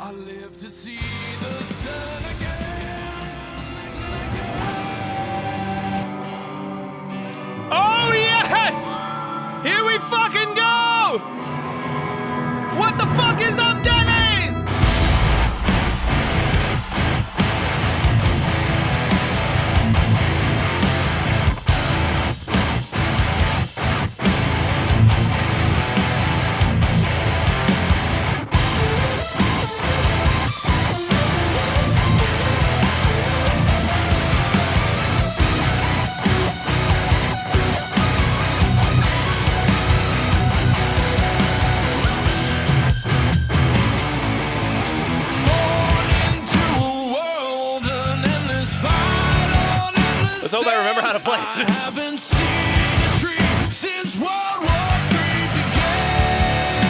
I live to see the sun again. Oh yes! Here we fucking go! What the fuck is up, Denny's? Let's hope I remember how to play I it. haven't seen a tree since World War III began.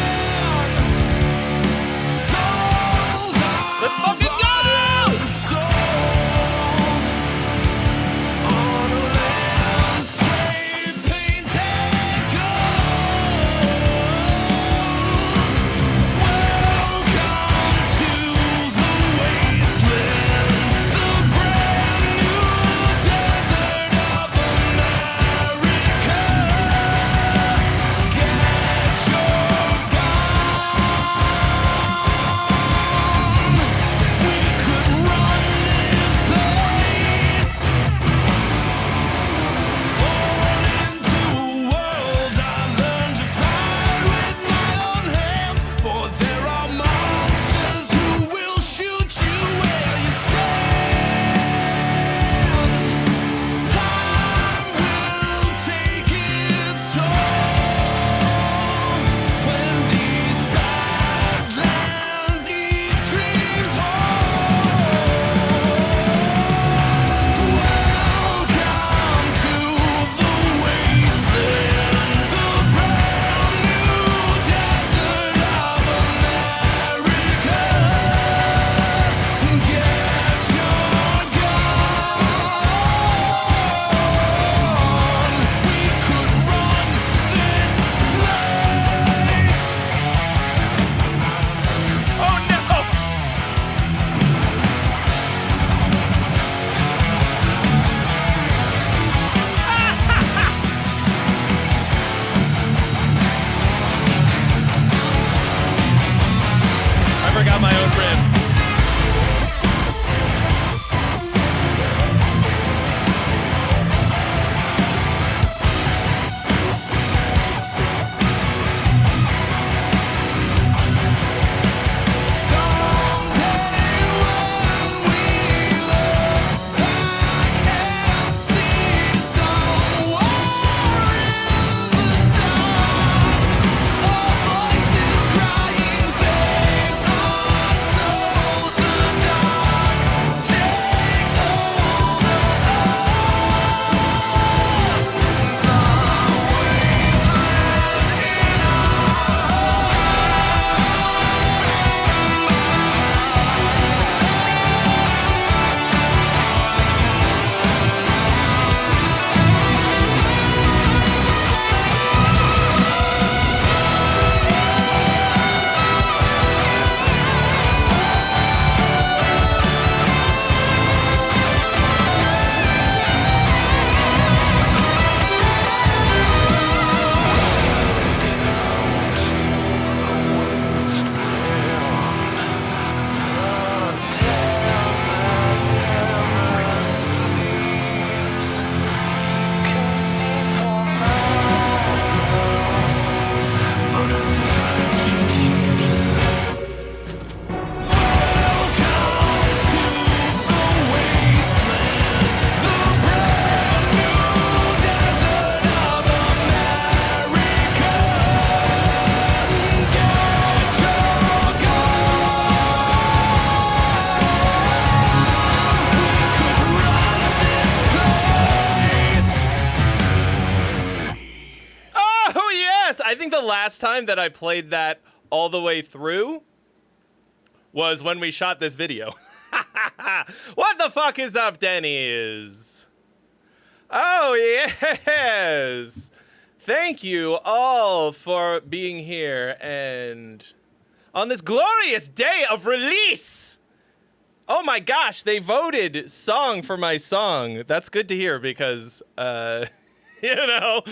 Souls are Let's fucking go! souls on a landscape painted gold. Welcome to the wasteland, the brand new desert of America. Get your gun. We could run this place. Born into a world I learned to fight with my own hands. For there are monsters who will shoot you where you stand. Time will take its toll when these badlands eat dreams whole. Welcome to the wasteland, the brand new desert of America. Get your gun. We could run this place. Oh no! I forgot my own rib. Someday when we look back and see somewhere in the dark, a voice is crying, save our souls. The dark takes hold of us, the wasteland in Oh yes! I think the last time that I played that all the way through was when we shot this video. What the fuck is up, Denny's? Oh yes! Thank you all for being here and on this glorious day of release. Oh my gosh, they voted song for my song. That's good to hear because, you know.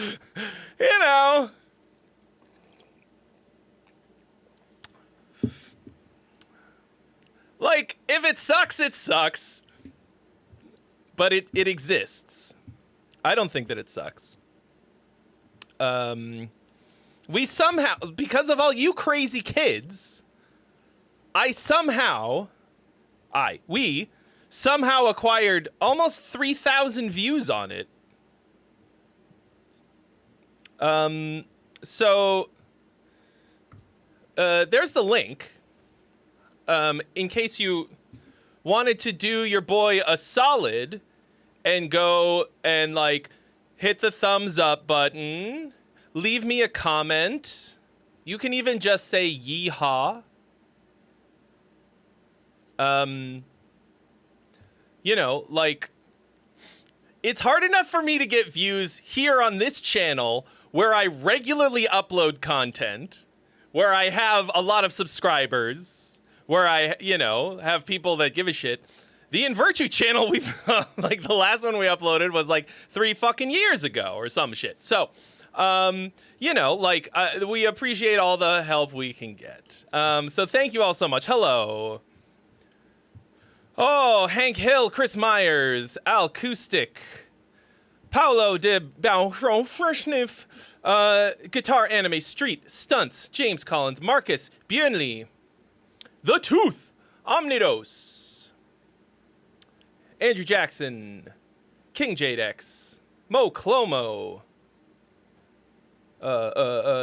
Like, if it sucks, it sucks. But it exists. I don't think that it sucks. We somehow, because of all you crazy kids, we somehow acquired almost 3,000 views on it. So there's the link. In case you wanted to do your boy a solid and go and like hit the thumbs up button, leave me a comment. You can even just say yeehaw. You know, like, it's hard enough for me to get views here on this channel where I regularly upload content, where I have a lot of subscribers, where I, you know, have people that give a shit. The In Virtue channel, like, the last one we uploaded was like 3 fucking years ago or some shit. So, you know, like, we appreciate all the help we can get. So thank you all so much. Hello. Oh, Hank Hill, Chris Myers, Al Acoustic, Paolo de Freshniff, Guitar Anime Street, Stunts, James Collins, Marcus, Björnli, The Tooth, Omnidos, Andrew Jackson, King Jadex, Mo Clomo,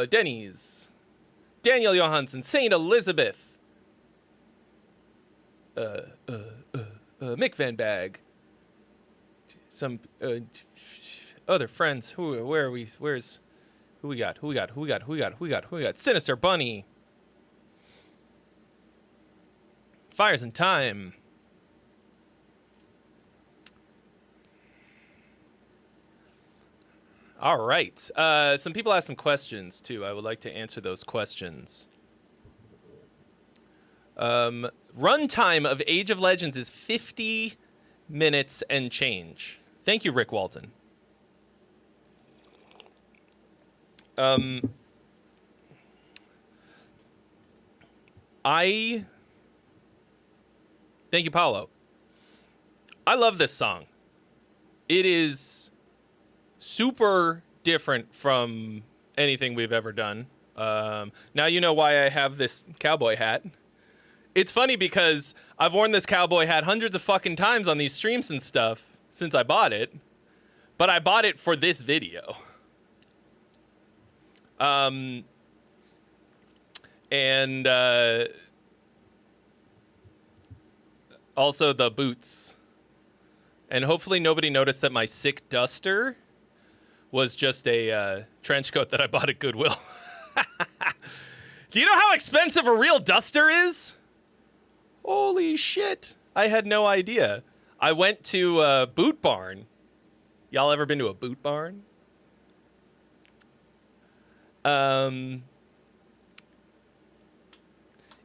Denny's, Daniel Johansson, Saint Elizabeth, Mick Van Bag, some other friends. Who we got? Sinister Bunny, Fires in Time. All right. Some people asked some questions too. I would like to answer those questions. Runtime of Age of Legends is 50 minutes and change. Thank you, Rick Walton. Thank you, Paolo. I love this song. It is super different from anything we've ever done. Now you know why I have this cowboy hat. It's funny because I've worn this cowboy hat hundreds of fucking times on these streams and stuff since I bought it, but I bought it for this video. And also the boots. And hopefully nobody noticed that my sick duster was just a trench coat that I bought at Goodwill. Do you know how expensive a real duster is? Holy shit. I had no idea. I went to Boot Barn. Y'all ever been to a Boot Barn?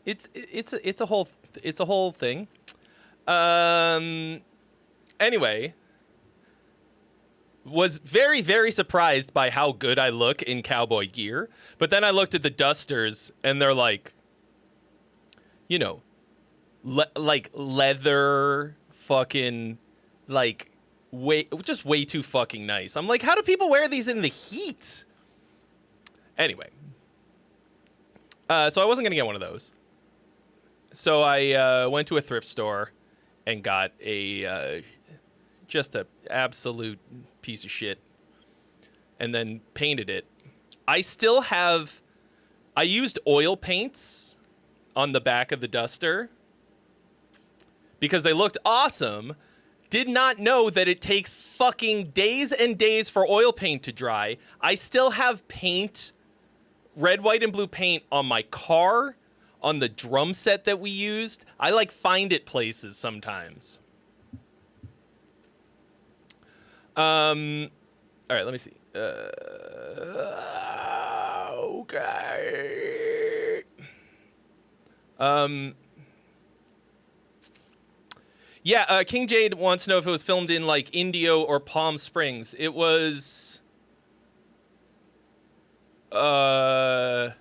It's a whole thing. Anyway, was very, very surprised by how good I look in cowboy gear. But then I looked at the dusters and they're like, you know, like leather fucking, like, just way too fucking nice. I'm like, how do people wear these in the heat? Anyway. So I wasn't going to get one of those. So I went to a thrift store and got just a absolute piece of shit and then painted it. I used oil paints on the back of the duster because they looked awesome. Did not know that it takes fucking days and days for oil paint to dry. I still have paint, red, white, and blue paint on my car, on the drum set that we used. I like find it places sometimes. All right, let me see. Okay. Yeah, King Jade wants to know if it was filmed in like Indio or Palm Springs. It was. I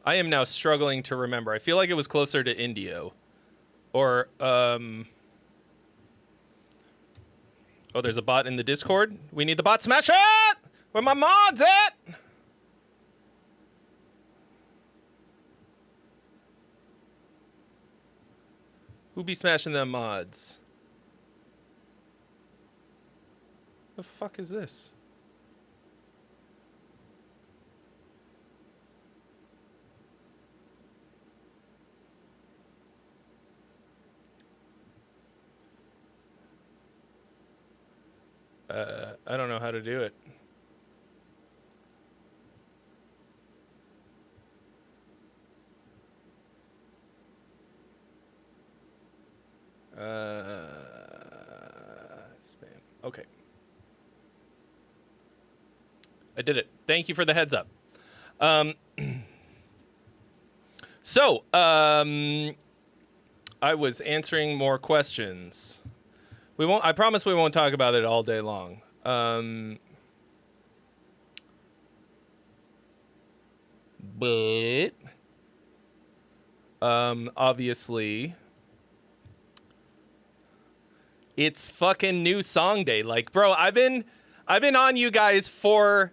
am now struggling to remember. I feel like it was closer to Indio, or Oh, there's a bot in the Discord. We need the bot smasher. Where my mods at? Who be smashing them mods? The fuck is this? I don't know how to do it. Spam. Okay. I did it. Thank you for the heads up. I was answering more questions. I promise we won't talk about it all day long. But obviously it's fucking new song day. Like, bro, I've been on you guys for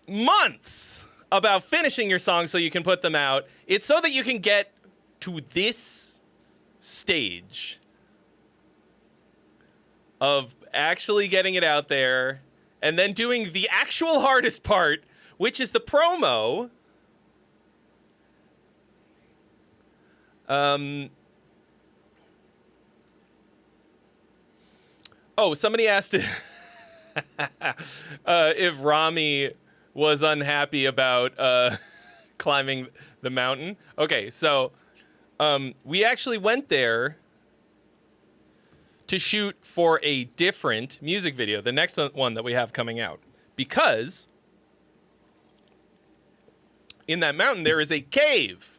months about finishing your songs so you can put them out. It's so that you can get to this stage of actually getting it out there and then doing the actual hardest part, which is the promo. Oh, somebody asked if Rami was unhappy about climbing the mountain. Okay, so we actually went there to shoot for a different music video, the next one that we have coming out, because in that mountain there is a cave.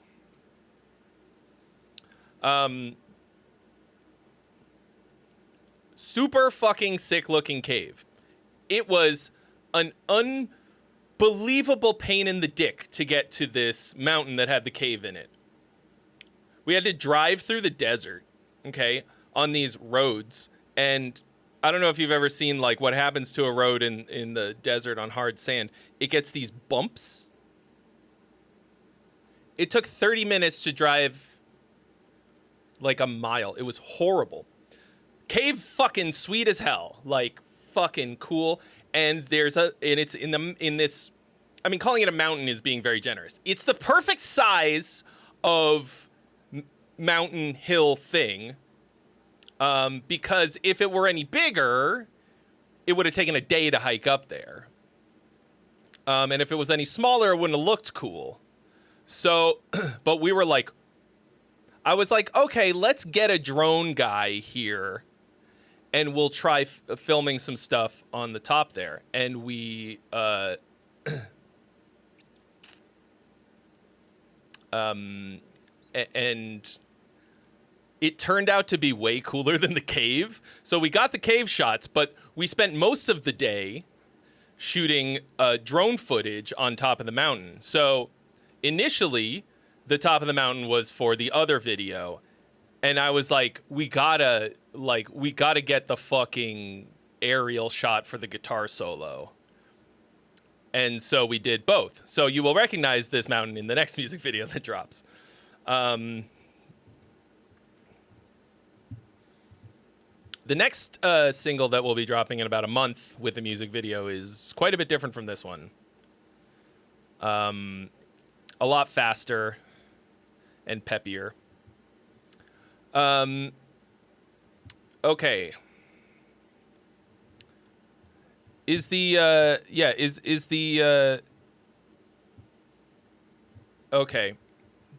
Super fucking sick looking cave. It was an unbelievable pain in the dick to get to this mountain that had the cave in it. We had to drive through the desert, okay, on these roads. And I don't know if you've ever seen like what happens to a road in the desert on hard sand. It gets these bumps. It took 30 minutes to drive like a mile. It was horrible. Cave fucking sweet as hell. Like fucking cool. And it's in this, I mean, calling it a mountain is being very generous. It's the perfect size of mountain hill thing. Because if it were any bigger, it would have taken a day to hike up there. And if it was any smaller, it wouldn't have looked cool. So, but we were like, I was like, okay, let's get a drone guy here and we'll try filming some stuff on the top there. And we, and it turned out to be way cooler than the cave. So we got the cave shots, but we spent most of the day shooting drone footage on top of the mountain. So initially, the top of the mountain was for the other video. And I was like, we gotta get the fucking aerial shot for the guitar solo. And so we did both. So you will recognize this mountain in the next music video that drops. The next single that we'll be dropping in about a month with the music video is quite a bit different from this one. A lot faster and peppier. Okay. Is the okay.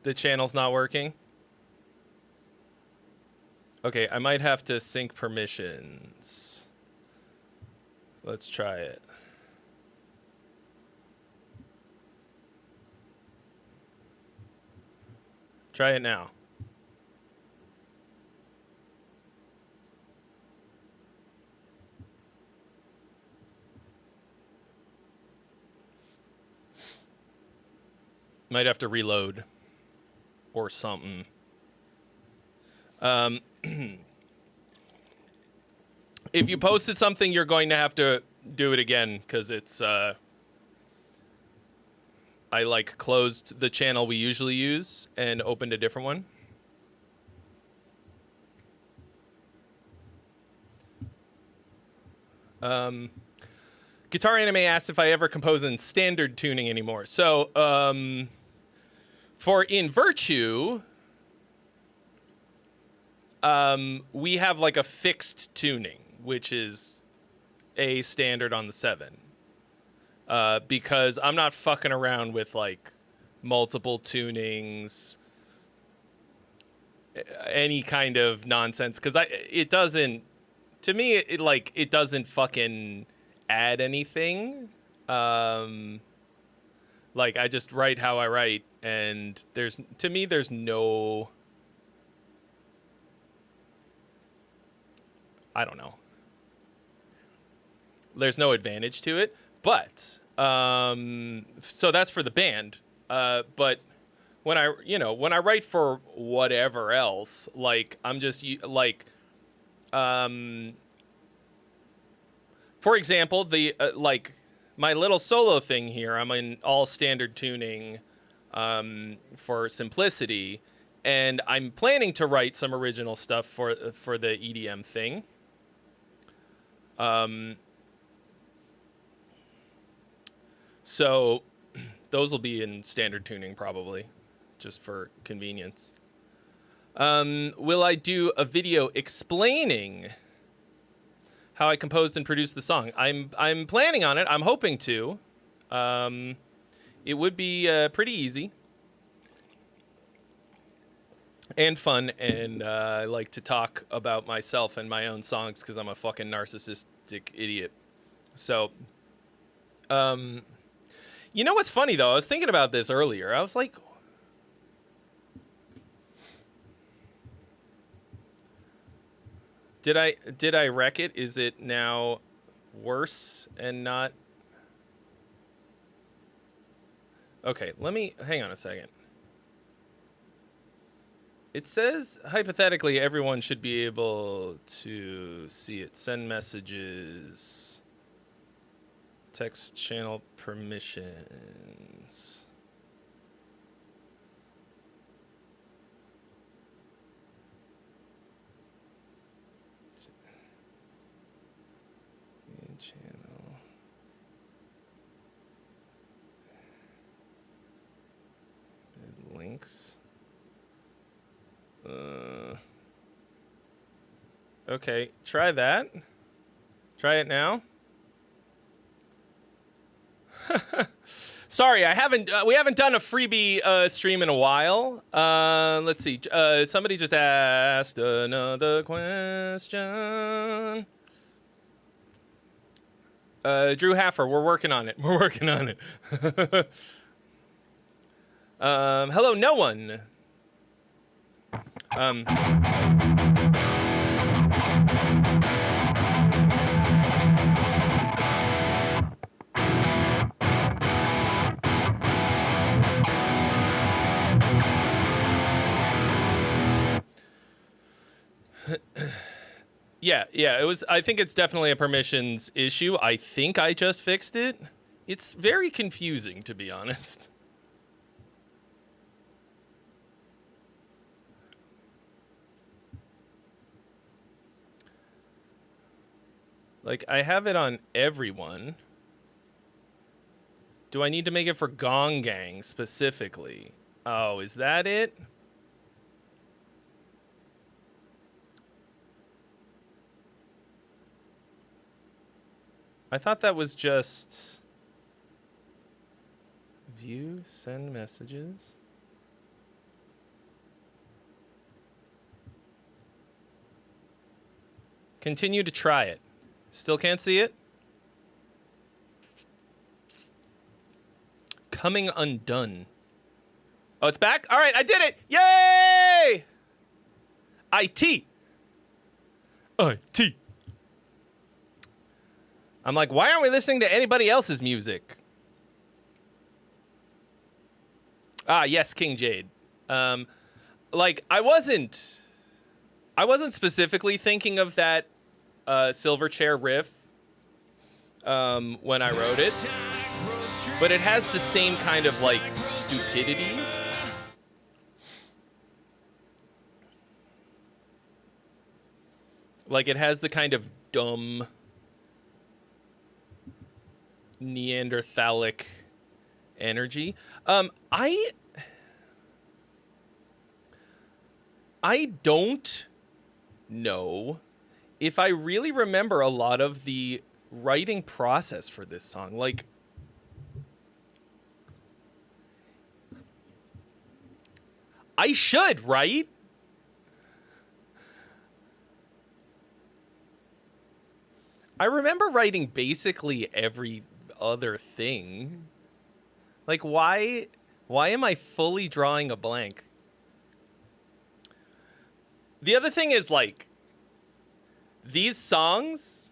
The channel's not working. Okay, I might have to sync permissions. Let's try it. Try it now. Might have to reload or something. If you posted something, you're going to have to do it again because it's I like closed the channel we usually use and opened a different one. Guitar Anime asked if I ever compose in standard tuning anymore. So, for In Virtue, we have like a fixed tuning, which is A standard on the 7. Because I'm not fucking around with like multiple tunings, any kind of nonsense. Because it doesn't, to me, it doesn't fucking add anything. Like I just write how I write, and there's no, I don't know. There's no advantage to it, but so that's for the band. But when I write for whatever else, like I'm just like, for example, the like my little solo thing here, I'm in all standard tuning for simplicity, and I'm planning to write some original stuff for the EDM thing. So those will be in standard tuning probably, just for convenience. Will I do a video explaining how I composed and produced the song? I'm planning on it. I'm hoping to. It would be pretty easy and fun, and I like to talk about myself and my own songs because I'm a fucking narcissistic idiot. So, you know what's funny though? I was thinking about this earlier. I was like, did I wreck it? Is it now worse and not? Okay, hang on a second. It says hypothetically everyone should be able to see it. Send messages. Text channel permissions. Channel. Links. Okay, try that. Try it now. Sorry, we haven't done a freebie stream in a while. Let's see. Somebody just asked another question. Drew Haffer, we're working on it. We're working on it. Hello, no one. Yeah, it was. I think it's definitely a permissions issue. I think I just fixed it. It's very confusing, to be honest. Like, I have it on everyone. Do I need to make it for Gong Gang specifically? Oh, is that it? I thought that was just view, send messages. Continue to try it. Still can't see it? Coming undone. Oh, it's back? All right, I did it. Yay! IT. IT. I'm like, why aren't we listening to anybody else's music? Ah, yes, King Jade. Like, I wasn't specifically thinking of that Silverchair riff when I wrote it, but it has the same kind of, like, stupidity. Like, it has the kind of dumb Neanderthalic energy. I don't know if I really remember a lot of the writing process for this song. Like, I should, right? I remember writing basically every other thing. Like, why am I fully drawing a blank? The other thing is, like, these songs,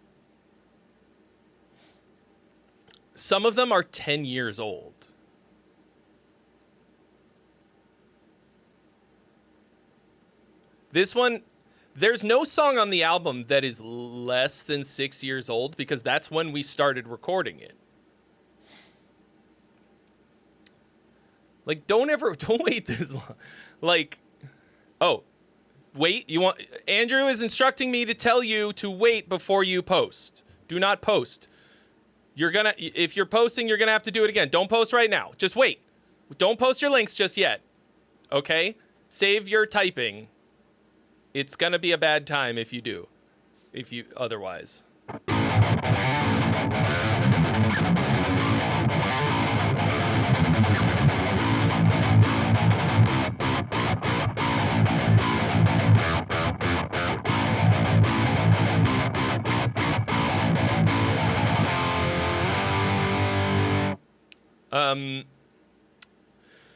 some of them are 10 years old. This one, there's no song on the album that is less than 6 years old because that's when we started recording it. Like, don't wait this long. Like, oh, wait, Andrew is instructing me to tell you to wait before you post. Do not post. If you're posting, you're gonna have to do it again. Don't post right now. Just wait. Don't post your links just yet. Okay? Save your typing. It's gonna be a bad time if you do. Otherwise.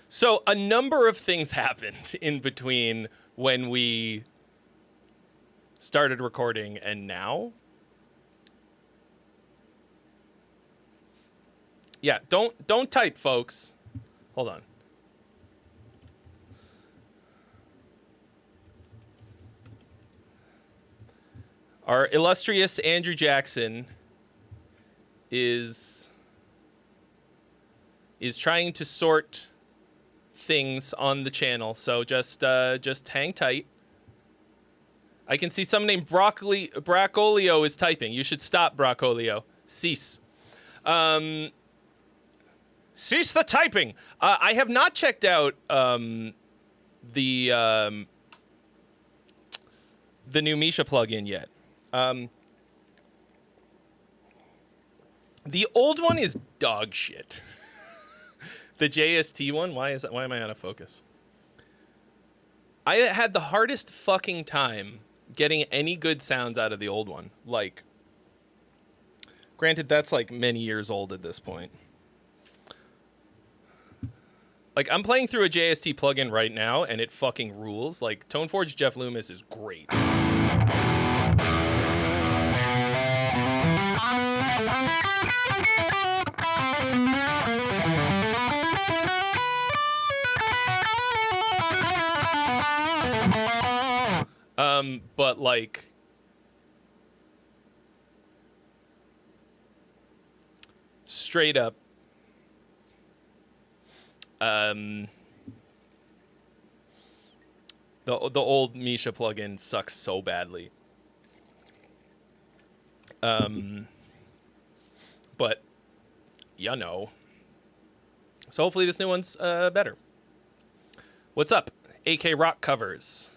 So a number of things happened in between when we started recording and now. Yeah, don't type, folks. Hold on. Our illustrious Andrew Jackson is trying to sort things on the channel, so just hang tight. I can see someone named Braccolio is typing. You should stop, Braccolio. Cease. Cease the typing. I have not checked out the new Misha plugin yet. The old one is dog shit. The JST one? Why am I out of focus? I had the hardest fucking time getting any good sounds out of the old one. Like, granted, that's like many years old at this point. Like, I'm playing through a JST plugin right now, and it fucking rules. Like, Toneforge Jeff Loomis is great. But like, straight up, the old Misha plugin sucks so badly. But you know. So hopefully this new one's better. What's up? AK Rock covers.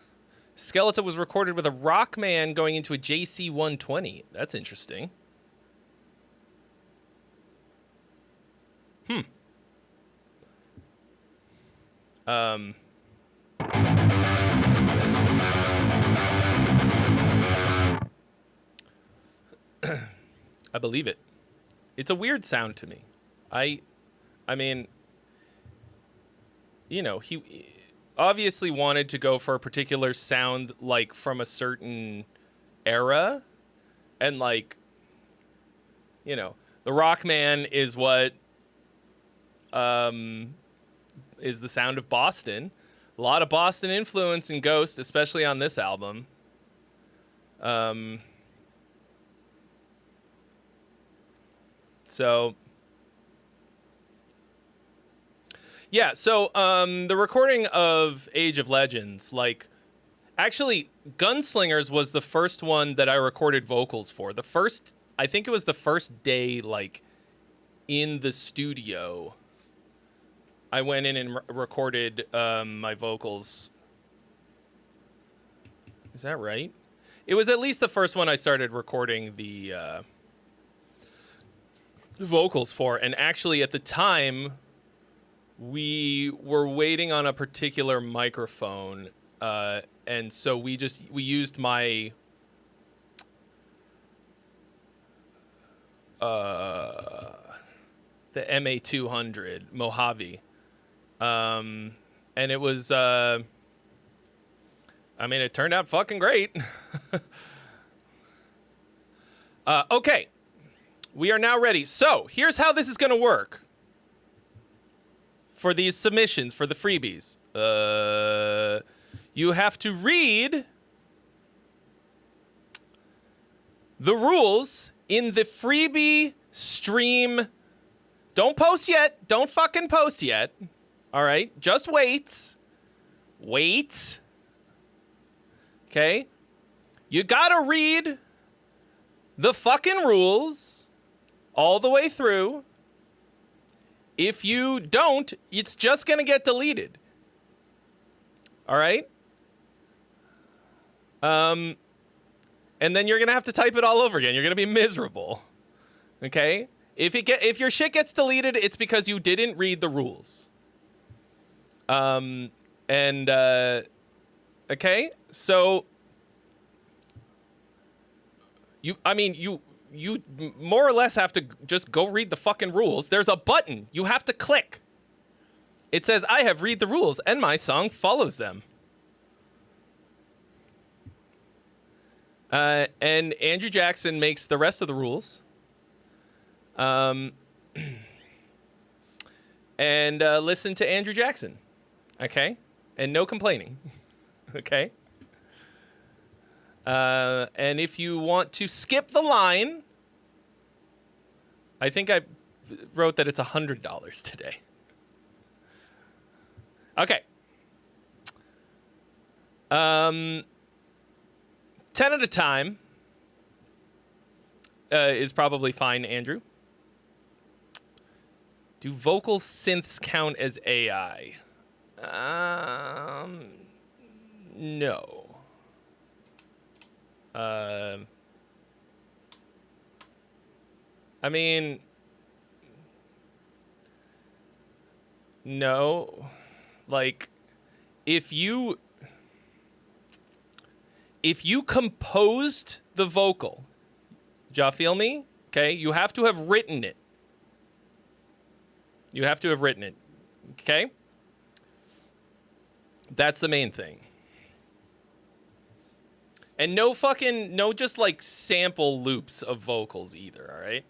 Skeleton was recorded with a Rockman going into a JC 120. That's interesting. I believe it. It's a weird sound to me. I mean, he obviously wanted to go for a particular sound, like from a certain era, and like, the Rockman is what is the sound of Boston. A lot of Boston influence in Ghost, especially on this album. So the recording of Age of Legends, like, actually, Gunslingers was the first one that I recorded vocals for. I think it was the first day, like, in the studio, I went in and recorded my vocals. Is that right? It was at least the first one I started recording the vocals for. And actually, at the time, we were waiting on a particular microphone. And so we used my the MA200 Mojave. And it was, it turned out fucking great. Okay. We are now ready. So here's how this is going to work for these submissions, for the freebies. You have to read the rules in the freebie stream. Don't post yet. Don't fucking post yet. All right? Just wait. Wait. Okay? You gotta read the fucking rules all the way through. If you don't, it's just gonna get deleted. All right? And then you're gonna have to type it all over again. You're gonna be miserable. Okay? If your shit gets deleted, it's because you didn't read the rules. Okay? So you more or less have to just go read the fucking rules. There's a button you have to click. It says, I have read the rules, and my song follows them. And Andrew Jackson makes the rest of the rules. And listen to Andrew Jackson. Okay? And no complaining. Okay? And if you want to skip the line, I think I wrote that it's $100 today. Okay. 10 at a time is probably fine, Andrew. Do vocal synths count as AI? No. No. Like, if you composed the vocal, do y'all feel me? Okay, you have to have written it. You have to have written it. Okay? That's the main thing. And no just like sample loops of vocals either, all right?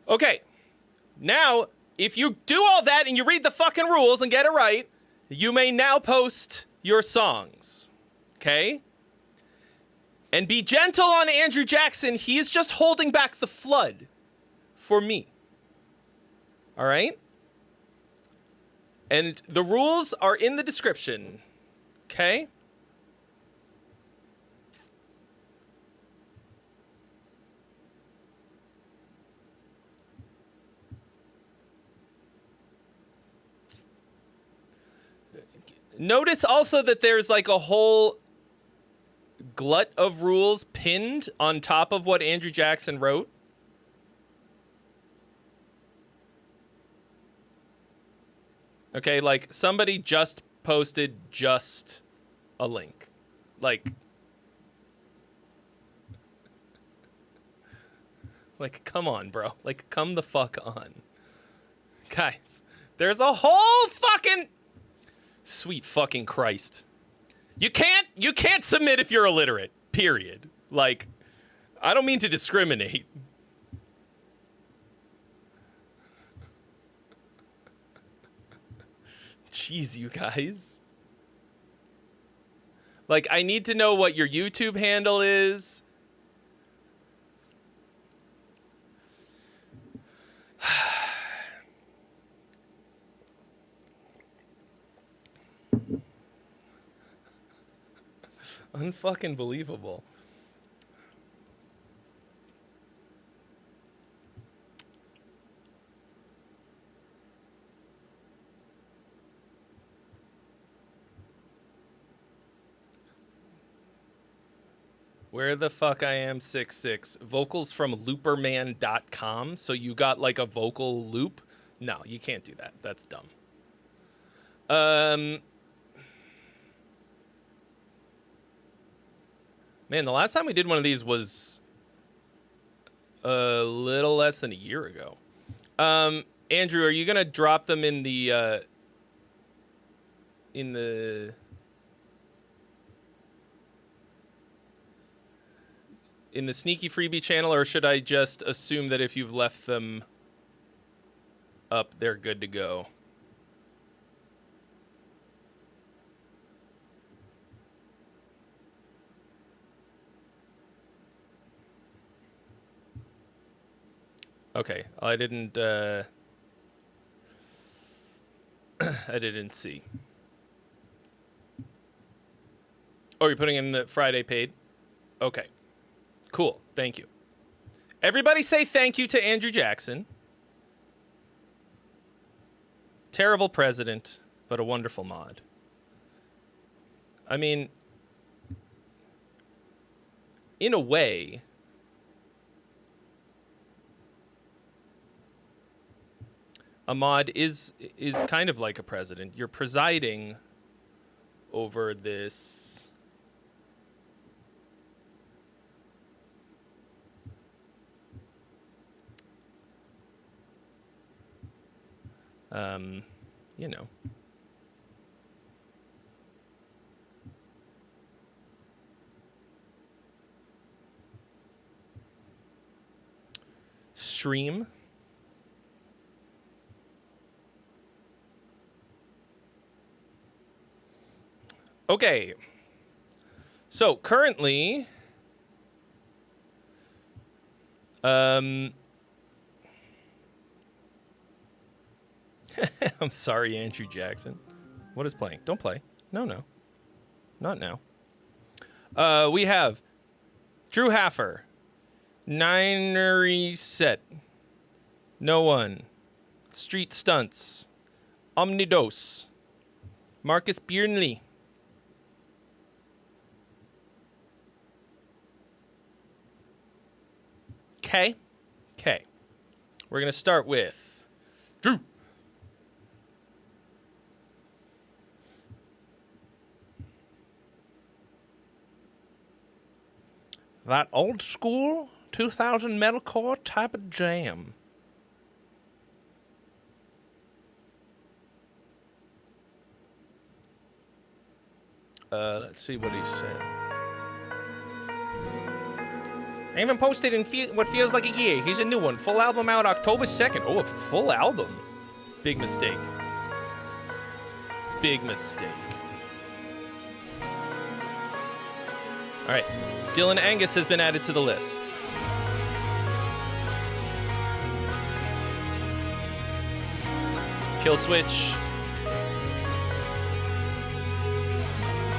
Okay. Now, if you do all that and you read the fucking rules and get it right, you may now post your songs. Okay? And be gentle on Andrew Jackson. He is just holding back the flood for me. All right? And the rules are in the description. Okay? Notice also that there's like a whole glut of rules pinned on top of what Andrew Jackson wrote. Okay, like somebody just posted just a link. Like come on, bro. Like, come the fuck on. Guys, there's a whole fucking Sweet fucking Christ. You can't submit if you're illiterate. Period. Like, I don't mean to discriminate. Jeez, you guys. Like, I need to know what your YouTube handle is. Unfucking believable. Where the fuck I am 66. Vocals from looperman.com. So you got like a vocal loop? No, you can't do that. That's dumb. Man, the last time we did one of these was a little less than a year ago. Andrew, are you gonna drop them in the sneaky freebie channel, or should I just assume that if you've left them up, they're good to go? Okay, I didn't I didn't see. Oh, you're putting in the Friday paid? Okay. Cool. Thank you. Everybody say thank you to Andrew Jackson. Terrible president, but a wonderful mod. I mean, in a way, a mod is kind of like a president. You're presiding over this you know. Stream. Okay. So currently, I'm sorry, Andrew Jackson. What is playing? Don't play. No. Not now. We have Drew Haffer, Ninery Set, No One, Street Stunts, Omnidose, Marcus Bjernley, Okay. We're going to start with Drew. That old school 2000 metalcore type of jam. Let's see what he said. I haven't posted in what feels like a year. Here's a new one. Full album out October 2nd. Oh, a full album. Big mistake. Big mistake. All right. Dylan Angus has been added to the list. Kill Switch.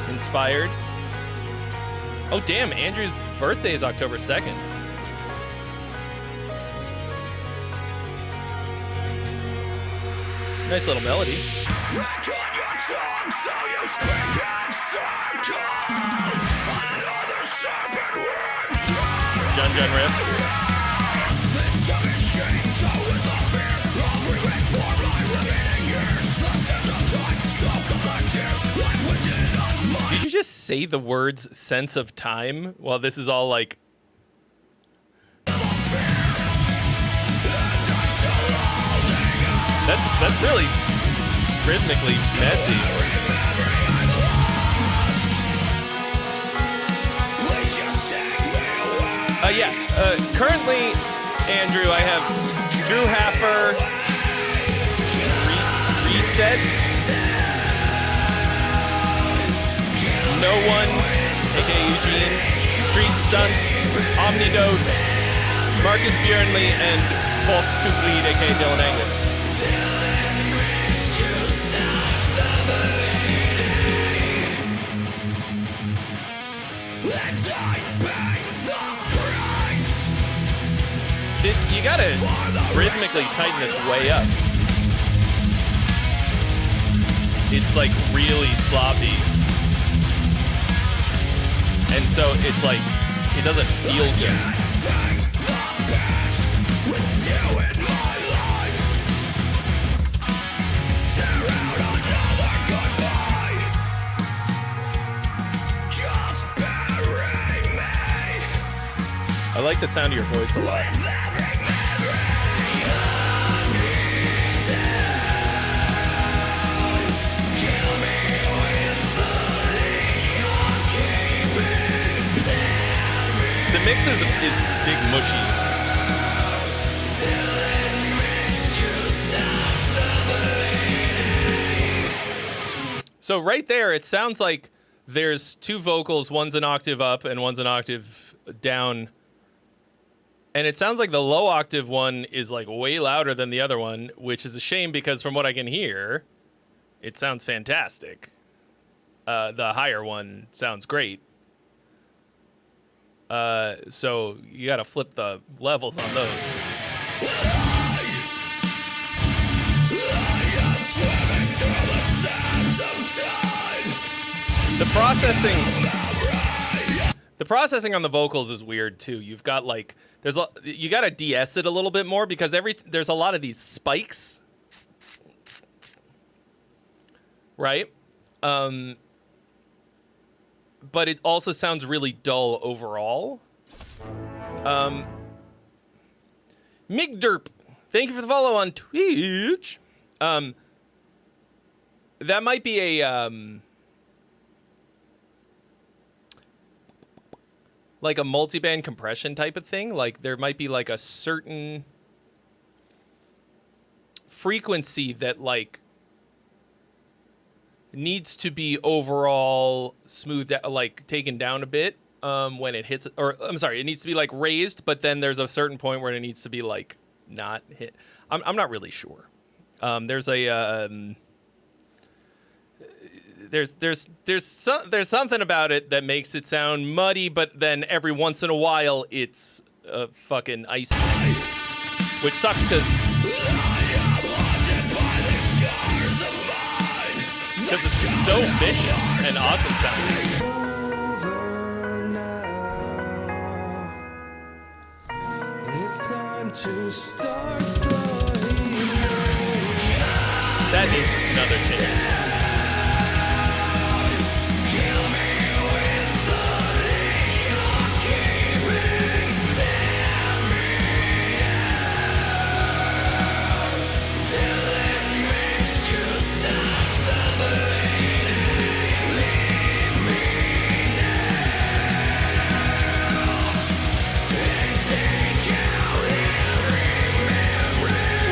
Inspired. Oh, damn. Andrew's birthday is October 2nd. Nice little melody. Jun riff. Did you just say the words "sense of time" while this is all like? That's really rhythmically messy. Yeah. Currently, Andrew, I have Drew Haffer, Reset, No One, aka Eugene, Street Stunts, Omnidose, Marcus Bjornley, and False to Bleed, aka Dylan Angus. You gotta rhythmically tighten this way up. It's like really sloppy. And so it's like, it doesn't feel good. I like the sound of your voice a lot. The mix is big mushy. So right there, it sounds like there's two vocals, one's an octave up and one's an octave down. And it sounds like the low octave one is like way louder than the other one, which is a shame because from what I can hear, it sounds fantastic. The higher one sounds great. So you gotta flip the levels on those. The processing on the vocals is weird too. You've got like you gotta de-ess it a little bit more because there's a lot of these spikes, right? But it also sounds really dull overall. Migderp, thank you for the follow on Twitch. That might be a like a multiband compression type of thing. Like there might be like a certain frequency that like needs to be overall smoothed out, like taken down a bit when it hits, or I'm sorry, it needs to be like raised, but then there's a certain point where it needs to be like not hit. I'm not really sure. There's something about it that makes it sound muddy, but then every once in a while it's fucking icy, which sucks because it's so vicious and awesome sounding. It's time to start That is another tip.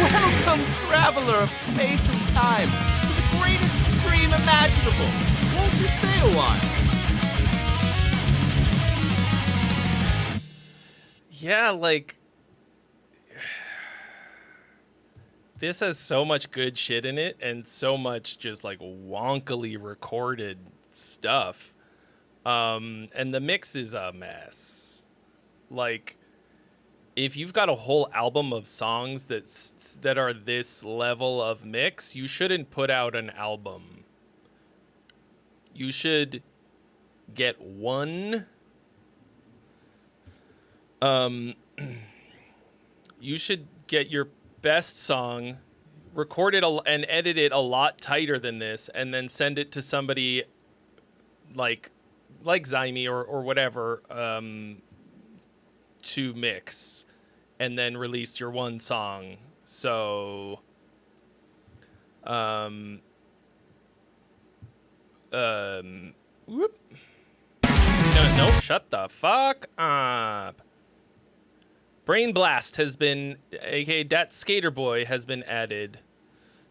Welcome, traveler of space and time, to the greatest stream imaginable. Won't you stay a while? Yeah, like this has so much good shit in it and so much just like wonkily recorded stuff. And the mix is a mess. Like if you've got a whole album of songs that are this level of mix, you shouldn't put out an album. You should get one. You should get your best song, record it and edit it a lot tighter than this, and then send it to somebody like Zyme or whatever to mix, and then release your one song. So whoop. No, shut the fuck up. Brain Blast has been, aka Dat Skater Boy, has been added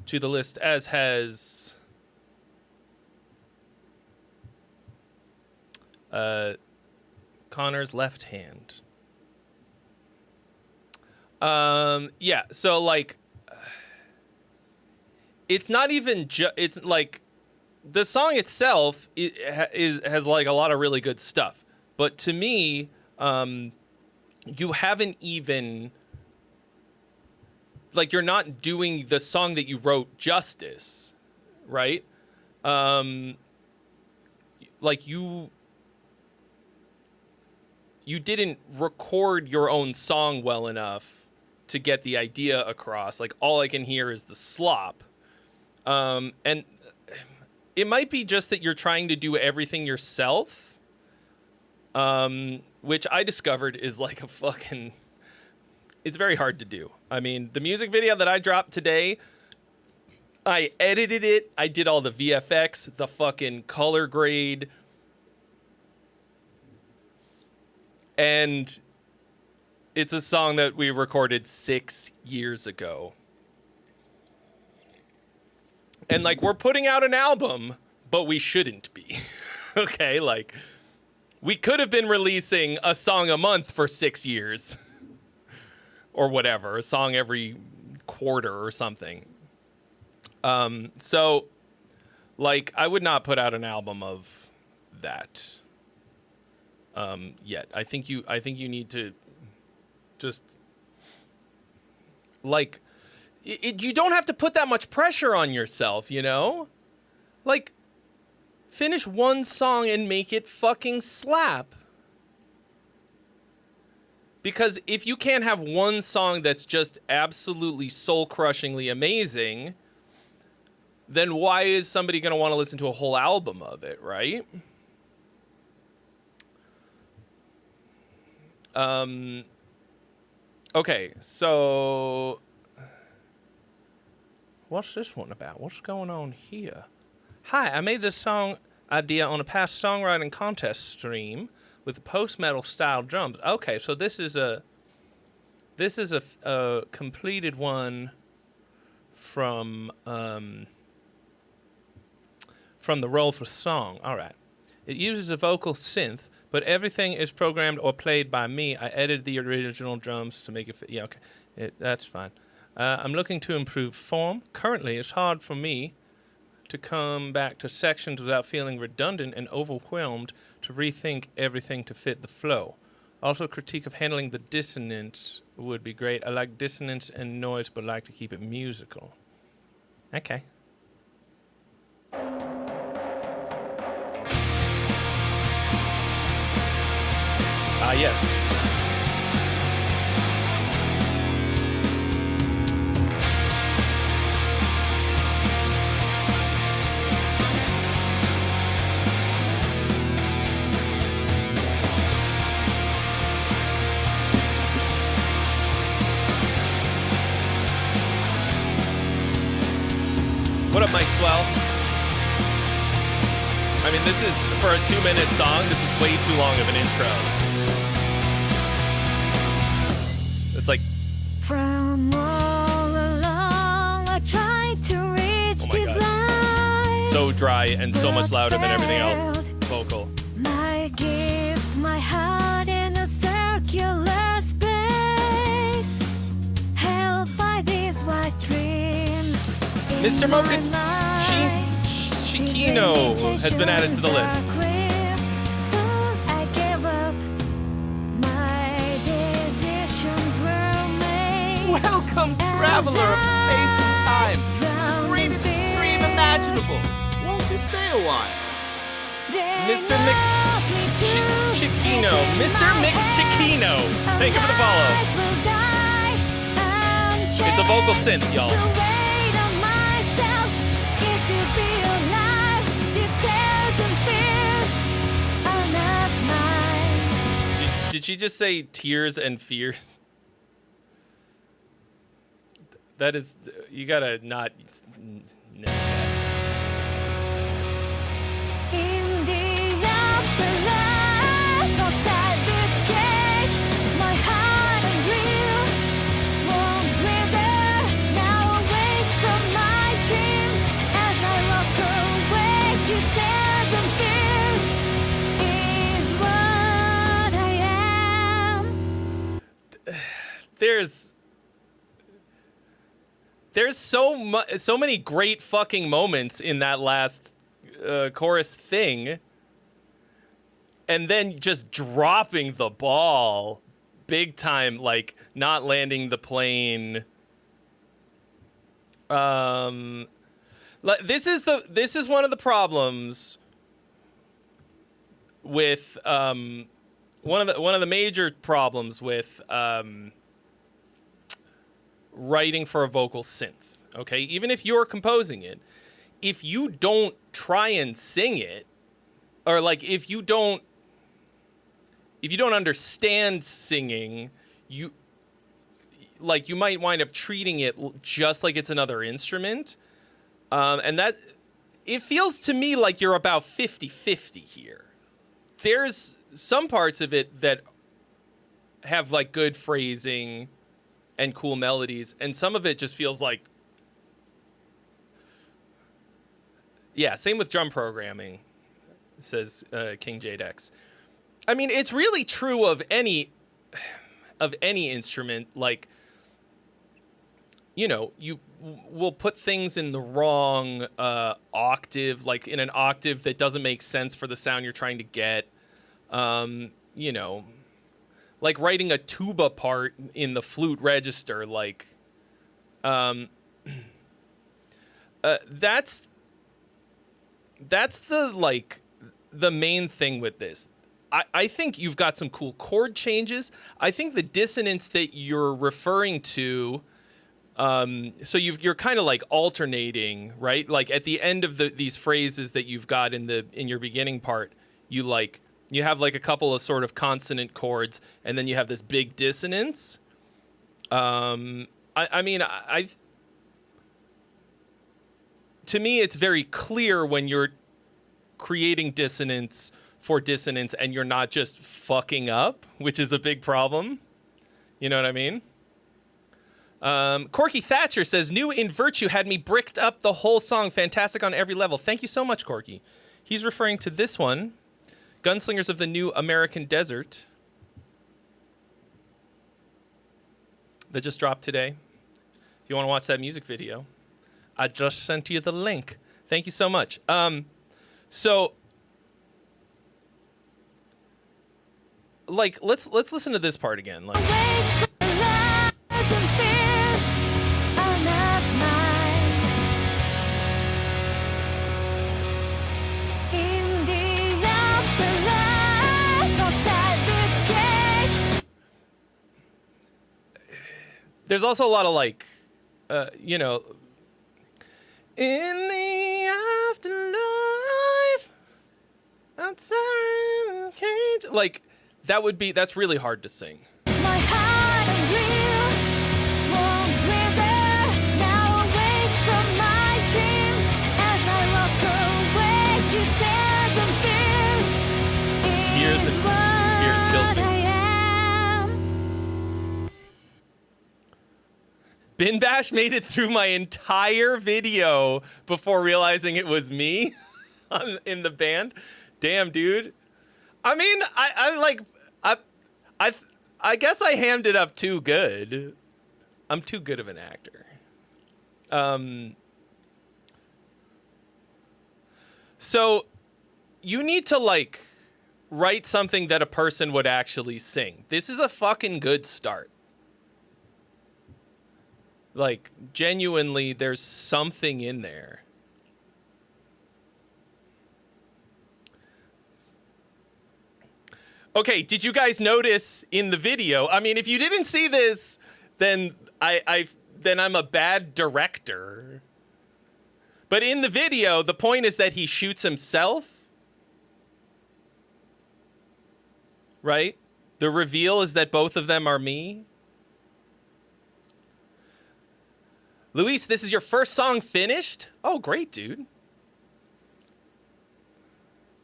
to the list, as has Connor's Left Hand. Yeah, so like, it's not even it's like the song itself has like a lot of really good stuff, but to me, you haven't even, like, you're not doing the song that you wrote justice, right? Like you didn't record your own song well enough to get the idea across. Like, all I can hear is the slop. And it might be just that you're trying to do everything yourself, which I discovered is like a fucking, it's very hard to do. I mean, the music video that I dropped today, I edited it. I did all the VFX, the fucking color grade. And it's a song that we recorded 6 years ago. And like, we're putting out an album, but we shouldn't be. Okay, like, we could have been releasing a song a month for 6 years. Or whatever, a song every quarter or something. So, like, I would not put out an album of that yet. I think you need to just, like, you don't have to put that much pressure on yourself, you know? Like, finish one song and make it fucking slap. Because if you can't have one song that's just absolutely soul-crushingly amazing, then why is somebody going to want to listen to a whole album of it, right? Okay, so what's this one about? What's going on here? Hi, I made this song idea on a past songwriting contest stream with post-metal style drums. Okay, so this is a completed one from the Roll for Song. All right. It uses a vocal synth, but everything is programmed or played by me. I edited the original drums to make it fit. Yeah, okay. That's fine. I'm looking to improve form. Currently, it's hard for me to come back to sections without feeling redundant and overwhelmed to rethink everything to fit the flow. Also, critique of handling the dissonance would be great. I like dissonance and noise, but like to keep it musical. Okay. Yes. What up, Mike Swell? I mean, this is, for a 2-minute song, this is way too long of an intro. It's like, from all along, I tried to reach oh my this God. line. So dry and so much louder than everything else. Vocal. My gift, my heart in a circular space, held by these white dreams. Mr. Mocha Chiquino has been added to the list. So I gave up. My decisions were made. Welcome, traveler of space and time, to the greatest stream imaginable. Won't you stay a while? Mr. Chiquino. Mr. Chiquino. Thank you for the follow. It's a vocal synth, y'all. Did she just say tears and fears? That is, you gotta not. No. In the afterlife, outside this cage, my heart and dreams. there's so many great fucking moments in that last chorus thing, and then just dropping the ball big time, like not landing the plane. This is one of the problems with one of the major problems with writing for a vocal synth. Okay, even if you're composing it, if you don't try and sing it, or like if you don't understand singing, you might wind up treating it just like it's another instrument. And that, it feels to me like you're about 50-50 here. There's some parts of it that have like good phrasing and cool melodies, and some of it just feels like, yeah, same with drum programming, says King Jadex. I mean, it's really true of any instrument. Like, you know, you will put things in the wrong octave, like in an octave that doesn't make sense for the sound you're trying to get. You know, like writing a tuba part in the flute register, like, that's the main thing with this. I think you've got some cool chord changes. I think the dissonance that you're referring to, so you're kind of like alternating, right? Like at the end of these phrases that you've got in your beginning part, you have like a couple of sort of consonant chords, and then you have this big dissonance. I mean, to me, it's very clear when you're creating dissonance for dissonance and you're not just fucking up, which is a big problem. You know what I mean? Corky Thatcher says, New in Virtue had me bricked up the whole song. Fantastic on every level. Thank you so much, Corky. He's referring to this one, Gunslingers of the New American Desert, that just dropped today. If you want to watch that music video, I just sent you the link. Thank you so much. So, like, let's listen to this part again. Like, there's also a lot of like, you know, in the afterlife, outside the cage, like that's really hard to sing. My heart and real won't wither. Now awake from my dreams as I walk away. These tears and fears is Fears kills me. what I am. Bin Bash made it through my entire video before realizing it was me in the band. Damn, dude. I mean, I guess I hammed it up too good. I'm too good of an actor. So you need to like write something that a person would actually sing. This is a fucking good start. Like, genuinely, there's something in there. Okay, did you guys notice in the video? I mean, if you didn't see this, then I'm a bad director. But in the video, the point is that he shoots himself. Right? The reveal is that both of them are me. Luis, this is your first song finished? Oh, great, dude.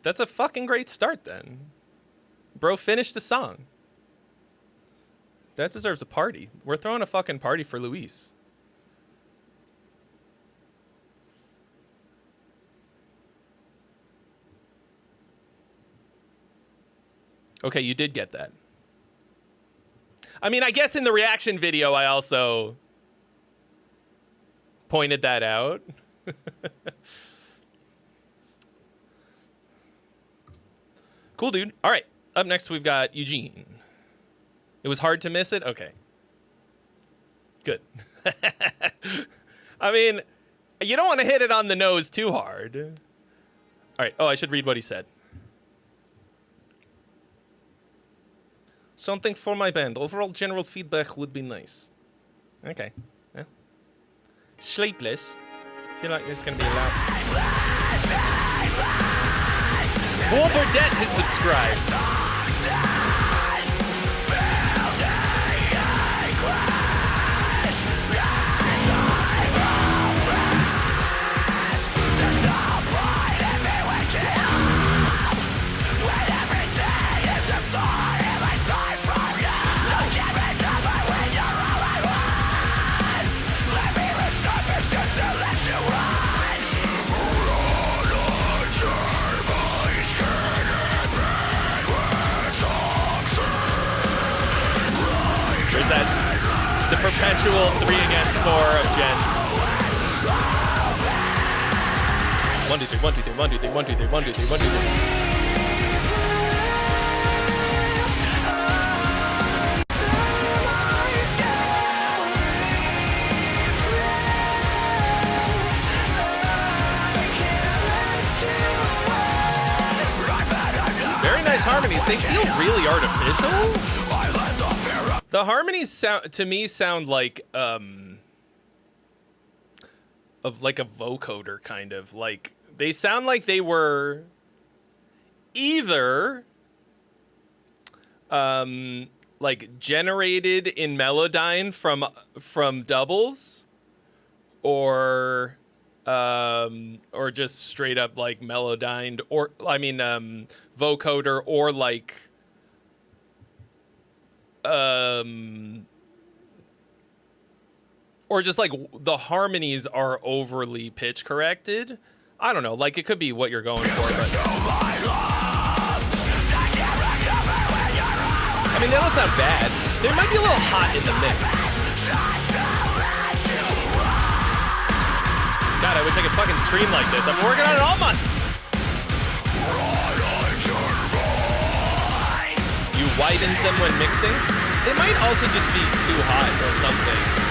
That's a fucking great start then. Bro finished a song. That deserves a party. We're throwing a fucking party for Luis. Okay, you did get that. I mean, I guess in the reaction video, I also pointed that out. Cool, dude. All right. Up next, we've got Eugene. It was hard to miss it? Okay. Good. I mean, you don't want to hit it on the nose too hard. All right. Oh, I should read what he said. Something for my band. Overall general feedback would be nice. Okay. Yeah. Sleepless. Feel like there's going to be a lot. Paul Burdett has subscribed. The perpetual 3 against 4 of Gen. 1, 2, 3, 1, 2, 3, 1, 2, 3, 1, 2, 3, 1, 2, 3, 1, 2, 3. Very nice harmonies. They feel really artificial. The harmonies sound to me like of like a vocoder kind of, like they sound like they were either like generated in Melodyne from doubles or just straight up like Melodyned, or I mean vocoder, or like or just like the harmonies are overly pitch corrected. I don't know, like it could be what you're going for, but I mean, they don't sound bad. They might be a little hot in the mix. God, I wish I could fucking stream like this. I've been working on it all month. You widened them when mixing? They might also just be too hot or something.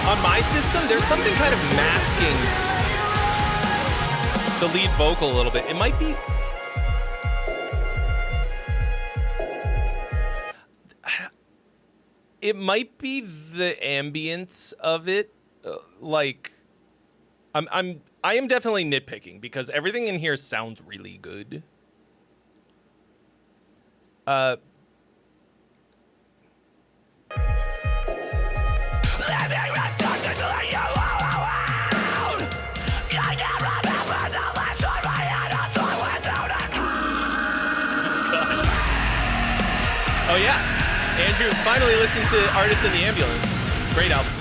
On my system, there's something kind of masking the lead vocal a little bit. It might be... It might be the ambience of it. Like, I am definitely nitpicking because everything in here sounds really good. Oh yeah, Andrew finally listened to Artist in the Ambulance. Great album.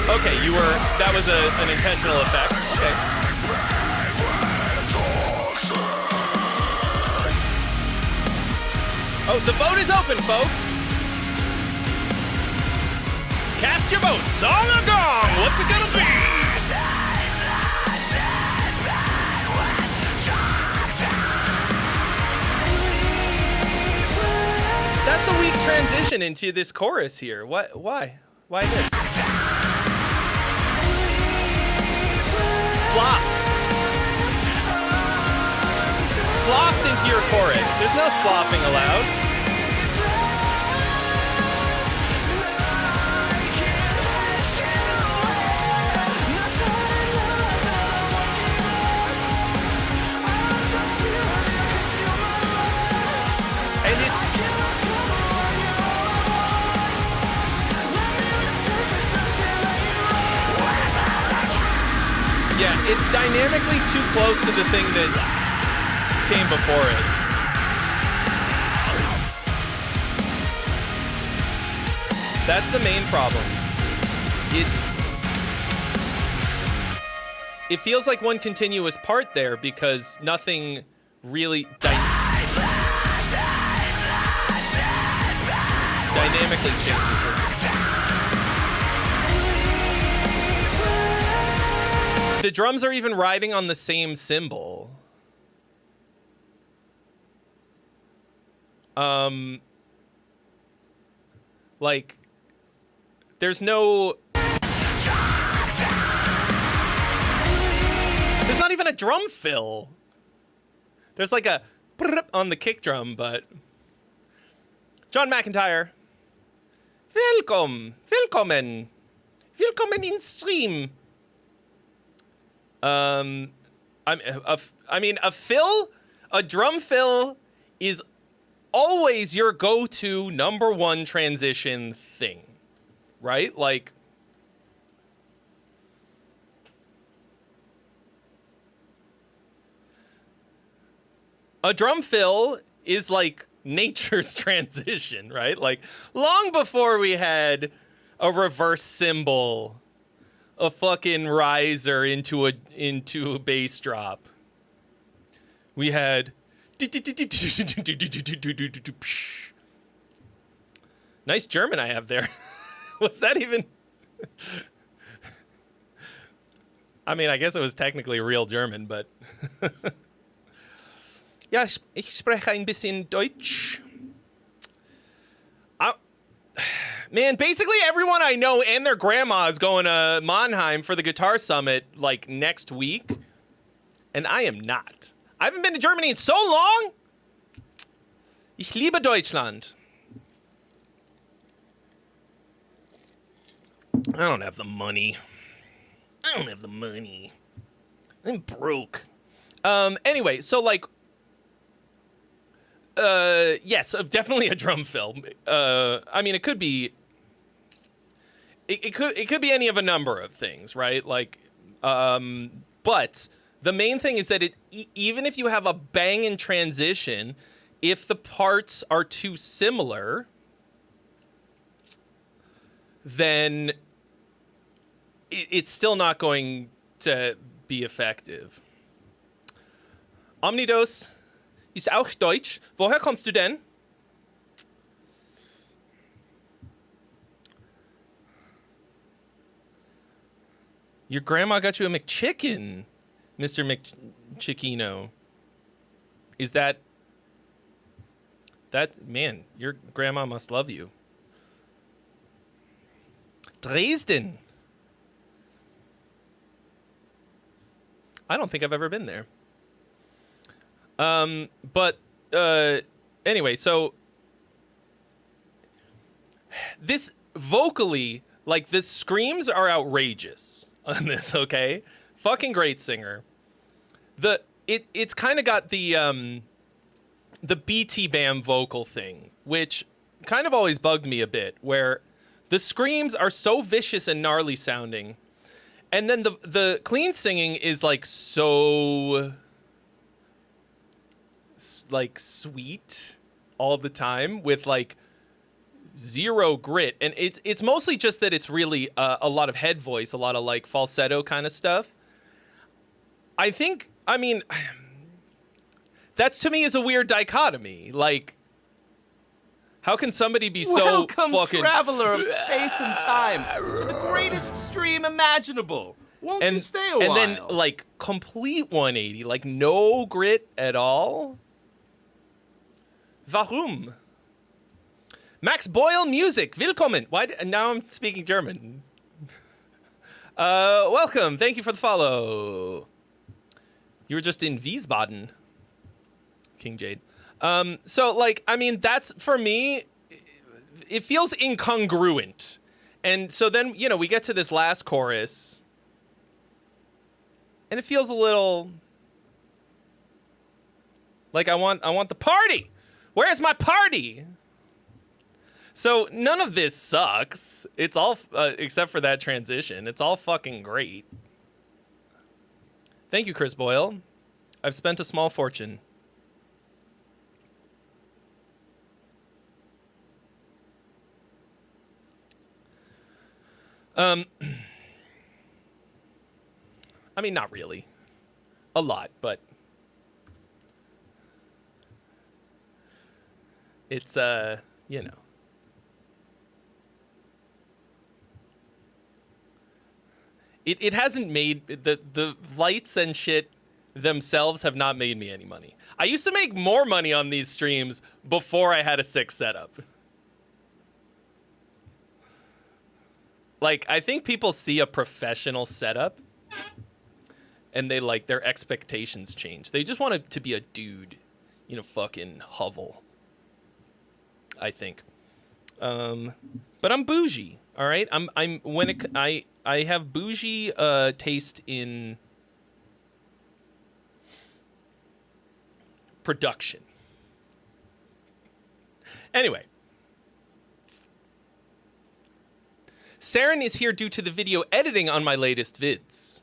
Okay, that was an intentional effect. Okay. Oh, the vote is open, folks. Cast your vote. Song or gong? What's it gonna be? That's a weak transition into this chorus here. What? Why? Why this? Sloughed into your chorus. There's no sloughing allowed. Yeah, it's dynamically too close to the thing that came before it. That's the main problem. It feels like one continuous part there because nothing really dynamically changes it. The drums are even riding on the same cymbal. Like, there's not even a drum fill. There's like a on the kick drum, but John McIntyre. Willkommen in stream. A drum fill is always your go-to number one transition thing, right? Like, a drum fill is like nature's transition, right? Like, long before we had a reverse cymbal, a fucking riser into a bass drop, we had nice German I have there. Was that even? I mean, I guess it was technically real German, but ja, ich spreche ein bisschen Deutsch. Man, basically everyone I know and their grandma is going to Mannheim for the Guitar Summit like next week, and I am not. I haven't been to Germany in so long. Ich liebe Deutschland. I don't have the money. I'm broke. Anyway, so like, yes, definitely a drum fill. I mean, it could be. It could be any of a number of things, right? Like, but the main thing is that even if you have a banging transition, if the parts are too similar, then it's still not going to be effective. Omnidos ist auch Deutsch. Woher kommst du denn? Your grandma got you a McChicken, Mr. McChickino. Is that... Man, your grandma must love you. Dresden. I don't think I've ever been there. But anyway, so this vocally, like, the screams are outrageous on this, okay? Fucking great singer. It's kind of got the BT Bam vocal thing, which kind of always bugged me a bit, where the screams are so vicious and gnarly sounding, and then the clean singing is like so like sweet all the time with like zero grit, and it's mostly just that it's really a lot of head voice, a lot of like falsetto kind of stuff. I mean, that's to me is a weird dichotomy. Like, how can somebody be so Welcome, fucking traveler of space and time, to the greatest stream imaginable. Won't you stay a while? And then like complete 180, like no grit at all? Warum? Max Boyle Music, willkommen. Now I'm speaking German. Welcome. Thank you for the follow. You were just in Wiesbaden, King Jade. So, like, I mean, that's, for me, it feels incongruent. And so then, you know, we get to this last chorus, and it feels a little like I want the party. Where's my party? So none of this sucks. It's all, except for that transition. It's all fucking great. Thank you, Chris Boyle. I've spent a small fortune. I mean, not really. A lot, but it's, you know. It hasn't made, the lights and shit themselves have not made me any money. I used to make more money on these streams before I had a sick setup. Like, I think people see a professional setup and they like their expectations change. They just want it to be a dude, you know, fucking hovel. I think. But I'm bougie, all right? I have bougie taste in production. Anyway. Saren is here due to the video editing on my latest vids.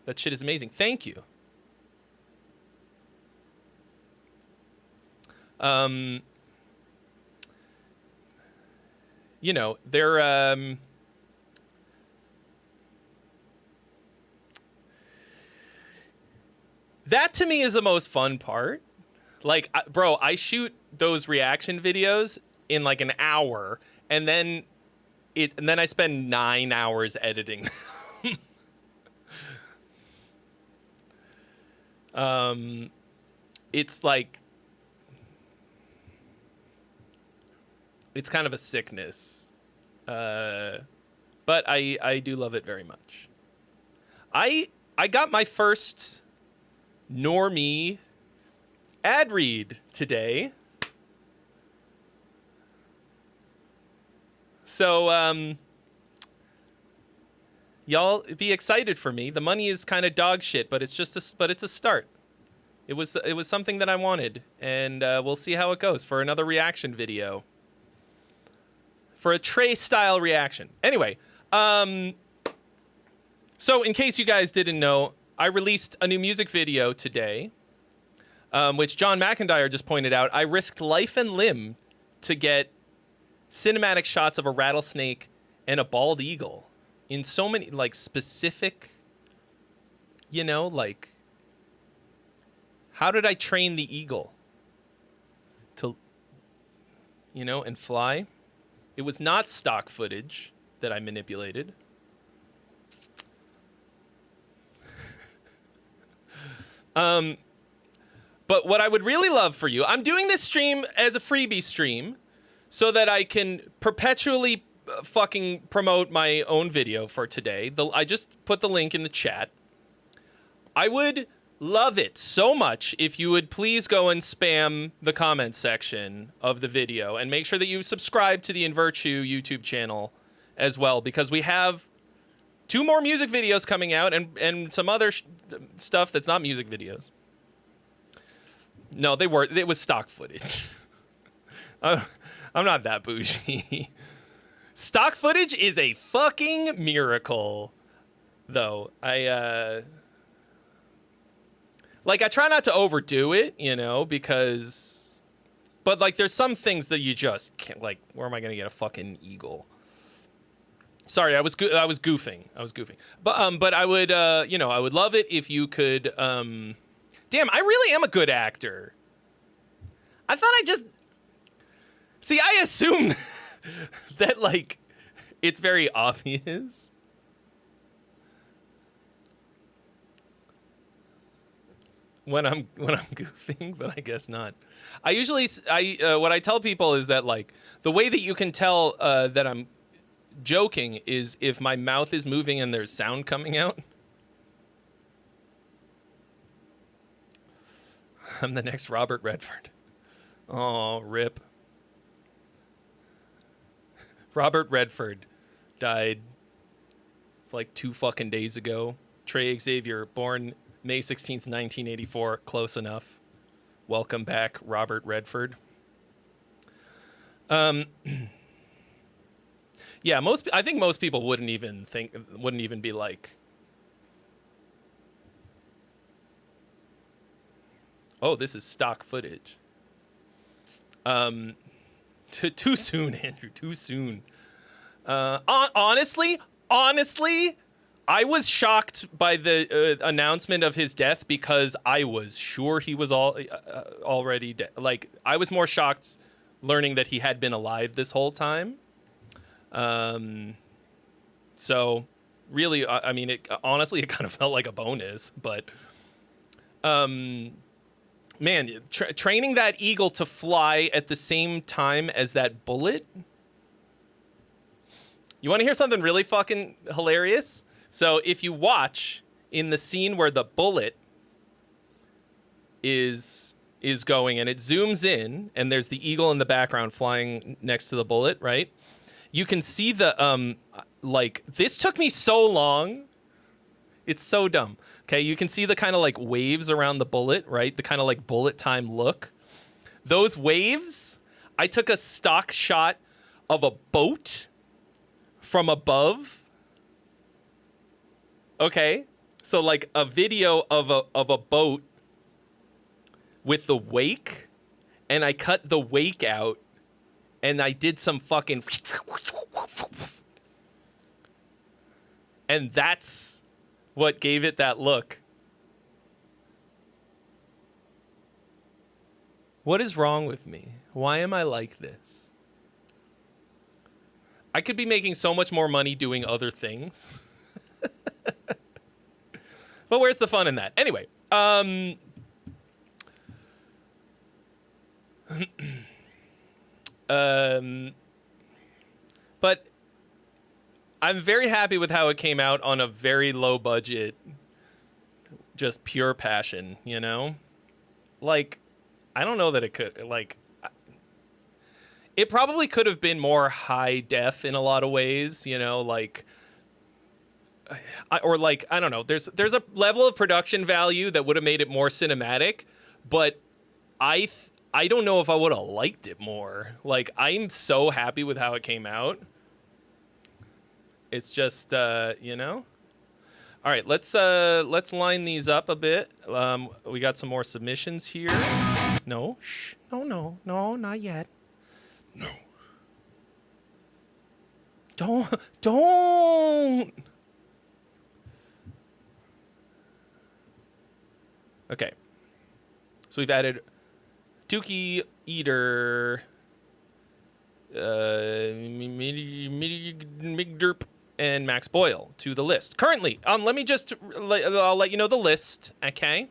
That shit is amazing. Thank you. You know, they're that to me is the most fun part. Like, bro, I shoot those reaction videos in like an hour, and then I spend 9 hours editing. It's like, it's kind of a sickness. But I do love it very much. I got my first normie ad read today. So, y'all be excited for me. The money is kind of dog shit, but it's just it's a start. It was something that I wanted, and we'll see how it goes for another reaction video. For a Trey style reaction. Anyway, so in case you guys didn't know, I released a new music video today, which John McIntyre just pointed out. I risked life and limb to get cinematic shots of a rattlesnake and a bald eagle in so many, like, specific, you know, like, how did I train the eagle to, you know, and fly? It was not stock footage that I manipulated. But what I would really love for you, I'm doing this stream as a freebie stream so that I can perpetually fucking promote my own video for today. I just put the link in the chat. I would love it so much if you would please go and spam the comment section of the video and make sure that you subscribe to the InVirtue YouTube channel as well, because we have 2 more music videos coming out and some other stuff that's not music videos. No, it was stock footage. I'm not that bougie. Stock footage is a fucking miracle, though. I try not to overdo it, you know, because, but like, there's some things that you just can't, like, where am I gonna get a fucking eagle? Sorry, I was goofing. But I would, you know, I would love it if you could, damn, I really am a good actor. I thought see, I assume that, like, it's very obvious. When I'm goofing, but I guess not. What I tell people is that, like, the way that you can tell that I'm joking is if my mouth is moving and there's sound coming out. I'm the next Robert Redford. Oh, rip. Robert Redford died like 2 fucking days ago. Trey Xavier, born May 16th, 1984. Close enough. Welcome back, Robert Redford. Yeah, I think most people wouldn't even be like, Oh, this is stock footage. Too soon, Andrew. Too soon. Honestly, I was shocked by the announcement of his death because I was sure he was already dead. Like, I was more shocked learning that he had been alive this whole time. So, really, I mean, honestly, it kind of felt like a bonus. But, man, training that eagle to fly at the same time as that bullet. You want to hear something really fucking hilarious? So if you watch in the scene where the bullet is going and it zooms in and there's the eagle in the background flying next to the bullet, right? You can see the, like, this took me so long. It's so dumb. Okay, you can see the kind of like waves around the bullet, right? The kind of like bullet time look. Those waves, I took a stock shot of a boat from above. Okay, so like a video of a boat with the wake, and I cut the wake out, and I did some fucking, and that's what gave it that look. What is wrong with me? Why am I like this? I could be making so much more money doing other things. But where's the fun in that? Anyway, but I'm very happy with how it came out on a very low budget, just pure passion, you know? Like, I don't know that it could, like, it probably could have been more high def in a lot of ways, you know, like, or like, I don't know, there's a level of production value that would have made it more cinematic, but I don't know if I would have liked it more. Like, I'm so happy with how it came out. It's just, you know. All right, let's line these up a bit. We got some more submissions here. No, shh, no, not yet. No. Don't. Okay. So we've added Dookie Eater, Migderp, and Max Boyle to the list. Currently, let me just, I'll let you know the list, okay?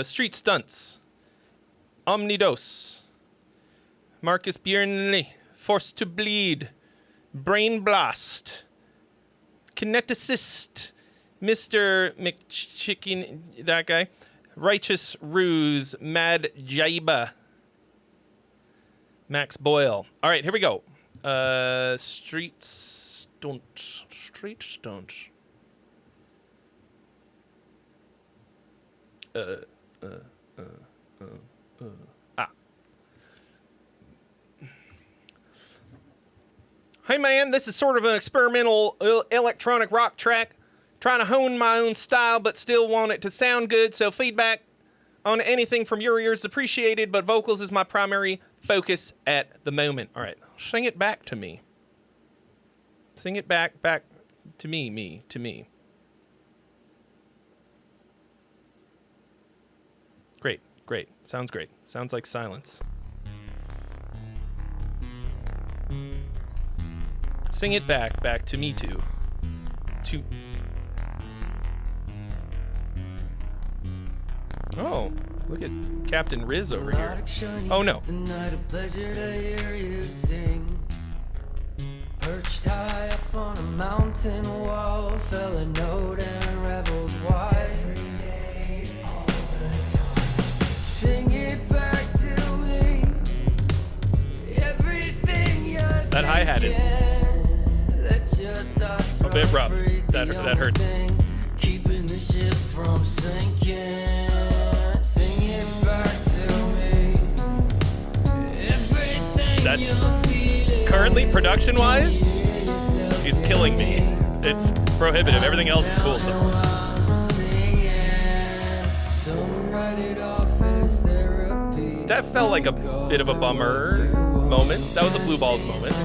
Street Stunts, Omnidos, Marcus Bjernley, Forced to Bleed, Brain Blast, Connect Assist, Mr. McChicken, that guy, Righteous Ruse, Mad Jaiba, Max Boyle. All right, here we go. Street Stunt. Hey man, this is sort of an experimental electronic rock track. Trying to hone my own style, but still want it to sound good. So feedback on anything from your ears is appreciated, but vocals is my primary focus at the moment. All right, sing it back to me. Sing it back to me. Great. Sounds great. Sounds like silence. Sing it back to me too. Oh, look at Captain Riz over here. Oh no. Perched high up on a mountain wall, fell a note and reveled why. Every day, all the time. Sing it back to me. Everything you're that hi-hat is a bit rough. That hurts. Keeping the ship from sinking. Sing it back to me. Everything that currently, production-wise, is killing me. It's prohibitive. Everything else is cool. So. That felt like a bit of a bummer moment. That was a Blue Balls moment.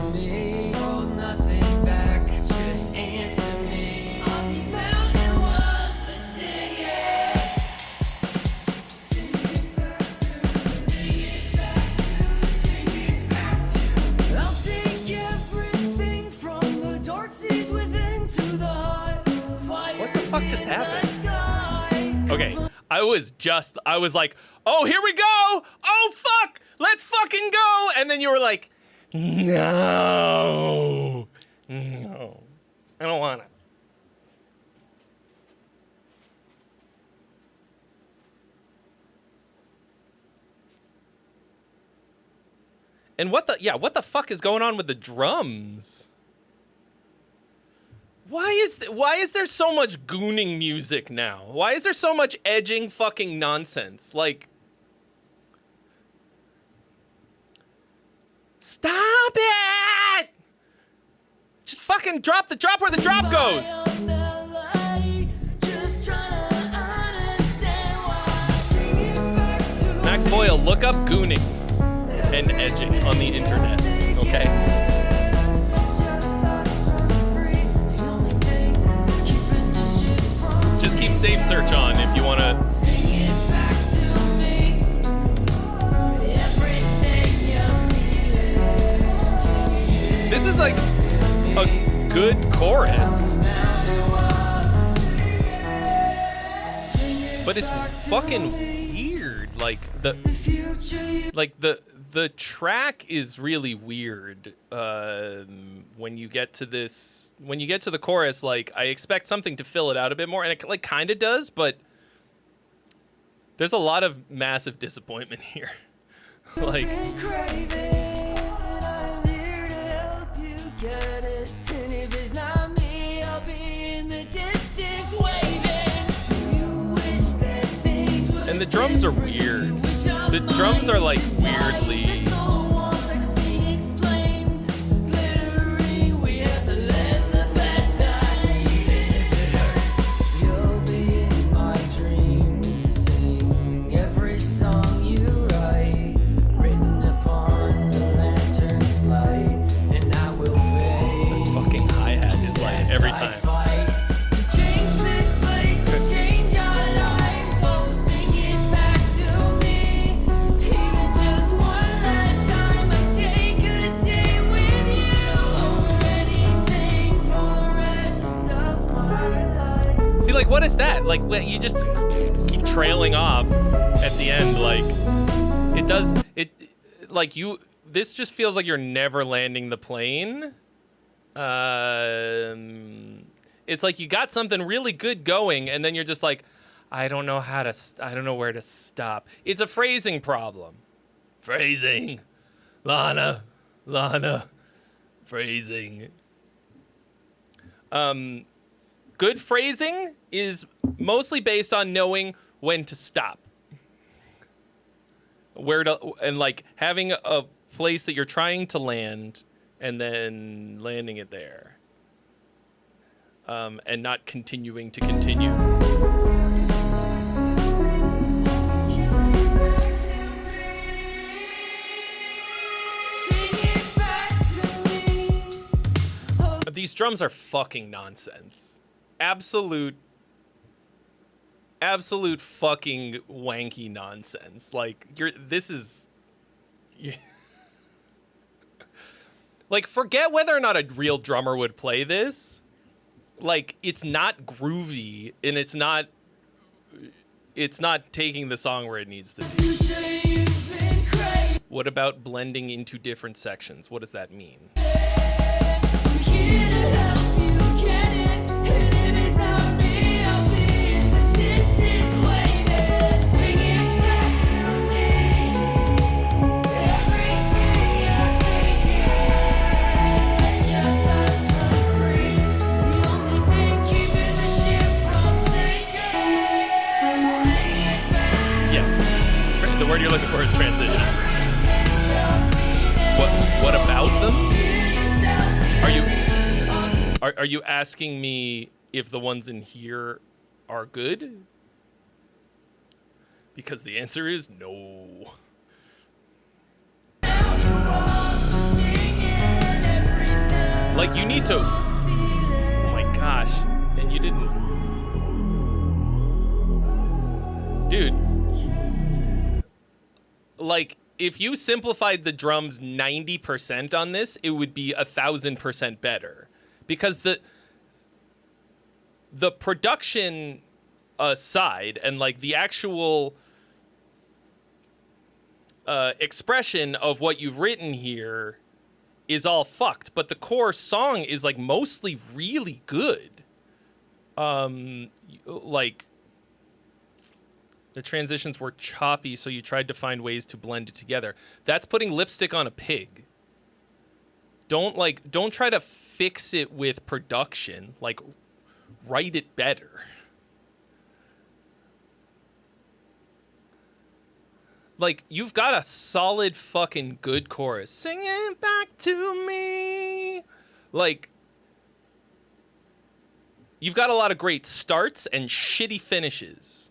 What the fuck just happened? Okay, I was like, oh, here we go! Oh, fuck! Let's fucking go! And then you were like, no. No. I don't want it. And what the fuck is going on with the drums? Why is there so much gooning music now? Why is there so much edging fucking nonsense? Like, stop it! Just fucking drop where the drop goes. Max Boyle, look up gooning and edging on the internet, okay? Just keep safe search on if you want to. This is like a good chorus. But it's fucking weird. Like the track is really weird. When you get to the chorus, like, I expect something to fill it out a bit more, and it like kind of does, but there's a lot of massive disappointment here. Like, and the drums are weird. The drums are like weirdly. Every time. See, like, what is that? Like, you just keep trailing off at the end. Like, it does. It like you. This just feels like you're never landing the plane. It's like you got something really good going, and then you're just like, I don't know where to stop. It's a phrasing problem. Phrasing. Lana, phrasing. Good phrasing is mostly based on knowing when to stop. And like having a place that you're trying to land and then landing it there. And not continuing to continue. These drums are fucking nonsense. Absolute fucking wanky nonsense. Like, like, forget whether or not a real drummer would play this. Like, it's not groovy, and it's not taking the song where it needs to be. What about blending into different sections? What does that mean? The word you're looking for is transition. What about them? Are you asking me if the ones in here are good? Because the answer is no. Like, you need to... Oh my gosh. And you didn't... Dude. Like, if you simplified the drums 90% on this, it would be 1,000% better. Because the production aside, and like the actual expression of what you've written here is all fucked, but the core song is like mostly really good. Like the transitions were choppy, so you tried to find ways to blend it together. That's putting lipstick on a pig. Don't try to fix it with production. Like, write it better. Like, you've got a solid fucking good chorus. Sing it back to me. Like, you've got a lot of great starts and shitty finishes.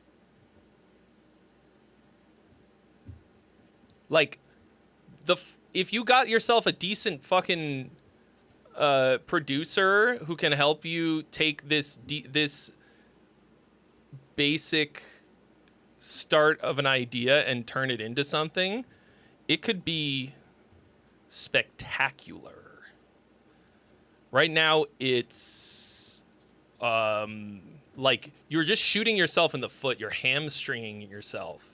Like, if you got yourself a decent fucking producer who can help you take this basic start of an idea and turn it into something, it could be spectacular. Right now, it's like you're just shooting yourself in the foot. You're hamstringing yourself.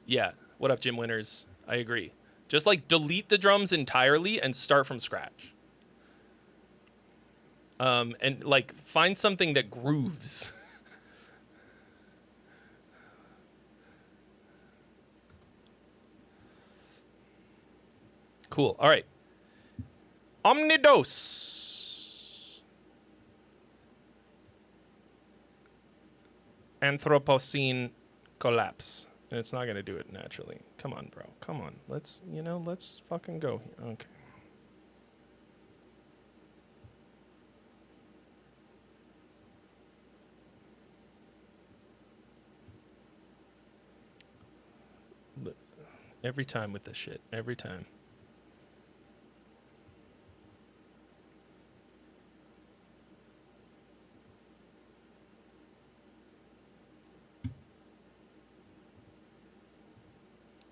Yeah. What up, Jim Winters? I agree. Just like delete the drums entirely and start from scratch. And like find something that grooves. Cool. All right. Omnidose. Anthropocene collapse. And it's not going to do it naturally. Come on, bro. Come on. Let's fucking go here. Okay. Every time with this shit. Every time.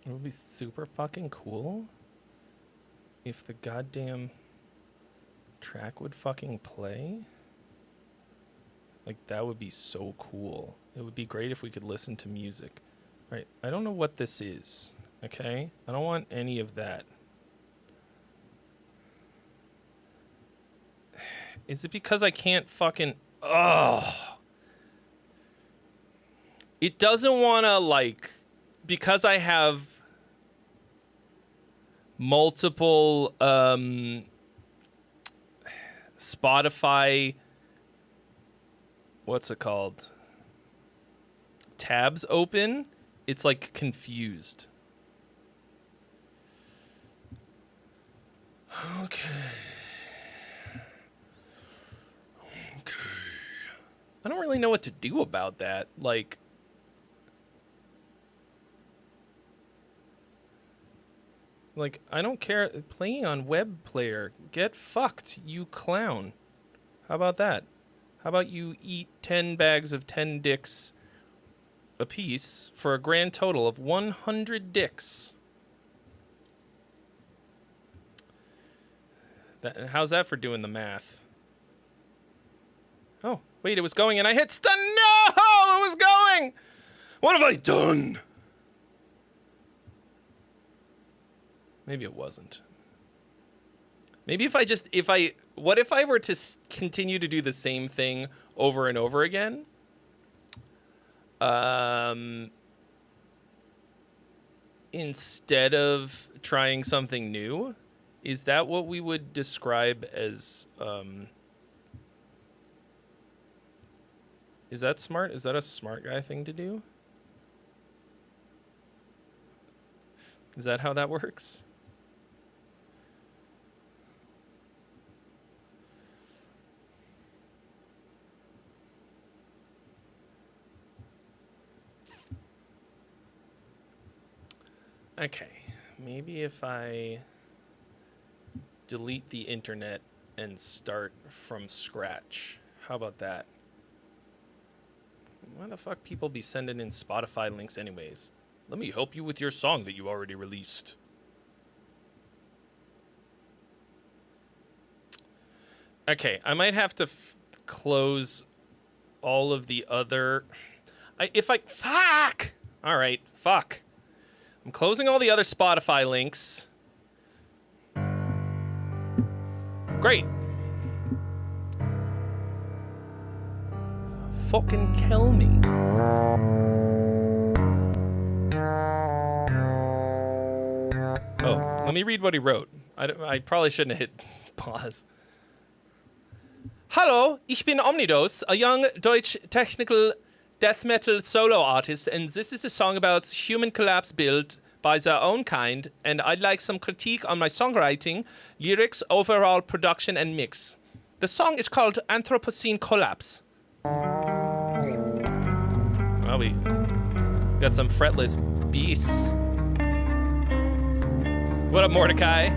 It would be super fucking cool if the goddamn track would fucking play. Like, that would be so cool. It would be great if we could listen to music. Right, I don't know what this is, okay? I don't want any of that. Is it because I can't fucking... Ugh. It doesn't want to, like... Because I have... multiple Spotify, what's it called? Tabs open, it's like confused. Okay. I don't really know what to do about that. Like, I don't care. Playing on web player. Get fucked, you clown. How about that? How about you eat 10 bags of 10 dicks a piece for a grand total of 100 dicks? How's that for doing the math? Oh, wait, it was going and I hit stun. No, it was going. What have I done? Maybe it wasn't. Maybe what if I were to continue to do the same thing over and over again? Instead of trying something new? Is that what we would describe as, is that smart? Is that a smart guy thing to do? Is that how that works? Okay, maybe if I delete the internet and start from scratch. How about that? Why the fuck people be sending in Spotify links anyways? Let me help you with your song that you already released. Okay, I might have to close all of the other... Fuck! Alright, fuck. I'm closing all the other Spotify links. Great. Fucking kill me. Oh, let me read what he wrote. I probably shouldn't have hit pause. Hallo, ich bin Omnidos, a young Deutsch technical death metal solo artist, and this is a song about human collapse built by their own kind, and I'd like some critique on my songwriting, lyrics, overall production, and mix. The song is called Anthropocene Collapse. Well, we got some fretless beasts. What up, Mordecai?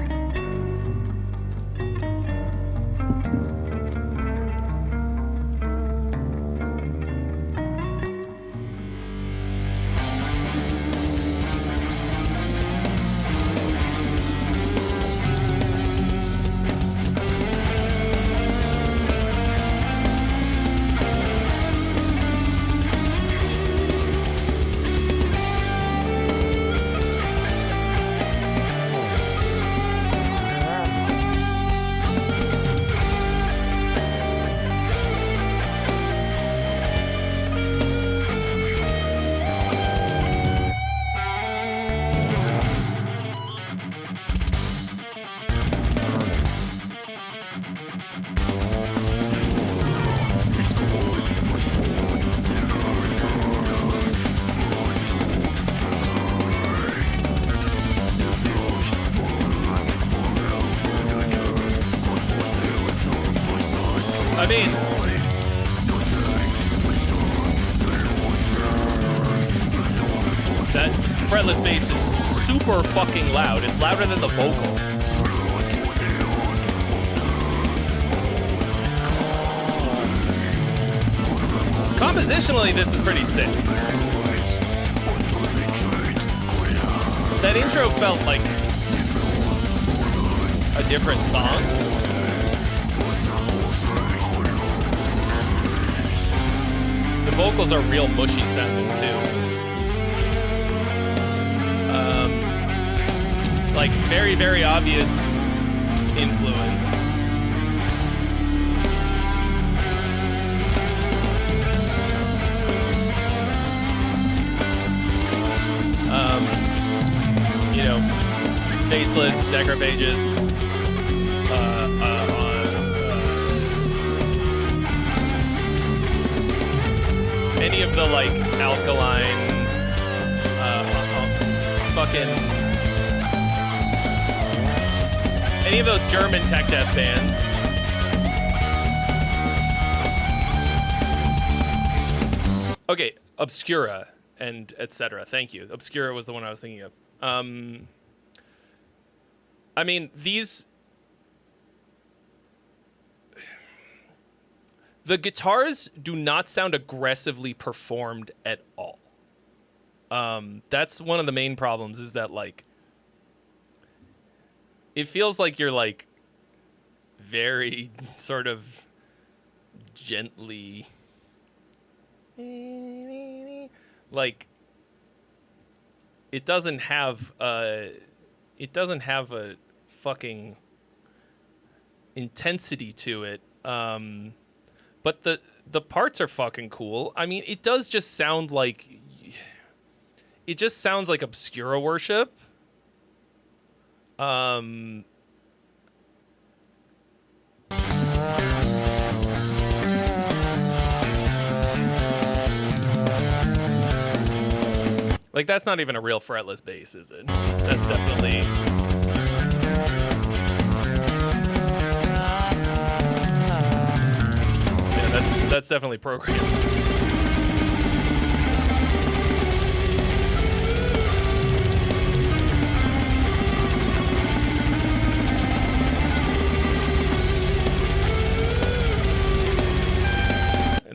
I mean, that fretless bass is super fucking loud. It's louder than the vocal. Compositionally, this is pretty sick. That intro felt like a different song. The vocals are real mushy sounding too. Like very, very obvious influence. You know, faceless, Necrophagists, any of the like alkaline, fucking, any of those German tech death bands. Okay, Obscura and etc. Thank you. Obscura was the one I was thinking of. I mean, the guitars do not sound aggressively performed at all. That's one of the main problems, is that like it feels like you're like very sort of gently like it doesn't have a fucking intensity to it. But the parts are fucking cool. I mean, it does just sound like Obscura worship. Like, that's not even a real fretless bass, is it? That's definitely... Yeah, that's definitely programmed.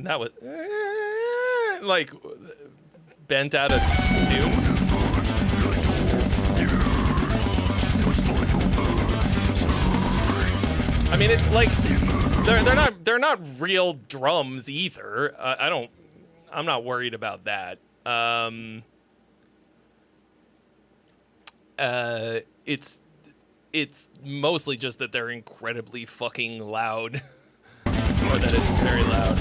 that was like bent out of tune. I mean, it's like they're not real drums either. I'm not worried about that. It's mostly just that they're incredibly fucking loud, or that it's very loud.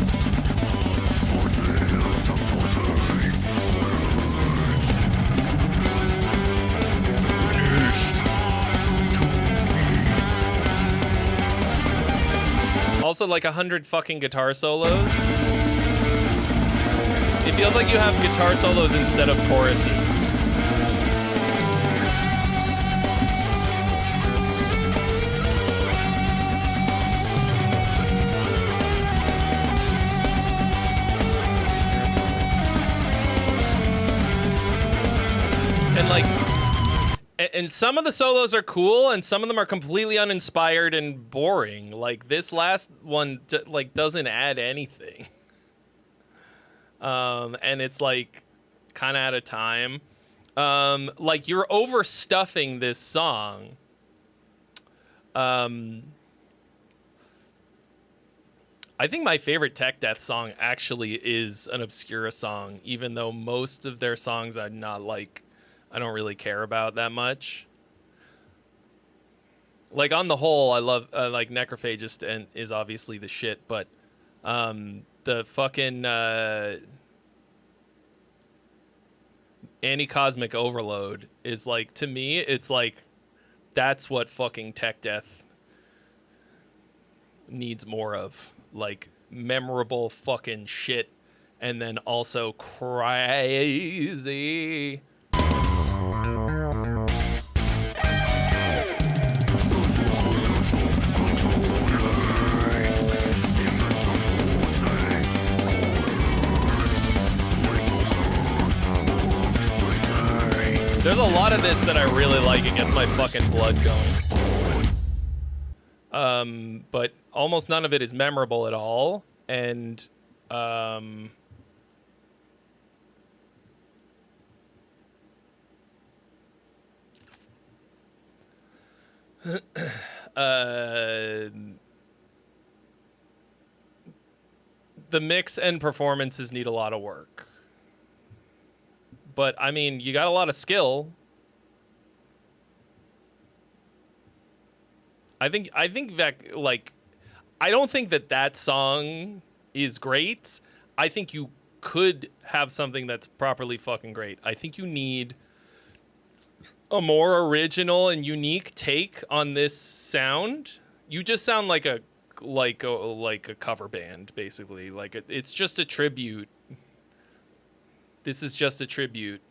Also, like 100 fucking guitar solos. It feels like you have guitar solos instead of choruses. And like, and some of the solos are cool, and some of them are completely uninspired and boring. Like this last one, like doesn't add anything. And it's like kind of out of time. Like you're overstuffing this song. I think my favorite Tech Death song actually is an Obscura song, even though most of their songs I don't really care about that much. Like on the whole, I love like Necrophagist and is obviously the shit, but the fucking Anti-Cosmic Overload is like, to me, it's like that's what fucking Tech Death needs more of. Like memorable fucking shit, and then also crazy. There's a lot of this that I really like. It gets my fucking blood going. But almost none of it is memorable at all. And the mix and performances need a lot of work. But I mean, you got a lot of skill. I think that, like, I don't think that song is great. I think you could have something that's properly fucking great. I think you need a more original and unique take on this sound. You just sound like a cover band, basically. Like it's just a tribute. This is just a tribute.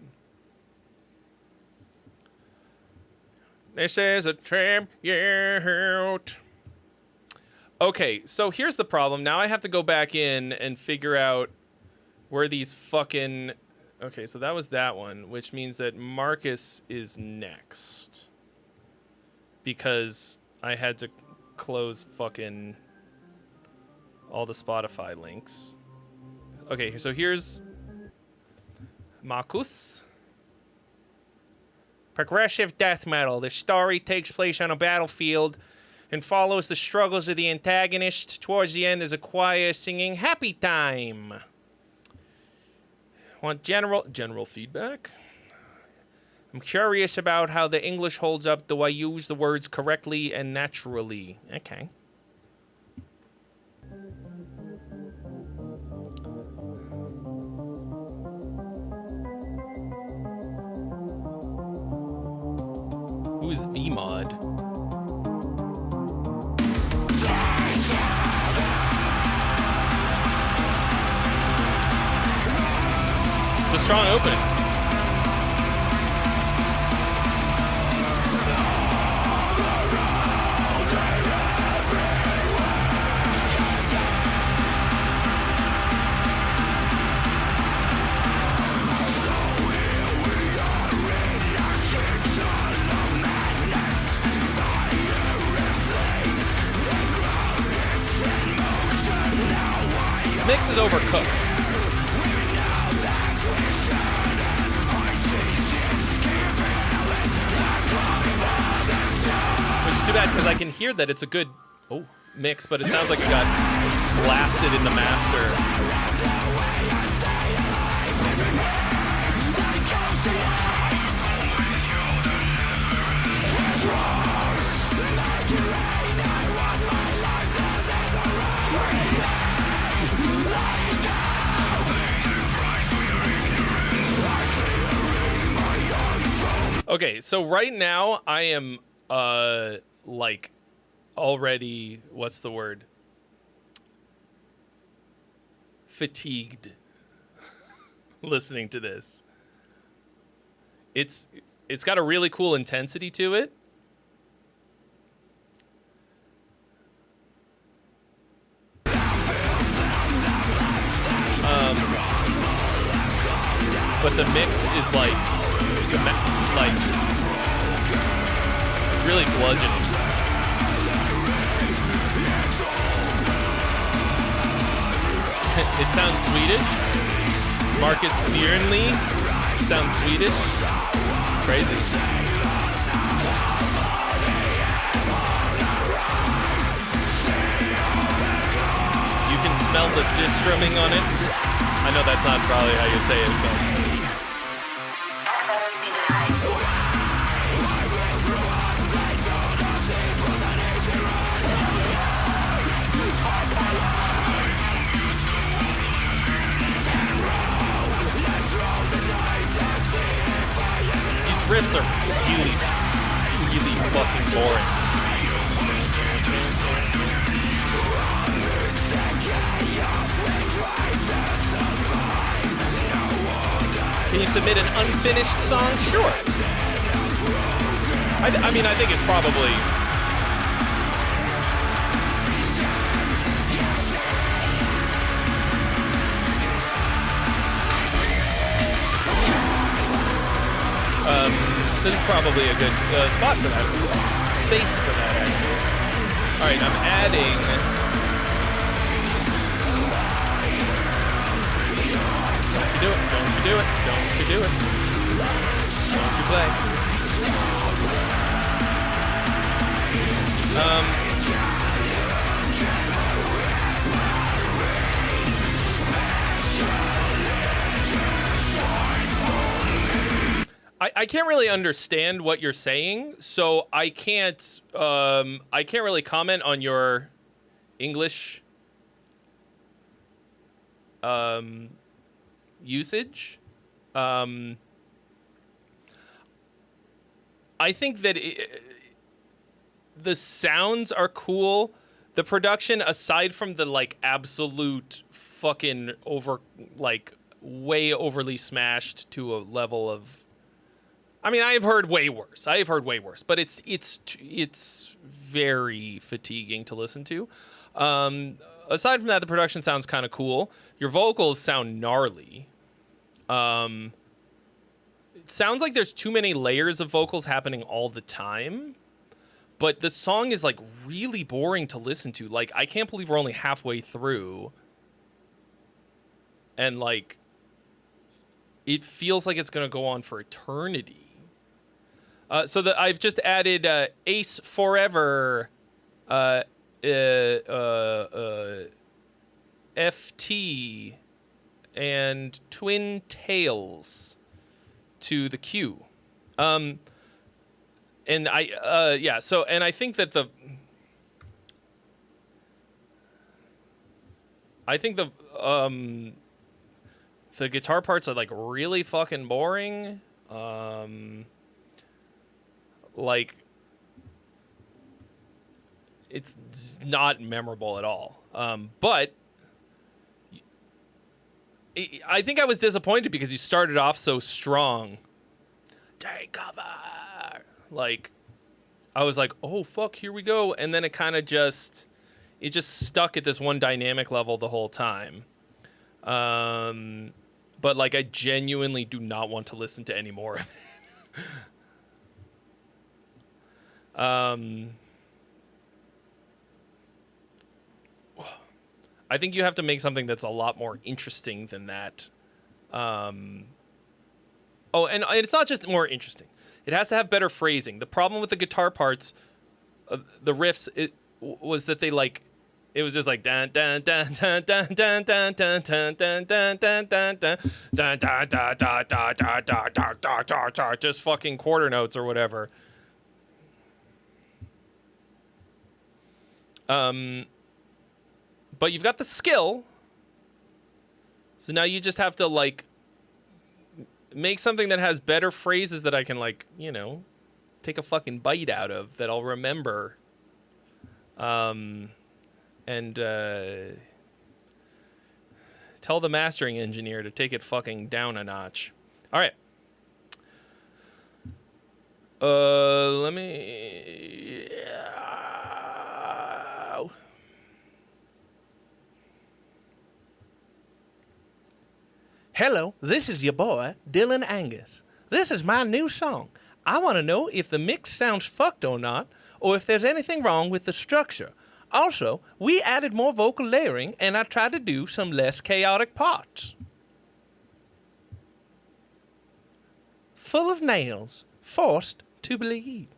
This is a tribute. Okay, so here's the problem. Now I have to go back in and figure out where these fucking... Okay, so that was that one, which means that Marcus is next. Because I had to close fucking all the Spotify links. Okay, so here's Marcus. Progressive death metal. The story takes place on a battlefield and follows the struggles of the antagonist. Towards the end, there's a choir singing "Happy Time." Want general feedback? I'm curious about how the English holds up. Do I use the words correctly and naturally? Okay. Who is VMod? It's a strong opening. This mix is overcooked. Which is too bad because I can hear that it's a good mix, but it sounds like it got blasted in the master. Okay, so right now I am like already, what's the word? Fatigued listening to this. It's got a really cool intensity to it. But the mix is like it's really bludgeoning. It sounds Swedish. Marcus Björnli sounds Swedish. Crazy. You can smell the strumming on it. I know that's not probably how you say it, but riffs are really fucking boring. Can you submit an unfinished song? Sure. I mean, I think it's probably... This is probably a good spot for that. Space for that, actually. All right, I'm adding... Don't you do it. Don't you do it. Don't you do it. Don't you play. I can't really understand what you're saying, so I can't really comment on your English usage. I think that the sounds are cool. The production, aside from the like absolute fucking way overly smashed to a level of, I mean, I've heard way worse, but it's very fatiguing to listen to. Aside from that, the production sounds kind of cool. Your vocals sound gnarly. It sounds like there's too many layers of vocals happening all the time, but the song is like really boring to listen to. Like, I can't believe we're only halfway through, and like, it feels like it's gonna go on for eternity. So that I've just added Ace Forever, FT, and Twin Tails to the queue. And I think that the guitar parts are like really fucking boring. Like, it's not memorable at all. But I think I was disappointed because you started off so strong. Take cover. Like, I was like, oh fuck, here we go. And then it kind of just stuck at this one dynamic level the whole time. But like, I genuinely do not want to listen to any more of it. I I think you have to make something that's a lot more interesting than that. Oh, and it's not just more interesting. It has to have better phrasing. The problem with the guitar parts, the riffs, was that they like, it was just like dun dun dun dun dun dun dun dun dun dun dun dun dun dun dun dun dun dun dun, just fucking quarter notes or whatever. But you've got the skill, so now you just have to like make something that has better phrases that I can like, you know, take a fucking bite out of that I'll remember. And tell the mastering engineer to take it fucking down a notch. All right. Let me. Hello, this is your boy, Dylan Angus. This is my new song. I want to know if the mix sounds fucked or not, or if there's anything wrong with the structure. Also, we added more vocal layering, and I tried to do some less chaotic parts. Full of nails, forced to believe.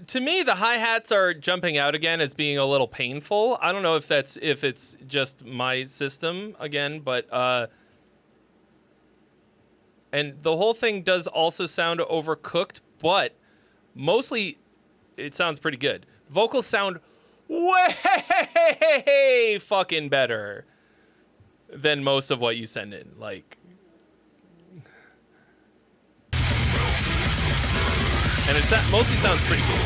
To me, the hi-hats are jumping out again as being a little painful. I don't know if it's just my system again, but and the whole thing does also sound overcooked, but mostly it sounds pretty good. Vocals sound way fucking better than most of what you send in. Like, and it mostly sounds pretty good.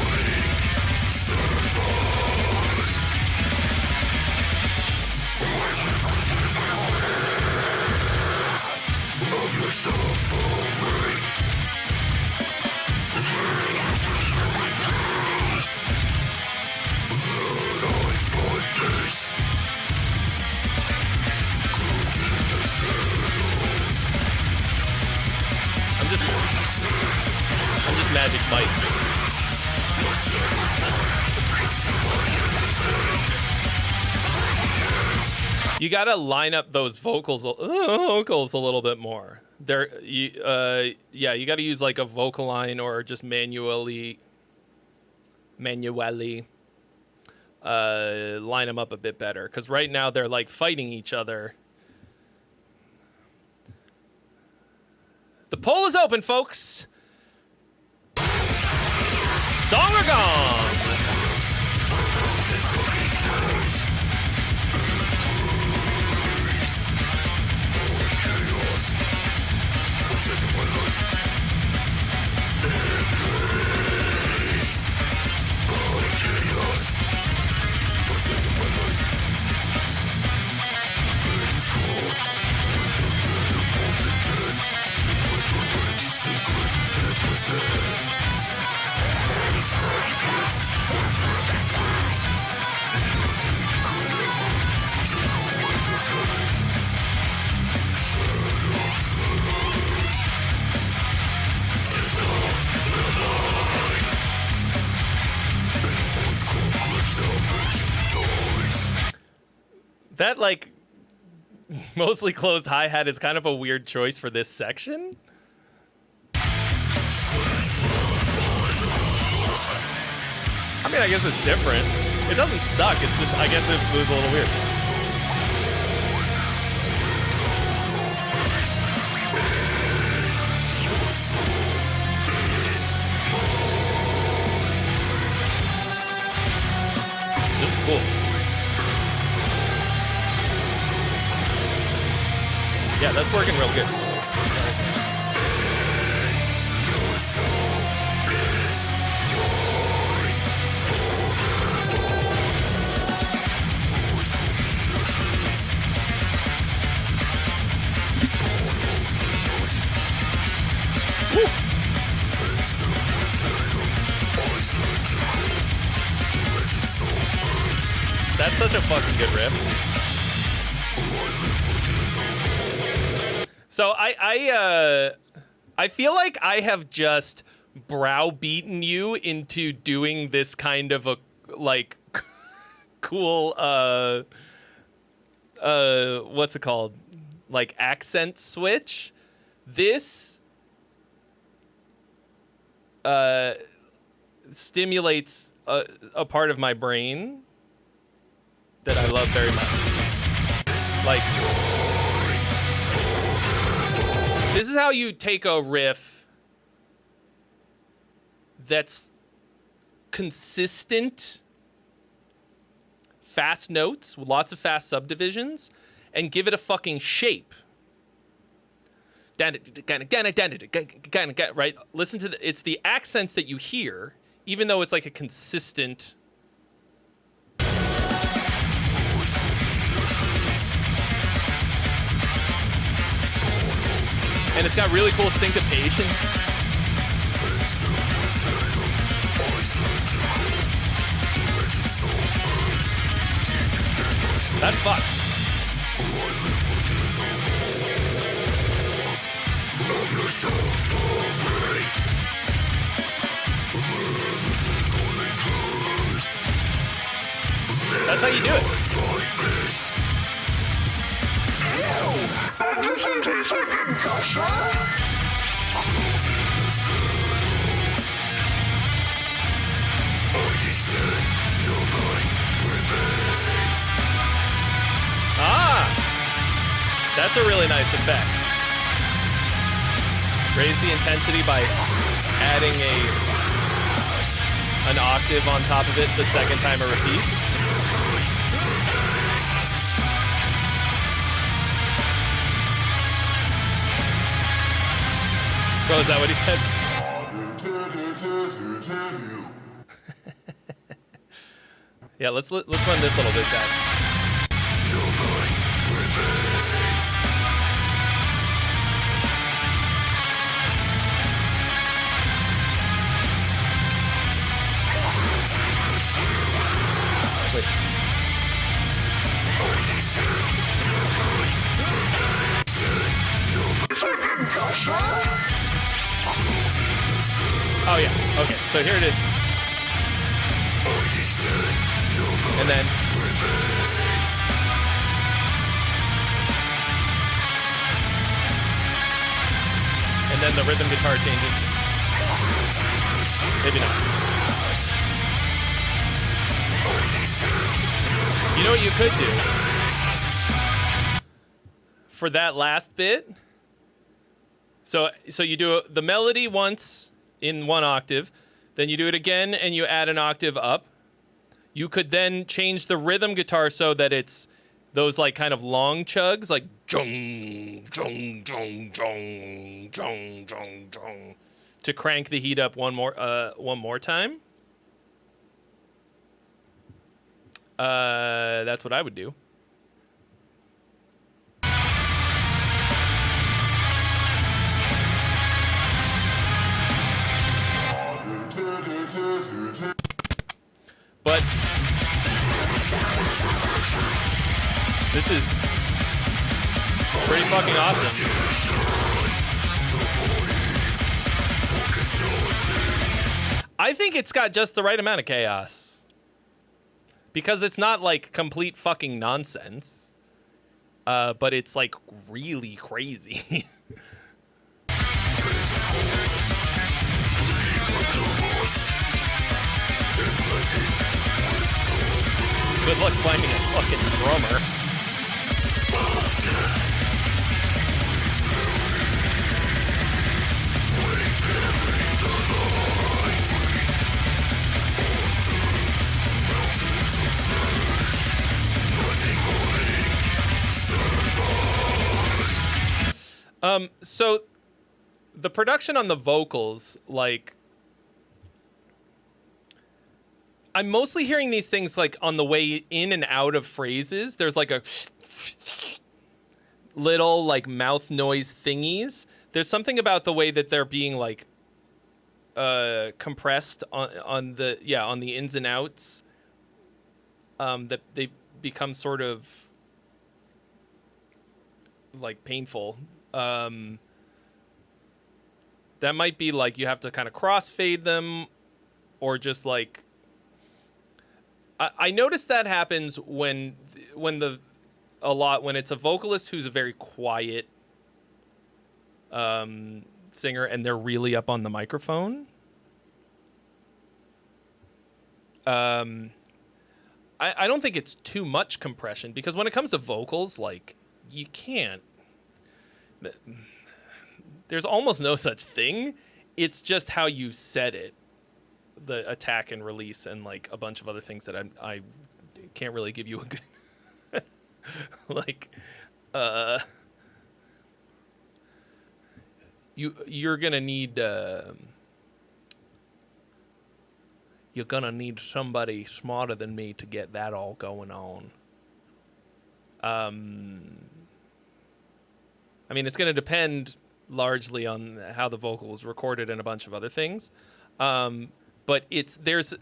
I'm just Magic Mike. You gotta line up those vocals a little bit more. You gotta use like a vocal line or just manually line them up a bit better. Because right now they're like fighting each other. The poll is open, folks. Song or gone? That, like, mostly closed hi-hat is kind of a weird choice for this section. I mean, I guess it's different. It doesn't suck. It's just, I guess it was a little weird. This is cool. Yeah, that's working real good. That's such a fucking good riff. So I feel like I have just browbeaten you into doing this kind of a like cool what's it called? Like accent switch. This stimulates a part of my brain that I love very much. Like, this is how you take a riff that's consistent, fast notes with lots of fast subdivisions, and give it a fucking shape. Right? Listen to it's the accents that you hear, even though it's like a consistent. And it's got really cool syncopation. That fucks. That's how you do it. Ah, that's a really nice effect. Raise the intensity by adding an octave on top of it the second time it repeats. Bro, is that what he said? Yeah, let's run this a little bit back. Wait. Oh yeah, okay, so here it is. And then the rhythm guitar changes. Maybe not. You know what you could do? For that last bit, so you do the melody once in one octave, then you do it again and you add an octave up. You could then change the rhythm guitar so that it's those like kind of long chugs, like jong, jong, jong, jong, jong, jong, jong, to crank the heat up one more time. That's what I would do. But this is pretty fucking awesome. I think it's got just the right amount of chaos. Because it's not like complete fucking nonsense. But it's like really crazy. Good luck finding a fucking drummer. So the production on the vocals, like, I'm mostly hearing these things like on the way in and out of phrases. There's like a little like mouth noise thingies. There's something about the way that they're being like compressed on the ins and outs that they become sort of like painful. That might be like you have to kind of crossfade them, or just like I noticed that happens when it's a vocalist who's a very quiet singer and they're really up on the microphone. I don't think it's too much compression, because when it comes to vocals, like, you can't. There's almost no such thing. It's just how you set it, the attack and release, and like a bunch of other things that I can't really give you a good like. You're gonna need. You're gonna need somebody smarter than me to get that all going on. I mean, it's gonna depend largely on how the vocal was recorded and a bunch of other things. But there's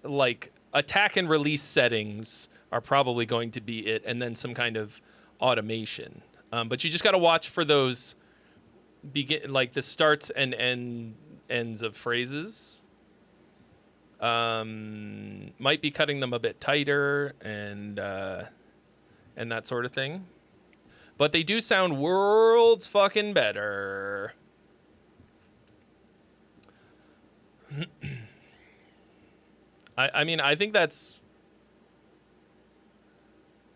like attack and release settings are probably going to be it, and then some kind of automation. But you just got to watch for those like the starts and ends of phrases. Might be cutting them a bit tighter and that sort of thing. But they do sound worlds fucking better. I mean, I think that's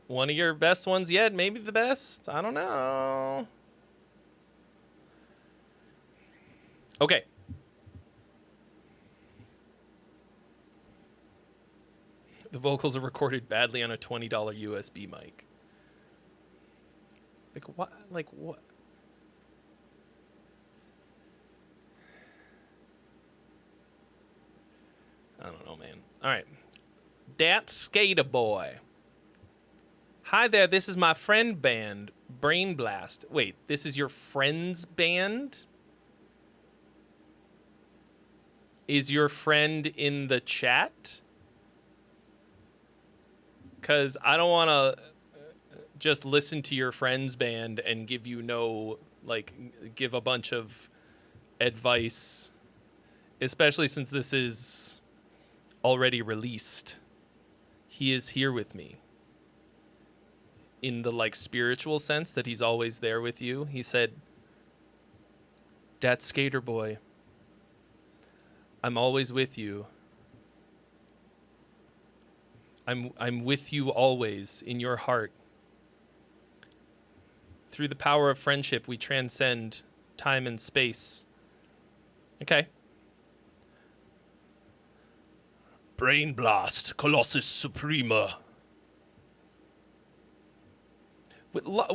one of your best ones yet. Maybe the best. I don't know. Okay. The vocals are recorded badly on a $20 USB mic. Like what? Like what? I don't know, man. All right. Dat Skater Boy. Hi there, this is my friend band, Brain Blast. Wait, this is your friend's band? Is your friend in the chat? Because I don't want to just listen to your friend's band and give you give a bunch of advice, especially since this is already released. He is here with me. In the spiritual sense that he's always there with you. He said, "Dat Skater Boy, I'm always with you. I'm with you always in your heart. Through the power of friendship, we transcend time and space." Okay. Brain Blast, Colossus Suprema.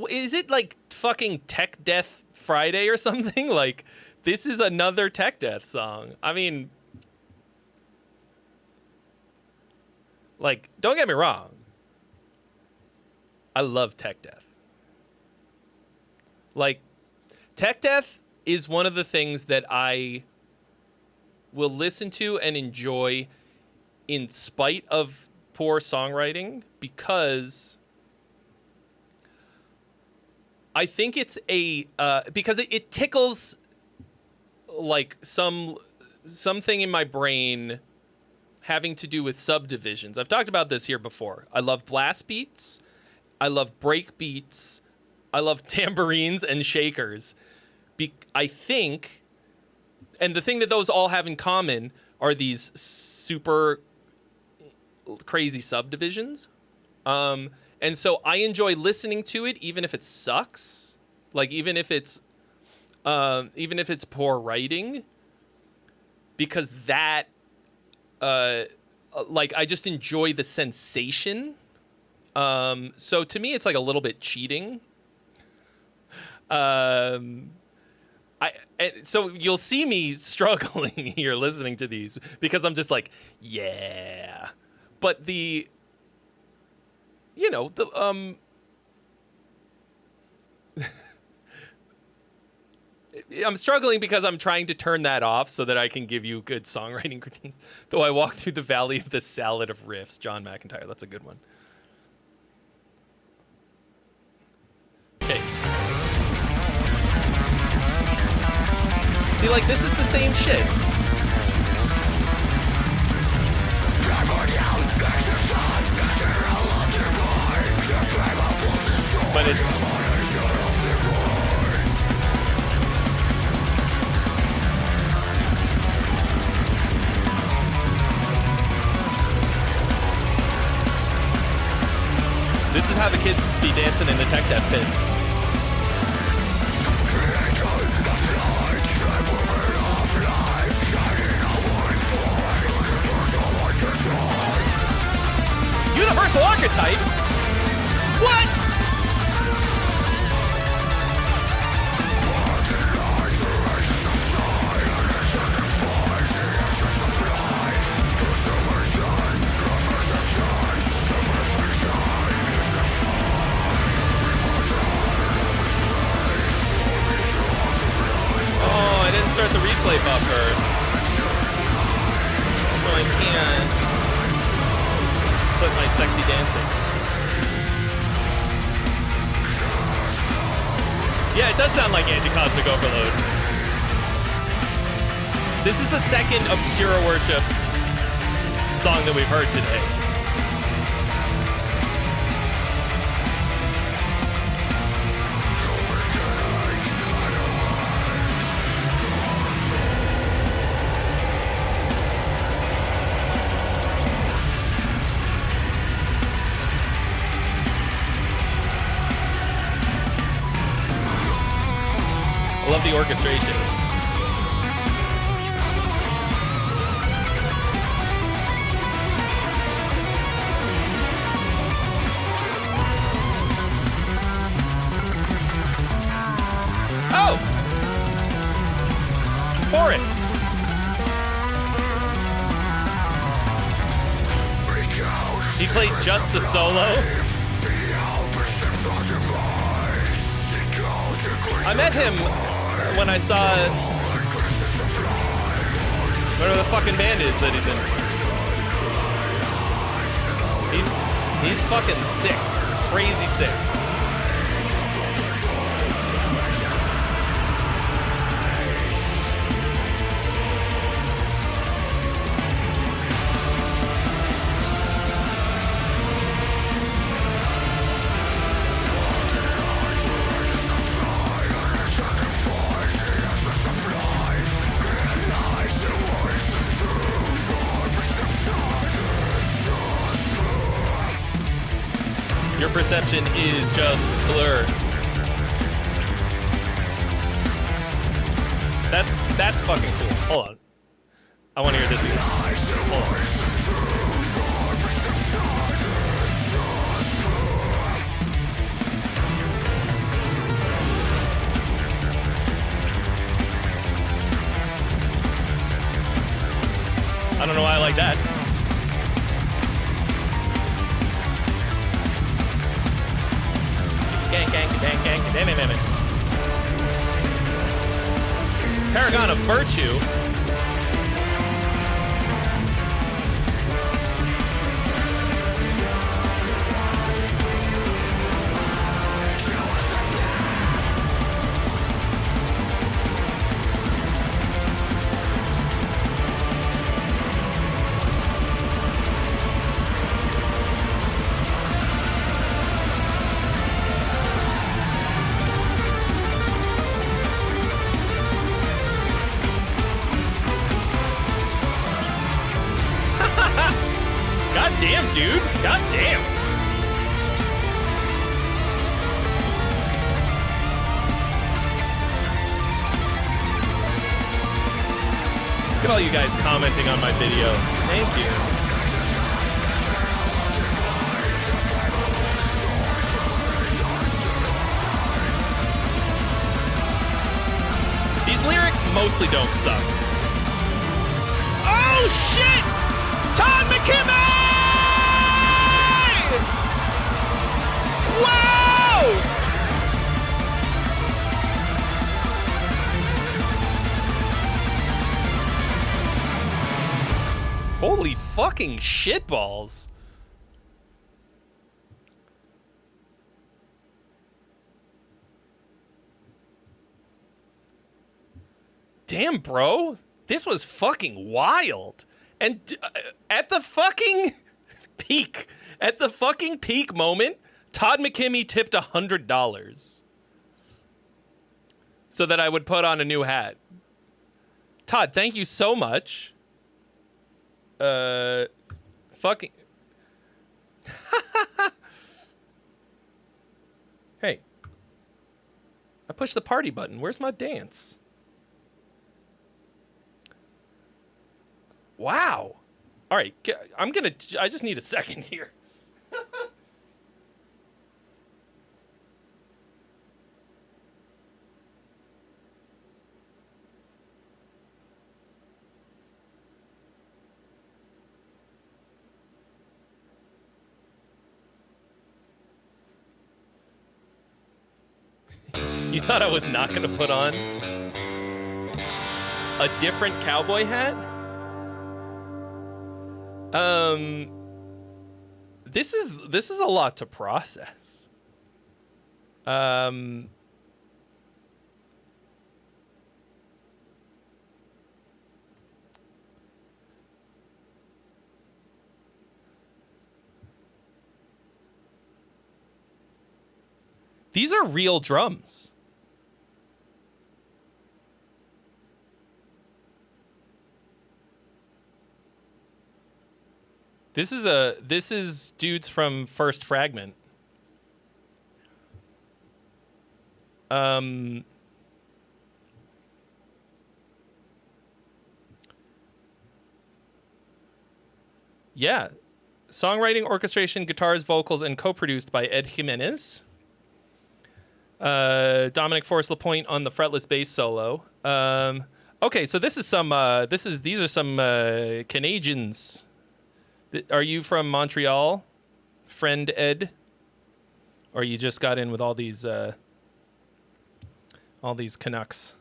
Is it like fucking Tech Death Friday or something? Like, this is another Tech Death song. I mean, like, don't get me wrong. I love Tech Death. Like, Tech Death is one of the things that I will listen to and enjoy in spite of poor songwriting, because I think it's because it tickles like something in my brain having to do with subdivisions. I've talked about this here before. I love blast beats. I love break beats. I love tambourines and shakers. I think, and the thing that those all have in common are these super crazy subdivisions. And so I enjoy listening to it, even if it sucks. Like, even if it's poor writing, because that, I just enjoy the sensation. So to me, it's like a little bit cheating. So you'll see me struggling here listening to these, because I'm just like, yeah. But I'm struggling because I'm trying to turn that off so that I can give you good songwriting critiques. Though I walk through the valley of the salad of riffs. John McIntyre. That's a good one. Okay. See, like, this is the same shit. But it's... This is how the kids be dancing in the tech death pits. Universal archetype? What? Oh, I didn't start the replay buffer. So I can't put my sexy dancing. Yeah, it does sound like Anti-Cosmic Overload. This is the second Obscura Worship song that we've heard today. I love the orchestration. Oh! Forest! He played just the solo? I met him when I saw whatever the fucking band is that he's in. He's fucking sick. Crazy sick. Your perception is just blur. That's fucking cool. Hold on. I want to hear this again. Hold on. I don't know why I like that. Gang. Paragon of Virtue. God damn, dude. God damn. Look at all you guys commenting on my video. Thank you. These lyrics mostly don't suck. Oh, shit! Todd McKimmey! Wow! fucking shitballs. Damn, bro. This was fucking wild. And at the fucking peak moment, Todd McKimmey tipped $100 so that I would put on a new hat. Todd, thank you so much. Fucking. Hey. I pushed the party button. Where's my dance? Wow. All right. I just need a second here. You thought I was not going to put on a different cowboy hat? This is a lot to process. These are real drums. This is dudes from First Fragment. Yeah. Songwriting, orchestration, guitars, vocals, and co-produced by Ed Jimenez. Dominic Forrest LaPointe on the fretless bass solo. Okay, so these are some Canadians. Are you from Montreal, friend Ed? Or you just got in with all these Canucks?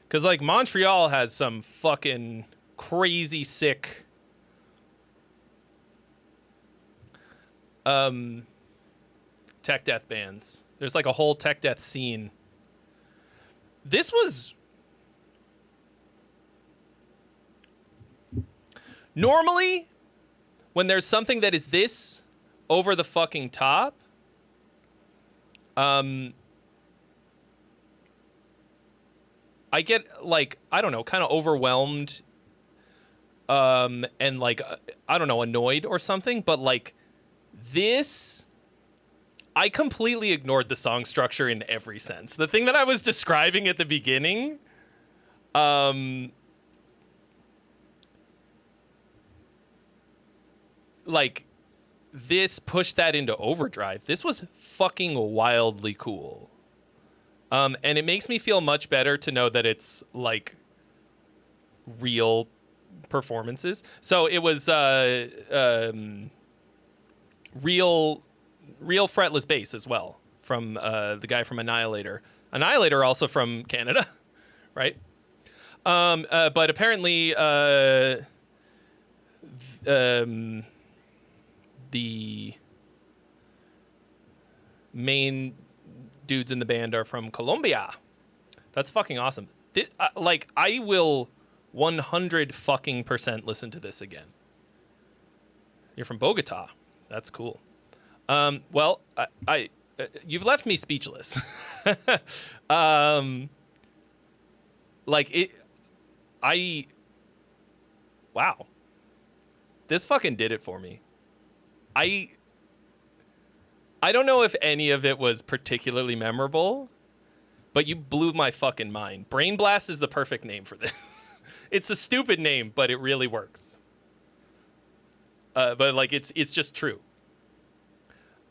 Because, like, Montreal has some fucking crazy sick tech death bands. There's, like, a whole tech death scene. This was... Normally... when there's something that is this over the fucking top, I get, like, I don't know, kind of overwhelmed, and, like, I don't know, annoyed or something. But, like, this, I completely ignored the song structure in every sense. The thing that I was describing at the beginning, like, this pushed that into overdrive. This was fucking wildly cool. And it makes me feel much better to know that it's, like, real performances. So it was real fretless bass as well from the guy from Annihilator. Annihilator also from Canada, right? But apparently the main dudes in the band are from Colombia. That's fucking awesome. Like, I will 100% listen to this again. You're from Bogota. That's cool. Well, you've left me speechless. Wow. This fucking did it for me. I don't know if any of it was particularly memorable, but you blew my fucking mind. Brain Blast is the perfect name for this. It's a stupid name, but it really works. But, like, it's just true.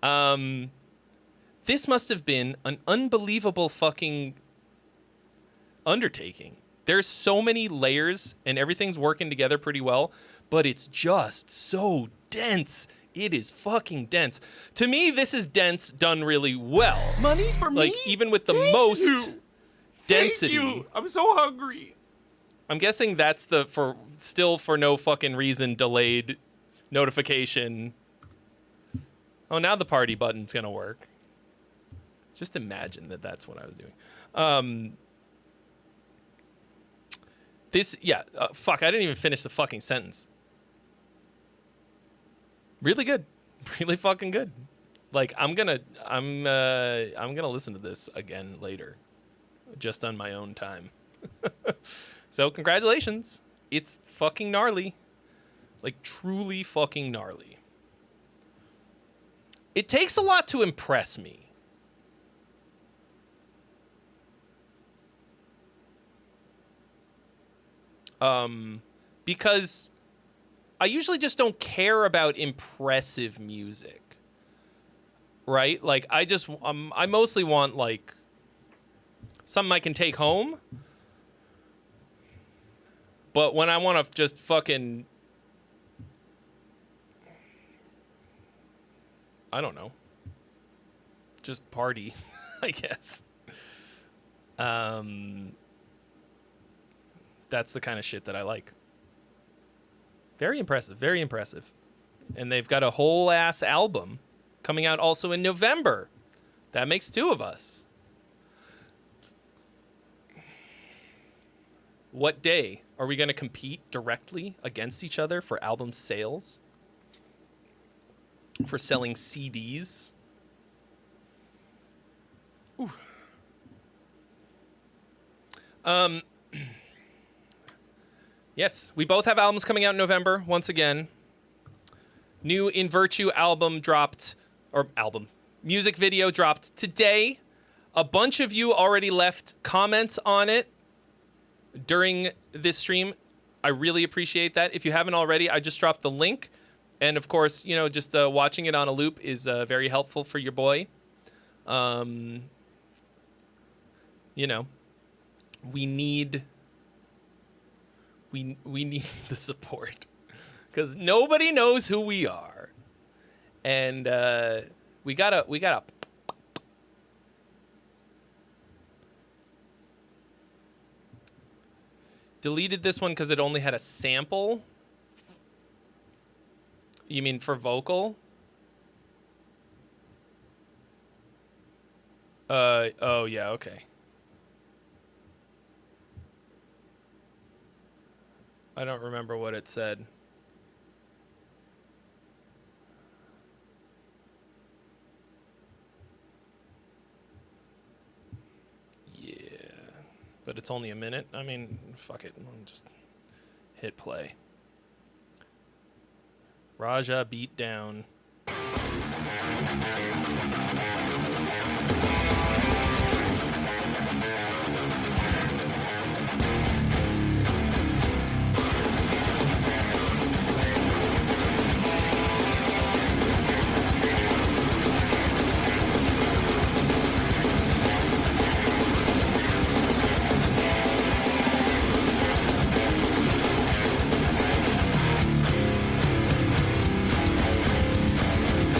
This must have been an unbelievable fucking undertaking. There's so many layers and everything's working together pretty well, but it's just so dense. It is fucking dense. To me, this is dense done really well. Money for me? Like, even with the most density. Thank you. I'm so hungry. I'm guessing that's the for no fucking reason delayed notification. Oh, now the party button's gonna work. Just imagine that that's what I was doing. Fuck, I didn't even finish the fucking sentence. Really good. Really fucking good. Like, I'm gonna listen to this again later. Just on my own time. So, congratulations. It's fucking gnarly. Like, truly fucking gnarly. It takes a lot to impress me. Because I usually just don't care about impressive music. Right? Like, I mostly want, like, something I can take home. But when I want to just fucking, I don't know, just party, I guess. That's the kind of shit that I like. Very impressive, very impressive. And they've got a whole ass album coming out also in November. That makes two of us. What day are we going to compete directly against each other for album sales? For selling CDs? Ooh. Yes, we both have albums coming out in November, once again. New In Virtue album dropped, music video dropped today. A bunch of you already left comments on it during this stream. I really appreciate that. If you haven't already, I just dropped the link. And of course, you know, just watching it on a loop is very helpful for your boy. You know, we need the support because nobody knows who we are. And we gotta deleted this one because it only had a sample. You mean for vocal? Oh yeah, okay. I don't remember what it said. Yeah, but it's only a minute. I mean, fuck it. I'll just hit play. Raja beat down.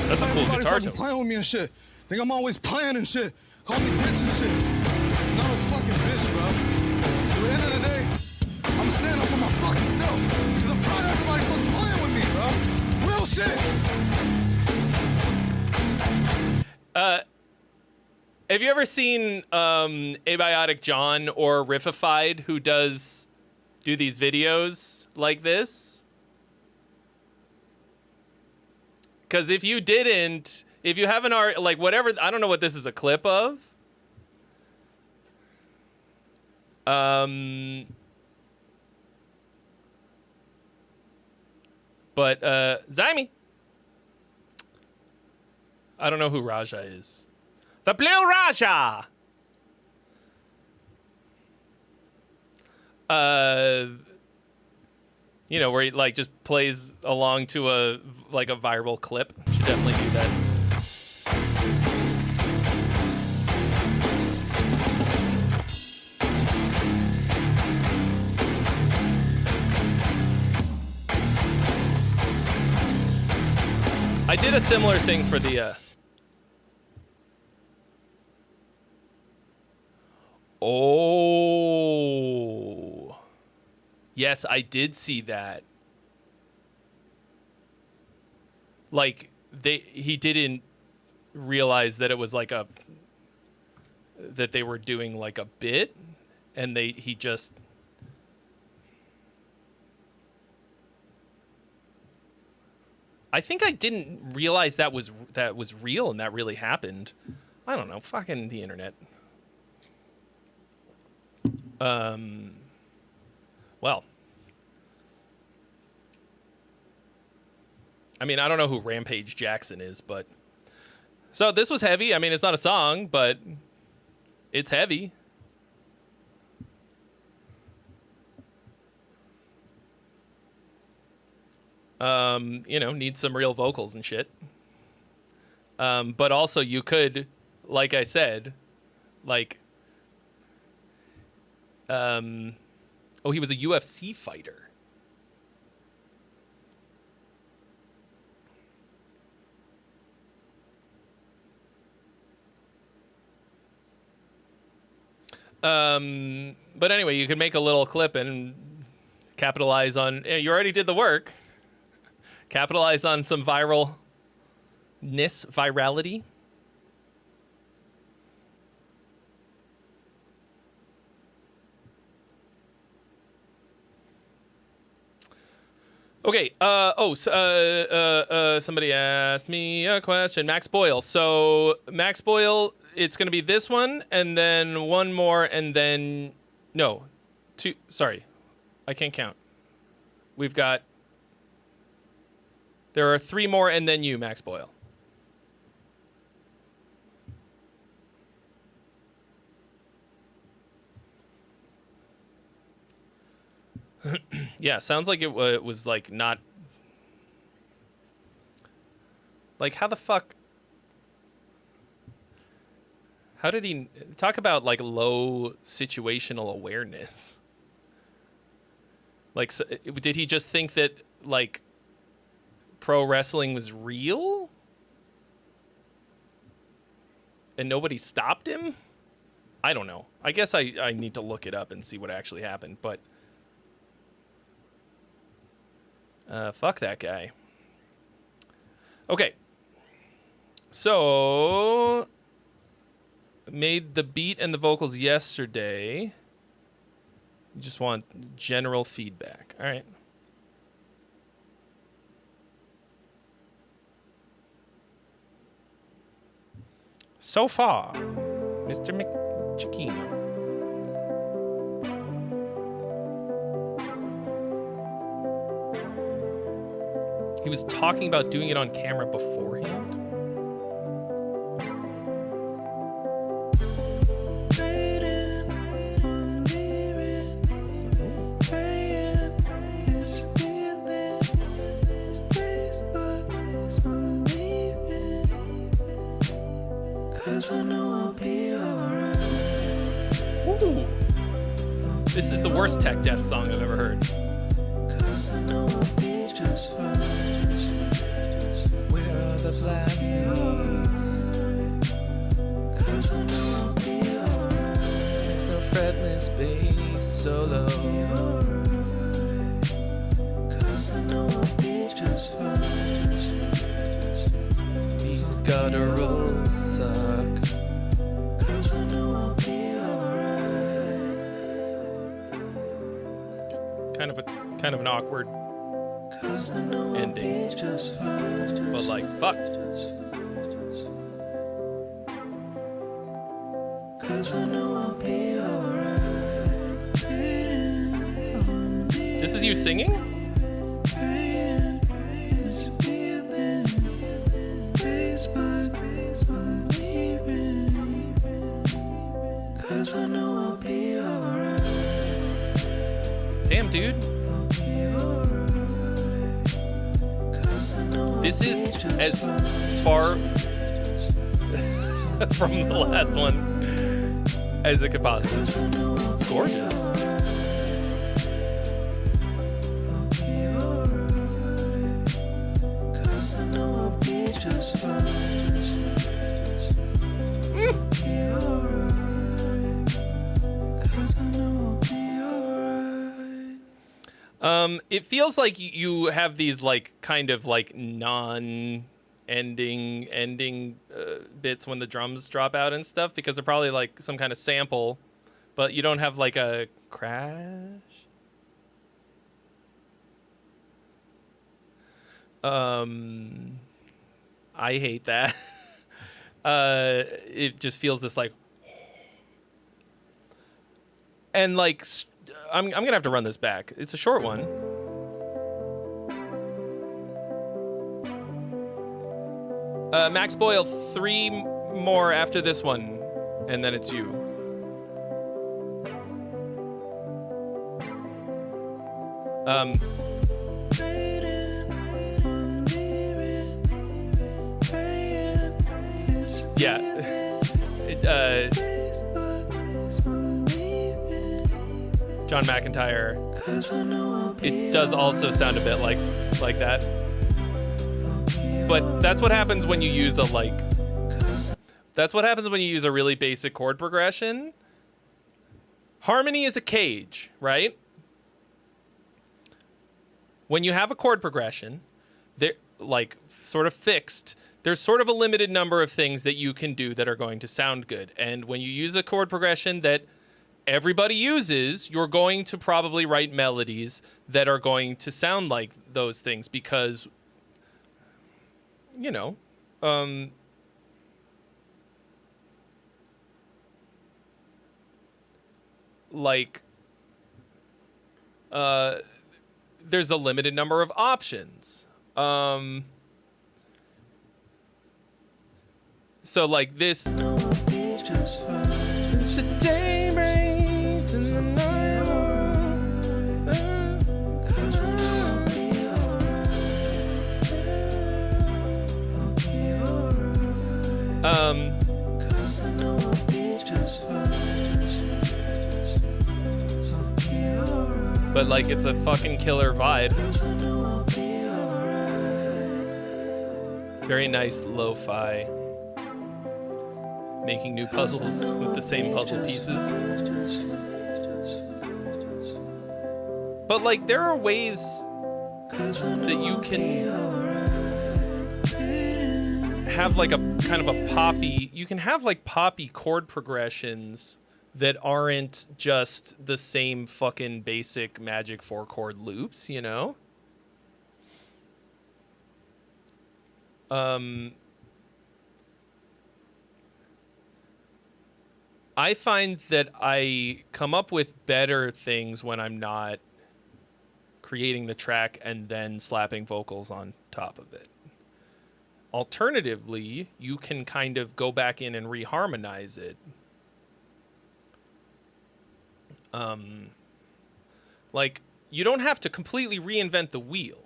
That's a cool guitar tone. Playing with me and shit. Think I'm always playing and shit. Call me bitch and shit. Not a fucking bitch, bro. At the end of the day, I'm standing up for my fucking self. Because I'm tired of everybody fucking playing with me, bro. Real shit. Have you ever seen Abiotic John or Riffified who do these videos like this? Because if you didn't, if you haven't already, like whatever, I don't know what this is a clip of. But Zyme. I don't know who Raja is. The Blue Raja! You know, where he like just plays along to a viral clip. Should definitely do that. I did a similar thing for the Oh. Yes, I did see that. like he didn't realize that it was like that they were doing like a bit, and he just. I think I didn't realize that was real and that really happened. I don't know, fucking the internet. Well, I mean, I don't know who Rampage Jackson is, but so this was heavy. I mean, it's not a song, but it's heavy. You know, needs some real vocals and shit. But also you could, like I said, like, oh, he was a UFC fighter. But anyway, you could make a little clip and capitalize on, you already did the work. Capitalize on some virality. Okay. Somebody asked me a question. Max Boyle. So Max Boyle, it's going to be this one, and then one more, and then no, two. Sorry, I can't count. We've got. There are 3 more, and then you, Max Boyle. Yeah, sounds like it was like not. Like, how the fuck? How did he talk about like low situational awareness? Like, so, did he just think that like pro wrestling was real and nobody stopped him? I don't know. I guess I need to look it up and see what actually happened, but fuck that guy. Okay. So made the beat and the vocals yesterday. You just want general feedback. All right. So far, Mr. McChiquino. He was talking about doing it on camera beforehand. Ooh. This is the worst tech death song I've ever heard. Where are the blast beats? There's no fretless bass solo. These gutturals suck. Kind of an awkward ending, but like fuck. This is you singing? Damn, dude. This is as far from the last one as it could possibly. It's gorgeous. It feels like you have these like kind of like ending bits when the drums drop out and stuff, because they're probably like some kind of sample, but you don't have like a crash. I hate that. It just feels this like, and like, I'm gonna have to run this back. It's a short one. Max Boyle, 3 more after this one, and then it's you. Yeah. John McIntyre. It does also sound a bit like that. But that's what happens when you use a like. That's what happens when you use a really basic chord progression. Harmony is a cage, right? When you have a chord progression, they're like sort of fixed. There's sort of a limited number of things that you can do that are going to sound good. And when you use a chord progression that everybody uses, you're going to probably write melodies that are going to sound like those things because, you know, there's a limited number of options. So like this. The day rains and the night. But like it's a fucking killer vibe. Very nice lo-fi. Making new puzzles with the same puzzle pieces. But like there are ways that you can have like a kind of a poppy, you can have like poppy chord progressions that aren't just the same fucking basic Magic 4-chord loops, you know? I find that I come up with better things when I'm not creating the track and then slapping vocals on top of it. Alternatively, you can kind of go back in and reharmonize it. Like, you don't have to completely reinvent the wheel.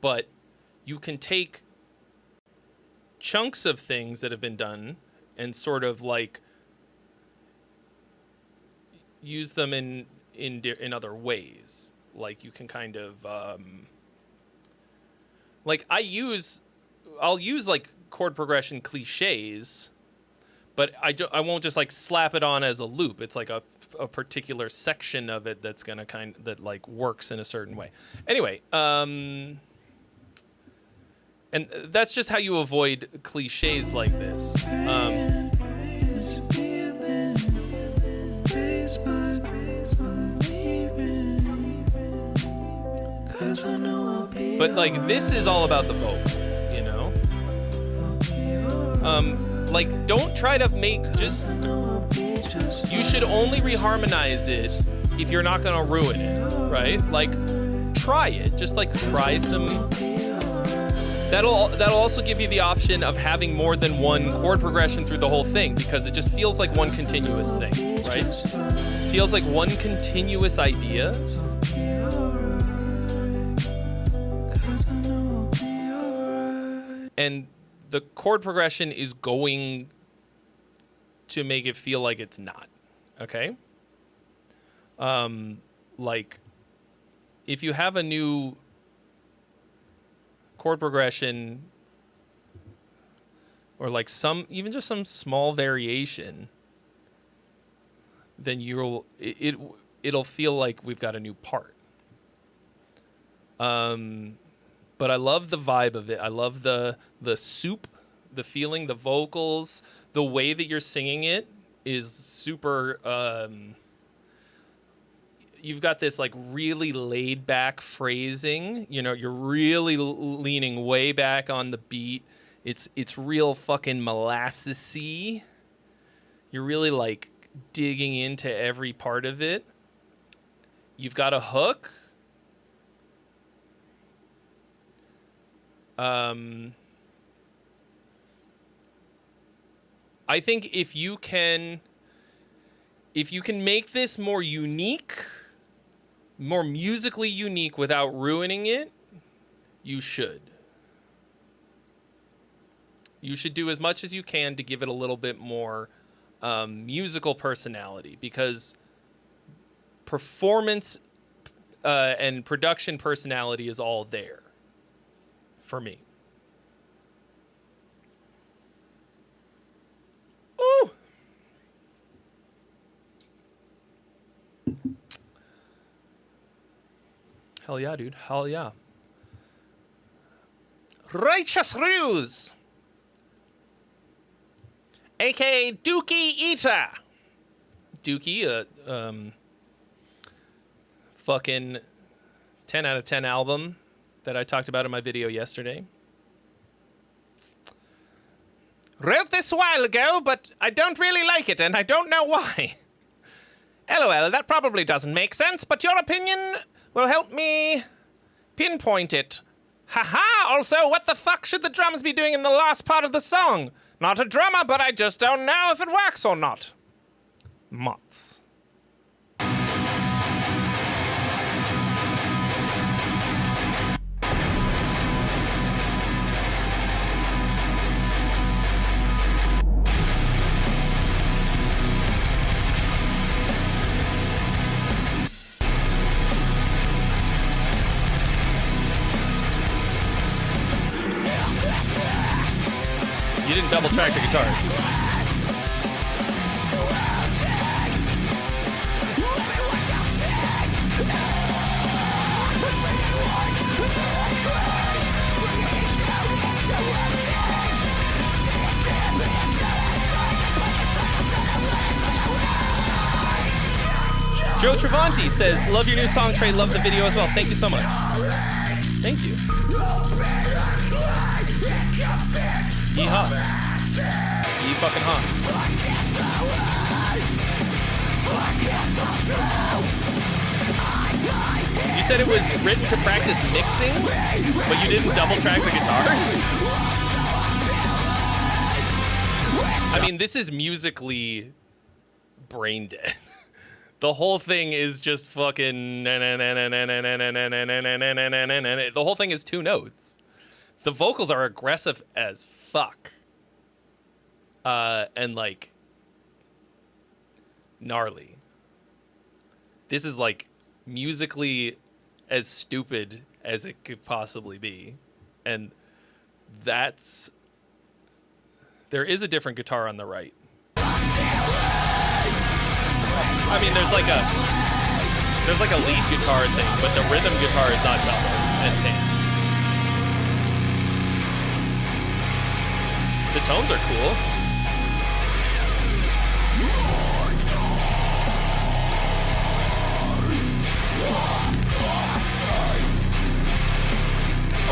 But you can take chunks of things that have been done and sort of like use them in other ways. Like you can kind of like I'll use like chord progression cliches, but I won't just like slap it on as a loop. It's like a particular section of it that's gonna that like works in a certain way. Anyway, and that's just how you avoid cliches like this. But like this is all about the vocal, you know? Like don't try to make just, you should only reharmonize it if you're not gonna ruin it, right? Like try it, just like try some. That'll also give you the option of having more than one chord progression through the whole thing, because it just feels like one continuous thing, right? It feels like one continuous idea. And the chord progression is going to make it feel like it's not, okay? Like, if you have a new chord progression or like even just some small variation then it'll feel like we've got a new part. But I love the vibe of it. I love the soup, the feeling, the vocals, the way that you're singing it is super. You've got this like really laid back phrasing. You know, you're really leaning way back on the beat. It's real fucking molassesy. You're really like digging into every part of it. You've got a hook. I think if you can make this more unique, more musically unique without ruining it, you should. You should do as much as you can to give it a little bit more musical personality, because performance and production personality is all there for me. Ooh. Hell yeah, dude. Hell yeah. Righteous Ruse, aka Dookie Eater. Dookie, fucking 10 out of 10 album that I talked about in my video yesterday. Wrote this a while ago, but I don't really like it, and I don't know why. LOL, that probably doesn't make sense, but your opinion will help me pinpoint it. Haha, also, what the fuck should the drums be doing in the last part of the song? Not a drummer, but I just don't know if it works or not. Mots. You didn't double track the guitar. Joe Travanti says, love your new song, Trey. Love the video as well. Thank you so much. Thank you. Yeehaw. Yee fucking hot. You said it was written to practice mixing, but you didn't double track the guitars? I mean, this is musically brain dead. The whole thing is just fucking... The whole thing is two notes. The vocals are aggressive as fuck. And, like, gnarly. This is, like, musically as stupid as it could possibly be. And that's... There is a different guitar on the right. I mean, there's like a lead guitar thing, but the rhythm guitar is not double and tan. The tones are cool.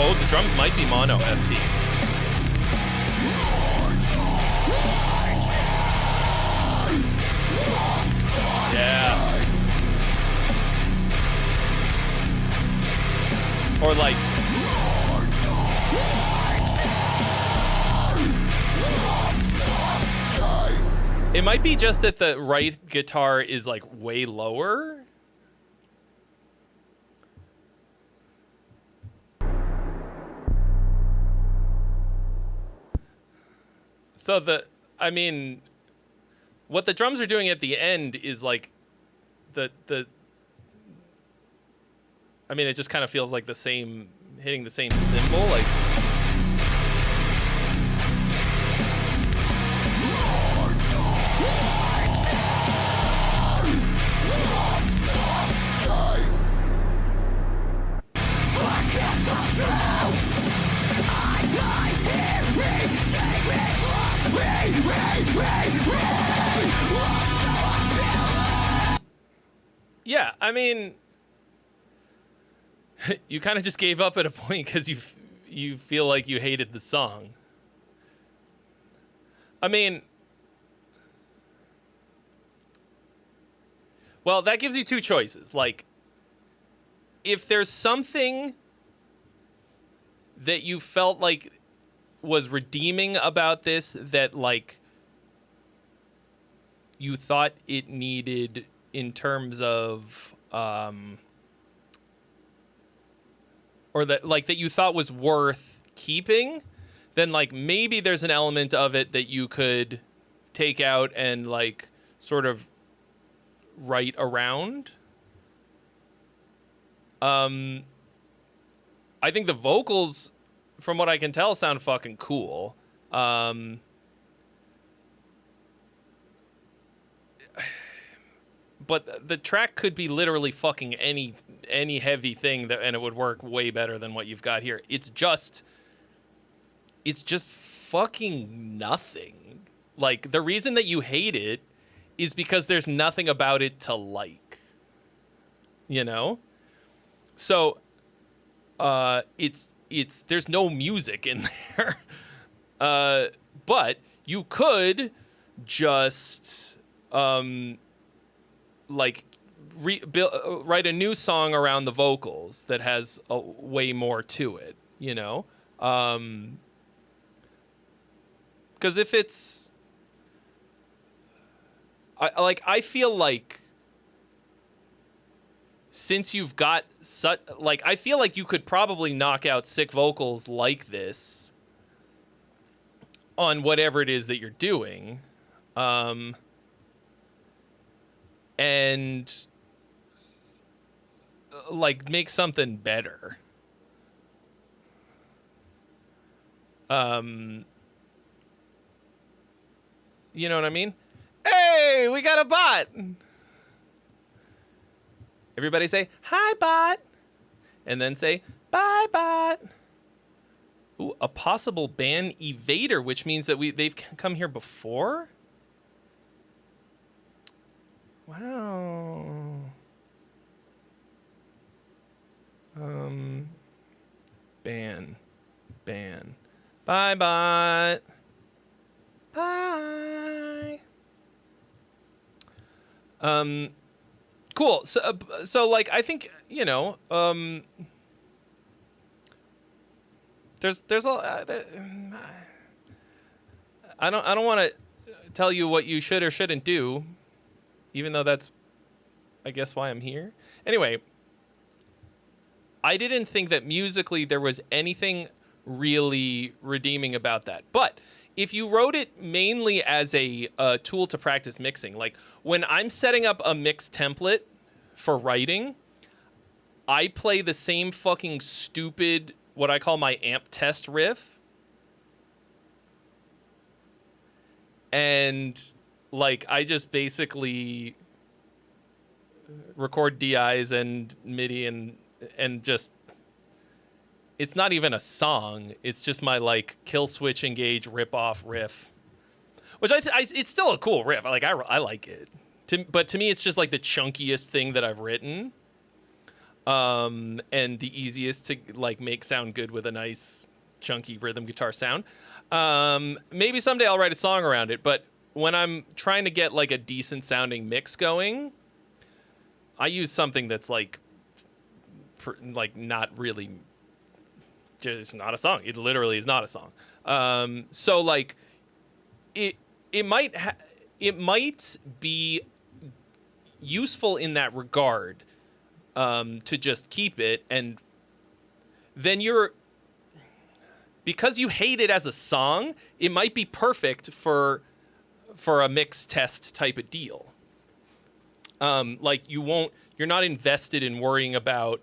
Oh, the drums might be mono FT. Yeah. Or like... It might be just that the right guitar is like way lower. So I mean, what the drums are doing at the end is like I mean, it just kind of feels like the same, hitting the same cymbal, like. I mean, you kind of just gave up at a point because you feel like you hated the song. I mean, well, that gives you two choices. Like, if there's something that you felt like was redeeming about this, that like you thought it needed in terms of or that like that you thought was worth keeping, then like maybe there's an element of it that you could take out and like sort of write around. I think the vocals, from what I can tell, sound fucking cool. But the track could be literally fucking any heavy thing and it would work way better than what you've got here. It's just fucking nothing. Like, the reason that you hate it is because there's nothing about it to like. You know? So it's there's no music in there. But you could just like write a new song around the vocals that has way more to it, you know? Because if it's I feel like since you've got such, like, I feel like you could probably knock out sick vocals like this on whatever it is that you're doing. And like make something better. You know what I mean? Hey, we got a bot. Everybody say, hi, bot. And then say, bye, bot. Ooh, a possible ban evader, which means that they've come here before? Wow. Ban. Bye, bot. Bye. Cool. So like, I think, you know, there's a, I don't want to tell you what you should or shouldn't do, even though that's, I guess, why I'm here. Anyway, I didn't think that musically there was anything really redeeming about that. But if you wrote it mainly as a tool to practice mixing, like when I'm setting up a mix template for writing, I play the same fucking stupid, what I call my amp test riff. And like, I just basically record DIs and MIDI and just, it's not even a song. It's just my like kill switch engage rip off riff, which it's still a cool riff. Like I like it. But to me, it's just like the chunkiest thing that I've written, and the easiest to like make sound good with a nice chunky rhythm guitar sound. Maybe someday I'll write a song around it, but when I'm trying to get like a decent sounding mix going, I use something that's like not really, just not a song. It literally is not a song. So like it might be useful in that regard, to just keep it, and then because you hate it as a song, it might be perfect for a mix test type of deal. Like you're not invested in worrying about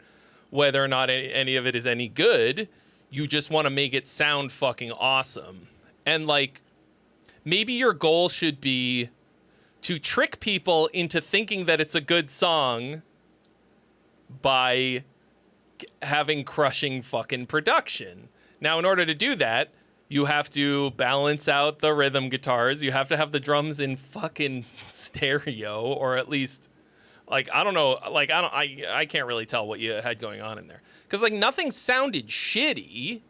whether or not any of it is any good. You just want to make it sound fucking awesome. And like, maybe your goal should be to trick people into thinking that it's a good song by having crushing fucking production. Now, in order to do that, you have to balance out the rhythm guitars. You have to have the drums in fucking stereo, or at least Like, I don't know. Like, I can't really tell what you had going on in there. Because, like, nothing sounded shitty.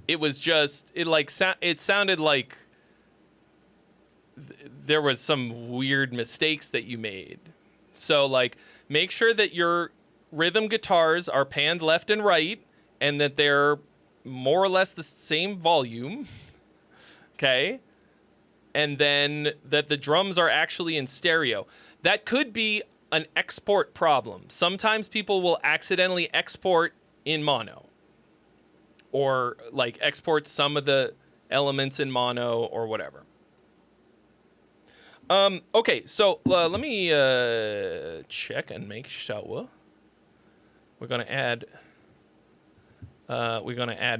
It was just, it sounded like there was some weird mistakes that you made. So, like, make sure that your rhythm guitars are panned left and right and that they're more or less the same volume. Okay? And then that the drums are actually in stereo. That could be an export problem. Sometimes people will accidentally export in mono. Or, like, export some of the elements in mono or whatever. Okay, so let me check and make sure. We're gonna add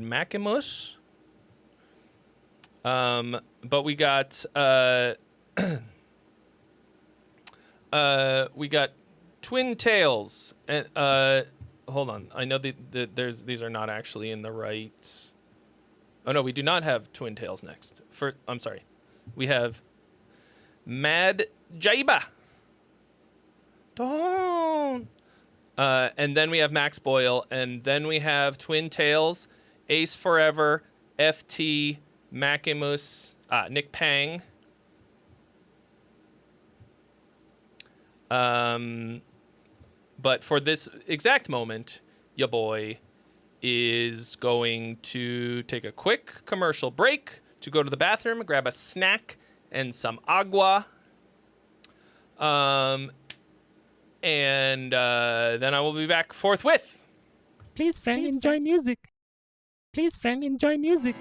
Maximus. But we got Twin Tails and hold on. I know these are not actually in the right. Oh no, we do not have Twin Tails next. I'm sorry. We have Mad Jaiba. Don't. And then we have Max Boyle, and then we have Twin Tails, Ace Forever, FT, Maximus, Nick Pang. But for this exact moment, your boy is going to take a quick commercial break to go to the bathroom, grab a snack and some agua. And then I will be back forthwith. Please, friend, enjoy music. Please, friend, enjoy music.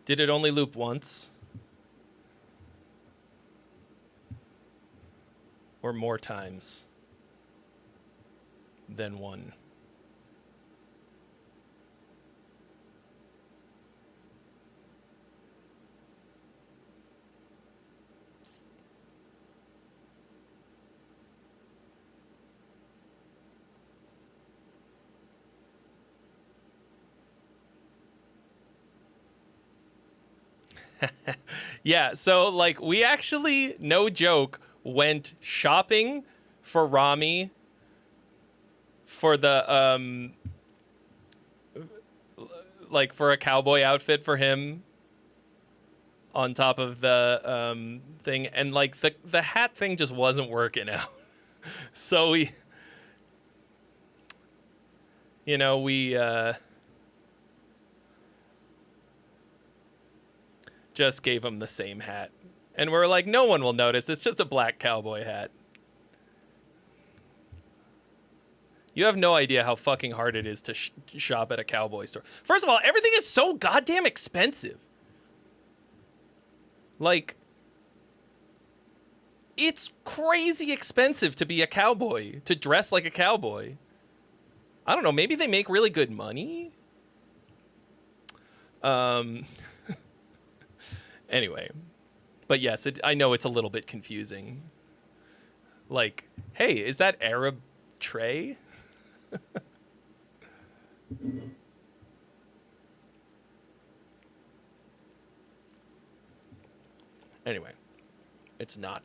Did it only loop once? Or more times than one? Yeah, so like we actually, no joke, went shopping for Rami for the like for a cowboy outfit for him on top of the thing, and like the hat thing just wasn't working out. So we just gave him the same hat. And we're like, no one will notice. It's just a black cowboy hat. You have no idea how fucking hard it is to shop at a cowboy store. First of all, everything is so goddamn expensive. Like, it's crazy expensive to be a cowboy, to dress like a cowboy. I don't know, maybe they make really good money? Anyway. But yes, I know it's a little bit confusing. Like, hey, is that Arab Trey? Anyway, it's not.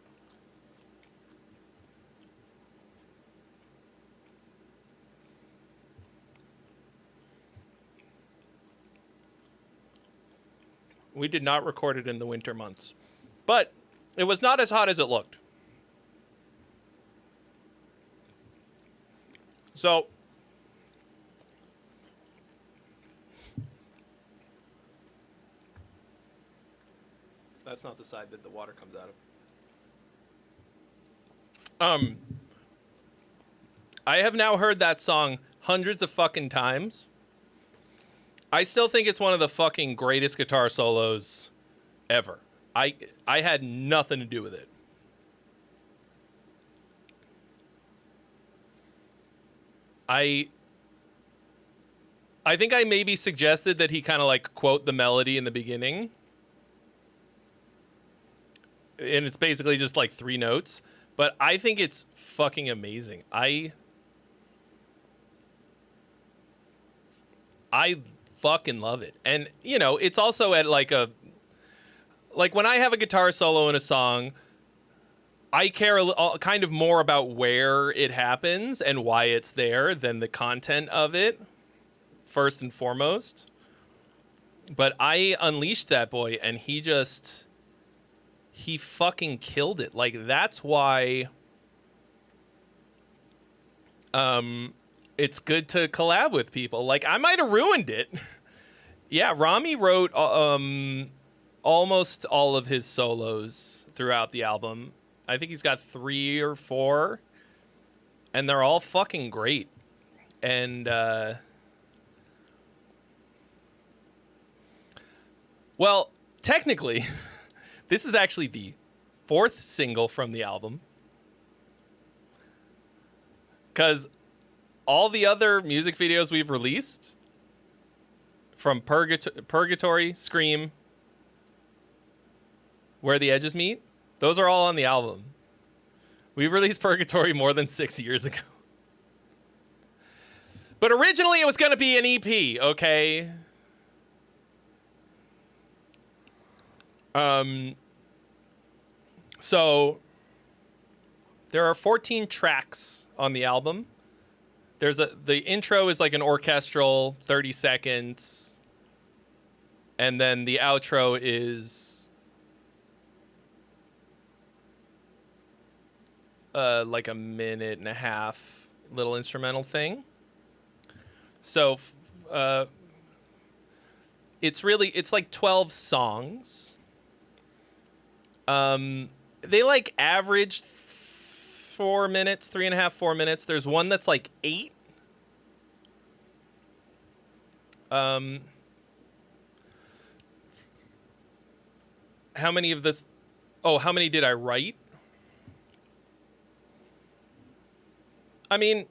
We did not record it in the winter months. But it was not as hot as it looked. So that's not the side that the water comes out of. I have now heard that song hundreds of fucking times. I still think it's one of the fucking greatest guitar solos ever. I had nothing to do with it. I think I maybe suggested that he kind of like quote the melody in the beginning. And it's basically just like 3 notes. But I think it's fucking amazing. I fucking love it. And, you know, it's also at like when I have a guitar solo in a song, I care kind of more about where it happens and why it's there than the content of it, first and foremost. But I unleashed that boy, and he fucking killed it. Like, that's why it's good to collab with people. Like, I might have ruined it. Yeah, Rami wrote almost all of his solos throughout the album. I think he's got 3 or 4, and they're all fucking great. And well, technically, this is actually the 4th single from the album, because all the other music videos we've released, from Purgatory, Scream, Where the Edges Meet, those are all on the album. We released Purgatory more than 6 years ago. But originally it was going to be an EP, okay? So there are 14 tracks on the album. The intro is like an orchestral 30 seconds. And then the outro is like a minute and a half little instrumental thing. So it's like 12 songs. They like average 4 minutes, 3.5, 4 minutes. There's one that's like 8. how many of this? Oh, how many did I write? I mean,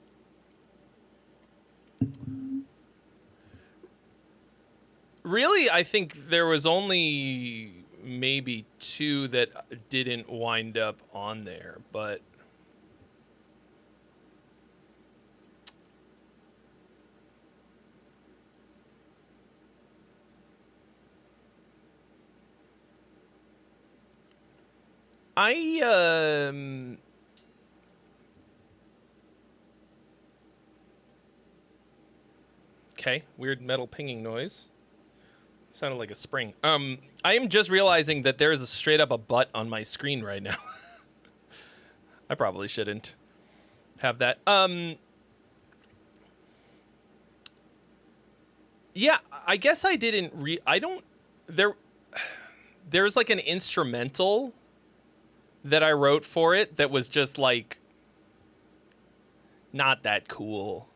really, I think there was only maybe 2 that didn't wind up on there, but okay, weird metal pinging noise. Sounded like a spring. I am just realizing that there is a straight up a butt on my screen right now. I probably shouldn't have that. Yeah, I guess I didn't there's like an instrumental that I wrote for it that was just like not that cool.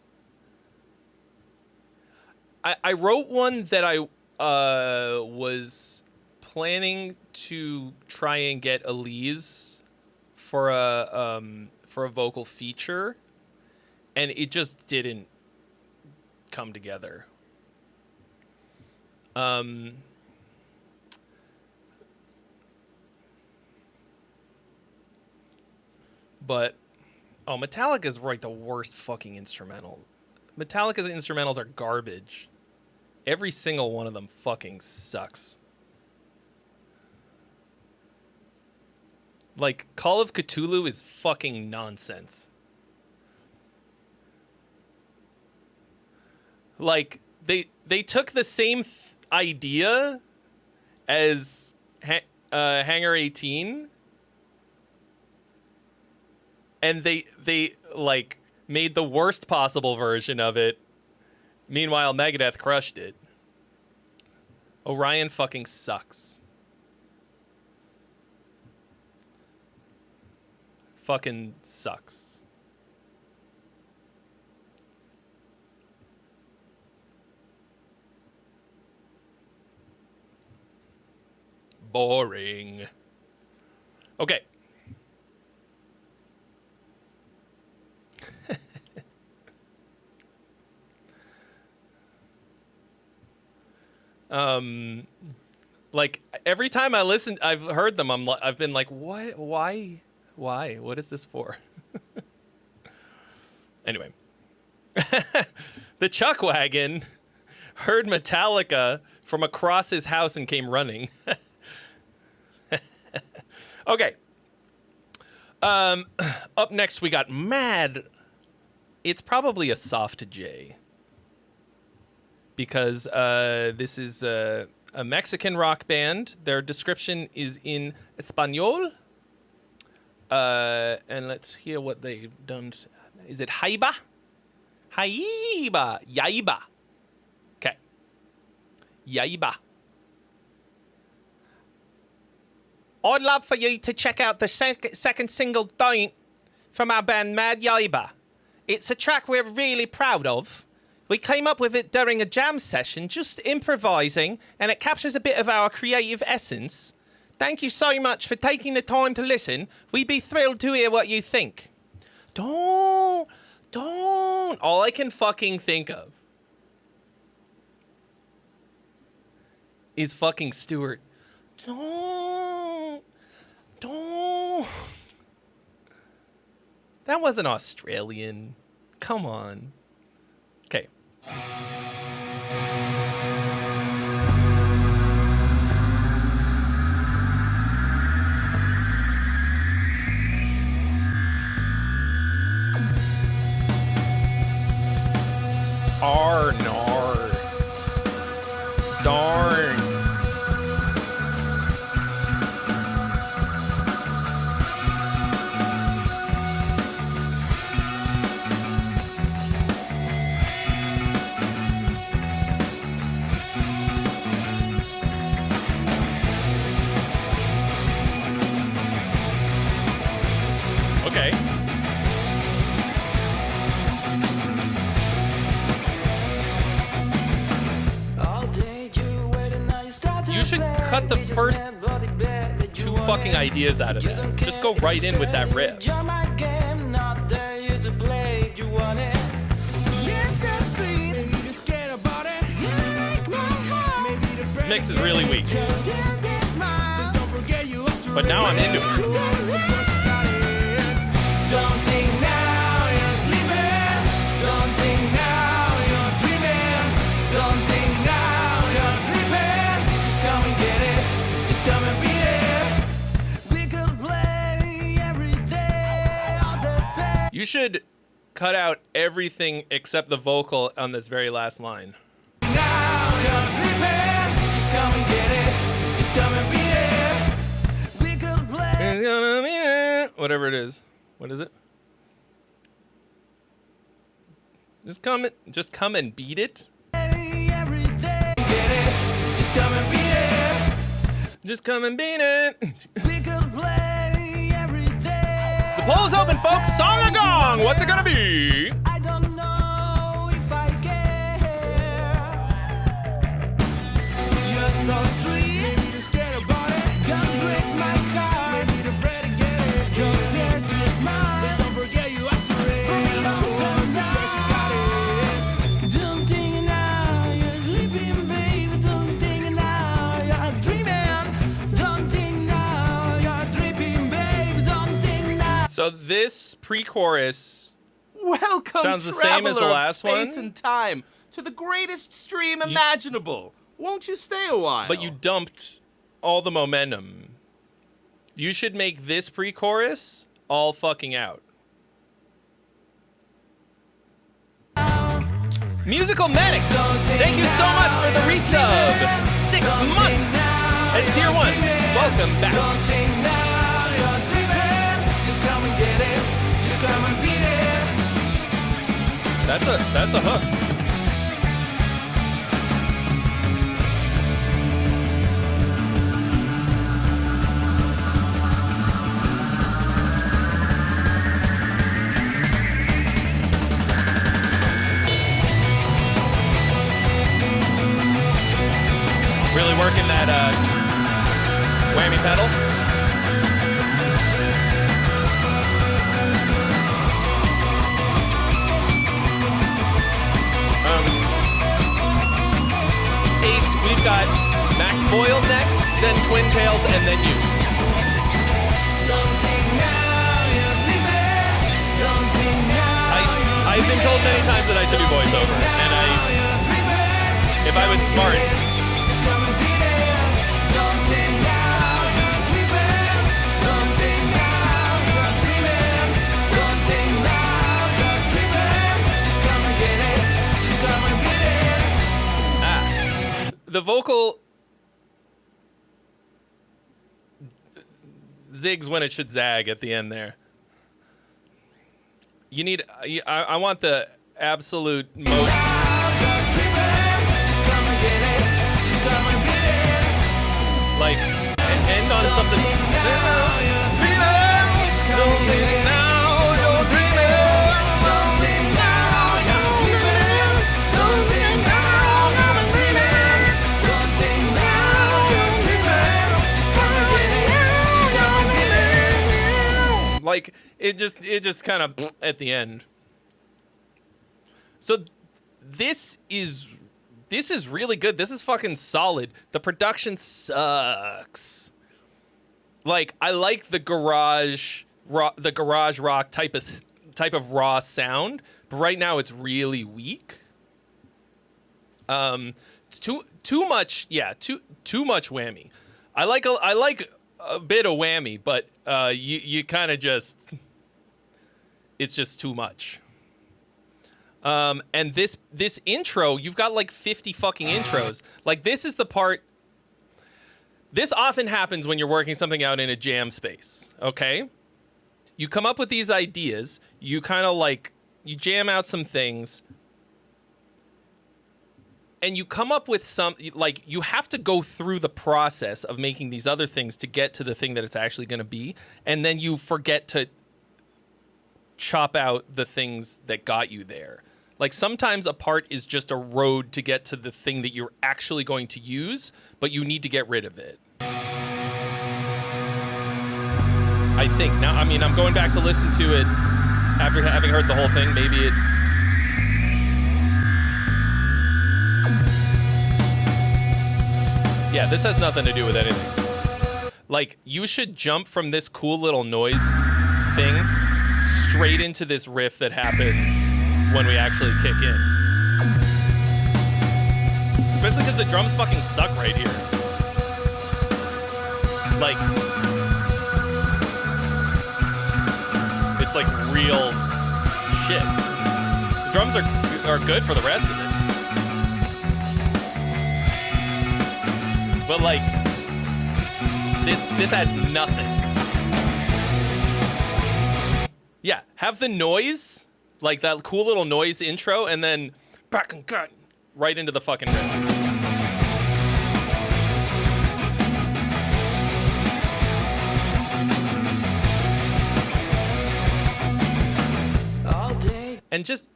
I wrote one that I was planning to try and get Elise for a vocal feature, and it just didn't come together. But Metallica's like the worst fucking instrumental. Metallica's instrumentals are garbage. Every single one of them fucking sucks. Like, Call of Cthulhu is fucking nonsense. Like, they took the same idea as Hangar 18, and they like made the worst possible version of it. Meanwhile, Megadeth crushed it. Orion fucking sucks. Fucking sucks. Boring. Okay. Like every time I listen, I've heard them. I've been like, what? Why? What is this for? Anyway, the Chuck Wagon heard Metallica from across his house and came running. Okay. Up next, we got Mad. It's probably a soft J. Because this is a Mexican rock band. Their description is in Espanol. And let's hear what they've done. Is it Jaiba? Jaiba. Okay. Jaiba. I'd love for you to check out the second single, Don't, from our band Mad Jaiba. It's a track we're really proud of. We came up with it during a jam session, just improvising, and it captures a bit of our creative essence. Thank you so much for taking the time to listen. We'd be thrilled to hear what you think. Don't. All I can fucking think of is fucking Stuart. Don't. That wasn't Australian. Come on. Okay. Arnar. Darn. Okay. You should cut the first fucking ideas out of that. Just go right in with that riff. This mix is really weak. But now I'm into it. Don't think now you're sleeping. Don't think now you're dreaming. Don't think now you're dreaming. Just come and get it. Just come and beat it. We could play every day, all the day. You should cut out everything except the vocal on this very last line. Now you're dreaming. Just come and get it. Just come and beat it. We could play. Whatever it is. What is it? Just come and beat it. Every day. Get it. Just come and beat it. Just come and beat it. We could play every day. The poll is open, folks. Song or gong? What's it gonna be? I don't know if I care. You're so sweet. Maybe just get about it. Can't break my heart. Maybe the afraid to get it. Don't dare to smile. But don't forget you asked for it. For a long time now. Don't think now you're sleeping, baby. Don't think now you're dreaming. Don't think now you're dreaming, baby. Don't think now. So this pre-chorus Welcome, sounds the same as the traveler of last one. space and time, to the greatest stream imaginable. Won't you stay a while? But you dumped all the momentum. You should make this pre-chorus all fucking out. Musical Manic, thank you so much for the resub. 6 months at tier 1. Welcome back. Don't think now you're dreaming. Just come and get it. Just come and beat it. That's a hook. Really working that whammy pedal. Ace, we've got Max Boyle next, then Twin Tails, and then you. Don't think now you're sleeping. Don't think now. I've been told many times that I should do voiceover, and you're dreaming. if I was smart, Just come and beat it. Don't think now you're sleeping. Don't think now you're dreaming. Don't think now you're dreaming. Just come and get it. Just come and beat it. the vocal zigs when it should zag at the end there. You need, I want the absolute most. Like, end on something. Like, it just kind of at the end. So this is really good. This is fucking solid. The production sucks. Like, I like the garage rock type of raw sound, but right now it's really weak. Too much whammy. I like a bit of whammy, but you kind of just, it's just too much. And this intro, you've got like 50 fucking intros. Like, this is the part. This often happens when you're working something out in a jam space, okay? You come up with these ideas, you kind of like, you jam out some things, and you come up with some, like, you have to go through the process of making these other things to get to the thing that it's actually going to be, and then you forget to chop out the things that got you there. Like, sometimes a part is just a road to get to the thing that you're actually going to use, but you need to get rid of it. I think. Now, I mean, I'm going back to listen to it after having heard the whole thing. Maybe it... Yeah, this has nothing to do with anything. Like, you should jump from this cool little noise thing straight into this riff that happens when we actually kick in. Especially because the drums fucking suck right here. Like, it's like real shit. The drums are good for the rest of it. But like, this adds nothing. Yeah, have the noise, like that cool little noise intro, and then back and cut right into the fucking riff. And just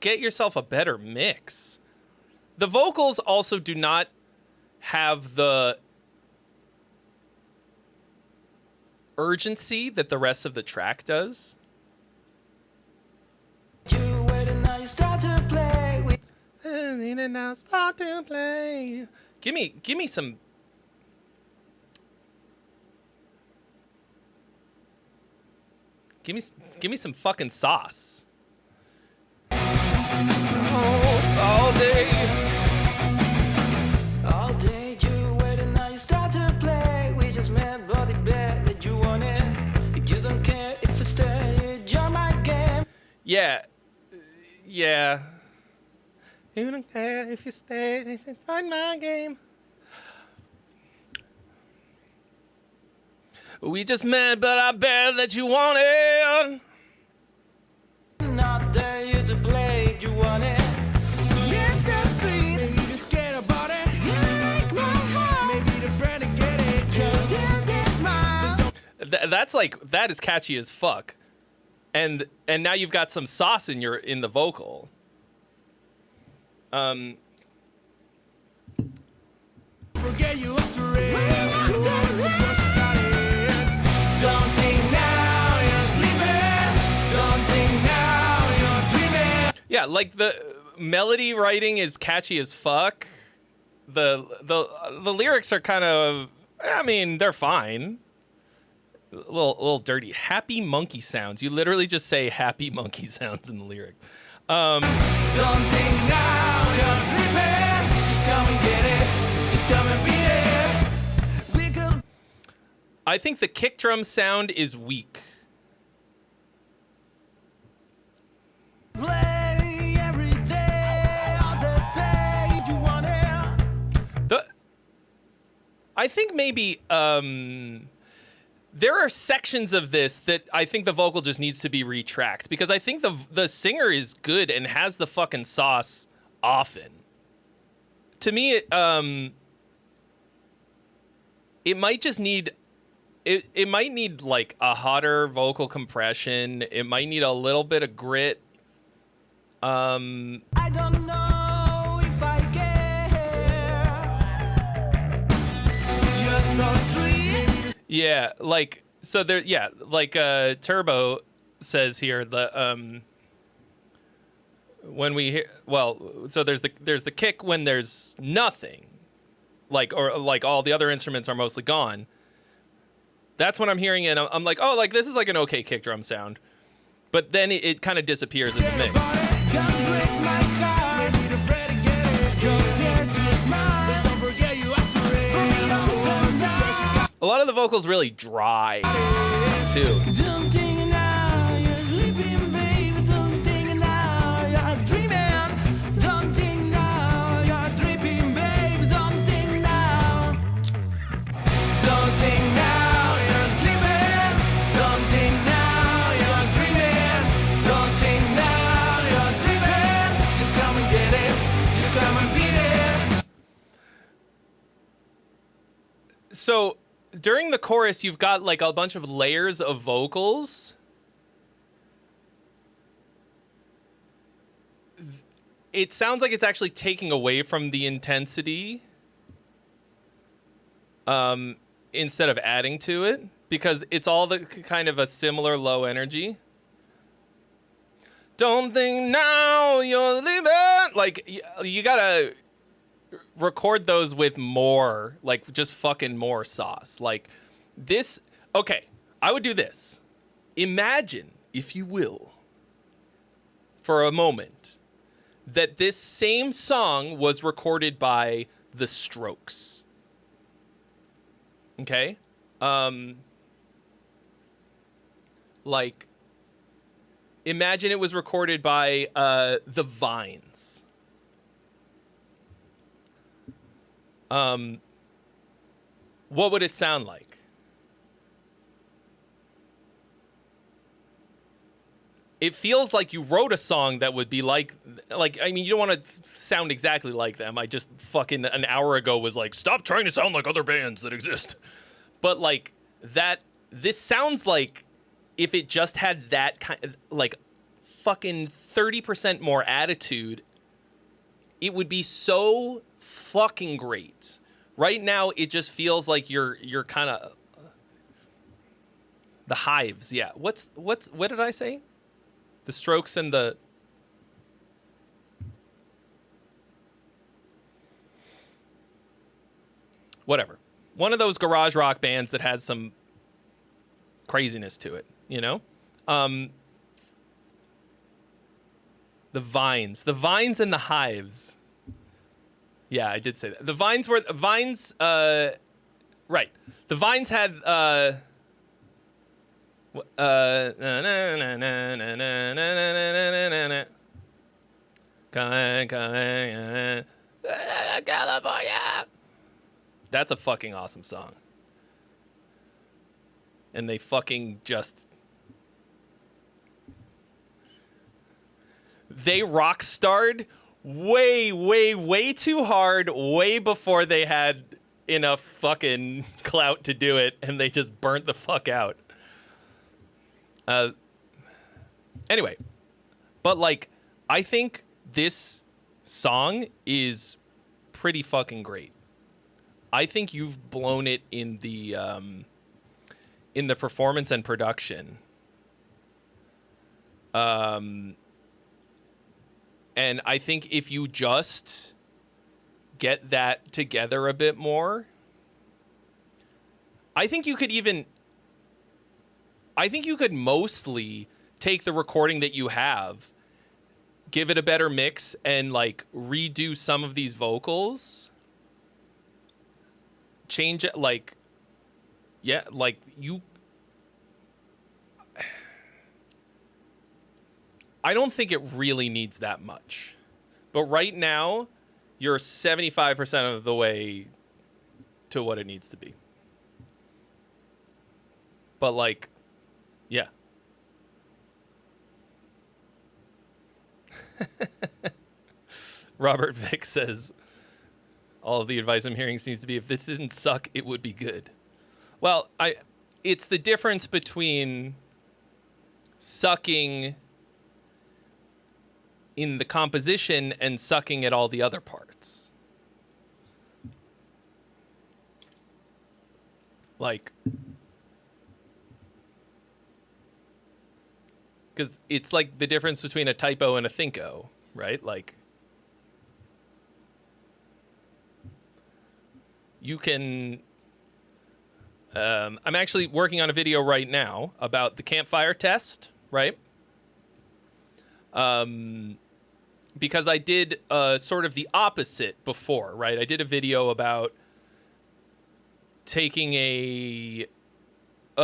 get yourself a better mix. The vocals also do not have the urgency that the rest of the track does. Give me some. Give me some fucking sauce. All day. All day you wait and now you start to play. We just met, but it bet that you want it. You don't care if I stay, you're my game. Yeah. Yeah. You don't care if you stay, join my game. We just met, but I bet that you want it. Not there you to play if you want it. You're so sweet, and you're scared about it. You make my heart, maybe the friend to get it. You did this smile. That's like, that is catchy as fuck. And now you've got some sauce in the vocal. Forget you, I'm sorry. Of course you got it. Don't think now you're sleeping. Don't think now you're dreaming. Yeah, like the melody writing is catchy as fuck. The lyrics are kind of, I mean, they're fine. A little dirty. Happy monkey sounds. You literally just say happy monkey sounds in the lyrics. Don't think now you're dreaming. Just come and get it. Just come and beat it. We could I think the kick drum sound is weak. play every day, all the day if you want it. I think maybe there are sections of this that I think the vocal just needs to be retracked, because I think the singer is good and has the fucking sauce often. To me, it might just need it might need like a hotter vocal compression. It might need a little bit of grit. I don't know if I care. You're so sweet. Yeah, like so there. Yeah, like Turbo says here, the when we hear, well, so there's the kick when there's nothing, like, or like all the other instruments are mostly gone. That's when I'm hearing it. I'm like, oh, like this is like an okay kick drum sound, but then it kind of disappears in the mix. Come break my heart. Maybe the friend to get it. Don't dare to smile. Don't forget you, I'm sorry. A lot of the vocals really dry too. Don't think now you're sleeping, baby. Don't think now you're dreaming. Don't think now you're dreaming, baby. Don't think now. Don't think now you're sleeping. Don't think now you're dreaming. Don't think now you're dreaming. Just come and get it. Just come and beat it. So during the chorus, you've got like a bunch of layers of vocals. It sounds like it's actually taking away from the intensity instead of adding to it. because it's all the kind of a similar low energy. Don't think now you're leaving. Like, you gotta record those with more, like, just fucking more sauce. Like, this, okay, I would do this. Imagine, if you will, for a moment, that this same song was recorded by The Strokes. Okay? Like, imagine it was recorded by The Vines. What would it sound like? It feels like you wrote a song that would be like, I mean, you don't want to sound exactly like them. I just fucking an hour ago was like, stop trying to sound like other bands that exist. But like that, this sounds like if it just had that kind of, like, fucking 30% more attitude, it would be so fucking great. Right now, it just feels like you're kind of the Hives. Yeah. What did I say? The Strokes and the whatever. One of those garage rock bands that has some craziness to it, you know? The Vines and the Hives. Yeah, I did say that. The Vines were right. The Vines had California. That's a fucking awesome song. And they fucking just, they rock starred way, way, way too hard, way before they had enough fucking clout to do it, and they just burnt the fuck out. Anyway, but like, I think this song is pretty fucking great. I think you've blown it in the performance and production. And I think if you just get that together a bit more, I think you could mostly take the recording that you have, give it a better mix, and like redo some of these vocals, change it, like, yeah, like you, I don't think it really needs that much. But right now, you're 75% of the way to what it needs to be. But like, yeah. Robert Vick says, all of the advice I'm hearing seems to be, if this didn't suck, it would be good. Well, it's the difference between sucking in the composition and sucking at all the other parts. Like, because it's like the difference between a typo and a thinko, right? Like, you can, I'm actually working on a video right now about the campfire test, right? Because I did sort of the opposite before, right? I did a video about taking a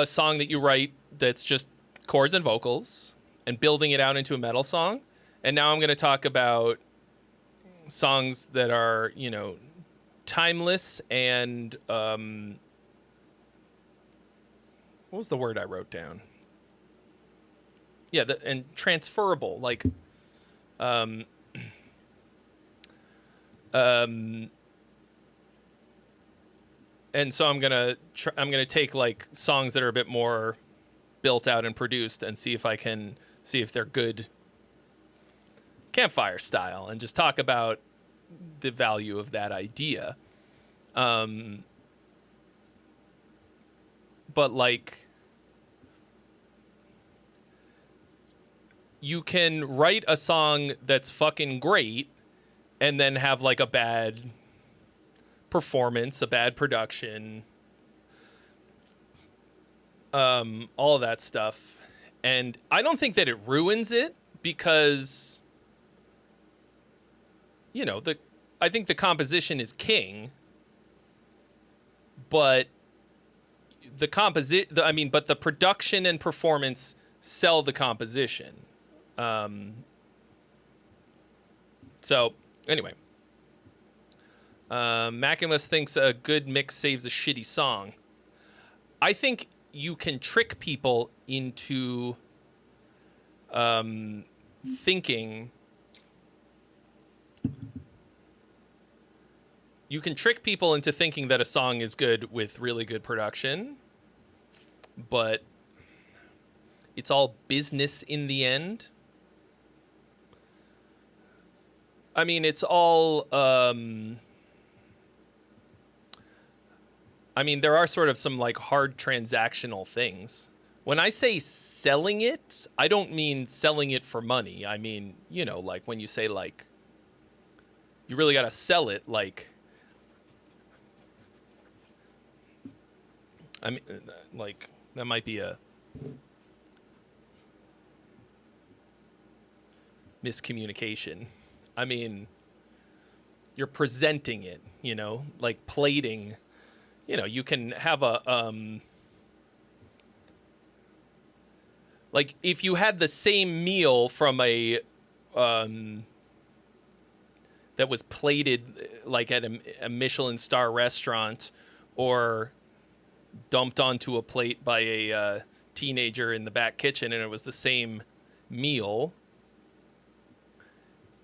song that you write that's just chords and vocals and building it out into a metal song. And now I'm going to talk about songs that are, you know, timeless and what was the word I wrote down? Yeah, and transferable, like and so I'm gonna take like songs that are a bit more built out and produced and see if they're good campfire style, and just talk about the value of that idea. but like you can write a song that's fucking great and then have like a bad performance, a bad production, all of that stuff. And I don't think that it ruins it because, you know, I think the composition is king, but the production and performance sell the composition. So anyway, Maximus thinks a good mix saves a shitty song. I think you can trick people into thinking. You can trick people into thinking that a song is good with really good production, but it's all business in the end. I mean, it's all... I mean, there are sort of some, like, hard transactional things. When I say selling it, I don't mean selling it for money. I mean, you know, like, when you say, like, you really got to sell it, like... I mean, like, that might be a miscommunication. I mean, you're presenting it, you know, like plating. You know, you can have a, like if you had the same meal from a, that was plated like at a Michelin star restaurant or dumped onto a plate by a teenager in the back kitchen, and it was the same meal,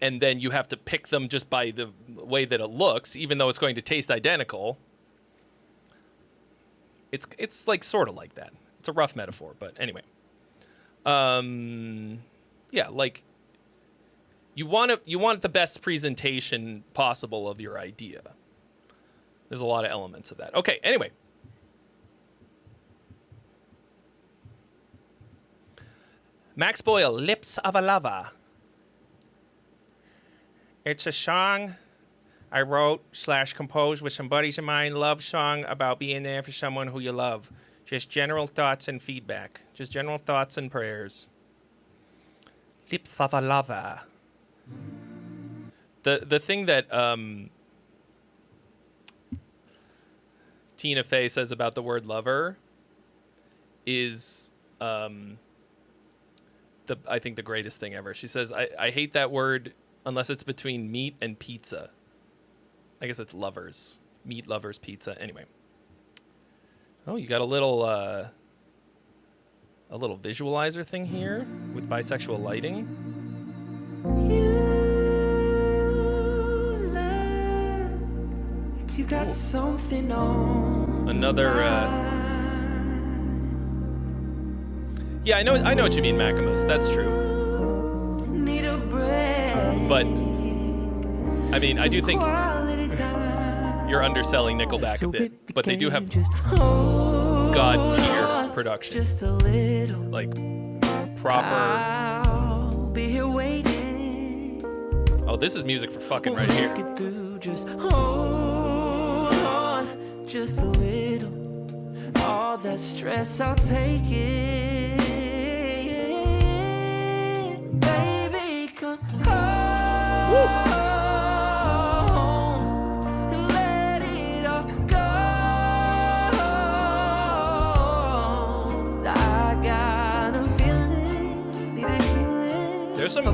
and then you have to pick them just by the way that it looks, even though it's going to taste identical. It's like sort of like that. It's a rough metaphor, but anyway. Yeah, like you want the best presentation possible of your idea. There's a lot of elements of that. Okay, anyway. Max Boyle, Lips of a Lover. It's a song I wrote / composed with some buddies of mine. Love song about being there for someone who you love. Just general thoughts and feedback. Just general thoughts and prayers. Lips of a Lover. The thing that Tina Fey says about the word lover is... I think the greatest thing ever. She says, I hate that word unless it's between meat and pizza. I guess it's lovers. Meat lovers pizza. Anyway. Oh, you got a little visualizer thing here with bisexual lighting. You got something on. Another yeah, I know what you mean, Maximus. That's true. Need a break. But I mean, I do think you're underselling Nickelback a bit, but they do have god tier production, just a little. like proper. I'll be here waiting. Oh, this is music for fucking right here. Make it through, just hold on, just a little. All that stress, I'll take it. Baby, come home and let it all go. I got a feeling, need a healing. There's some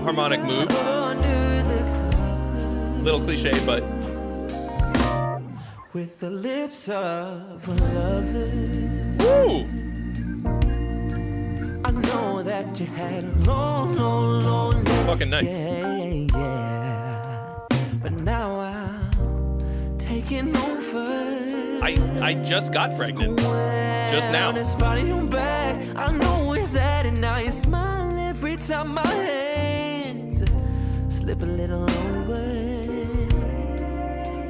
harmonic moves. Under the covers. Little cliche, but with the lips of a lover. woo! I know that you had a long day. Fucking nice. Yeah. But now I'm taking over. I just got pregnant. Just now. When it's body on back, I know where it's at, and now you smile every time my hands slip a little over.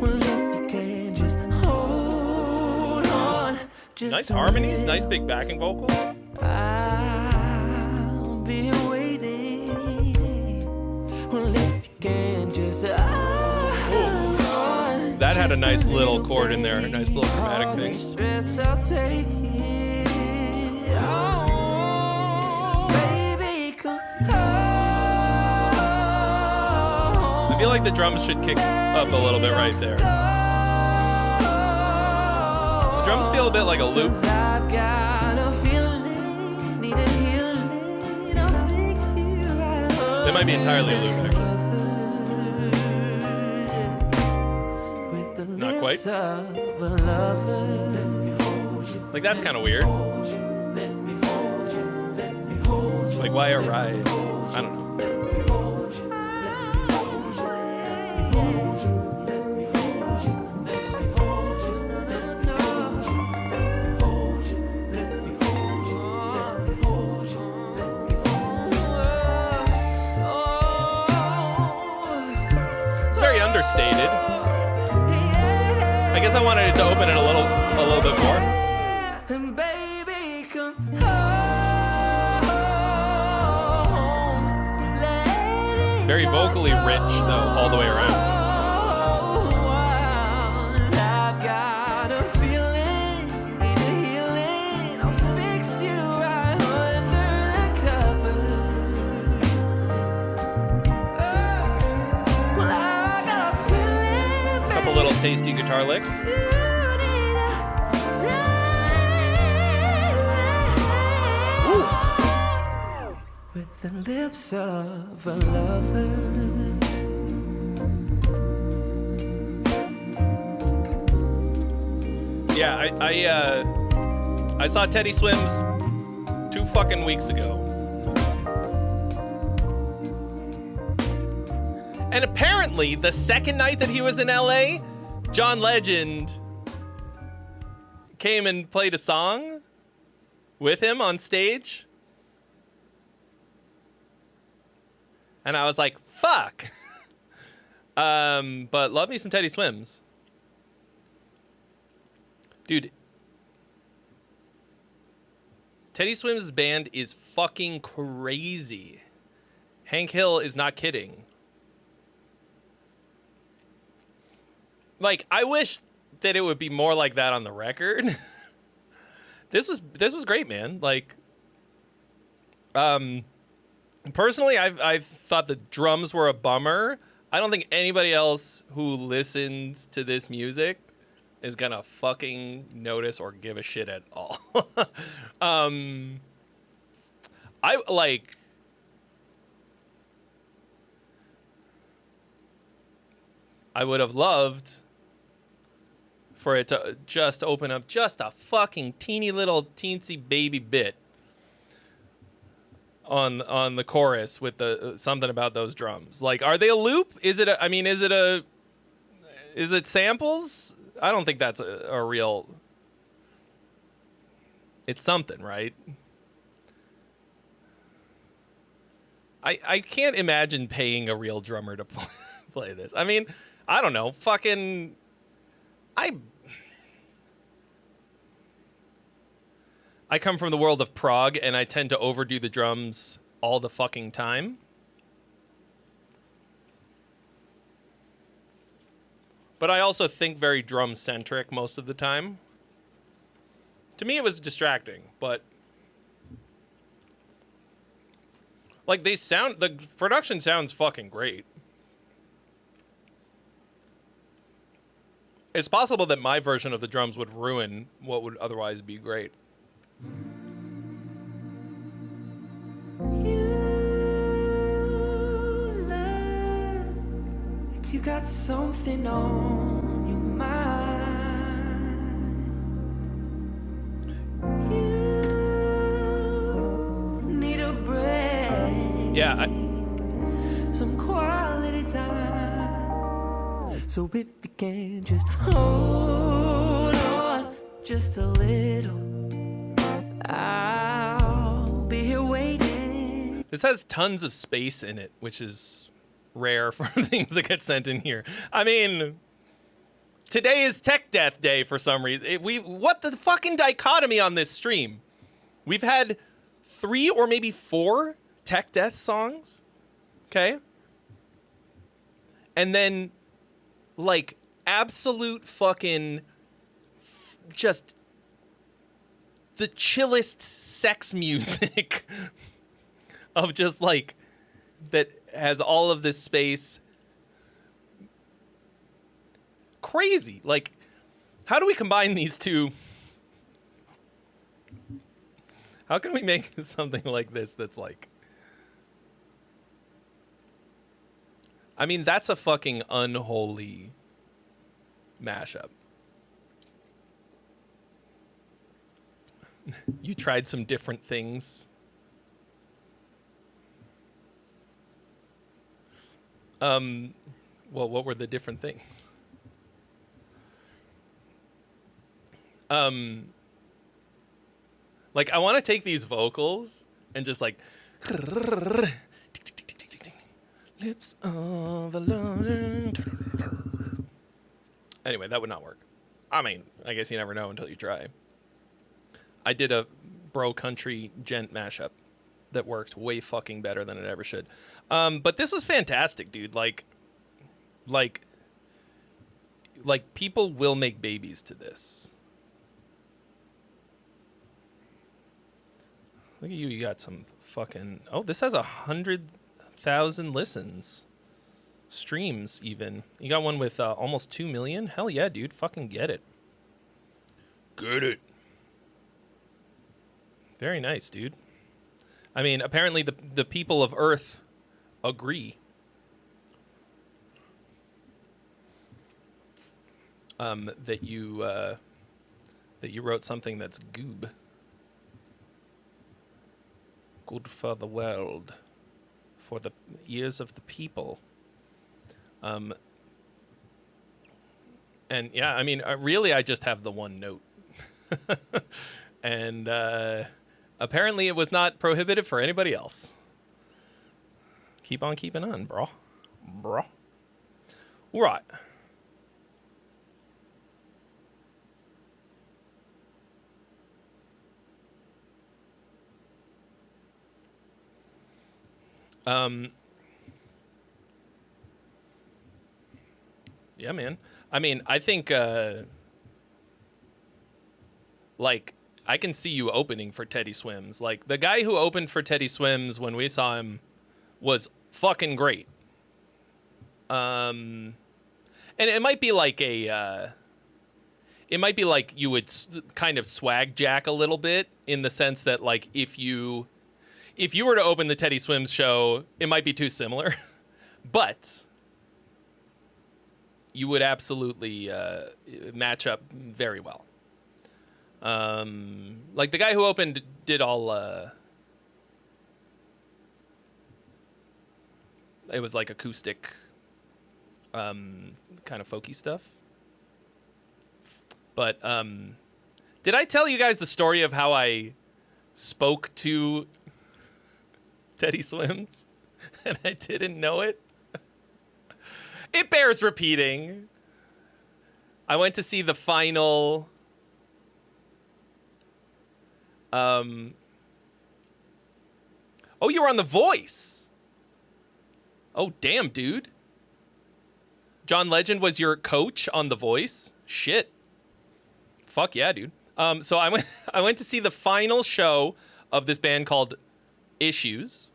Well, if you can just hold on Nice harmonies, nice big backing vocals. I'll be waiting. Well, if you can just That had a nice little chord in there, a nice little chromatic thing. stress, I'll take it. Oh, baby, come home. I feel like the drums should kick up a little bit right there. The drums feel a bit like a loop. 'Cause I've got a feeling, need a healing, I'll fix you right. They might be entirely a loop, actually. With the Not quite. lips of a lover. Like, that's kind of weird. Like, why a ride? I don't know. It's very understated. I guess I wanted it to open it a little bit more. And baby, come home. Let it Very vocally rich, though, all the way around. I've got a feeling, need a healing. I'll fix you right under the covers. Well, I got a feeling, A couple little tasty guitar licks. with the lips of a lover. Yeah, I saw Teddy Swims 2 fucking weeks ago. And apparently, the second night that he was in LA, John Legend came and played a song with him on stage. And I was like, fuck. But love me some Teddy Swims. Dude, Teddy Swims' band is fucking crazy. Hank Hill is not kidding. Like, I wish that it would be more like that on the record. This was great, man. Like, personally, I thought the drums were a bummer. I don't think anybody else who listens to this music is gonna fucking notice or give a shit at all. I would have loved for it to just open up just a fucking teeny little teensy baby bit on the chorus with the something about those drums. Like, are they a loop? Is it samples? I don't think that's a real. It's something, right? I can't imagine paying a real drummer to play this. I mean, I don't know. Fucking, I come from the world of prog, and I tend to overdo the drums all the fucking time. But I also think very drum-centric most of the time. To me, it was distracting, but like the production sounds fucking great. It's possible that my version of the drums would ruin what would otherwise be great. You look like you got something on your mind. You need a break. Yeah, Some quality time. So if you can just hold on just a little, I'll be here waiting. this has tons of space in it, which is rare for things that get sent in here. I mean, Today is Tech Death Day for some reason. What the fucking dichotomy on this stream? We've had 3 or maybe 4 Tech Death songs. Okay? And then, like, absolute fucking just the chillest sex music of just, like, that has all of this space. Crazy. Like, how do we combine these two? How can we make something like this that's like... I mean, that's a fucking unholy mashup. You tried some different things. Well, what were the different things? Like, I want to take these vocals and just like... Lips of a lover. Anyway, that would not work. I mean, I guess you never know until you try. I did a bro country gent mashup that worked way fucking better than it ever should. But this was fantastic, dude. Like people will make babies to this. Look at you. You got some fucking... Oh, this has 100,000 listens. Streams, even. You got one with almost 2 million? Hell yeah, dude. Fucking get it. Get it. Very nice, dude. I mean, apparently the people of Earth agree. That you wrote something that's goob. Good for the world. For the ears of the people. And yeah, I mean, really, I just have the one note. And apparently it was not prohibitive for anybody else. Keep on keeping on, bro. Bro. Right. Yeah, man. I mean, I think, like, I can see you opening for Teddy Swims. Like, the guy who opened for Teddy Swims when we saw him was fucking great. And it might be like it might be like you would kind of swag jack a little bit, in the sense that, like, if you were to open the Teddy Swims show, it might be too similar. But you would absolutely match up very well. Like, the guy who opened did all... it was like acoustic, kind of folky stuff. But did I tell you guys the story of how I spoke to Teddy Swims and I didn't know it? It bears repeating. I went to see the final... Oh, you were on The Voice. Oh, damn, dude. John Legend was your coach on The Voice? Shit. Fuck yeah, dude. So I went to see the final show of this band called Issues.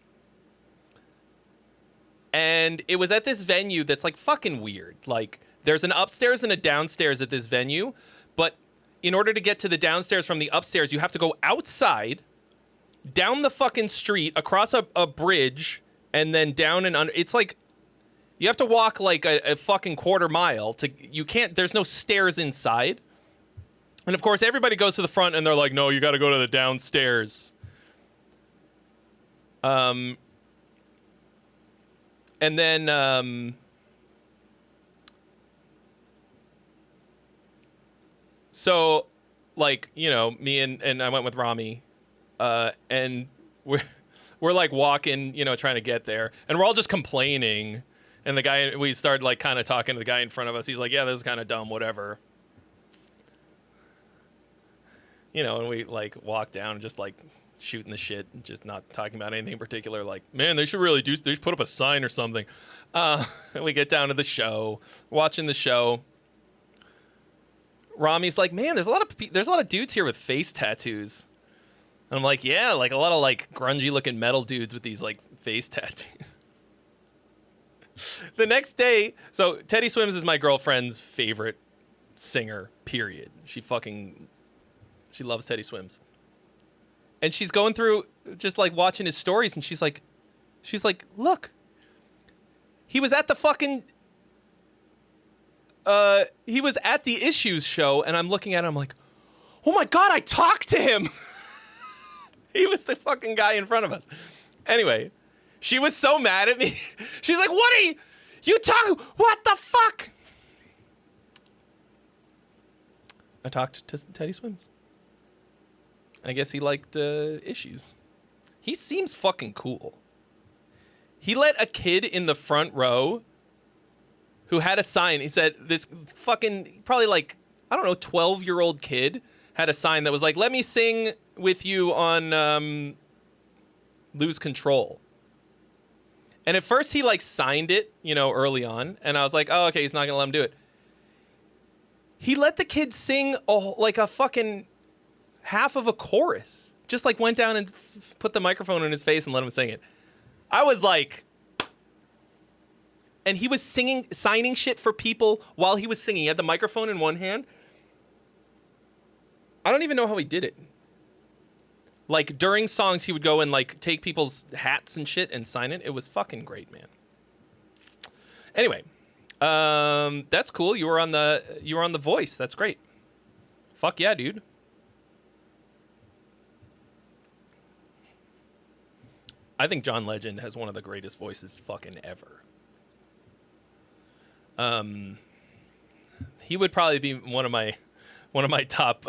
And it was at this venue that's, like, fucking weird. Like, there's an upstairs and a downstairs at this venue, but in order to get to the downstairs from the upstairs, you have to go outside, down the fucking street, across a bridge, and then down and under. It's like, you have to walk like a fucking quarter mile there's no stairs inside. And of course, everybody goes to the front and they're like, no, you got to go to the downstairs. And then, so, like, you know, me and I went with Rami, and we're like walking, you know, trying to get there, and we're all just complaining, And the guy, we started like kind of talking to the guy in front of us. He's like, yeah, this is kind of dumb, whatever. You know, and we like walk down, just like shooting the shit, just not talking about anything in particular. Like, man, they should put up a sign or something. And we get down to the show, watching the show. Rami's like, man, there's a lot of dudes here with face tattoos. And I'm like, yeah, like a lot of like grungy looking metal dudes with these like face tattoos. The next day, so Teddy Swims is my girlfriend's favorite singer, period. She loves Teddy Swims. And she's going through just like watching his stories, and she's like, look, he was at the fucking, he was at the Issues show, and I'm looking at him like, oh my God, I talked to him. He was the fucking guy in front of us. Anyway, she was so mad at me. She's like, what are you talking, what the fuck? I talked to Teddy Swims. I guess he liked Issues. He seems fucking cool. He let a kid in the front row who had a sign. He said this fucking, probably like, I don't know, 12-year-old kid had a sign that was like, let me sing with you on Lose Control. And at first he like signed it, you know, early on. And I was like, oh, okay, he's not going to let him do it. He let the kid sing like a fucking half of a chorus. Just like went down and put the microphone in his face and let him sing it. I was like, and he was signing shit for people while he was singing. He had the microphone in one hand. I don't even know how he did it. Like during songs, he would go and like take people's hats and shit and sign it. It was fucking great, man. Anyway, that's cool. You were on the Voice. That's great. Fuck yeah, dude. I think John Legend has one of the greatest voices fucking ever. He would probably be one of my top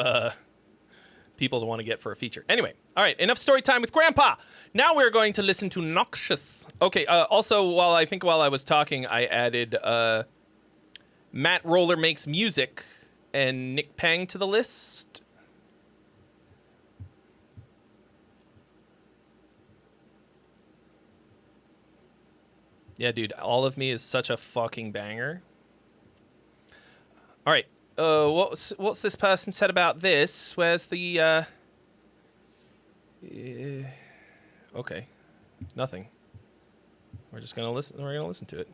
people to want to get for a feature. Anyway, all right, enough story time with Grandpa. Now we're going to listen to Noxious. Okay, also while I was talking, I added Matt Roller Makes Music and Nick Pang to the list. Yeah, dude, All of Me is such a fucking banger. All right, what's this person said about this? Where's the okay, nothing. We're just gonna listen. We're gonna listen to it.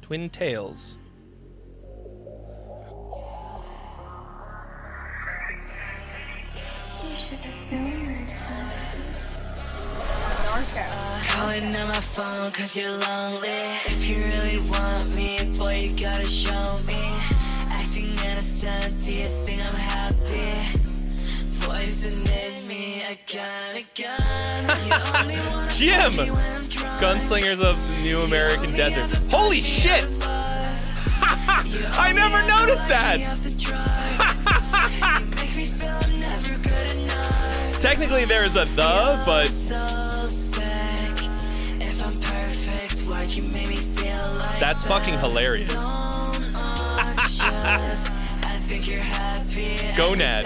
Twin Tails. Calling on my phone cause you're lonely. If you really want me, boy, you gotta show me. Acting innocent, do you think I'm happy? Poisoning me again. Jim! Gunslingers of New American Desert. Holy shit! I never noticed that! Technically there's a the, but... That's fucking hilarious. Gonad.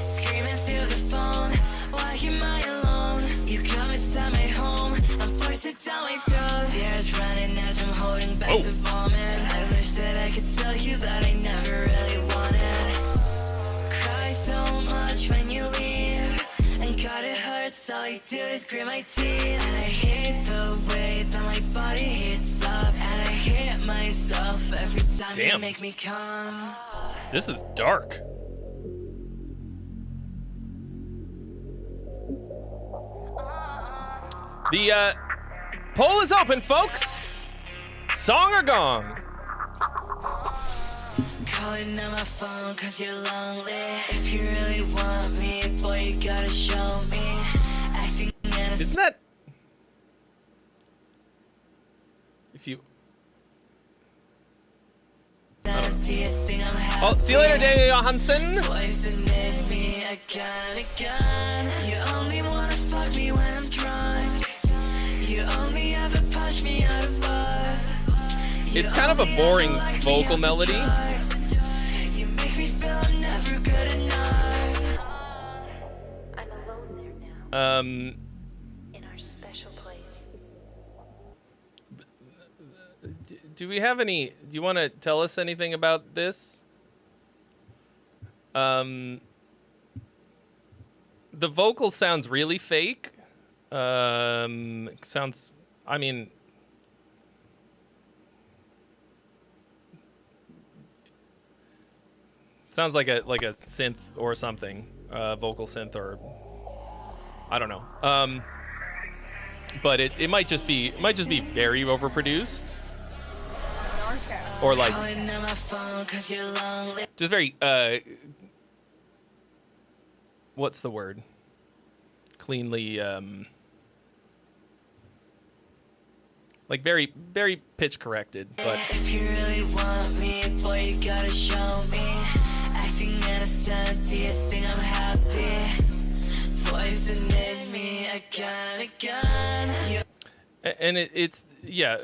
Screaming through the phone, why am I alone? You come inside my home, I'm forced to tell my throat. Tears running as I'm holding back the moment. I wish that I could tell you that I never really wanted. Cry so much when you leave, and God it hurts, all I do is grit my teeth. And I hate the way that my body heats up, and I hate myself every time you make me come. This is dark. The poll is open, folks. Song or gong? Calling on my phone cause you're lonely. If you really want me, boy, you gotta show me. Acting innocent. Isn't that... If you... Oh, see you later, Daniel Johansson. Poisoning me again. You only wanna fuck me when I'm drunk. It's kind of a boring vocal melody. You make me feel I'm never good enough. I'm alone there now, in our special place. Do we have any? Do you want to tell us anything about this? The vocal sounds really fake. Sounds. I mean. Sounds like a synth or something, vocal synth or I don't know. But it might just be very overproduced, or like just very what's the word? Cleanly like very pitch corrected. But if you really want me, boy, you gotta show me. Acting innocent, do you think I'm happy? Poisoning me again. And it's yeah.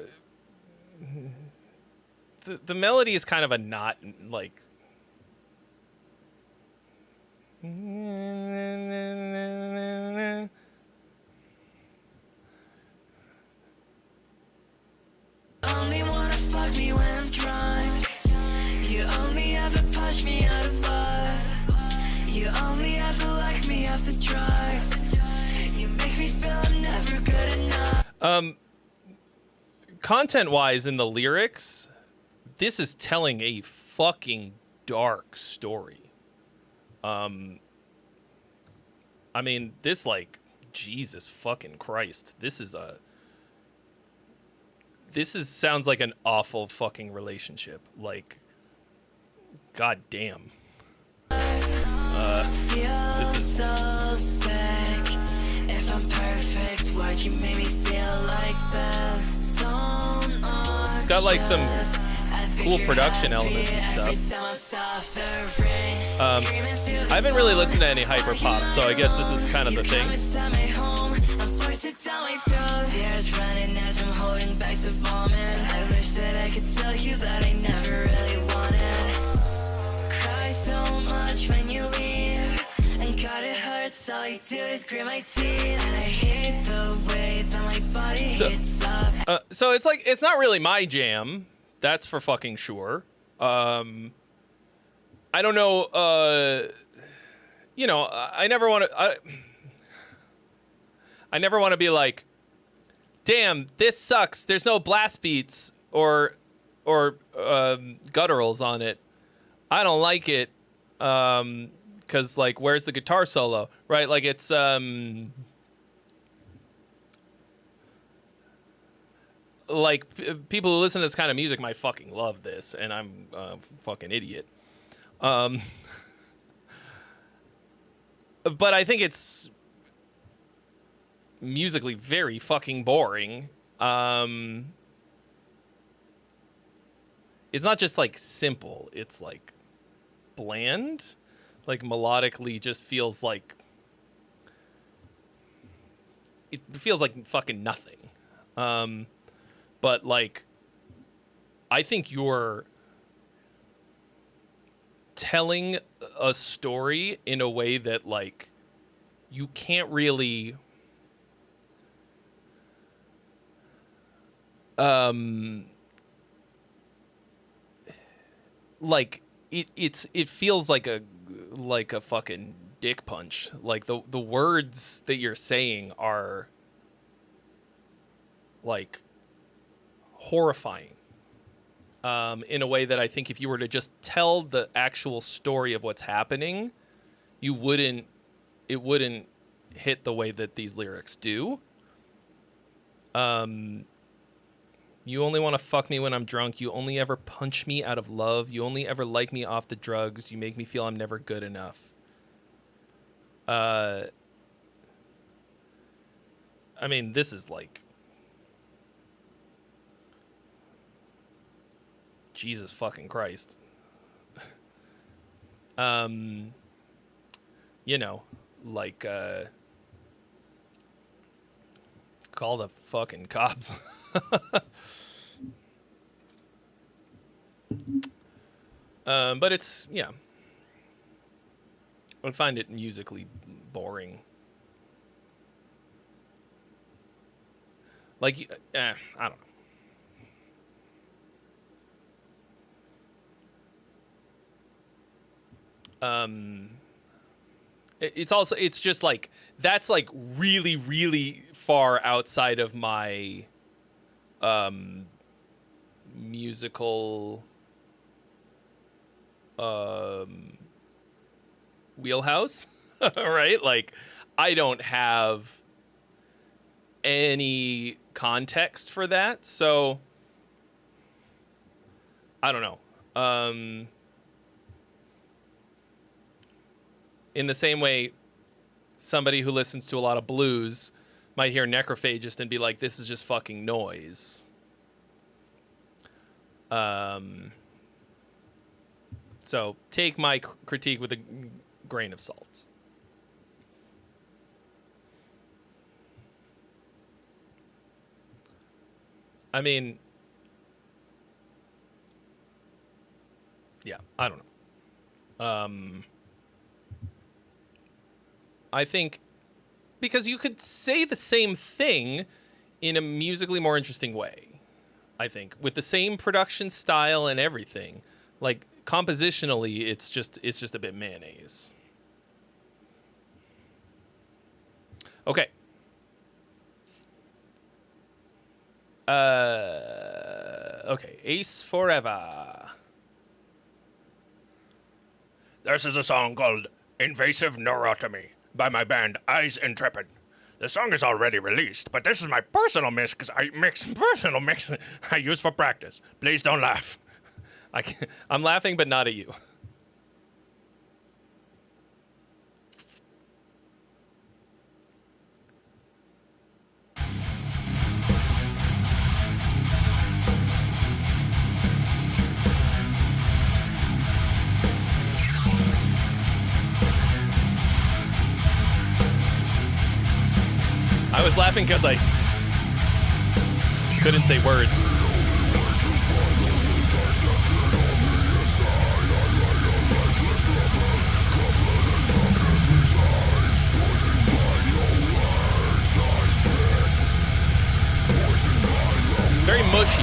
The melody is kind of a not like. Only wanna fuck me when I'm drunk. You only ever push me out of love. You only ever like me off the drugs. You make me feel I'm never good enough. Content-wise in the lyrics, this is telling a fucking dark story. I mean, this like Jesus fucking Christ. This sounds like an awful fucking relationship. Like, god damn. This is so sick. If I'm perfect, why'd you make me feel like this? So it's got like some cool production elements and stuff. I haven't really listened to any hyper pop, so I guess this is kind of the thing. Tears running as I'm holding back the vomit. I wish that I could tell you that I never really wanted. Cry so much when you leave, and God, it hurts. All I do is grit my teeth, and I hate the way that my body heats up. So it's like it's not really my jam. That's for fucking sure. I don't know. You know, I never want to. I never want to be like, damn, this sucks. There's no blast beats or gutturals on it. I don't like it. 'Cause like, where's the guitar solo? Right? Like it's like people who listen to this kind of music might fucking love this, and I'm a fucking idiot. But I think it's musically very fucking boring. It's not just like simple, it's like bland, like melodically just feels like it feels like fucking nothing. But like I think you're telling a story in a way that like you can't really like it feels like a fucking dick punch. Like the words that you're saying are like horrifying in a way that I think if you were to just tell the actual story of what's happening, it wouldn't hit the way that these lyrics do. You only want to fuck me when I'm drunk. You only ever punch me out of love. You only ever like me off the drugs. You make me feel I'm never good enough. I mean, this is like Jesus fucking Christ. You know, like call the fucking cops. But it's, yeah. I find it musically boring. Like, I don't know. It's just like, that's like really, really far outside of my musical wheelhouse, right? Like, I don't have any context for that, so I don't know. In the same way, somebody who listens to a lot of blues might hear Necrophagist and be like, this is just fucking noise. So take my critique with a grain of salt. I mean, yeah, I don't know. I think because you could say the same thing in a musically more interesting way, I think, with the same production style and everything. Like, compositionally, it's just a bit mayonnaise. Okay. Okay, Ace Forever. This is a song called Invasive Neurotomy by my band Eyes Intrepid. The song is already released, but this is my personal mix I use for practice. Please don't laugh. I'm laughing, but not at you. I was laughing because I couldn't say words. Very mushy.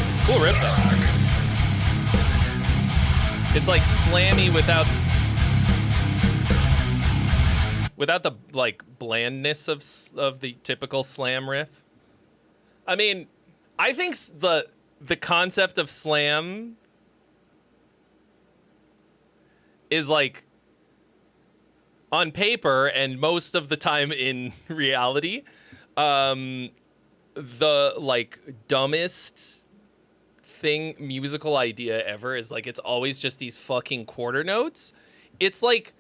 It's a cool riff though. It's like slammy without the like blandness of the typical slam riff. I mean, I think the concept of slam is like on paper and most of the time in reality, the like dumbest musical idea ever is like it's always just these fucking quarter notes. It's like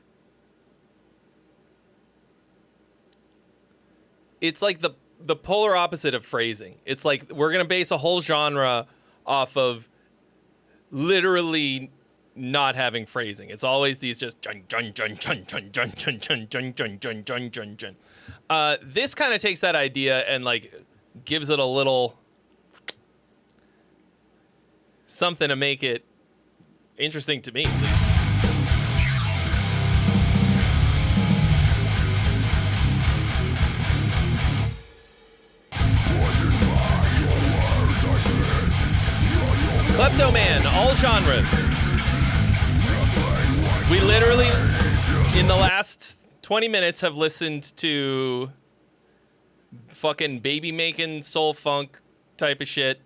the polar opposite of phrasing. It's like we're gonna base a whole genre off of literally not having phrasing. It's always these just jun jun jun jun jun jun jun jun jun jun jun jun jun jun. This kind of takes that idea and like gives it a little something to make it interesting to me, at least. Kleptoman, all genres. We literally, in the last 20 minutes, have listened to fucking baby making soul funk type of shit.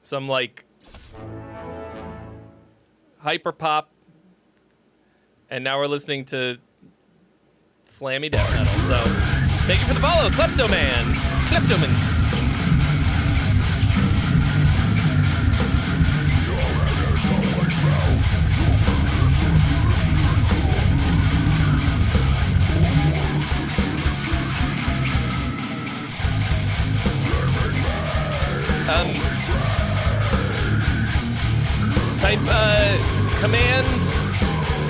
Some like hyper pop, and now we're listening to slammy death metal. So thank you for the follow, Kleptoman. Type command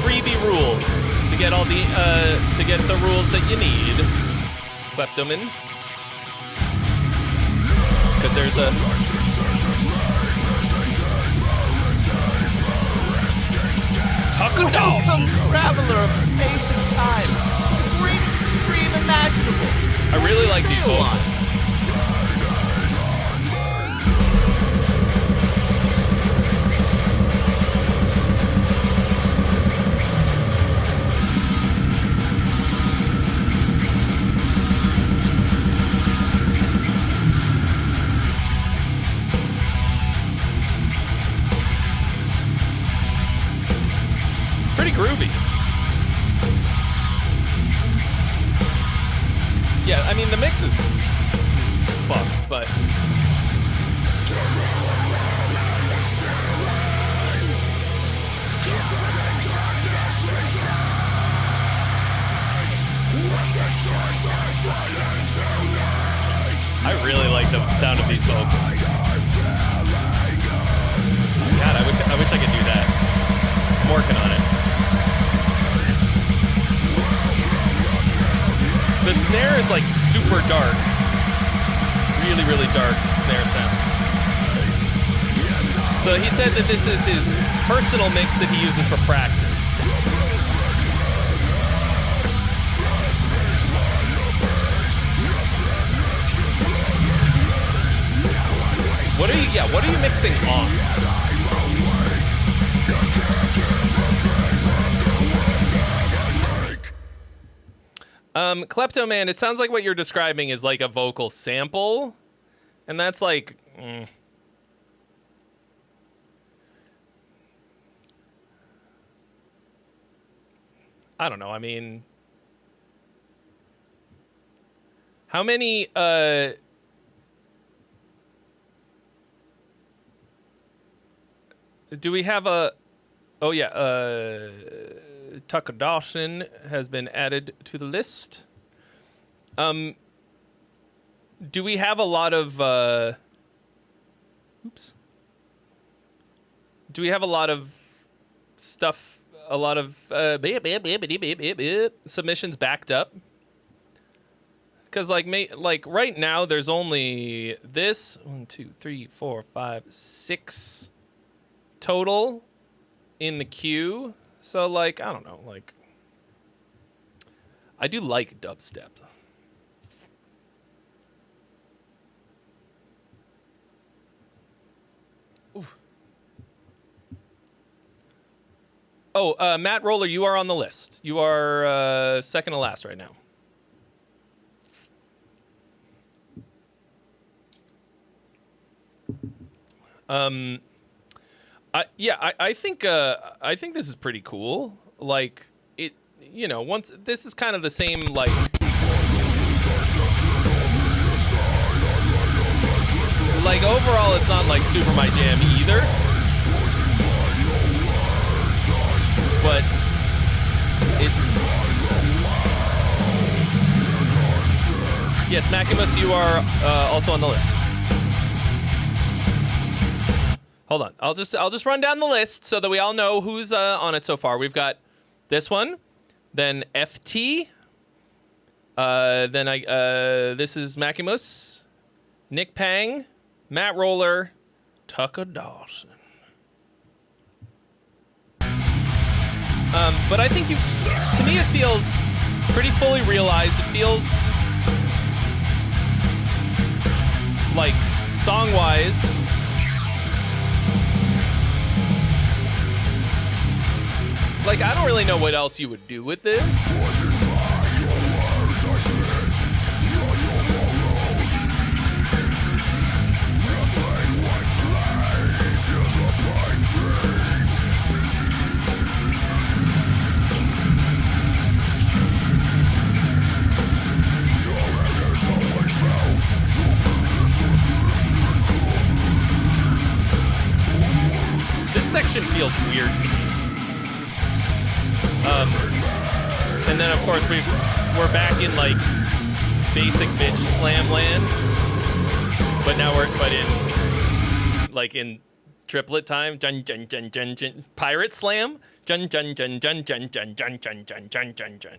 FREEBIE rules to get all the rules that you need. Kleptoman. Because there's a... Welcome, traveler of space and time, to the greatest extreme imaginable. I really like these vocals. Pretty groovy. Yeah, I mean the mix is fucked, but I really like the sound of these vocals. God, I wish I could do that. I'm working on it. The snare is like super dark. Really, really dark snare sound. So he said that this is his personal mix that he uses for practice. What are you mixing on? Kleptoman, it sounds like what you're describing is like a vocal sample, and that's like, I don't know. I mean, how many, do we have a, oh yeah, Tucker Dawson has been added to the list. Do we have a lot of do we have a lot of stuff, a lot of submissions backed up? Because like right now there's only this 1, 2, 3, 4, 5, 6 total in the queue. So, like, I don't know, like, I do like dubstep. Ooh. Oh, Matt Roller, you are on the list. You are second to last right now. I think this is pretty cool. Like it, you know, once this is kind of the same like. Like overall, it's not like super my jam either. But it's. Yes, Maximus, you are also on the list. Hold on. I'll just run down the list so that we all know who's on it so far. We've got this one, then FT, then this is Maximus, Nick Pang, Matt Roller, Tucker Dawson. But I think to me it feels pretty fully realized. It feels like song-wise. Like, I don't really know what else you would do with this. This section feels weird to me. And then of course we're back in like basic bitch slam land, but now we're in triplet time. Jun jun jun jun jun. Pirate slam. Jun jun jun jun jun jun jun jun jun jun jun jun.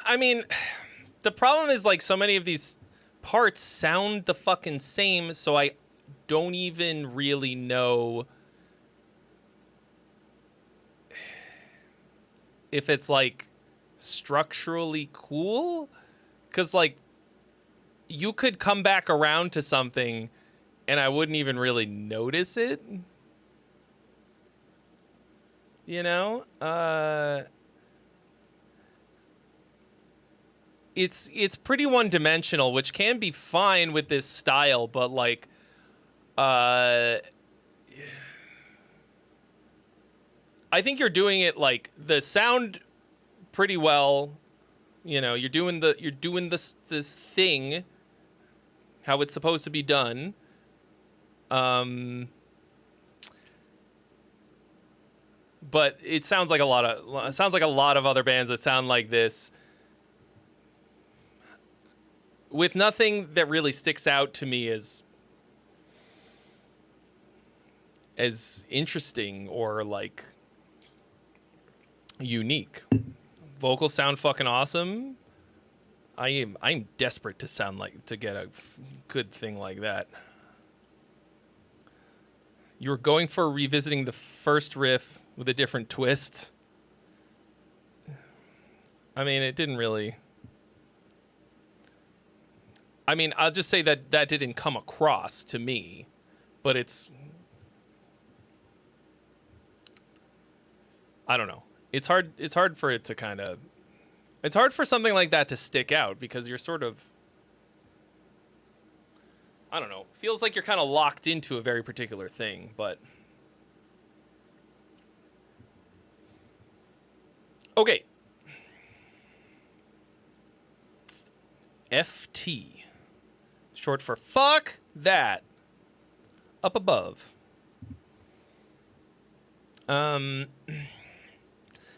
I mean, the problem is like so many of these parts sound the fucking same, so I don't even really know if it's like structurally cool, because like you could come back around to something and I wouldn't even really notice it, you know. It's pretty one-dimensional, which can be fine with this style, but like I think you're doing it like the sound pretty well. You know, you're doing this thing how it's supposed to be done. But it sounds like a lot of other bands that sound like this, with nothing that really sticks out to me as interesting or like unique. Vocals sound fucking awesome. I'm desperate to get a good thing like that. You were going for revisiting the first riff with a different twist. I mean, it didn't really. I mean, I'll just say that didn't come across to me, but it's. I don't know. It's hard for it to kind of. It's hard for something like that to stick out because you're sort of. I don't know. Feels like you're kind of locked into a very particular thing, but. Okay. FT. Short for fuck that. Up above.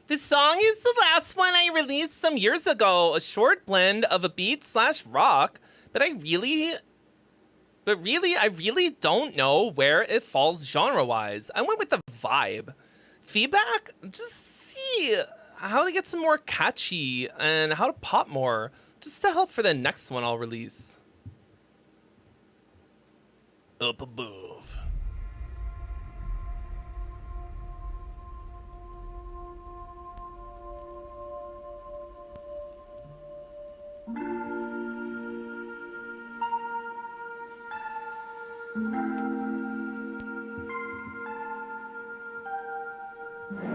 This song is the last one I released some years ago. A short blend of a beat/rock, but I really don't know where it falls genre-wise. I went with the vibe. Feedback? Just see how to get some more catchy and how to pop more, just to help for the next one I'll release. Up above.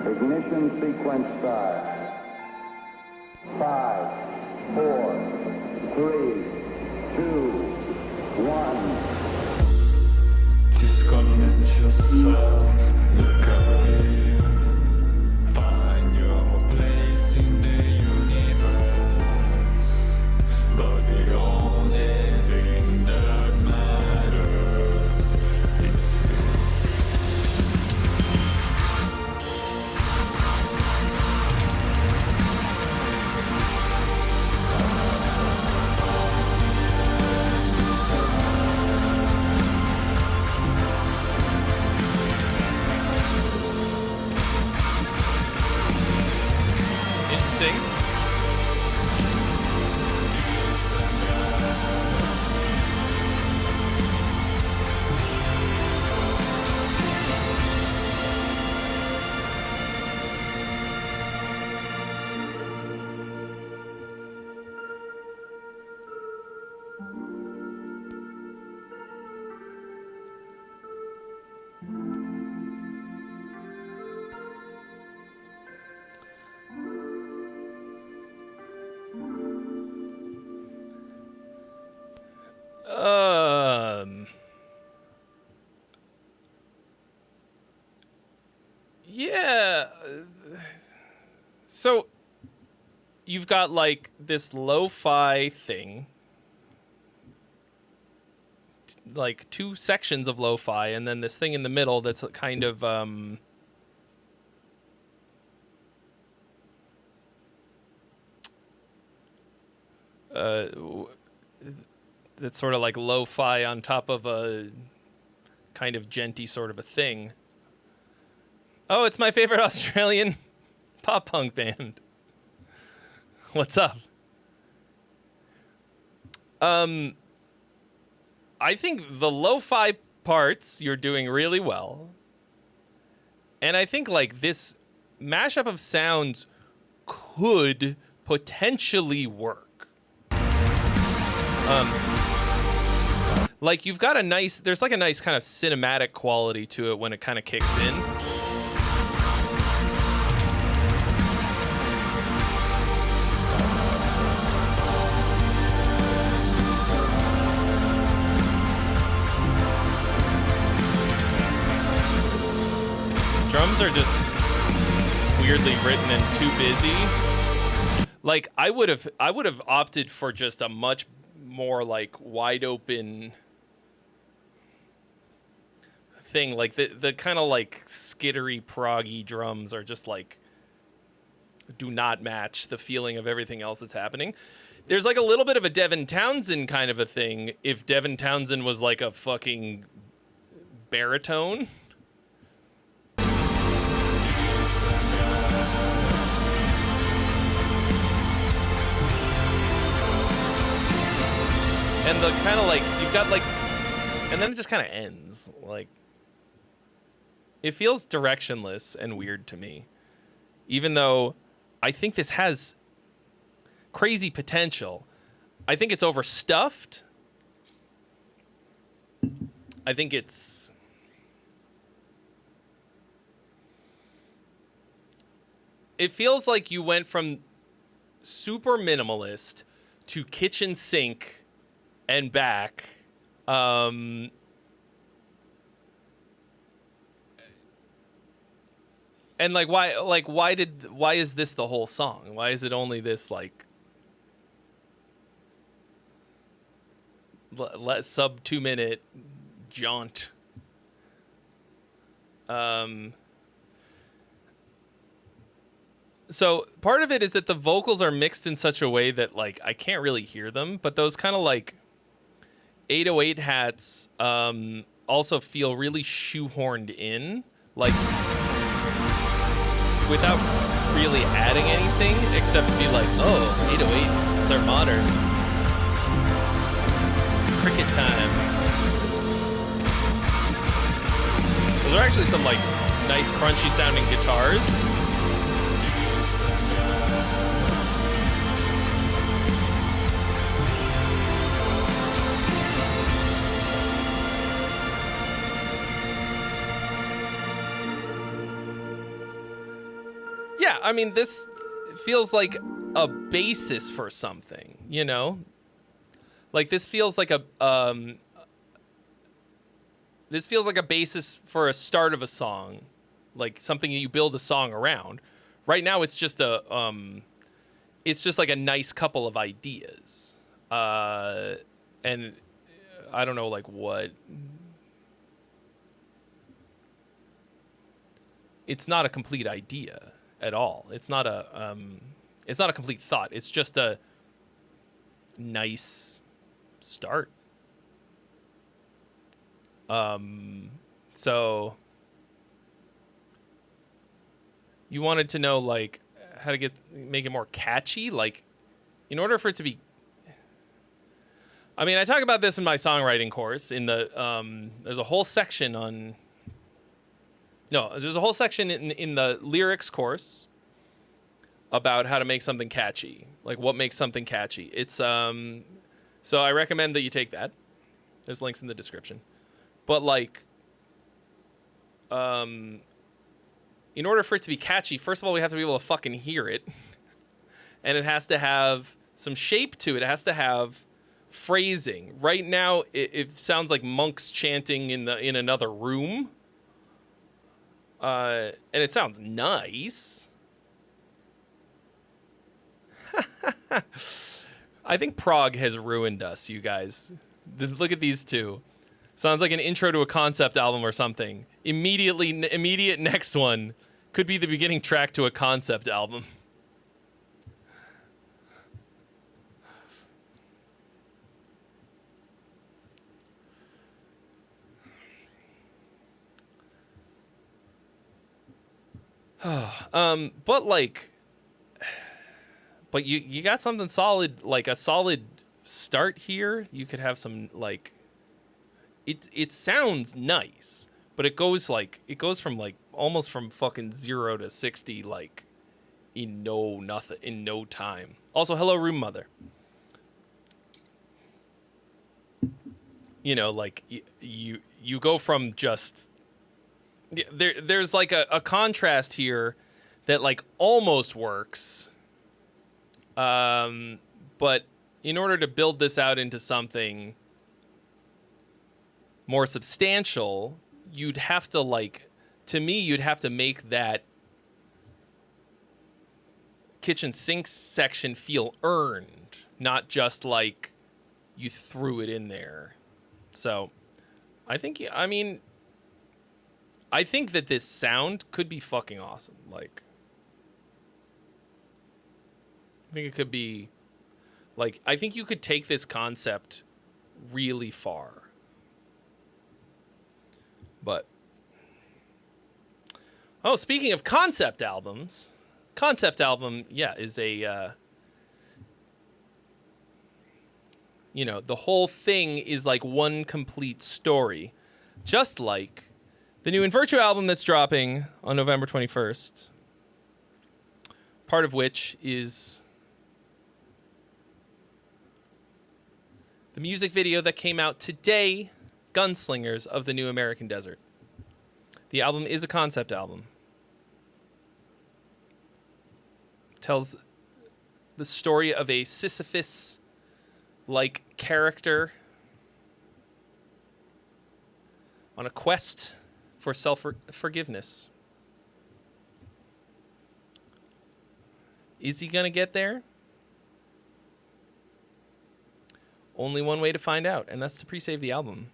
Ignition sequence start. 5, 4, 3, 2, 1. Disconnect yourself. Look away. Find your place in the universe. But the only thing that matters is you. Interesting. Yeah. So you've got like this lo-fi thing, like two sections of lo-fi, and then this thing in the middle that's kind of that's sort of like lo-fi on top of a kind of genty sort of a thing. Oh, it's my favorite Australian pop punk band. What's up? I think the lo-fi parts you're doing really well. And I think like this mashup of sounds could potentially work. Like you've got there's like a nice kind of cinematic quality to it when it kind of kicks in. Drums are just weirdly written and too busy. Like I would have opted for just a much more like wide open thing. Like the kind of like skittery proggy drums are just like do not match the feeling of everything else that's happening. There's like a little bit of a Devin Townsend kind of a thing if Devin Townsend was like a fucking baritone. And the kind of like, you've got like, and then it just kind of ends. Like, it feels directionless and weird to me. Even though I think this has crazy potential. I think it's overstuffed. I think it's... It feels like you went from super minimalist to kitchen sink and back. And like why is this the whole song? Why is it only this like sub 2 minute jaunt? So part of it is that the vocals are mixed in such a way that like I can't really hear them, but those kind of like 808 hats also feel really shoehorned in, like without really adding anything except to be like, oh, 808, it's our modern cricket time. Those are actually some like nice crunchy sounding guitars. Yeah, I mean, this feels like a basis for something, you know? Like this feels like a basis for a start of a song, like something that you build a song around. Right now, it's just like a nice couple of ideas, and I don't know, like what. It's not a complete idea at all. It's not a complete thought. It's just a nice start. So you wanted to know like how to make it more catchy, like in order for it to be. I mean, I talk about this in my songwriting course. In the there's a whole section on. No, there's a whole section in the lyrics course about how to make something catchy, like what makes something catchy. It's so I recommend that you take that. There's links in the description. But like, in order for it to be catchy, first of all, we have to be able to fucking hear it, and it has to have some shape to it. It has to have phrasing. Right now, it sounds like monks chanting in another room. And it sounds nice. I think prog has ruined us, you guys. Look at these two. Sounds like an intro to a concept album or something. Immediate next one could be the beginning track to a concept album. But like, But you got something solid, like a solid start here. You could have some like it sounds nice, but it goes from like almost from fucking 0 to 60 like in no time. Also, hello room mother. You know, like you go from just there's like a contrast here that like almost works. But in order to build this out into something more substantial, you'd have to you'd have to make that kitchen sink section feel earned, not just like you threw it in there. So I think that this sound could be fucking awesome. Like, I think it could be, like, I think you could take this concept really far. But, oh, speaking of concept albums, is a, the whole thing is like one complete story. Just like the new In Virtue album that's dropping on November 21st. Part of which is the music video that came out today, Gunslingers of the New American Desert. The album is a concept album. It tells the story of a Sisyphus-like character on a quest for self-forgiveness. Is he gonna get there? Only one way to find out, and that's to pre-save the album.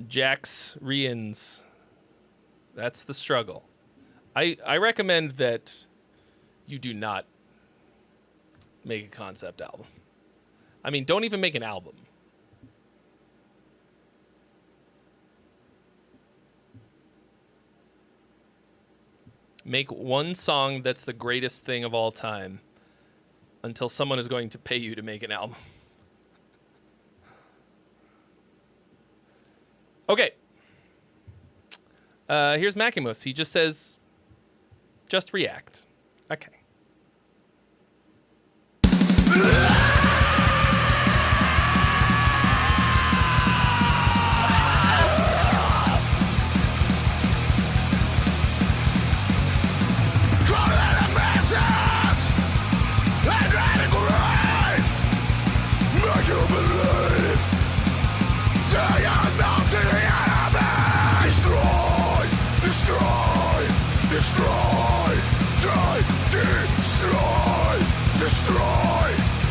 Jax Rians. That's the struggle. I recommend that you do not make a concept album. I mean, don't even make an album. Make one song that's the greatest thing of all time until someone is going to pay you to make an album. Okay. Here's Maximus. He just says, just react. Okay.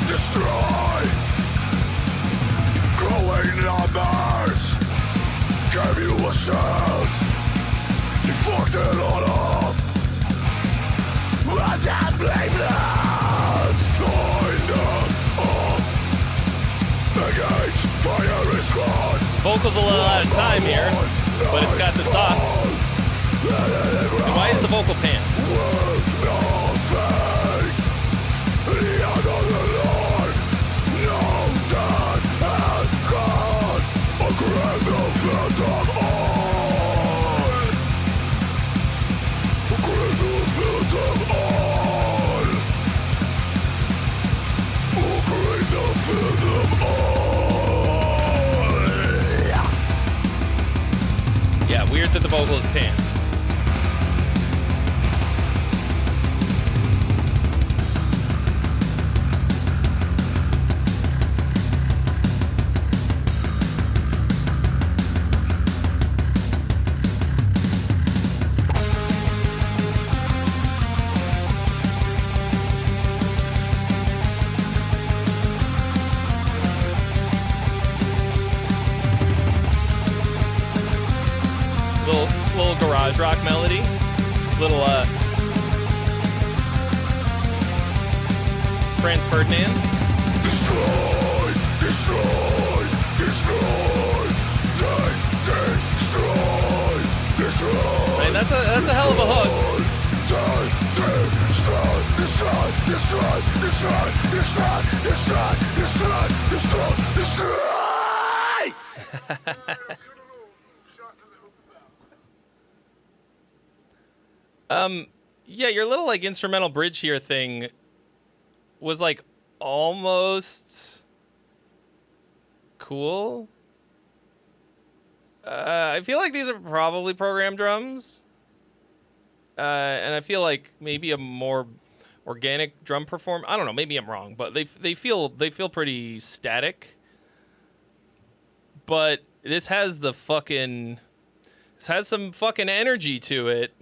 Destroy. Growing numbers gave you a sense. You fucked it all up. And that blameless kind of against fire is gone. Vocals a little out of time here, but it's got the sauce. And why is the vocal pan? Yeah, weird that the vocal is panned. Little garage rock melody, little Franz Ferdinand. Destroy, destroy, destroy. That's a hell of a hook. Yeah, your little like instrumental bridge here thing was like almost cool. I feel like these are probably programmed drums. And I feel like maybe a more organic drum perform. I don't know, maybe I'm wrong, but they feel pretty static. But this has some fucking energy to it.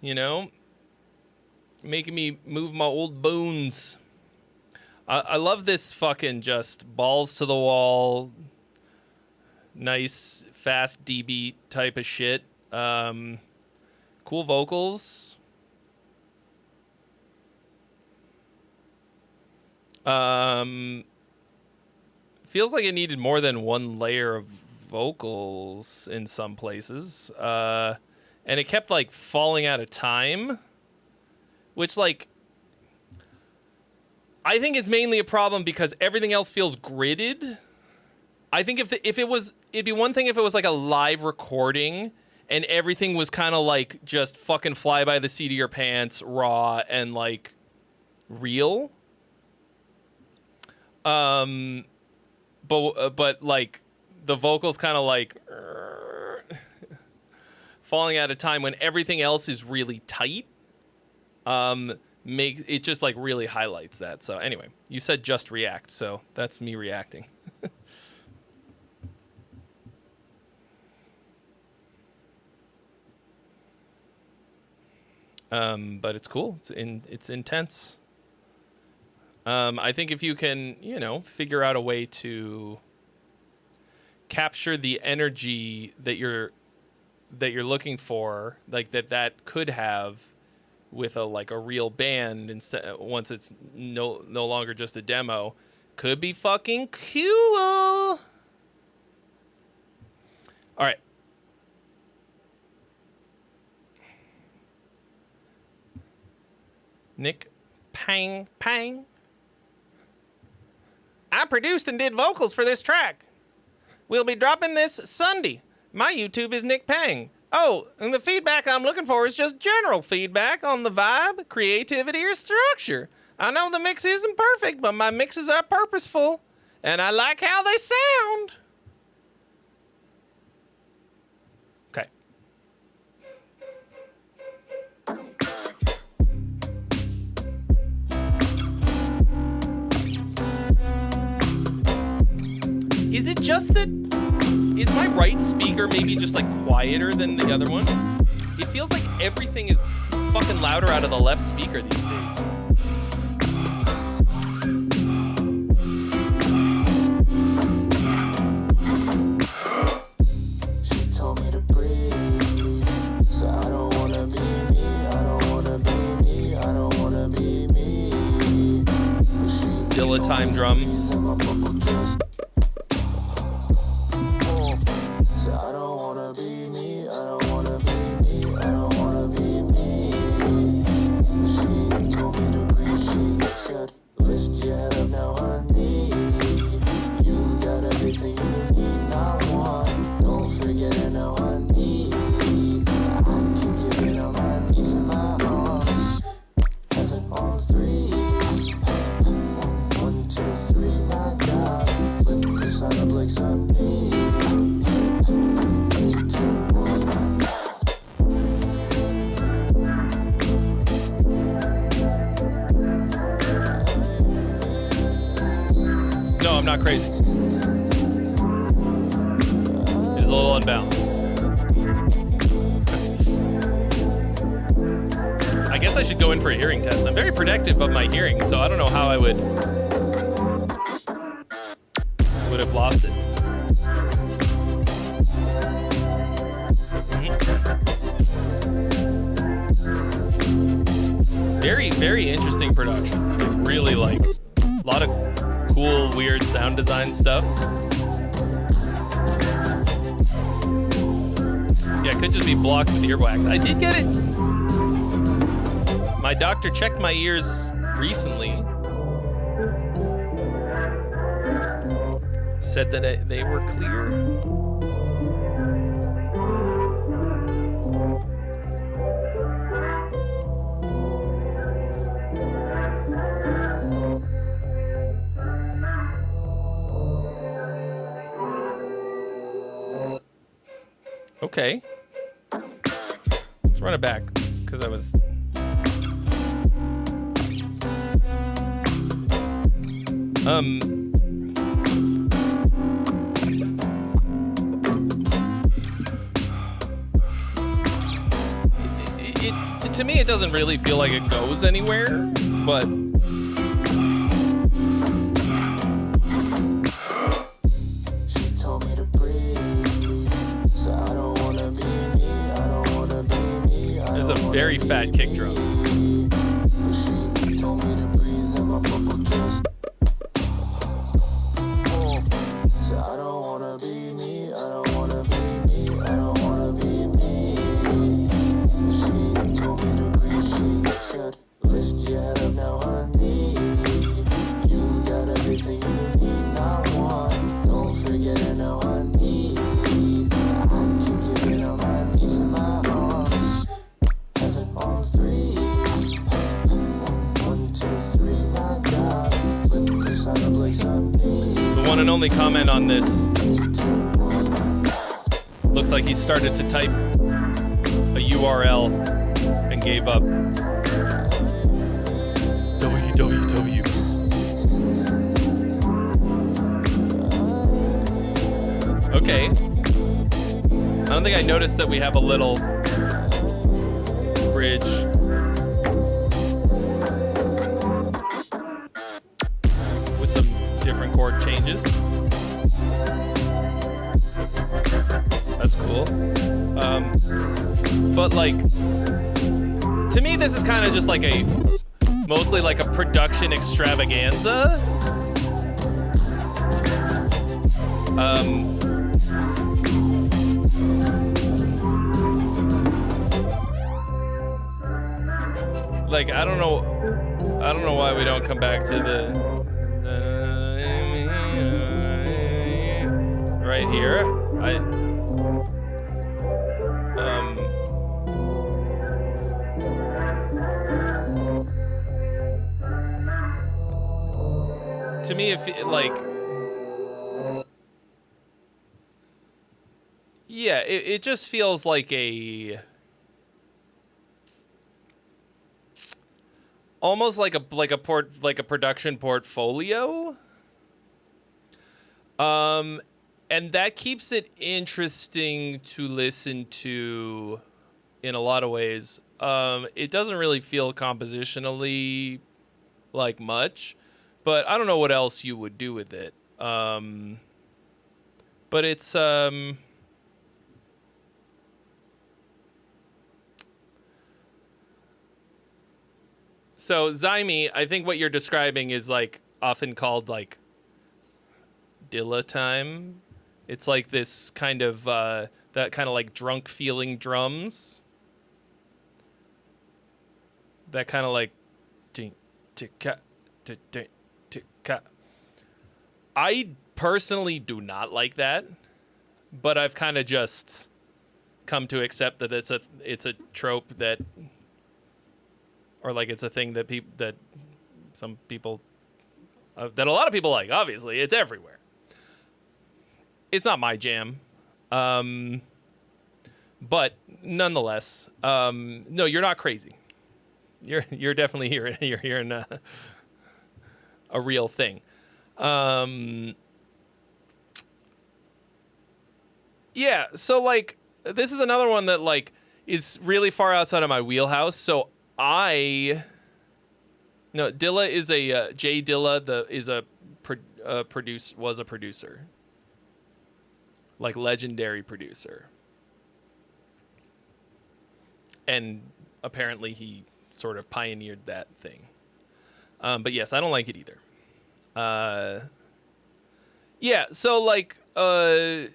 You know? Making me move my old bones. I love this fucking just balls to the wall, nice, fast D-beat type of shit. Cool vocals. Feels like it needed more than one layer of vocals in some places. And it kept like falling out of time, which like I think is mainly a problem because everything else feels gridded. I think it'd be one thing if it was like a live recording and everything was kind of like just fucking fly by the seat of your pants, raw and like real. But like the vocals kind of like falling out of time when everything else is really tight. Makes it just like really highlights that. So anyway, you said just react, so that's me reacting. But it's cool. It's intense. I think if you can, figure out a way to capture the energy that you're looking for, like that could have with a real band instead once it's no longer just a demo, could be fucking cool. All right. Nick Pang. I produced and did vocals for this track. We'll be dropping this Sunday. My YouTube is Nick Pang. Oh, and the feedback I'm looking for is just general feedback on the vibe, creativity, or structure. I know the mix isn't perfect, but my mixes are purposeful, and I like how they sound. Okay. Is it just that... Is my right speaker maybe just like quieter than the other one? It feels like everything is fucking louder out of the left speaker these days. She told me to breathe, so I don't wanna be me, I don't wanna be me, I don't wanna be me. Dilla time drums. No, I'm not crazy. It's a little unbalanced. I guess I should go in for a hearing test. I'm very protective of my hearing, so I don't know how I would have lost it. Very, very interesting production. Like, really, like, a lot of cool, weird sound design stuff. Yeah, it could just be blocked with earwax. I did get it. My doctor checked my ears recently. Said that they were clear. Okay. Let's run it back, because I was... to me, it doesn't really feel like it goes anywhere, but... There's a very fat kick drum. One and only comment on this. Looks like he started to type a URL and gave up. www. Okay. I don't think I noticed that we have a little bridge. With some different chord changes. That's cool. But like, to me, this is kind of just like mostly like a production extravaganza. Like, I don't know why we don't come back to the right here. To me, if it just feels like almost like a production portfolio. And that keeps it interesting to listen to in a lot of ways. It doesn't really feel compositionally like much, but I don't know what else you would do with it. But it's so Zyme, I think what you're describing is like often called like Dilla time. It's like this kind of that kind of like drunk feeling drums. That kind of like I personally do not like that, but I've kind of just come to accept that it's a trope that, or like it's a thing that some people that a lot of people like. Obviously, it's everywhere. It's not my jam, but nonetheless, no, you're not crazy. You're definitely here. You're hearing a real thing. Yeah. So like, this is another one that like is really far outside of my wheelhouse. So Dilla is Jay Dilla was a producer. Like legendary producer. And apparently he sort of pioneered that thing. But yes, I don't like it either. Yeah, so like to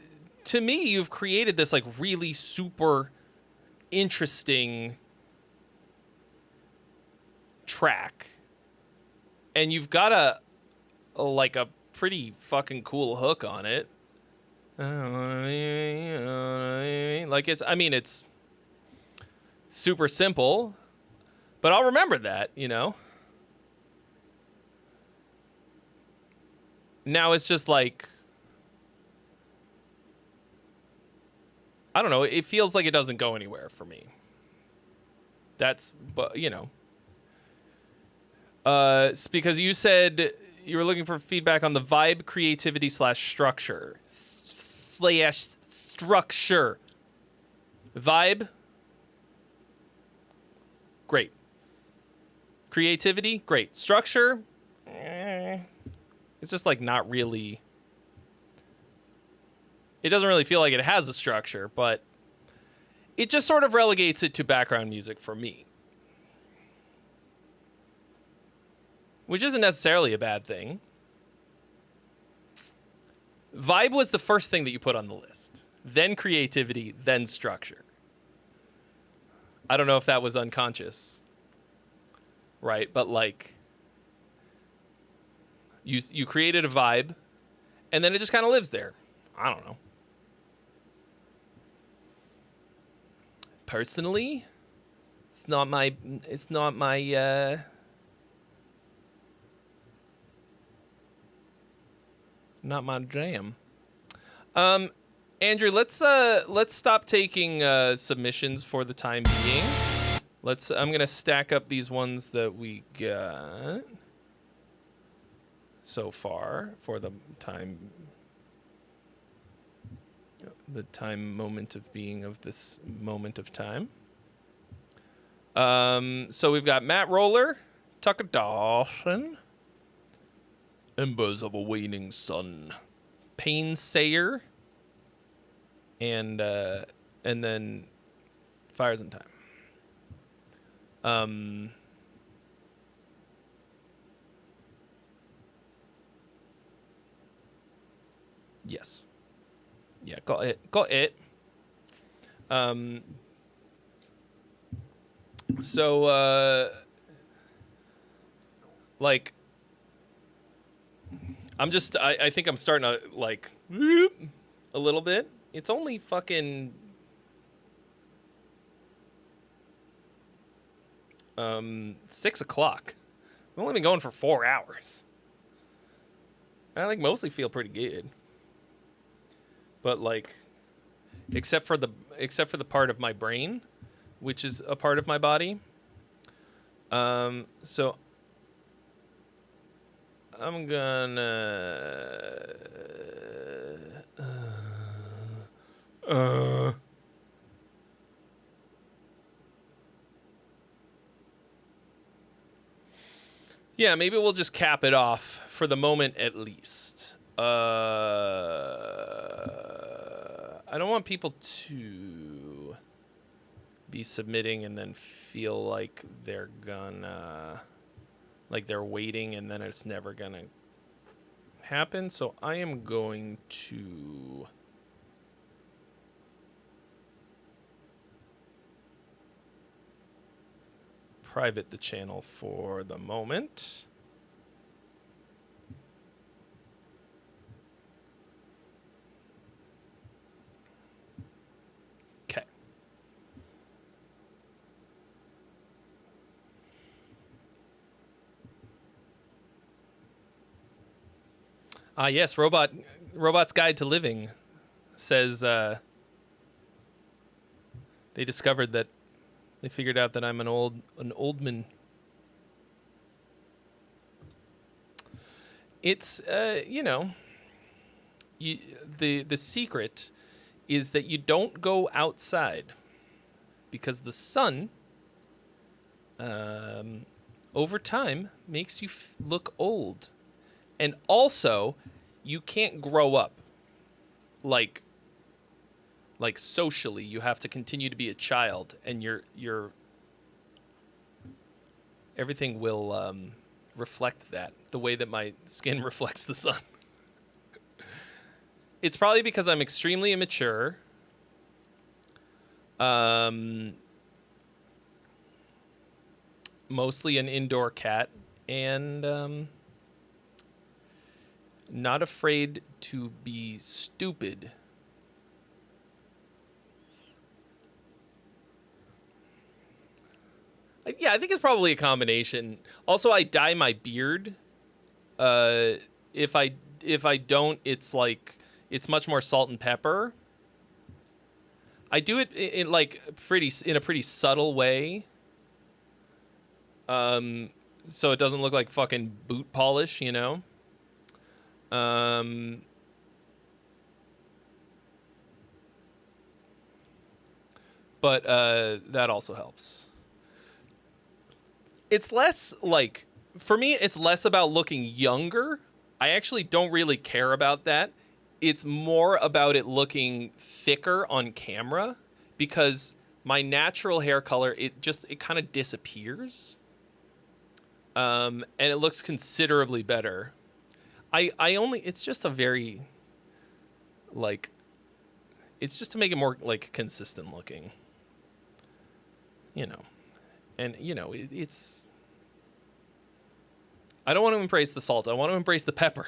to me, you've created this like really super interesting track, and you've got a pretty fucking cool hook on it. Like it's super simple, but I'll remember that, you know. Now it's just like, I don't know, it feels like it doesn't go anywhere for me. But you know. It's because you said you were looking for feedback on the vibe, creativity / structure. Structure. Vibe. Great. Creativity. Great. Structure. It's just like not really. It doesn't really feel like it has a structure, but it just sort of relegates it to background music for me. Which isn't necessarily a bad thing. Vibe was the first thing that you put on the list. Then creativity, then structure. I don't know if that was unconscious. Right? But like, you created a vibe, and then it just kind of lives there. I don't know. Personally, it's not my not my jam. Andrew, let's stop taking submissions for the time being. I'm gonna stack up these ones that we got so far for the time moment of being of this moment of time. So we've got Matt Roller, Tucker Dawson, Embers of a Waning Sun, Painsayer, and then Fires in Time. Yes. Yeah, got it. So like, I think I'm starting to like a little bit. It's only fucking 6 o'clock. We've only been going for 4 hours. I like mostly feel pretty good. But like, except for the part of my brain, which is a part of my body. So I'm gonna yeah, maybe we'll just cap it off for the moment at least. I don't want people to be submitting and then feel like they're gonna, like they're waiting and then it's never gonna happen. So I am going to private the channel for the moment. Okay. Yes, Robot's Guide to Living says they discovered that they figured out that I'm an old man. It's the secret is that you don't go outside because the sun over time makes you look old. And also, you can't grow up like socially. You have to continue to be a child, and your everything will reflect that the way that my skin reflects the sun. It's probably because I'm extremely immature. Mostly an indoor cat, and not afraid to be stupid. Yeah, I think it's probably a combination. Also, I dye my beard. If I don't, it's like it's much more salt and pepper. I do it in a pretty subtle way. So it doesn't look like fucking boot polish, you know? But that also helps. It's less like, for me, it's less about looking younger. I actually don't really care about that. It's more about it looking thicker on camera, because my natural hair color, it kind of disappears. And it looks considerably better. It's just a very, like, it's just to make it more, like, consistent looking. You know. And, you know, it's... I don't want to embrace the salt. I want to embrace the pepper.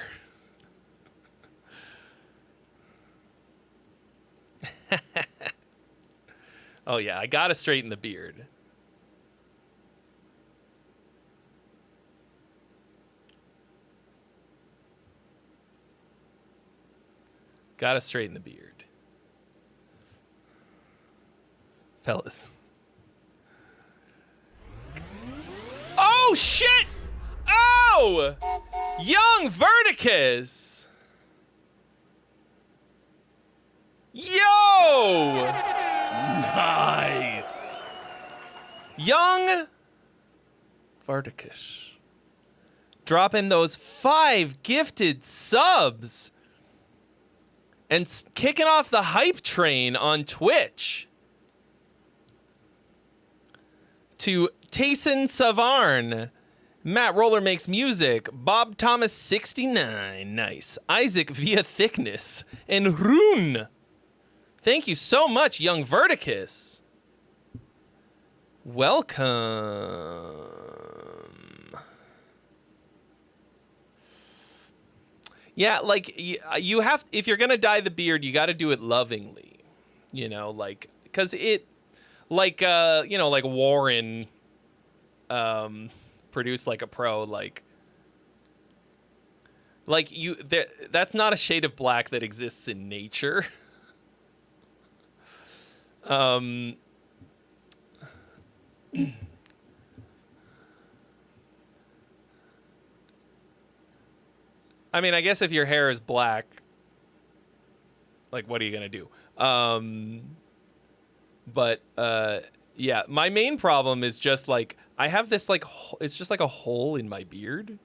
Oh, yeah. I got to straighten the beard. Got to straighten the beard. Fellas. Oh, shit! Oh! Young Verticus! Yo! Nice! Young Verticus. Dropping those 5 gifted subs. And kicking off the hype train on Twitch. To Tayson Savarn, Matt Roller Makes Music, Bob Thomas 69, nice, Isaac Via Thickness, and Rune. Thank you so much, Young Verticus. Welcome. Yeah, like, you have, if you're gonna dye the beard, you got to do it lovingly, you know, like, because it, like, you know, like Warren produced like a pro, like you, that's not a shade of black that exists in nature. I mean, I guess if your hair is black, like, what are you gonna do? But yeah, my main problem is just like, I have this like, it's just like a hole in my beard.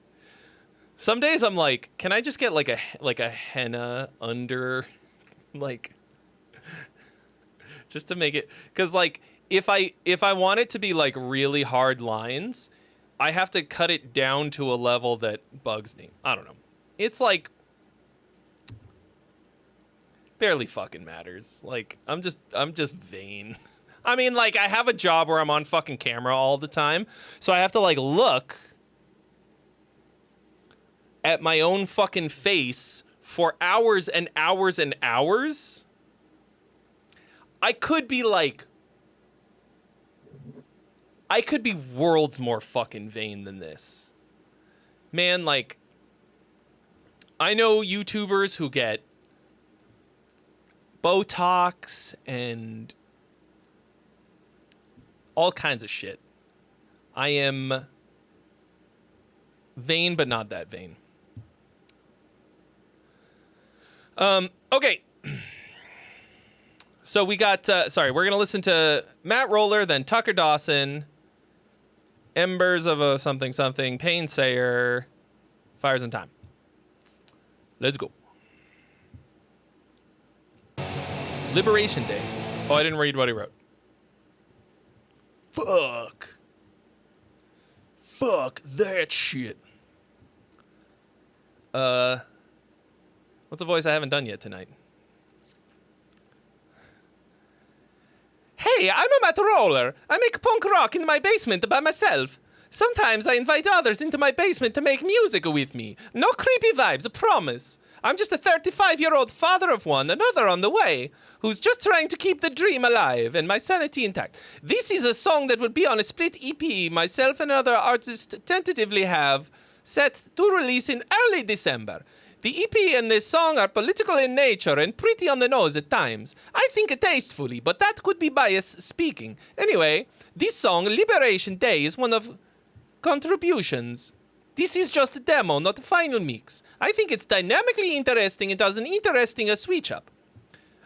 Some days I'm like, can I just get like a henna under, like, just to make it, because like if I want it to be like really hard lines, I have to cut it down to a level that bugs me. I don't know. It's like barely fucking matters. Like, I'm just vain. I mean, like, I have a job where I'm on fucking camera all the time, so I have to like look at my own fucking face for hours and hours and hours. I could be worlds more fucking vain than this. Man, like, I know YouTubers who get Botox and all kinds of shit. I am vain, but not that vain. Okay. So we got, we're going to listen to Matt Roller, then Tucker Dawson, Embers of a something, Painsayer, Fires in Time. Let's go. Liberation Day. Oh, I didn't read what he wrote. Fuck that shit. What's a voice I haven't done yet tonight? Hey, I'm a Matt Roller. I make punk rock in my basement by myself. Sometimes I invite others into my basement to make music with me. No creepy vibes, I promise. I'm just a 35-year-old father of one, another on the way, who's just trying to keep the dream alive and my sanity intact. This is a song that will be on a split EP myself and other artists tentatively have set to release in early December. The EP and this song are political in nature and pretty on the nose at times. I think tastefully, but that could be bias speaking. Anyway, this song, Liberation Day, is one of contributions. This is just a demo, not a final mix. I think it's dynamically interesting and does an interesting switch up.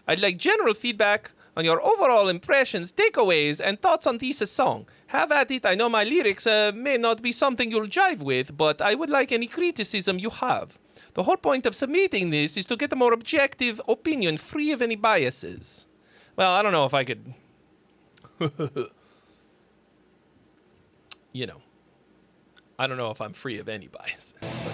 I'd like general feedback on your overall impressions, takeaways, and thoughts on this song. Have at it. I know my lyrics may not be something you'll jive with, but I would like any criticism you have. The whole point of submitting this is to get a more objective opinion, free of any biases. Well, I don't know if I could... you know. I don't know if I'm free of any biases, but...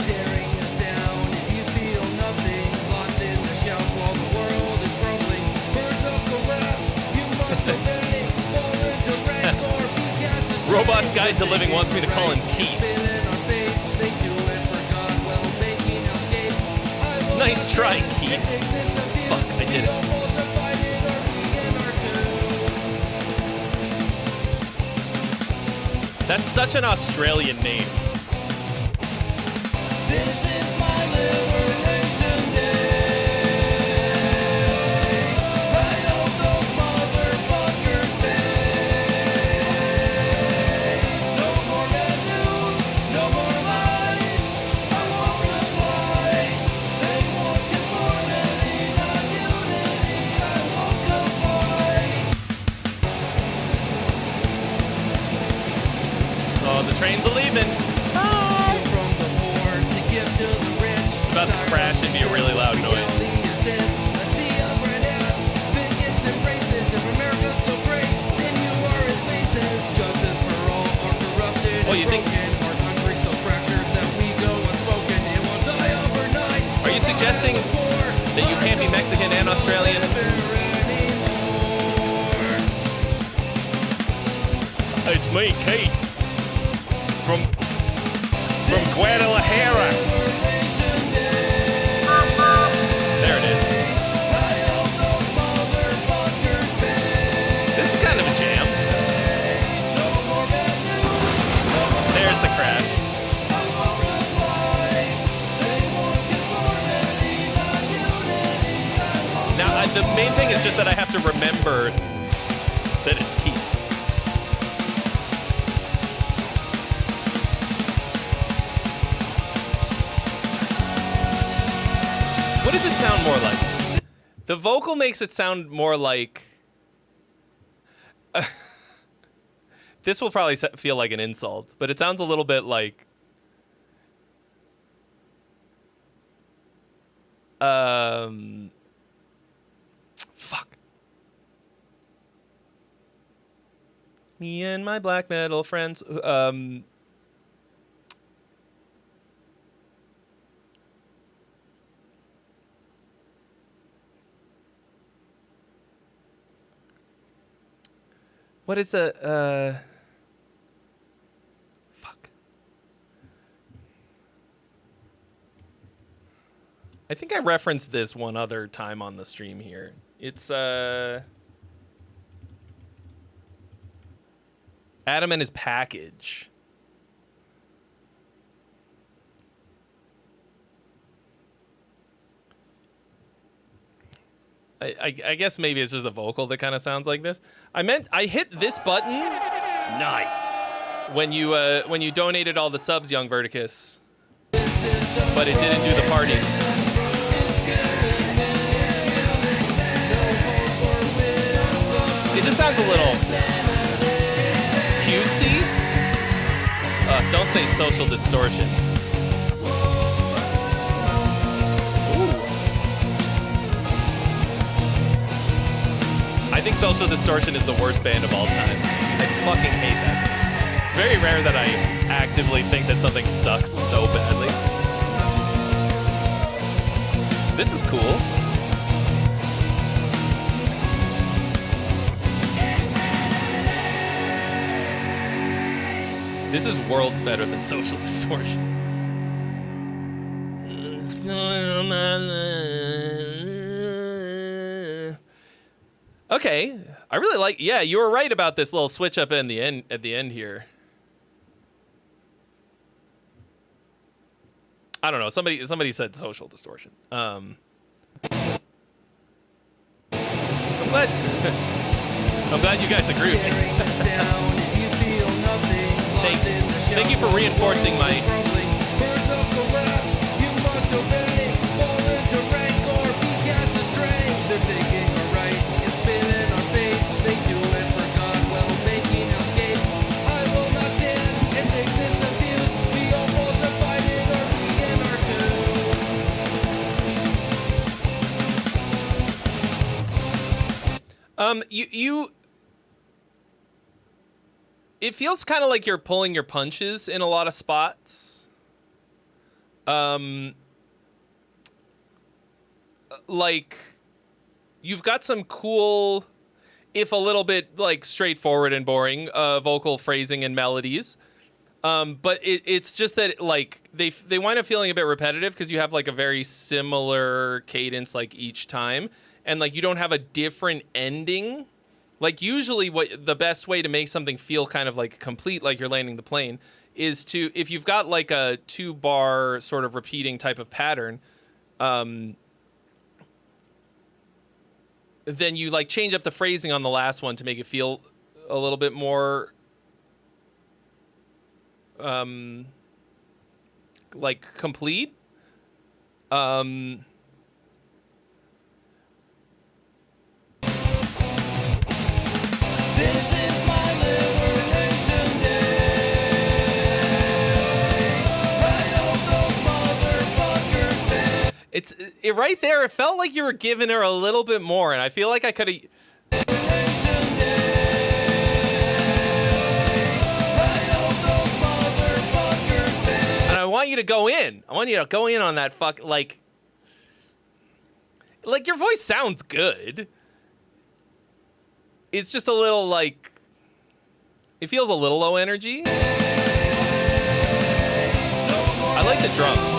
Tearing us down, and you feel nothing. Lost in the shouts while the world is crumbling. Birds of collapse, you must obey. Fall into rank or be cast astray. Robot's Guide to Living wants me to call him Keith. Nice try, Keith. Fuck, I did it. That's such an Australian name. This is my liberation day. Right off those motherfuckers' bay. No more bad news, no more lies. I won't reply. They want conformity, not unity. I won't comply. Oh, the train's a-leaving. From the poor to give to the rich. It's about to crash and be a really loud noise. Is this a sea of red hats, bigots and racists? If America's so great, then you are its faces. Justice for all are corrupted Oh, you and think- broken. Our country's so fractured that we go unspoken. It won't die overnight. Are you suggesting that you can't be Mexican and Australian? It's me, Keith. From Guadalajara. There it is. This is kind of a jam. There's the crash. Now, the main thing is just that I have to remember that it's Keith. What does it sound more like? The vocal makes it sound more like... this will probably feel like an insult, but it sounds a little bit like... Fuck. Me and my black metal friends... What is a, fuck. I think I referenced this one other time on the stream here. It's, Adam and his package. I guess maybe it's just the vocal that kind of sounds like this. I hit this button. Nice. When you donated all the subs, Young Verticus, but it didn't do the party. It just sounds a little cutesy. Don't say social distortion. I think Social Distortion is the worst band of all time. I fucking hate that. It's very rare that I actively think that something sucks so badly. This is cool. This is worlds better than Social Distortion. Okay, I really like. Yeah, you were right about this little switch up in the end at the end here. I don't know. Somebody said Social Distortion. I'm glad. I'm glad you guys agree with me. Thank you for reinforcing my. It feels kind of like you're pulling your punches in a lot of spots. Like, you've got some cool, if a little bit, like, straightforward and boring, vocal phrasing and melodies. But it's just that, like, they wind up feeling a bit repetitive because you have, like, a very similar cadence, like, each time. And, like, you don't have a different ending. Like, usually what the best way to make something feel kind of, like, complete, like you're landing the plane, is to, if you've got, like, a 2-bar sort of repeating type of pattern, then you, like, change up the phrasing on the last one to make it feel a little bit more, like, complete. It right there, it felt like you were giving her a little bit more, and I feel like I could have. And I want you to go in. I want you to go in on that like your voice sounds good. It's just a little, like, it feels a little low energy. I like the drums.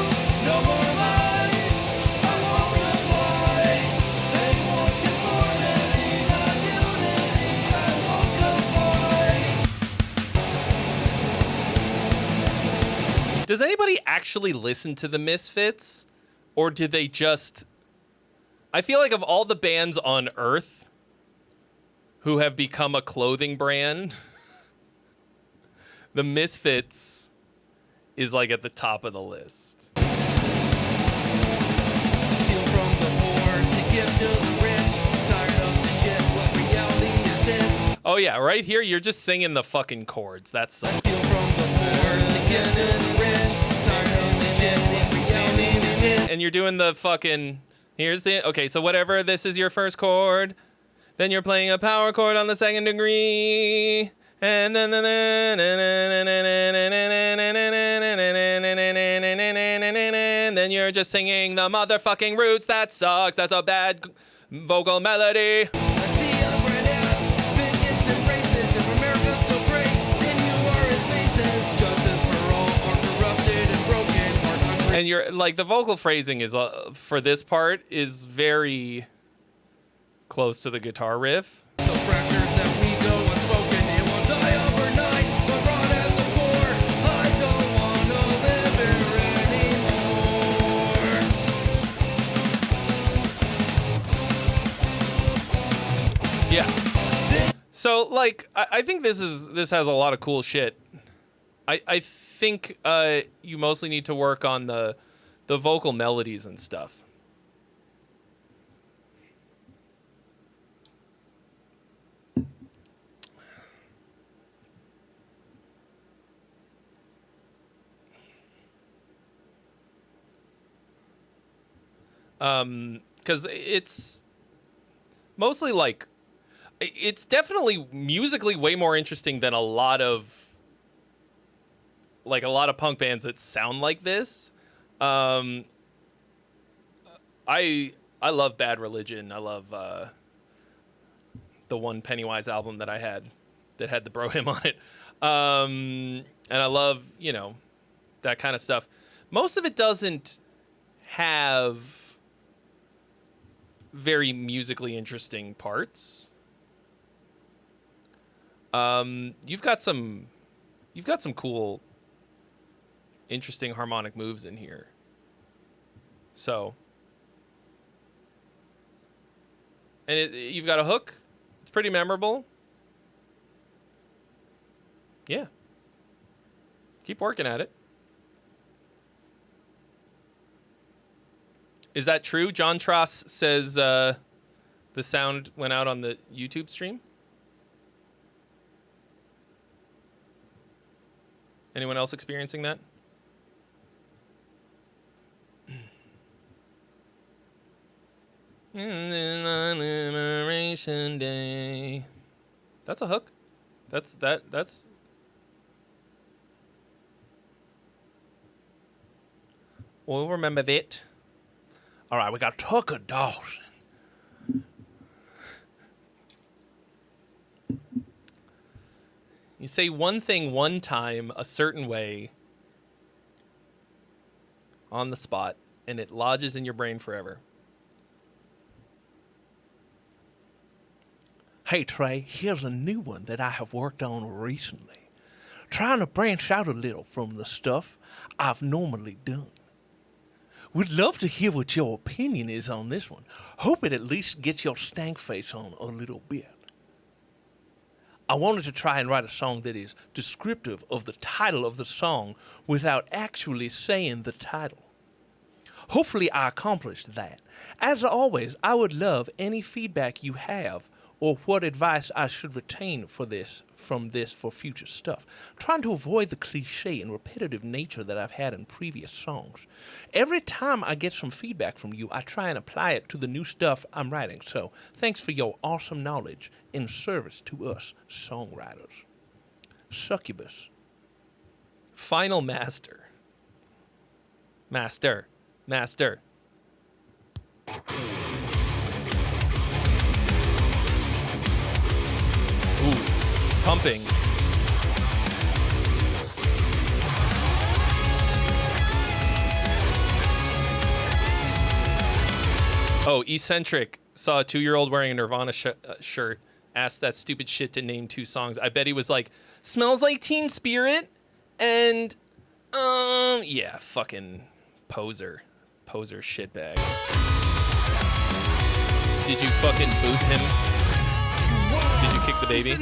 Does anybody actually listen to the Misfits? Or did they just... I feel like of all the bands on Earth who have become a clothing brand, the Misfits is, like, at the top of the list. Steal from the poor to give to the rich. Tired of the shit, what reality is this? Oh yeah, right here you're just singing the fucking chords. That sucks. Steal from the poor to give to the rich. Tired of the shit, what reality is this? And you're doing the fucking... Here's the... Okay, so whatever this is your first chord, then you're playing a power chord on the second degree, and then you're just singing the motherfucking roots. That sucks. That's a bad vocal melody. And you're like, the vocal phrasing is for this part is very close to the guitar riff. So fractured that we go unspoken, it won't die overnight, but rot at the core. I don't wanna live here anymore. Yeah. So, like, I think this has a lot of cool shit. I think you mostly need to work on the vocal melodies and stuff. Because it's mostly, like, it's definitely musically way more interesting than a lot of punk bands that sound like this. I love Bad Religion. I love the one Pennywise album that I had that had the Bro Hymn on it. And I love, you know, that kind of stuff. Most of it doesn't have very musically interesting parts. You've got some cool, interesting harmonic moves in here. So, and you've got a hook. It's pretty memorable. Yeah. Keep working at it. Is that true? John Tross says the sound went out on the YouTube stream. Anyone else experiencing that? Liberation Day. That's a hook. That's. We'll remember that. All right, we got Tucker Dawson. You say one thing one time a certain way on the spot, and it lodges in your brain forever. Hey Trey, here's a new one that I have worked on recently. Trying to branch out a little from the stuff I've normally done. Would love to hear what your opinion is on this one. Hope it at least gets your stank face on a little bit. I wanted to try and write a song that is descriptive of the title of the song without actually saying the title. Hopefully I accomplished that. As always, I would love any feedback you have or what advice I should retain from this for future stuff. Trying to avoid the cliche and repetitive nature that I've had in previous songs. Every time I get some feedback from you, I try and apply it to the new stuff I'm writing. So thanks for your awesome knowledge in service to us songwriters. Succubus. Final Master. Master. Ooh, pumping. Oh, Eccentric saw a 2-year-old wearing a Nirvana shirt, asked that stupid shit to name 2 songs. I bet he was like, Smells Like Teen Spirit and, yeah, fucking poser shitbag. Did you fucking boot him? Did you kick the baby?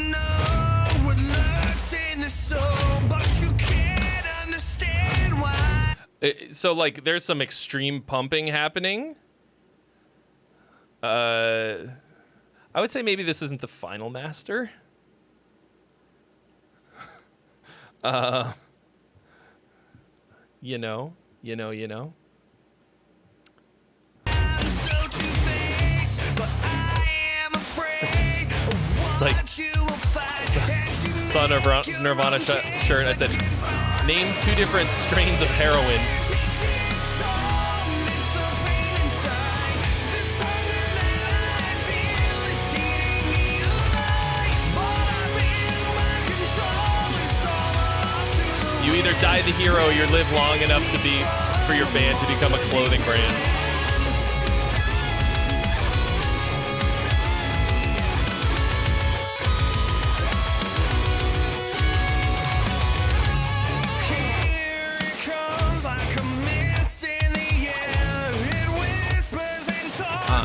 So, like, there's some extreme pumping happening. I would say maybe this isn't the final master. You know. It's like, saw a Nirvana shirt, I said, name 2 different strains of heroin. You either die the hero or you live long enough for your band to become a clothing brand.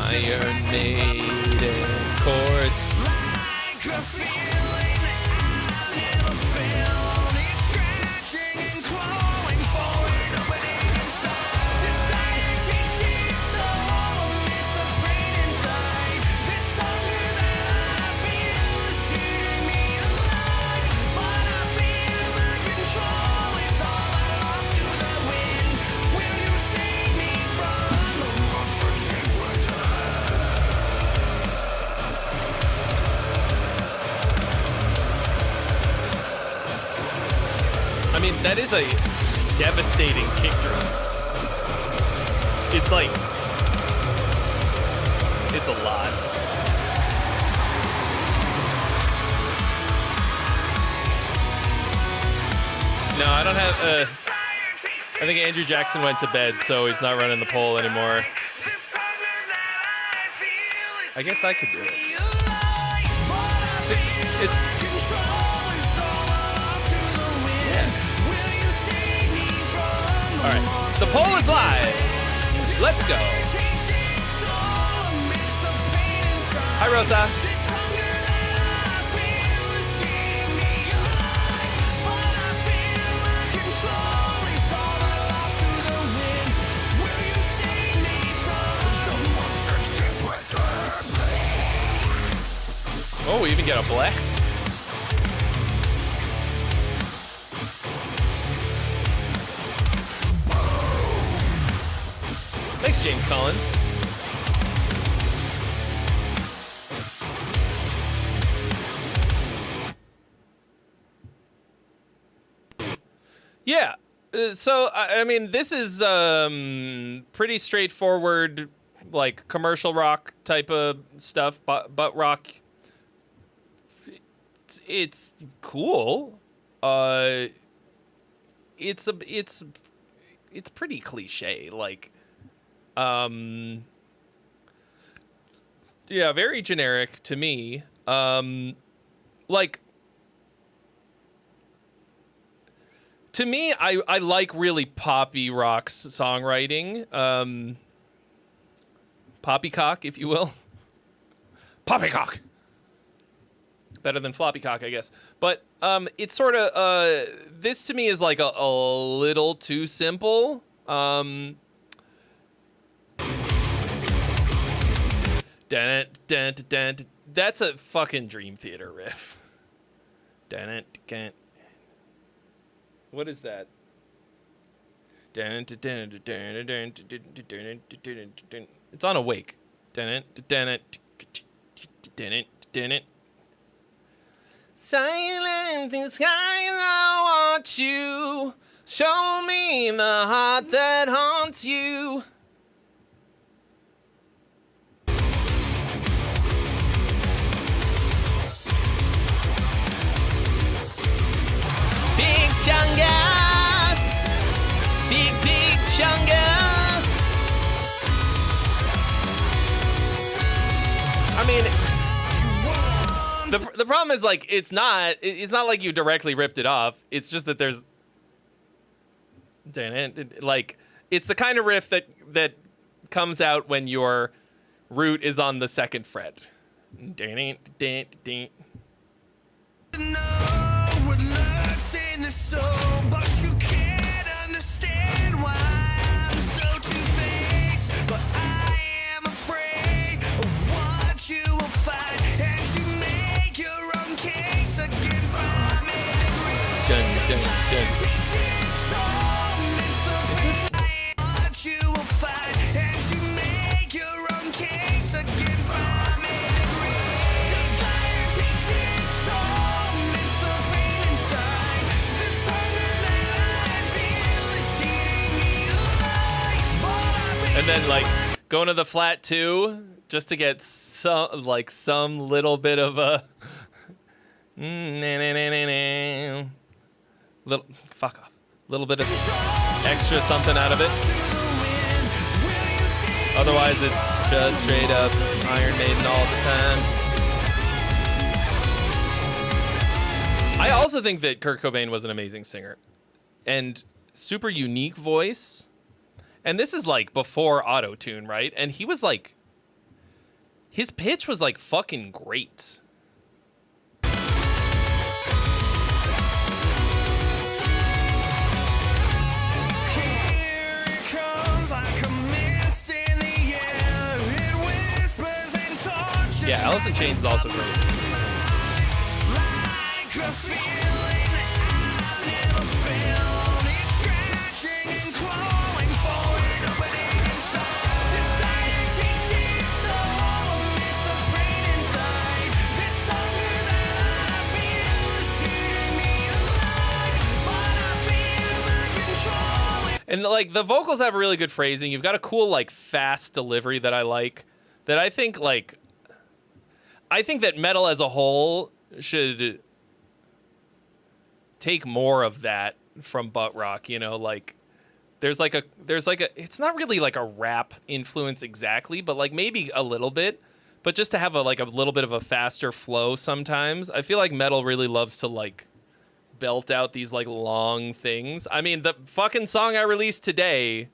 Iron Maiden chords. That is a devastating kick drum. It's like, it's a lot. No, I don't have. I think Andrew Jackson went to bed, so he's not running the poll anymore. I guess I could do it. It's. Yeah. All right. The poll is live. Let's go. Hi, Rosa. Oh, we even get a black. Thanks, James Collins. Yeah. So, I mean, this is pretty straightforward, like commercial rock type of stuff, butt rock. It's cool. It's pretty cliche. Like, yeah, very generic to me. Like, to me, I like really poppy rock's songwriting. Poppycock, if you will. Poppycock. Better than floppycock, I guess. But it's sort of this to me is like a little too simple. That's a fucking Dream Theater riff. What is that? It's on Awake. Silent in the sky, I want you. Show me the heart that haunts you. Big chungus, big chungus. I mean, the problem is like it's not like you directly ripped it off. It's just that there's like it's the kind of riff that comes out when your root is on the second fret. But you can't understand why I'm so two-faced. But I am afraid of what you will find as you make your own case against my memory. What you will find as you make your own case against my memory. Desire takes its soul, it's the pain inside. This hunger that I feel is eating me alive. But I feel And then like going to the flat 2 just to get some little bit of a little fuck off. Little bit of extra something out of it. Otherwise it's just straight up Iron Maiden all the time. I also think that Kurt Cobain was an amazing singer and super unique voice. And this is like before auto-tune, right? And he was like, his pitch was like fucking great. here it comes like a mist in the air. It whispers and tortures. Yeah, Alice in Chains is also great. Like a feeling that I've never felt. It's scratching and clawing for an opening inside. Desire takes its toll, it's the pain inside. This hunger that I feel is eating me alive. But I feel the control. And like the vocals have really good phrasing. You've got a cool like fast delivery that I like. That I think that metal as a whole should take more of that from butt rock, you know, like there's like a it's not really like a rap influence exactly, but like maybe a little bit. But just to have a little bit of a faster flow sometimes. I feel like metal really loves to like belt out these like long things. I mean, the fucking song I released today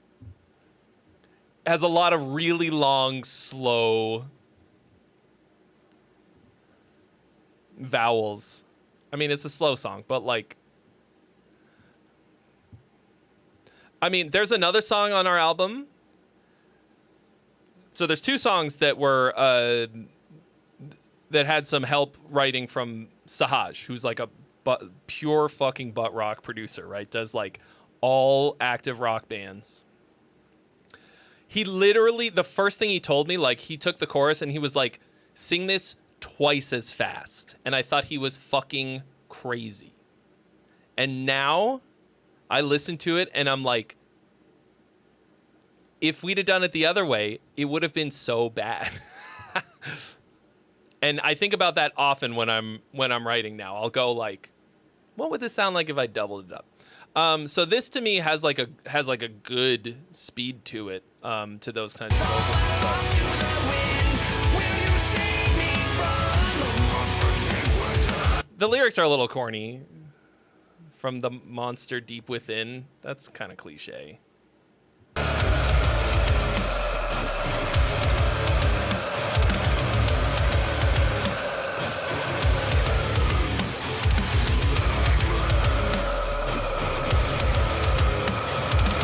has a lot of really long, slow vowels. I mean, it's a slow song, but like, I mean, there's another song on our album. So there's two songs that were that had some help writing from Sahaj, who's like a pure fucking butt rock producer, right? Does like all active rock bands. He literally, the first thing he told me, like he took the chorus and he was like, sing this twice as fast. And I thought he was fucking crazy. And now I listen to it and I'm like, if we'd have done it the other way, it would have been so bad. And I think about that often when I'm writing now. I'll go like, what would this sound like if I doubled it up? So this to me has like a good speed to it, to those kinds of vocals and stuff. The lyrics are a little corny. From the monster deep within. That's kind of cliche.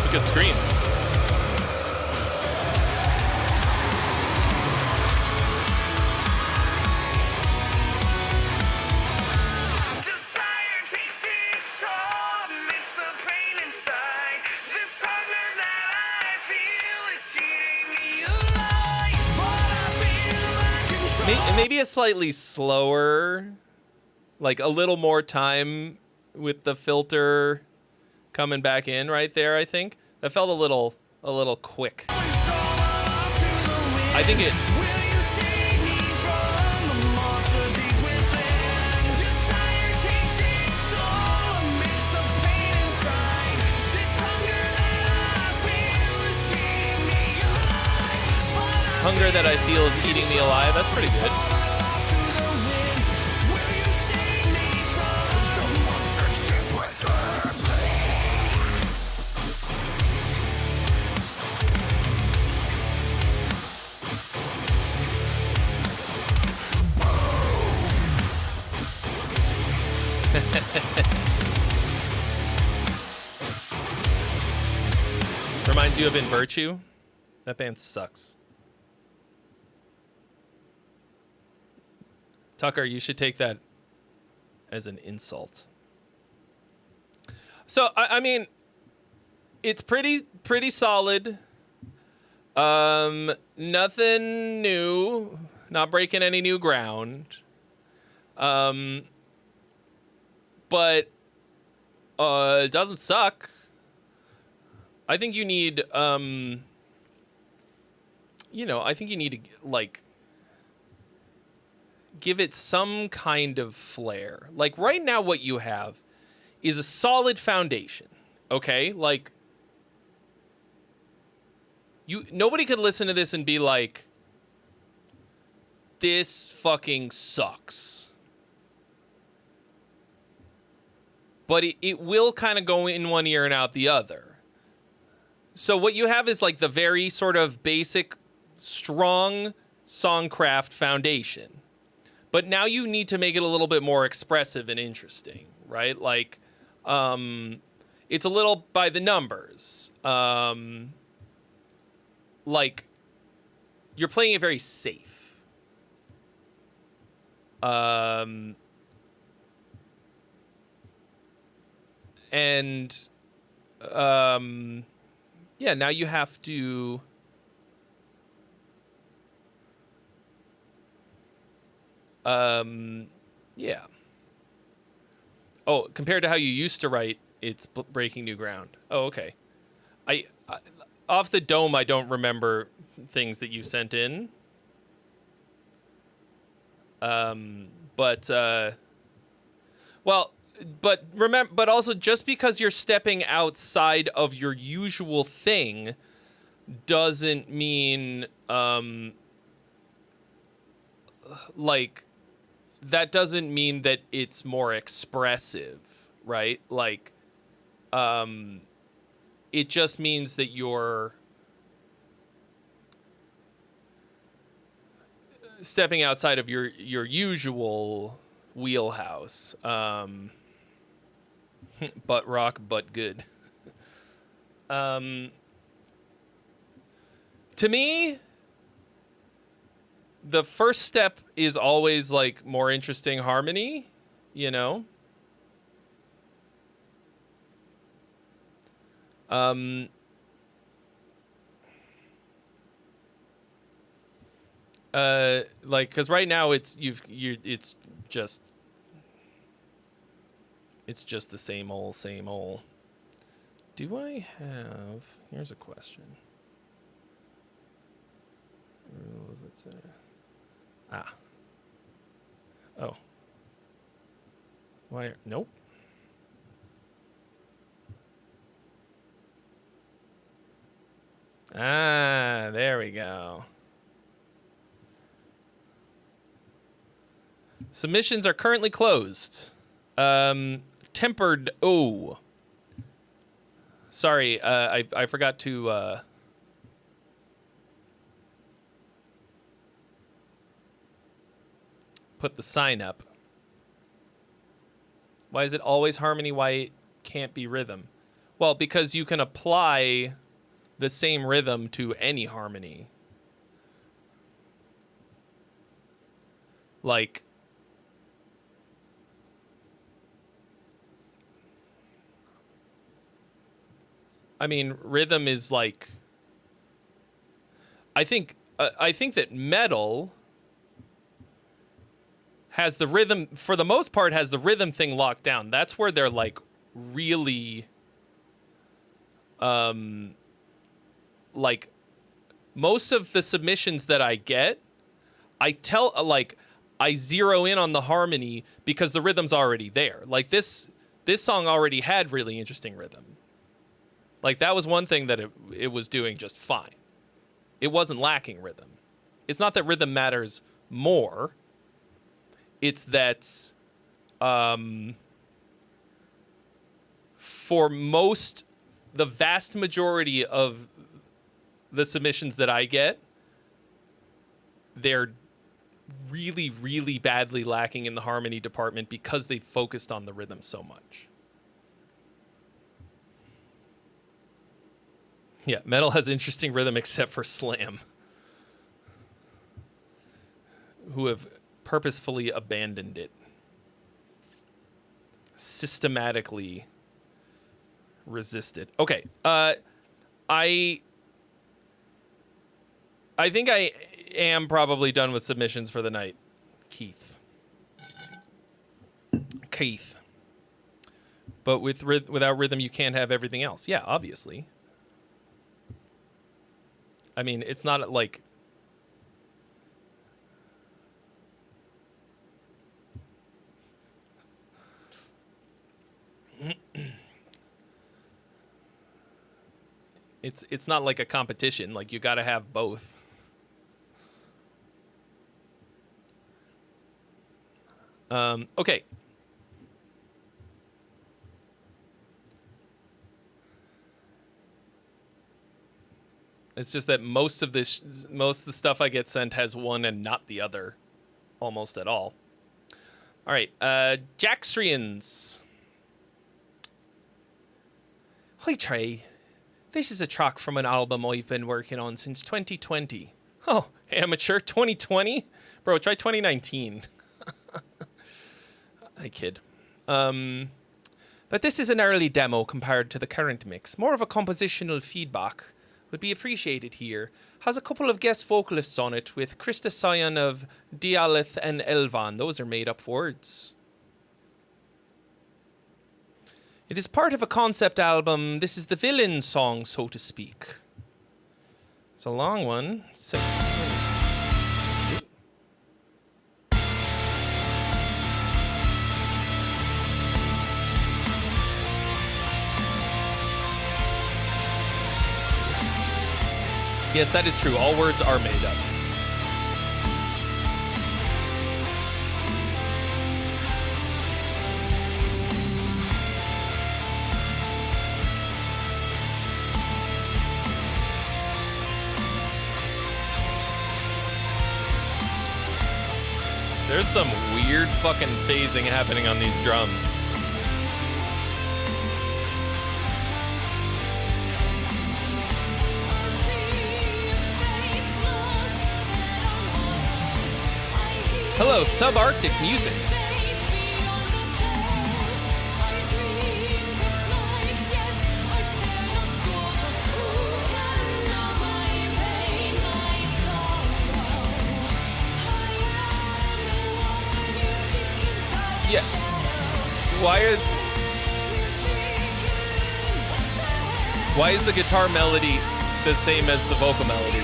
Good scream. Maybe a slightly slower, like a little more time with the filter coming back in right there. I think that felt a little quick. I think it. Hunger that I feel is eating me alive. That's pretty good. Reminds you of In Virtue? That band sucks. Tucker, you should take that as an insult. So, I mean, it's pretty solid. Nothing new. Not breaking any new ground. But it doesn't suck. I think you need, I think you need to, like, give it some kind of flair. Like, right now what you have is a solid foundation, okay? Like, nobody could listen to this and be like, this fucking sucks. But it will kind of go in one ear and out the other. So what you have is like the very sort of basic, strong songcraft foundation. But now you need to make it a little bit more expressive and interesting, right? Like, it's a little by the numbers. Like, you're playing it very safe. Yeah, now you have to... yeah. Oh, compared to how you used to write, it's breaking new ground. Oh, okay. I off the dome, I don't remember things that you sent in. Well, but remember, but also just because you're stepping outside of your usual thing doesn't mean like that doesn't mean that it's more expressive, right? Like it just means that you're stepping outside of your wheelhouse. Butt rock, but good. To me, the first step is always like more interesting harmony, you know? Like, cause right now it's just the same old. Do I have? Here's a question. What was it say? Oh. Why? Nope. There we go. Submissions are currently closed. Tempered. Oh. Sorry, I forgot to put the sign up. Why is it always harmony? Why it can't be rhythm? Well, because you can apply the same rhythm to any harmony. Like, I mean, rhythm is like, I think that metal has the rhythm, for the most part, has the rhythm thing locked down. That's where they're like really, like most of the submissions that I get, I zero in on the harmony because the rhythm's already there. Like this song already had really interesting rhythm. Like that was one thing that it was doing just fine. It wasn't lacking rhythm. It's not that rhythm matters more. It's that for the vast majority of the submissions that I get, they're really, really badly lacking in the harmony department because they focused on the rhythm so much. Yeah, metal has interesting rhythm except for slam, who have purposefully abandoned it. Systematically resisted. Okay, I think I am probably done with submissions for the night. Keith. But without rhythm, you can't have everything else. Yeah, obviously. I mean, it's not like... It's not like a competition. Like, you gotta have both. Okay. It's just that most of the stuff I get sent has one and not the other, almost at all. All right, Jackstrians. Hi Trey, this is a track from an album I've been working on since 2020. Oh, amateur 2020, bro. Try 2019. I kid. But this is an early demo compared to the current mix. More of a compositional feedback would be appreciated here. Has a couple of guest vocalists on it with Krista Sion of Dialith and Elvan. Those are made up words. It is part of a concept album. This is the villain song, so to speak. It's a long one. 6 minutes. Yes, that is true. All words are made up. There's some weird fucking phasing happening on these drums. Hello, Subarctic Music. Yeah. Why is the guitar melody the same as the vocal melody?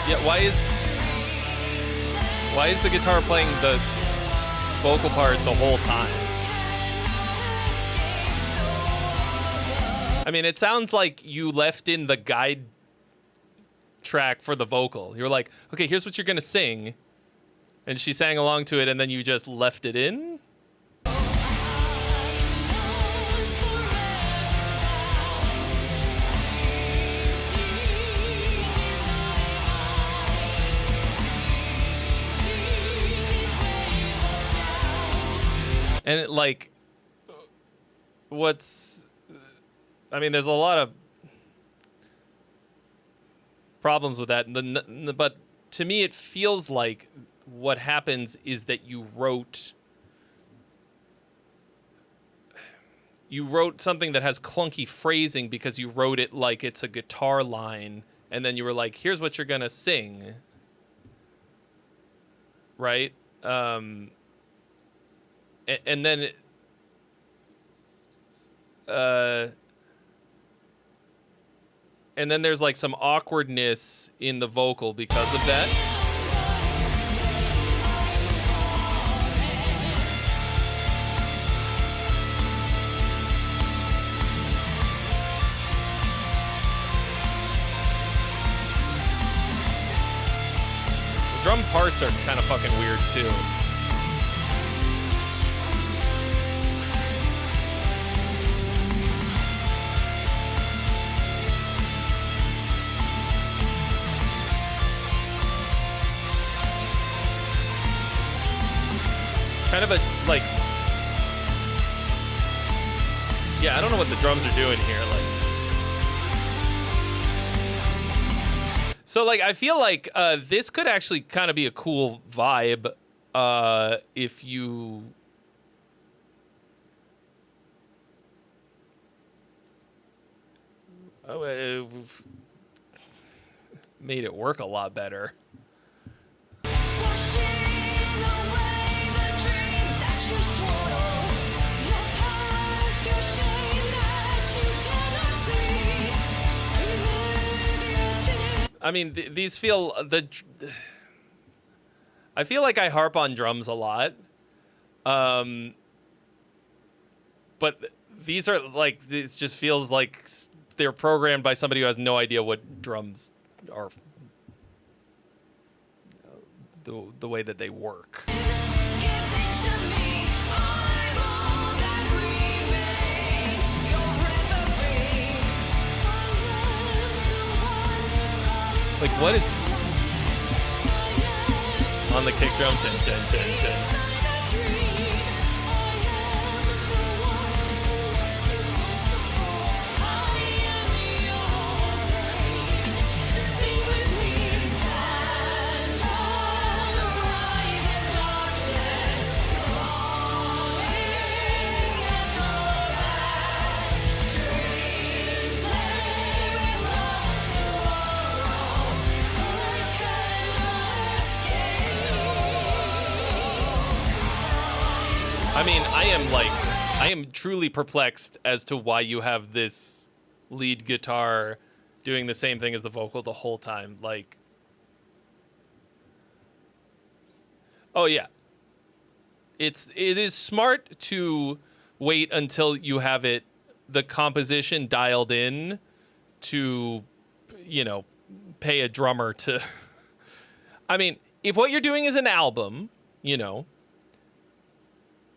Yeah, why is the guitar playing the vocal part the whole time? I mean, it sounds like you left in the guide track for the vocal. You were like, okay, here's what you're gonna sing, and she sang along to it, and then you just left it in? And it, like, I mean, there's a lot of problems with that, but to me it feels like what happens is that you wrote something that has clunky phrasing because you wrote it like it's a guitar line, and then you were like, here's what you're gonna sing, right? And then and then there's like some awkwardness in the vocal because of that. The drum parts are kind of fucking weird too. Kind of a, like, yeah, I don't know what the drums are doing here. Like, so, like, I feel like this could actually kind of be a cool vibe if you made it work a lot better. I mean, these feel I feel like I harp on drums a lot, but these are like, this just feels like they're programmed by somebody who has no idea what drums are, the way that they work. Like, what is on the kick drum? Dun, dun, dun, dun. I mean, I am truly perplexed as to why you have this lead guitar doing the same thing as the vocal the whole time. Like, oh yeah, it is smart to wait until you have the composition dialed in to, you know, pay a drummer to. I mean, if what you're doing is an album, you know,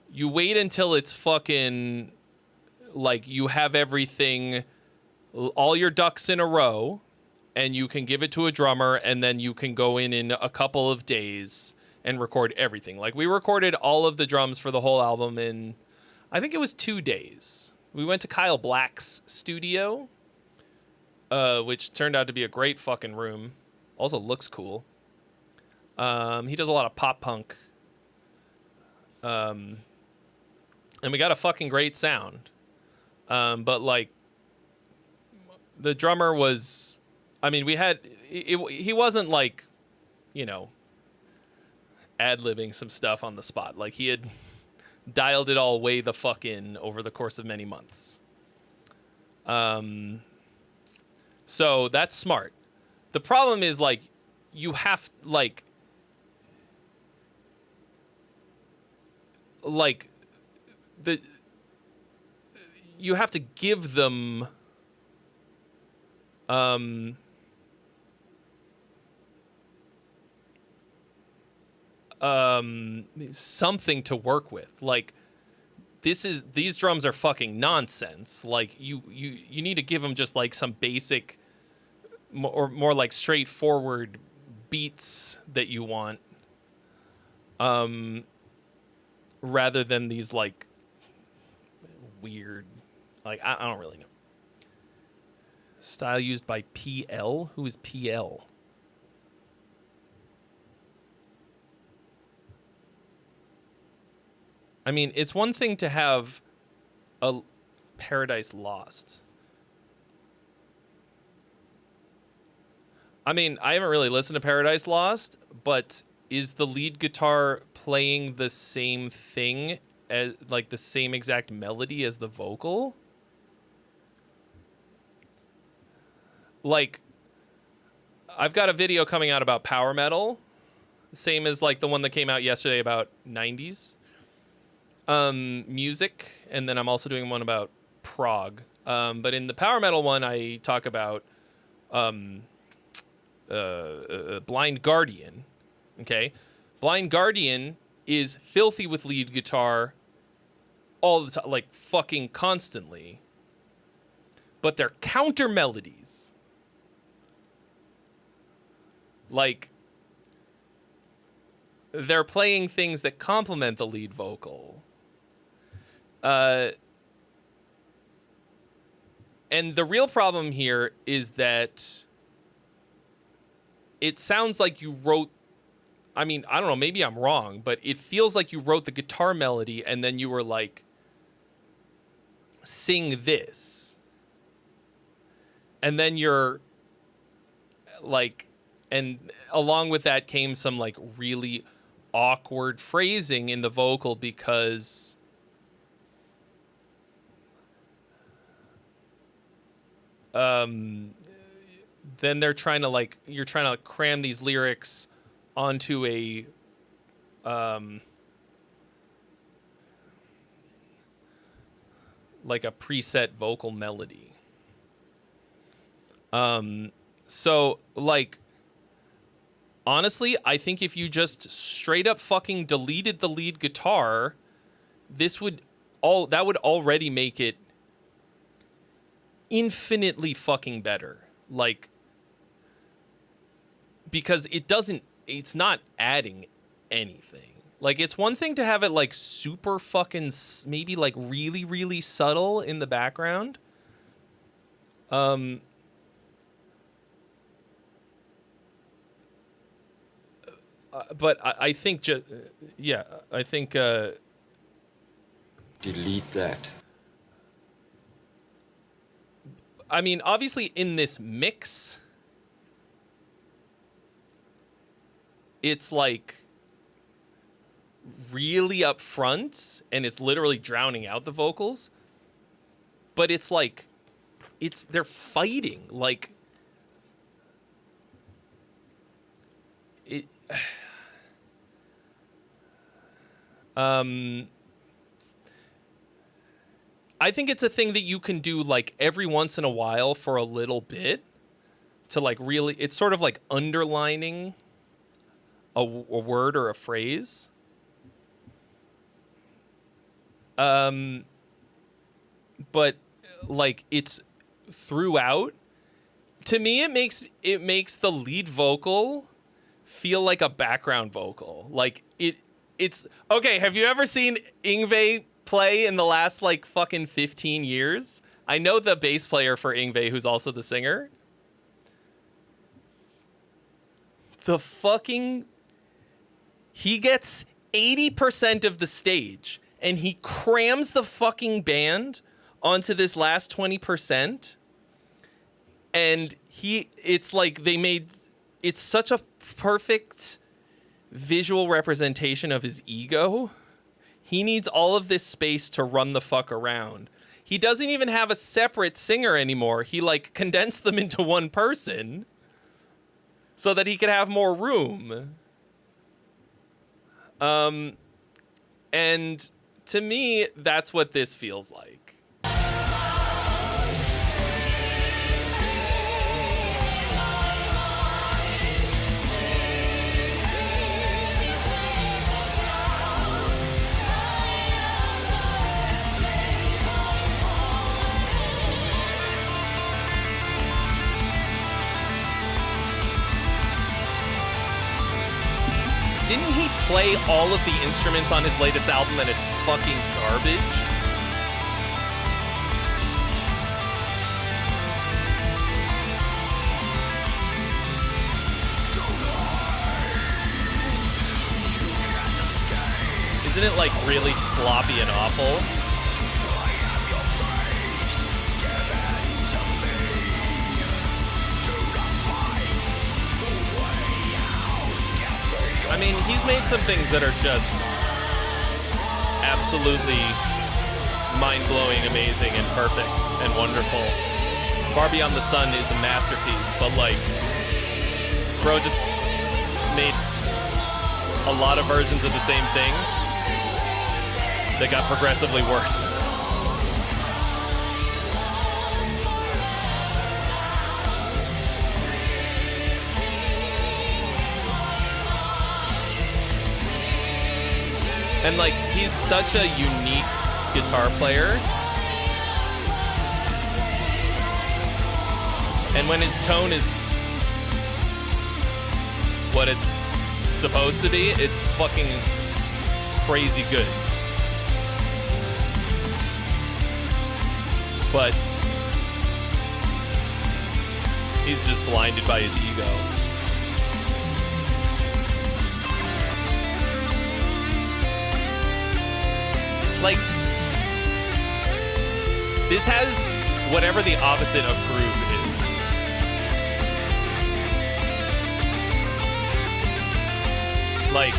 you wait until it's fucking, like, you have everything, all your ducks in a row, and you can give it to a drummer, and then you can go in a couple of days and record everything. Like, we recorded all of the drums for the whole album in, I think it was 2 days. We went to Kyle Black's studio, which turned out to be a great fucking room. Also looks cool. He does a lot of pop punk. And we got a fucking great sound. But like, the drummer was, I mean, he wasn't like, you know, ad-libbing some stuff on the spot. Like, he had dialed it all way the fuck in over the course of many months. So that's smart. The problem is, like, you have, like you have to give them something to work with. Like, these drums are fucking nonsense. Like, you need to give them just like some basic or more like straightforward beats that you want, rather than these like weird, like, I don't really know. Style used by PL? Who is PL? I mean, it's one thing to have a Paradise Lost. I mean, I haven't really listened to Paradise Lost, but is the lead guitar playing the same thing as, like, the same exact melody as the vocal? Like, I've got a video coming out about power metal, same as like the one that came out yesterday about 90s music, and then I'm also doing one about prog. But in the power metal one, I talk about Blind Guardian. Okay, Blind Guardian is filthy with lead guitar all the time, like fucking constantly. But they're counter melodies. Like, they're playing things that complement the lead vocal. And the real problem here is that it sounds like you wrote, I mean, I don't know, maybe I'm wrong, but it feels like you wrote the guitar melody and then you were like, sing this. And then you're like, and along with that came some like really awkward phrasing in the vocal, because then they're trying to like, you're trying to cram these lyrics onto a like a preset vocal melody. So like, honestly, I think if you just straight up fucking deleted the lead guitar, that would already make it infinitely fucking better. Like, because it's not adding anything. Like, it's one thing to have it like super fucking maybe like really, really subtle in the background. But I think I think Delete that. I mean, obviously in this mix, it's like really up front and it's literally drowning out the vocals. But it's like, they're fighting. Like, it I think it's a thing that you can do like every once in a while for a little bit to like really, it's sort of like underlining a word or a phrase. But like it's throughout. To me, it makes the lead vocal feel like a background vocal. Like it's okay. Have you ever seen Yngwie play in the last like fucking 15 years? I know the bass player for Yngwie, who's also the singer. He gets 80% of the stage and he crams the fucking band onto this last 20%. And it's like it's such a perfect visual representation of his ego. He needs all of this space to run the fuck around. He doesn't even have a separate singer anymore. He like condensed them into one person so that he could have more room. And to me, that's what this feels like. Didn't he play all of the instruments on his latest album and it's fucking garbage? Isn't it like really sloppy and awful? I mean, he's made some things that are just absolutely mind-blowing, amazing, and perfect, and wonderful. Far Beyond the Sun is a masterpiece, but like, bro just made a lot of versions of the same thing that got progressively worse. And like, he's such a unique guitar player. And when his tone is what it's supposed to be, it's fucking crazy good. But he's just blinded by his ego. Like, this has whatever the opposite of groove is. Like,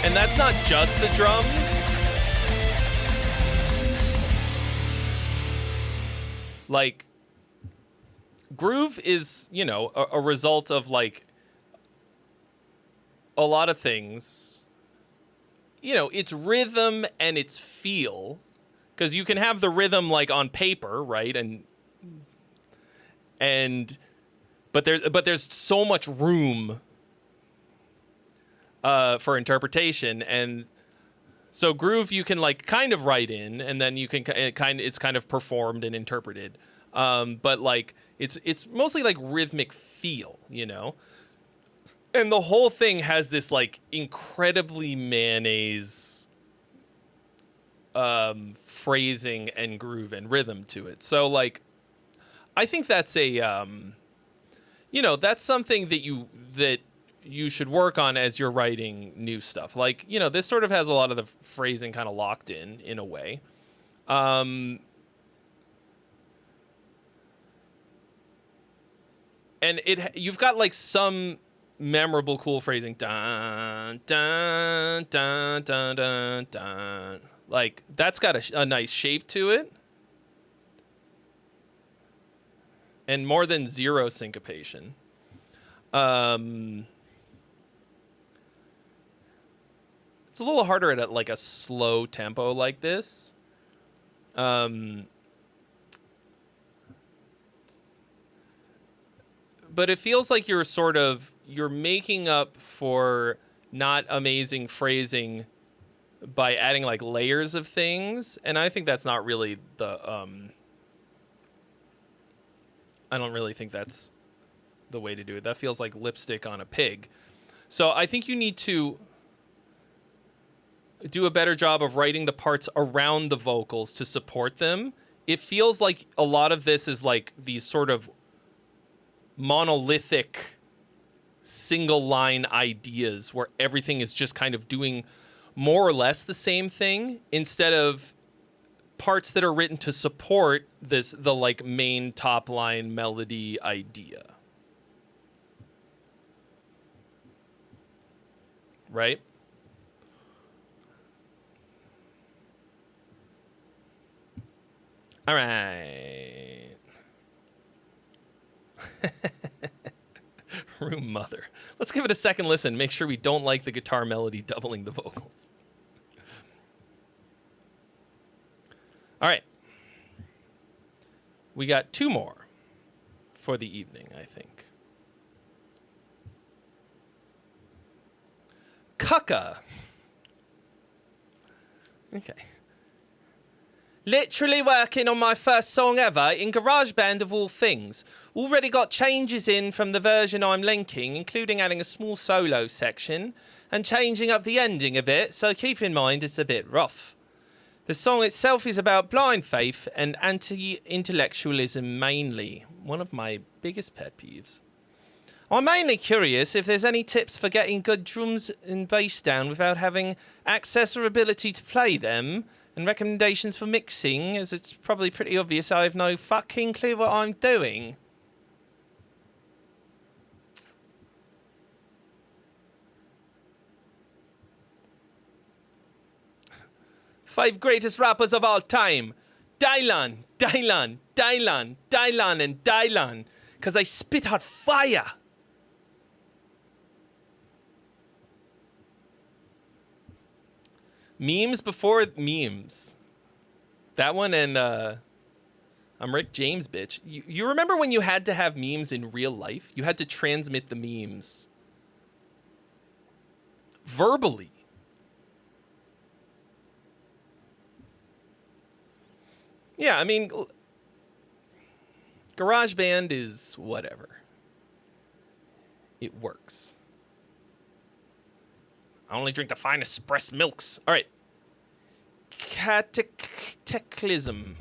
and that's not just the drums. Like, groove is, you know, a result of like a lot of things. You know, it's rhythm and it's feel, because you can have the rhythm like on paper, right? But there's so much room for interpretation, and so groove you can like kind of write in, and then you can it's kind of performed and interpreted. But like it's mostly like rhythmic feel, you know? And the whole thing has this like incredibly mayonnaise phrasing and groove and rhythm to it. So like I think that's a you know, that's something that you should work on as you're writing new stuff. Like, you know, this sort of has a lot of the phrasing kind of locked in a way. And you've got like some memorable, cool phrasing. Dun, dun, dun, dun, dun, dun. Like, that's got a nice shape to it. And more than zero syncopation. It's a little harder at like a slow tempo like this. But it feels like you're making up for not amazing phrasing by adding like layers of things. And I think that's not really I don't really think that's the way to do it. That feels like lipstick on a pig. So I think you need to do a better job of writing the parts around the vocals to support them. It feels like a lot of this is like these sort of monolithic single line ideas where everything is just kind of doing more or less the same thing instead of parts that are written to support the like main top line melody idea. Right? All right. Room Mother. Let's give it a second listen. Make sure we don't like the guitar melody doubling the vocals. All right. We got 2 more for the evening, I think. Cucka. Okay. Literally working on my first song ever in GarageBand of all things. Already got changes in from the version I'm linking, including adding a small solo section and changing up the ending a bit, so keep in mind it's a bit rough. The song itself is about blind faith and anti-intellectualism mainly, one of my biggest pet peeves. I'm mainly curious if there's any tips for getting good drums and bass down without having access or ability to play them, and recommendations for mixing, as it's probably pretty obvious I have no fucking clue what I'm doing. Five greatest rappers of all time. Dylan, Dylan, Dylan, Dylan, and Dylan. Because I spit out fire. Memes before memes. That one and I'm Rick James, bitch. You remember when you had to have memes in real life? You had to transmit the memes verbally. Yeah, I mean, GarageBand is whatever. It works. I only drink the finest breast milks. All right. Cataclysm.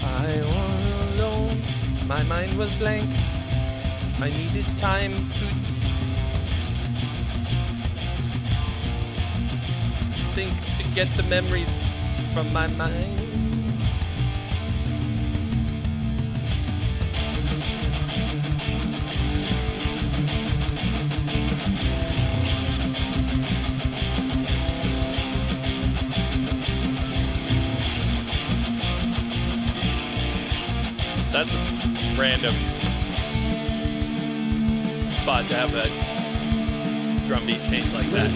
I was alone. My mind was blank. I needed time to think to get the memories from my mind. That's a random spot to have a drum beat change like that.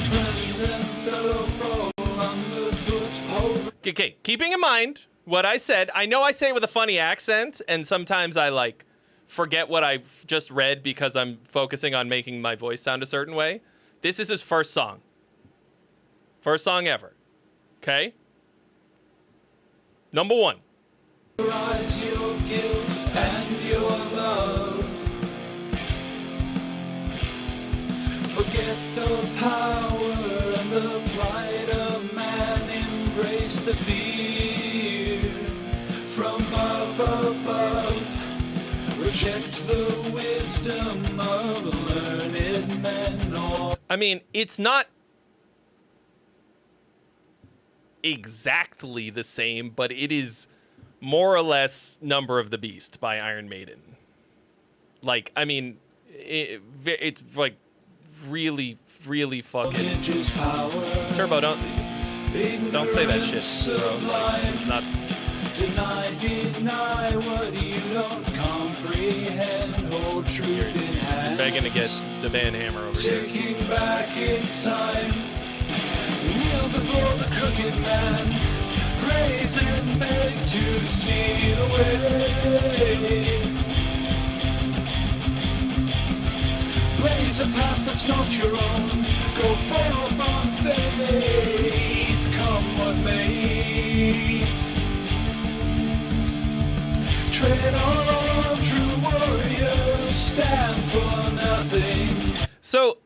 Okay, keeping in mind what I said, I know I say it with a funny accent, and sometimes I like forget what I've just read because I'm focusing on making my voice sound a certain way. This is his first song. First song ever. Okay? Number 1. Rise your guilt and your love. Forget the power and the pride of man. Embrace the fear from up above. Reject the wisdom of learned men. I mean, it's not exactly the same, but it is more or less Number of the Beast by Iron Maiden. Like, I mean, it's like really, really fucking. Turbo, don't say that shit, bro. Like, it's not. Deny what you don't comprehend. Hold truth in hand. Begging to get the band hammer over here. Taking back in time. Kneel before the crooked man. Praise and beg to see the way. Blaze a path that's not your own. Go forth on faith. Come what may. Tread on, true warriors, stand for nothing. So,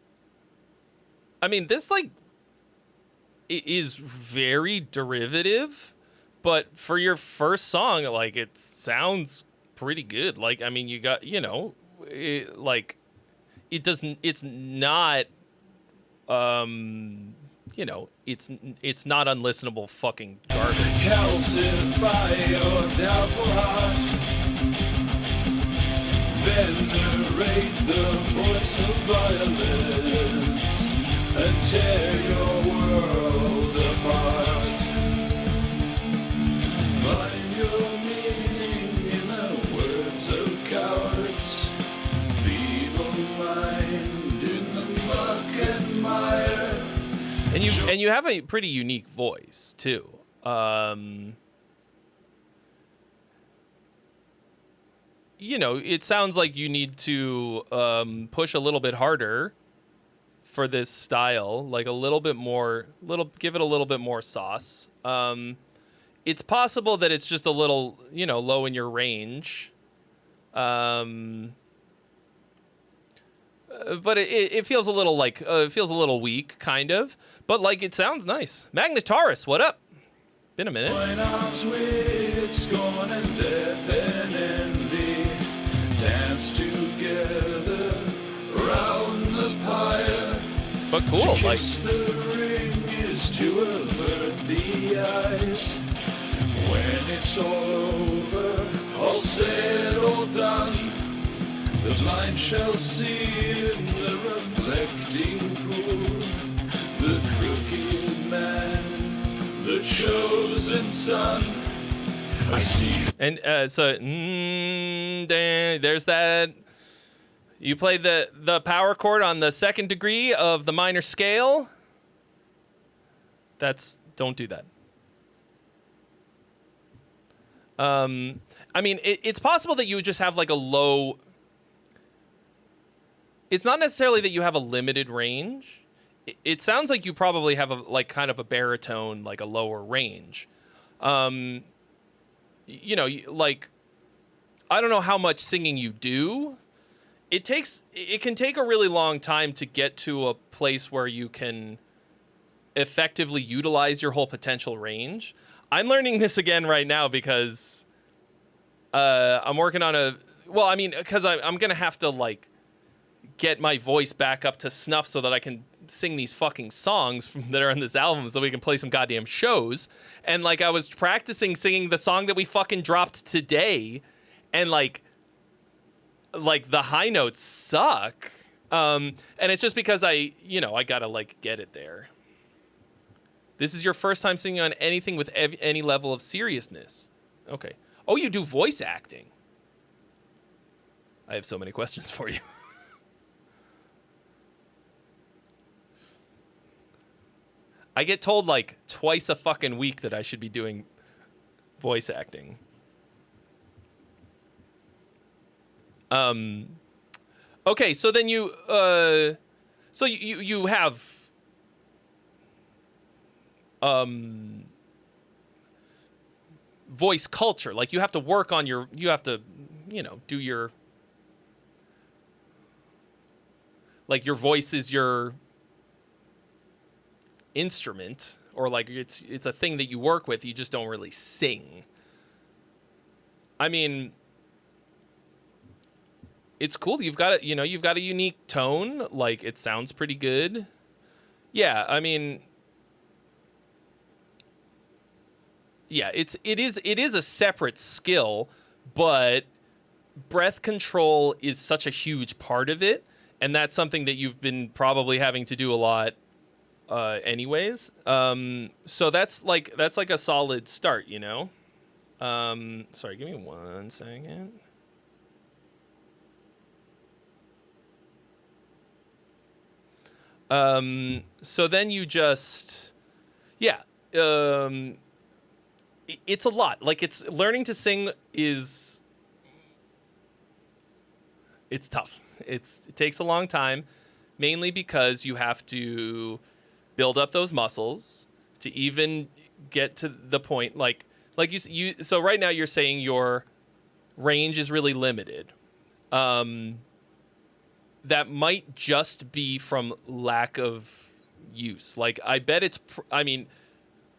I mean, this, like, is very derivative, but for your first song, like, it sounds pretty good. Like, I mean, you got, you know, it's not, you know, it's not unlistenable fucking garbage. Calcify your doubtful heart. Venerate the voice of violence and tear your world apart. Find your meaning in the words of cowards. Feeble mind in the muck and mire. And you have a pretty unique voice too. You know, it sounds like you need to push a little bit harder for this style, like a little bit more, give it a little bit more sauce. It's possible that it's just a little, you know, low in your range. But it feels a little like it feels a little weak, kind of. But like it sounds nice. Magnetaurus, what up? Been a minute. With scorn and death and envy, dance together round the pyre. But cool, to like kiss the ring is to avert the eyes. When it's all over, all said, all done, the blind shall see in the reflecting pool the crooked man, the chosen son. I see. And so there's that. You play the power chord on the second degree of the minor scale. Don't do that. I mean, it's possible that you just have like a low. It's not necessarily that you have a limited range. It sounds like you probably have a like kind of a baritone, like a lower range. You know, like I don't know how much singing you do. It can take a really long time to get to a place where you can effectively utilize your whole potential range. I'm learning this again right now because I'm working on because I'm gonna have to like get my voice back up to snuff so that I can sing these fucking songs that are on this album so we can play some goddamn shows. And like I was practicing singing the song that we fucking dropped today, and like the high notes suck. And it's just because I gotta like get it there. This is your first time singing on anything with any level of seriousness. Okay. Oh, you do voice acting. I have so many questions for you. I get told like twice a fucking week that I should be doing voice acting. Okay, so then you have voice culture. Like you have to work on you have to, do your, like your voice is your instrument, or like it's a thing that you work with. You just don't really sing. I mean, it's cool. You've got a unique tone. Like it sounds pretty good. Yeah, I mean, yeah, it is a separate skill, but breath control is such a huge part of it, and that's something that you've been probably having to do a lot anyways. So that's like a solid start, you know? Sorry, give me 1 second. So then you just, yeah, it's a lot. Like, it's learning to sing it's tough. It takes a long time, mainly because you have to build up those muscles to even get to the point. Like you. So right now you're saying your range is really limited. That might just be from lack of use. Like, I bet I mean,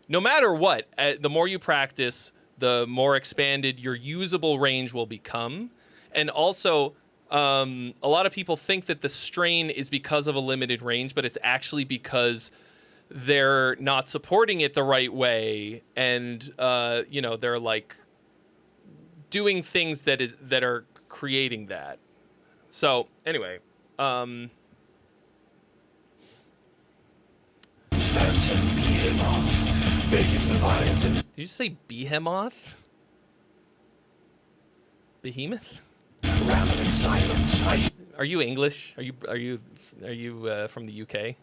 no matter what, the more you practice, the more expanded your usable range will become. And also, a lot of people think that the strain is because of a limited range, but it's actually because they're not supporting it the right way. And, you know, they're like doing things that are creating that. So anyway, Benton Behemoth, vacant Leviathan. did you say Behemoth? Behemoth? Rambling silence. Are you English? Are you from the UK?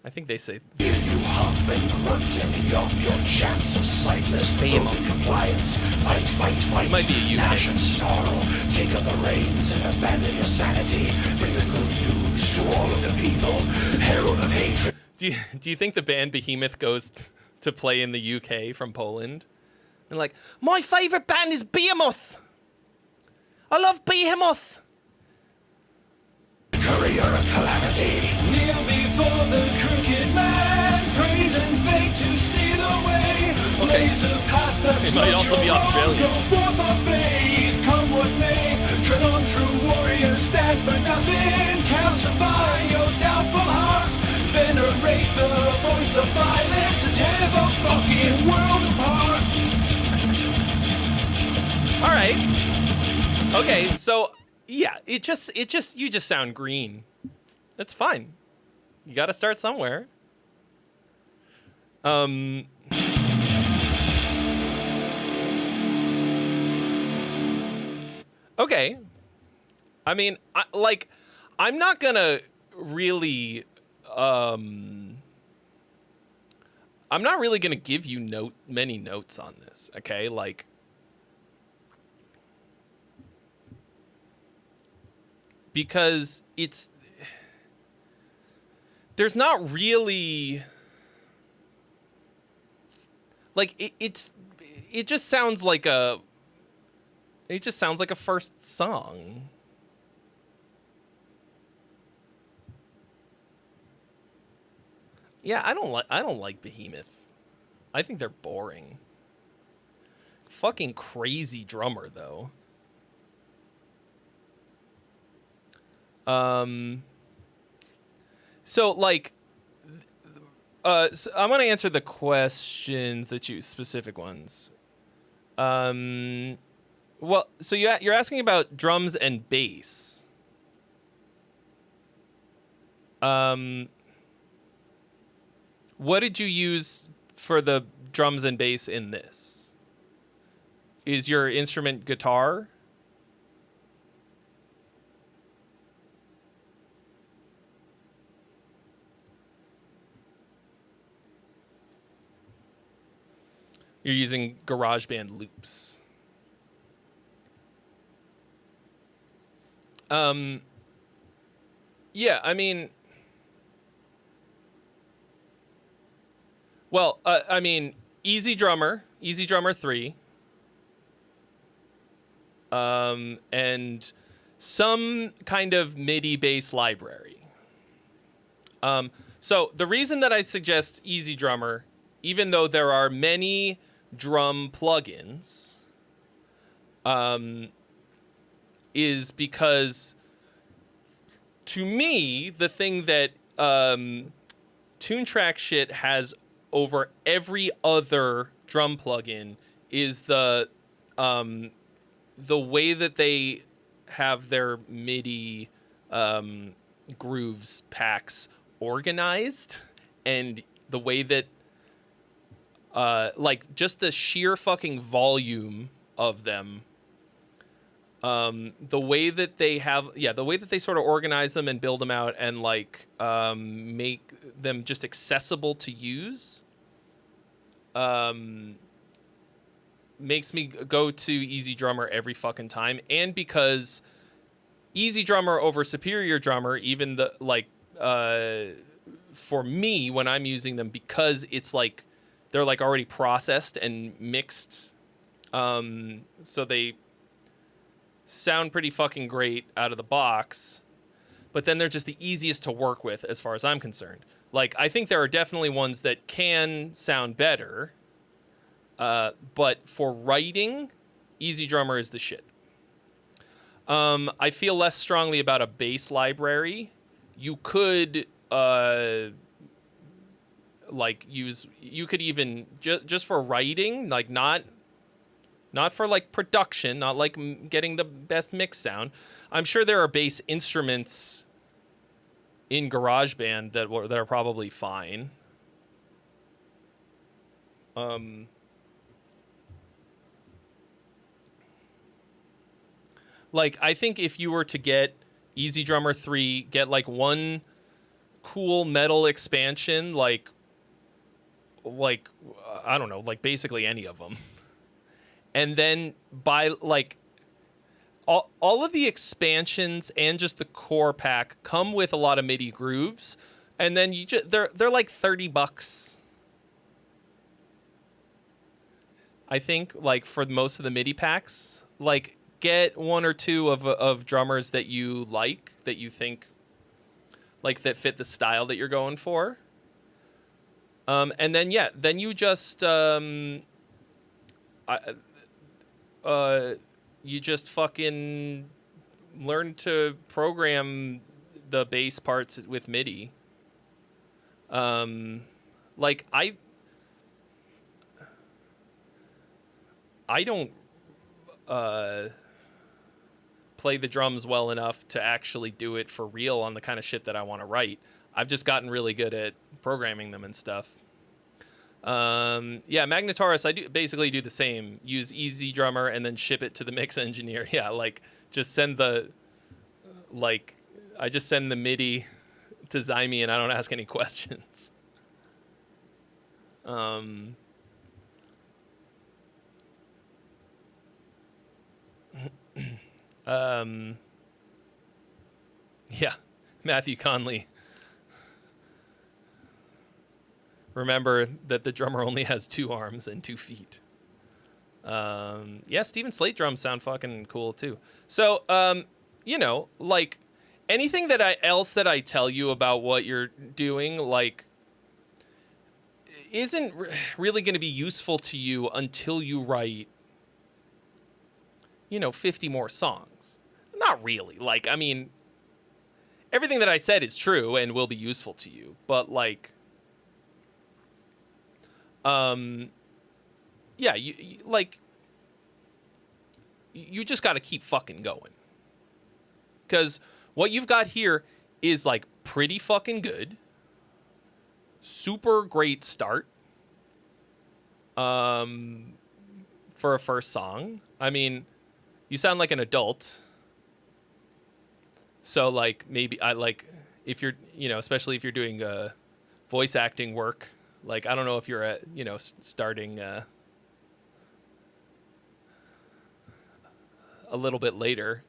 I think they say. Hear you huff and grunt and yawp your chance of sightless broken compliance. Fight, fight, fight. It might be a UK. Gnash and snarl. Take up the reins and abandon your sanity. Bring the good news to all of the people. Herald of hatred. Do you think the band Behemoth goes to play in the UK from Poland? And like, my favorite band is Behemoth. I love Behemoth. Courier of calamity. Kneel before the crooked man, praise and beg to see the way. Blaze a path that's It might not also be your own. Australian. Go forth of faith, come what may. Tread on true warriors, stand for nothing. Calcify your doubtful heart. Venerate the voice of violence and tear the fucking world apart. All right. Okay, so yeah, you just sound green. That's fine. You got to start somewhere. Okay. I mean, I'm not gonna really. I'm not really gonna give you many notes on this. Okay, like. Because there's not really, like, it just sounds like a first song. Yeah, I don't like Behemoth. I think they're boring. Fucking crazy drummer though. So like, so I'm gonna answer the questions that specific ones. Well, so you're asking about drums and bass. What did you use for the drums and bass in this? Is your instrument guitar? You're using GarageBand loops. Yeah, I mean, well, I mean, Easy Drummer 3, and some kind of MIDI bass library. So the reason that I suggest Easy Drummer, even though there are many drum plugins, is because to me, the thing that TuneTrack shit has over every other drum plugin is the the way that they have their MIDI grooves packs organized, and the way that like just the sheer fucking volume of them, the way that they have, the way that they sort of organize them and build them out and like make them just accessible to use, makes me go to Easy Drummer every fucking time. And because Easy Drummer over Superior Drummer, even the like for me when I'm using them, because it's like they're like already processed and mixed, so they sound pretty fucking great out of the box, but then they're just the easiest to work with as far as I'm concerned. Like, I think there are definitely ones that can sound better, but for writing, Easy Drummer is the shit. I feel less strongly about a bass library. You could like you could even just for writing, like not for like production, not like getting the best mix sound. I'm sure there are bass instruments in GarageBand that are probably fine. Like, I think if you were to get Easy Drummer 3, get like one cool metal expansion, like I don't know, like basically any of them, and then buy like all of the expansions and just the core pack come with a lot of MIDI grooves, and then you just they're like $30, I think, like for most of the MIDI packs. Like, get one or two of drummers that you like, that you think like that fit the style that you're going for. And then then you just you just fucking learn to program the bass parts with MIDI. Like I don't play the drums well enough to actually do it for real on the kind of shit that I want to write. I've just gotten really good at programming them and stuff. Magnetaurus, I basically do the same. Use Easy Drummer and then ship it to the mix engineer. Yeah, like just send the I just send the MIDI to Zyme and I don't ask any questions. Matthew Conley. Remember that the drummer only has 2 arms and 2 feet. Steven Slate drums sound fucking cool too. So, like anything else that I tell you about what you're doing, like, isn't really going to be useful to you until you write, 50 more songs. Not really. Like, I mean, everything that I said is true and will be useful to you, but like, you just got to keep fucking going. Because what you've got here is like pretty fucking good. Super great start. For a first song. I mean, you sound like an adult. So like maybe if you're, especially if you're doing voice acting work, like, I don't know if you're at, starting a little bit later.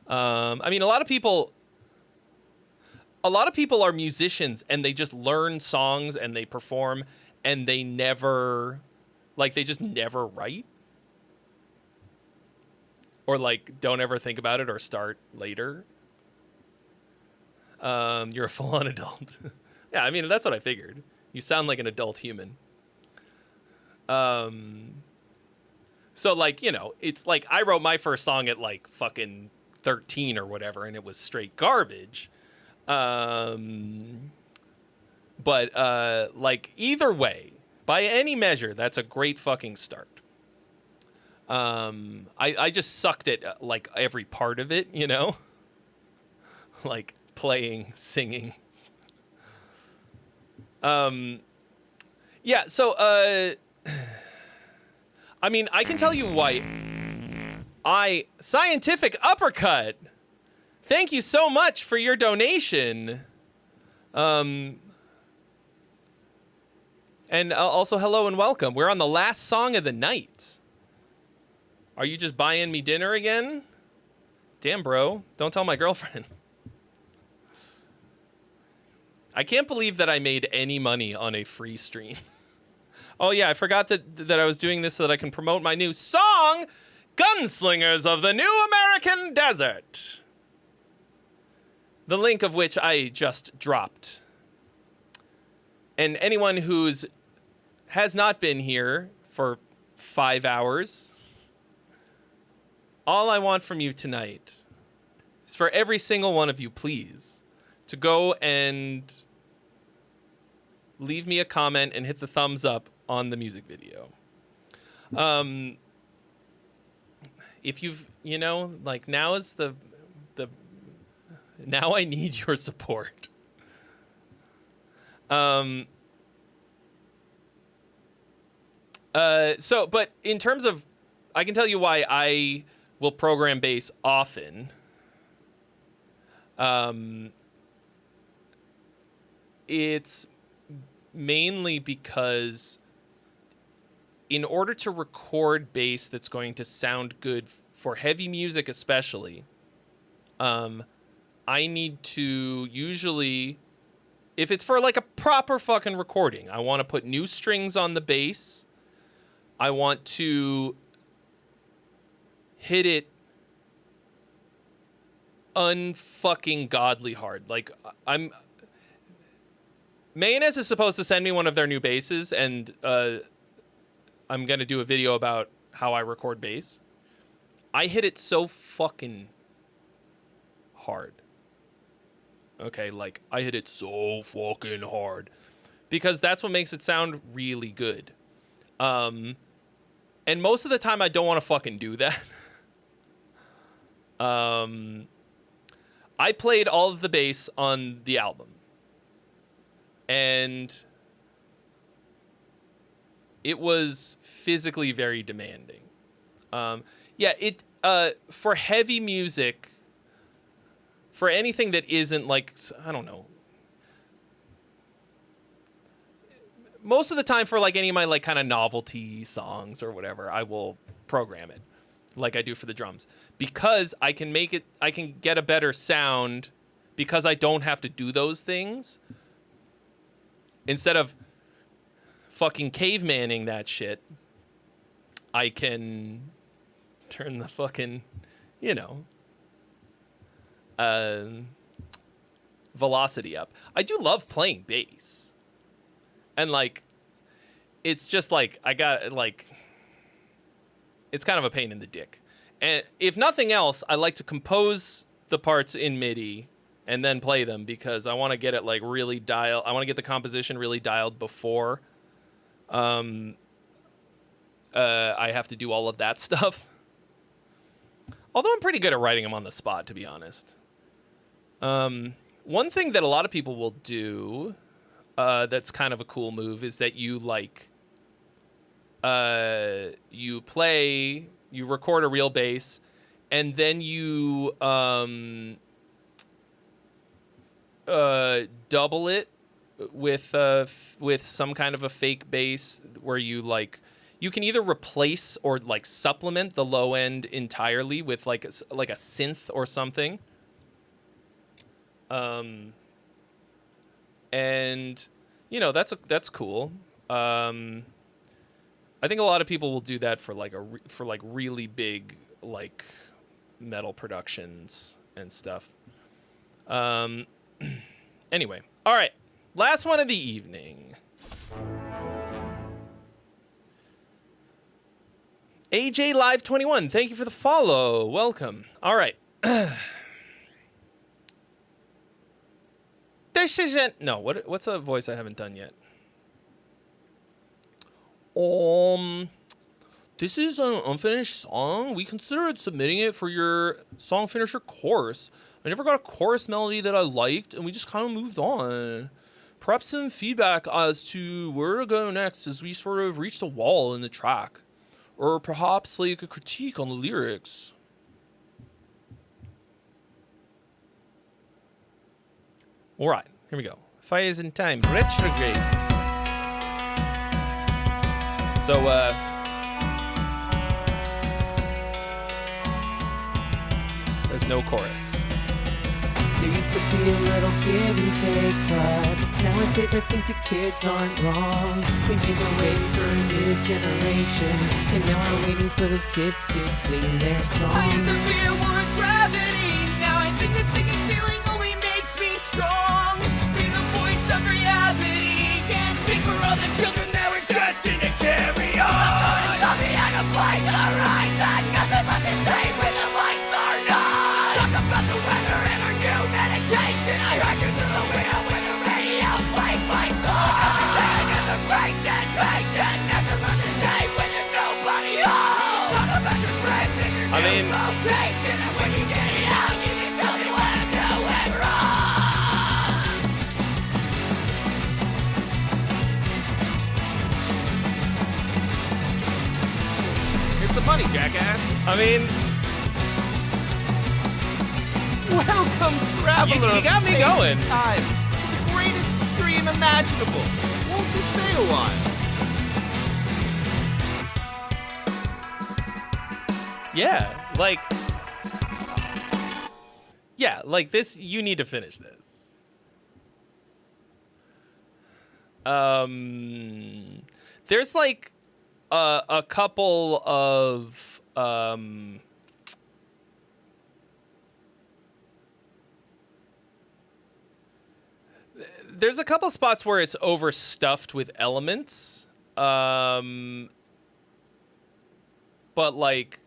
I mean, a lot of people are musicians and they just learn songs and they perform and they just never write. Or like don't ever think about it or start later. You're a full-on adult. Yeah, I mean, that's what I figured. You sound like an adult human. So like, it's like I wrote my first song at like fucking 13 or whatever, and it was straight garbage. But like either way, by any measure, that's a great fucking start. I just sucked at like every part of it, you know, like playing, singing. Yeah. So I mean, I can tell you why. Scientific Uppercut. Thank you so much for your donation. And also hello and welcome. We're on the last song of the night. Are you just buying me dinner again? Damn, bro. Don't tell my girlfriend. I can't believe that I made any money on a free stream. Oh yeah, I forgot that I was doing this so that I can promote my new song, Gunslingers of the New American Desert. The link of which I just dropped. And anyone has not been here for 5 hours, all I want from you tonight is for every single one of you, please, to go and leave me a comment and hit the thumbs up on the music video. If you've, you know, like now is now I need your support. But in terms of, I can tell you why I will program bass often. It's mainly because in order to record bass that's going to sound good for heavy music especially, I need to usually, if it's for like a proper fucking recording, I want to put new strings on the bass. I want to hit it unfucking godly hard. Like Mayonnaise is supposed to send me one of their new basses, and I'm going to do a video about how I record bass. I hit it so fucking hard. Okay, like, I hit it so fucking hard. Because that's what makes it sound really good. And most of the time, I don't want to fucking do that. I played all of the bass on the album. And it was physically very demanding. For heavy music, for anything that isn't like, I don't know. Most of the time for like any of my like kind of novelty songs or whatever, I will program it like I do for the drums because I can get a better sound because I don't have to do those things. Instead of fucking cavemaning that shit, I can turn the fucking, you know, velocity up. I do love playing bass. And like, it's just like, it's kind of a pain in the dick. And if nothing else, I like to compose the parts in MIDI and then play them because I want to get it like really dialed. I want to get the composition really dialed before I have to do all of that stuff. Although I'm pretty good at writing them on the spot, to be honest. One thing that a lot of people will do that's kind of a cool move is that you like you record a real bass and then you double it with some kind of a fake bass where you can either replace or like supplement the low end entirely with like a synth or something. And you know, that's cool. I think a lot of people will do that for really big like metal productions and stuff. Anyway, all right. Last one of the evening. AJ Live 21, thank you for the follow. Welcome. All right. This isn't... No, what's a voice I haven't done yet? this is an unfinished song. We considered submitting it for your song finisher course. I never got a chorus melody that I liked, and we just kind of moved on. Perhaps some feedback as to where to go next as we sort of reach the wall in the track. Or perhaps like a critique on the lyrics. Alright, here we go. Fires in Time, Retrograde. So, there's no chorus. There used to be a little give and take, but nowadays I think the kids aren't wrong. We made the way for a new generation, and now I'm waiting for those kids to sing their song. I used to fear more gravity, now I think that singing feeling only makes me strong. Be the voice of reality, and speak for all the children that we're destined to carry on. I'm going to be on a flight to the horizon, nothing left the same when the lights are on. Talk about the weather and our new medication. I heard you through the window when the radio played my song. Everything is a break and nothing left the same when there's nobody home. Talk about your friends and your new location, and when you get it out, you can tell me what I'm doing wrong. Here's the money, jackass. I mean, welcome, traveler. You got me going. Time, the greatest stream imaginable. Won't you stay a while? Yeah, like this, you need to finish this. There's like a couple of there's a couple spots where it's overstuffed with elements, but like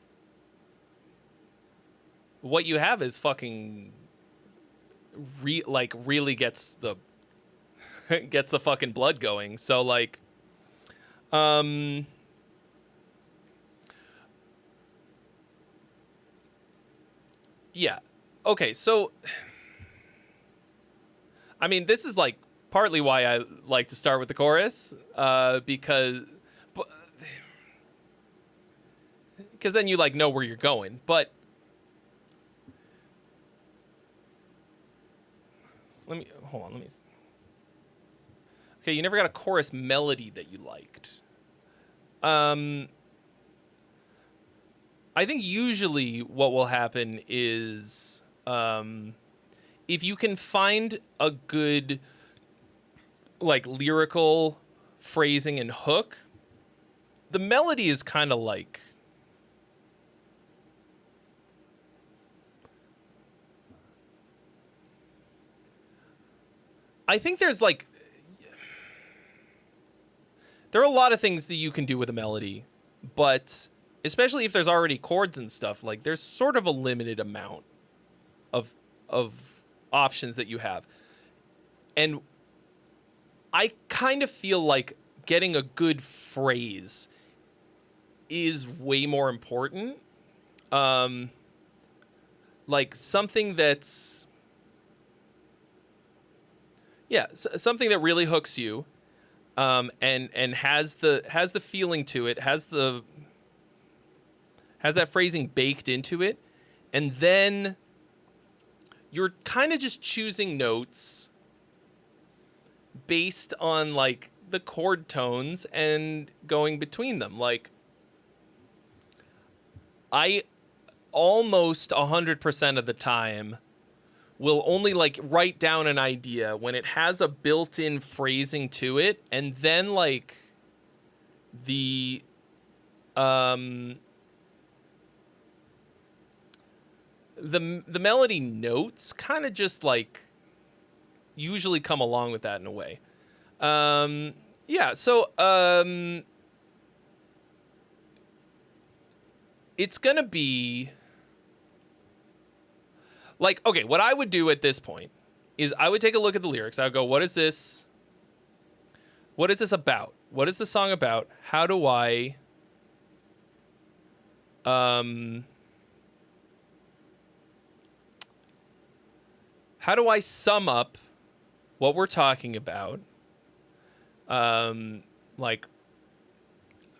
what you have is fucking really gets the gets the fucking blood going. So like yeah. Okay, so I mean, this is like partly why I like to start with the chorus, because then you like know where you're going. But hold on. Okay, you never got a chorus melody that you liked. I think usually what will happen is if you can find a good like lyrical phrasing and hook, the melody is kind of like I think there are a lot of things that you can do with a melody, but especially if there's already chords and stuff, like there's sort of a limited amount of options that you have. And I kind of feel like getting a good phrase is way more important. Like something that's something that really hooks you, and has the feeling to it, has that phrasing baked into it, and then you're kind of just choosing notes based on like the chord tones and going between them. Like I almost 100% of the time will only like write down an idea when it has a built-in phrasing to it, and then like the melody notes kind of just like usually come along with that in a way. It's gonna be like, okay, what I would do at this point is I would take a look at the lyrics. I would go, what is this about? What is the song about? How do I how do I sum up what we're talking about? Like,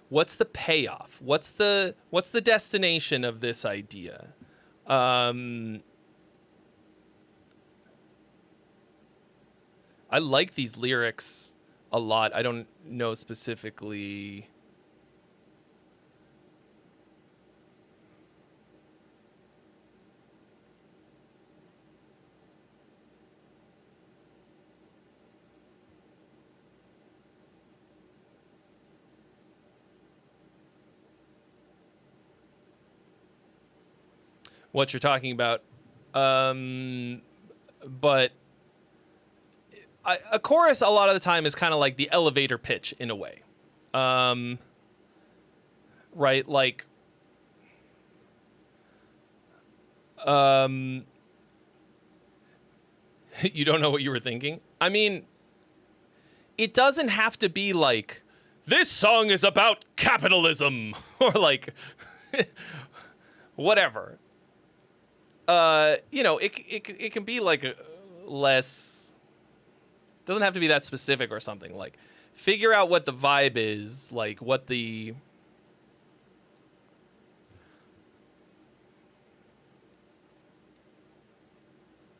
what's the payoff? What's the destination of this idea? I like these lyrics a lot. I don't know specifically. What you're talking about. But a chorus a lot of the time is kind of like the elevator pitch in a way. Right? Like, you don't know what you were thinking? I mean, it doesn't have to be like, this song is about capitalism, or like, whatever. You know, it can be like less, doesn't have to be that specific or something. Like, figure out what the vibe is, like what the,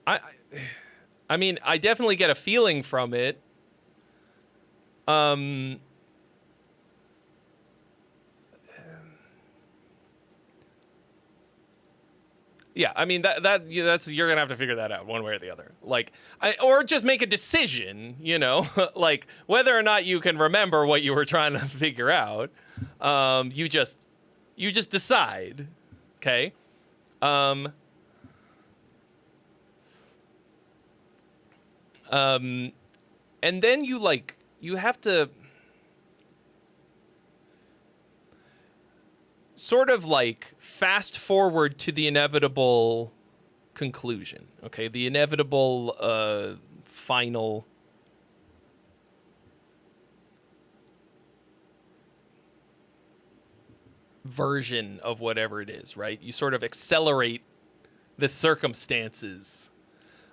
I mean, I definitely get a feeling from it. Yeah, I mean that's you're gonna have to figure that out one way or the other. Like, or just make a decision, you know, like whether or not you can remember what you were trying to figure out. You just decide, okay? And then you have to sort of like fast forward to the inevitable conclusion, okay? The inevitable final version of whatever it is, right? You sort of accelerate the circumstances.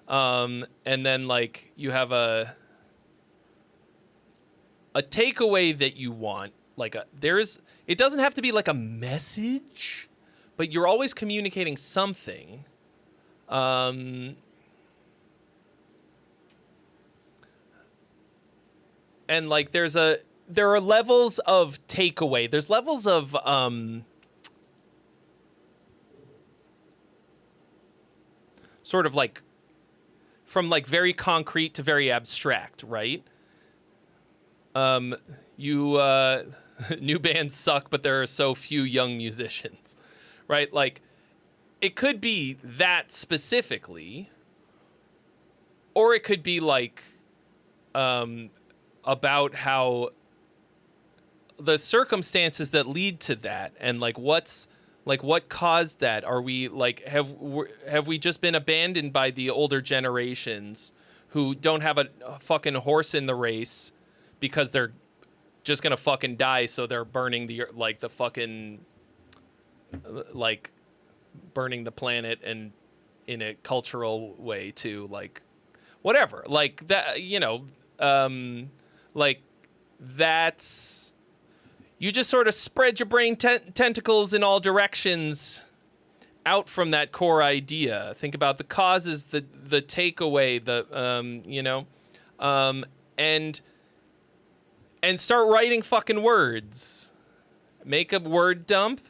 And then like you have a takeaway that you want. Like it doesn't have to be like a message, but you're always communicating something. And like there are levels of takeaway. There's levels of sort of like from like very concrete to very abstract, right? New bands suck, but there are so few young musicians, right? Like, it could be that specifically, or it could be like about how the circumstances that lead to that, and like what caused that. Are we like have we just been abandoned by the older generations who don't have a fucking horse in the race because they're just gonna fucking die, so they're burning the fucking like burning the planet, and in a cultural way too, like whatever, like that, you know, like that's, you just sort of spread your brain tentacles in all directions out from that core idea. Think about the causes, the takeaway, the you know, and start writing fucking words. Make a word dump,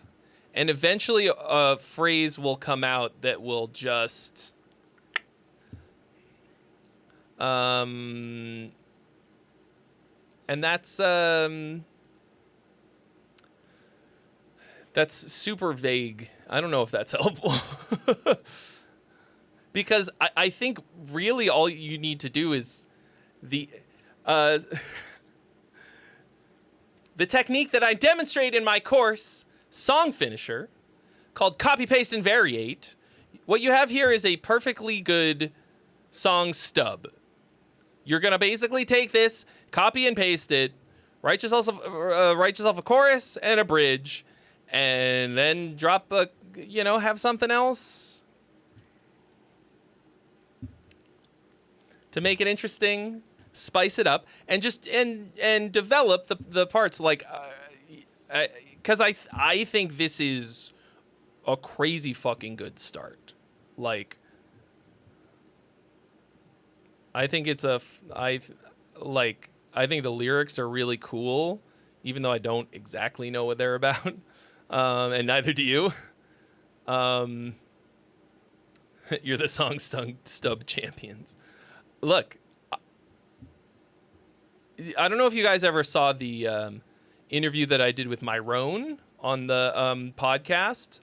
and eventually a phrase will come out that will just and that's super vague. I don't know if that's helpful. Because I think really all you need to do is the technique that I demonstrate in my course, Song Finisher, called Copy, Paste, and Variate. What you have here is a perfectly good song stub. You're going to basically take this, copy and paste it, write yourself a chorus and a bridge, and then drop a, have something else to make it interesting, spice it up, and just and develop the parts, like, because I think this is a crazy fucking good start. Like, I think it's I think the lyrics are really cool, even though I don't exactly know what they're about, and neither do you. You're the song stub champions. Look, I don't know if you guys ever saw the interview that I did with Myron on the podcast.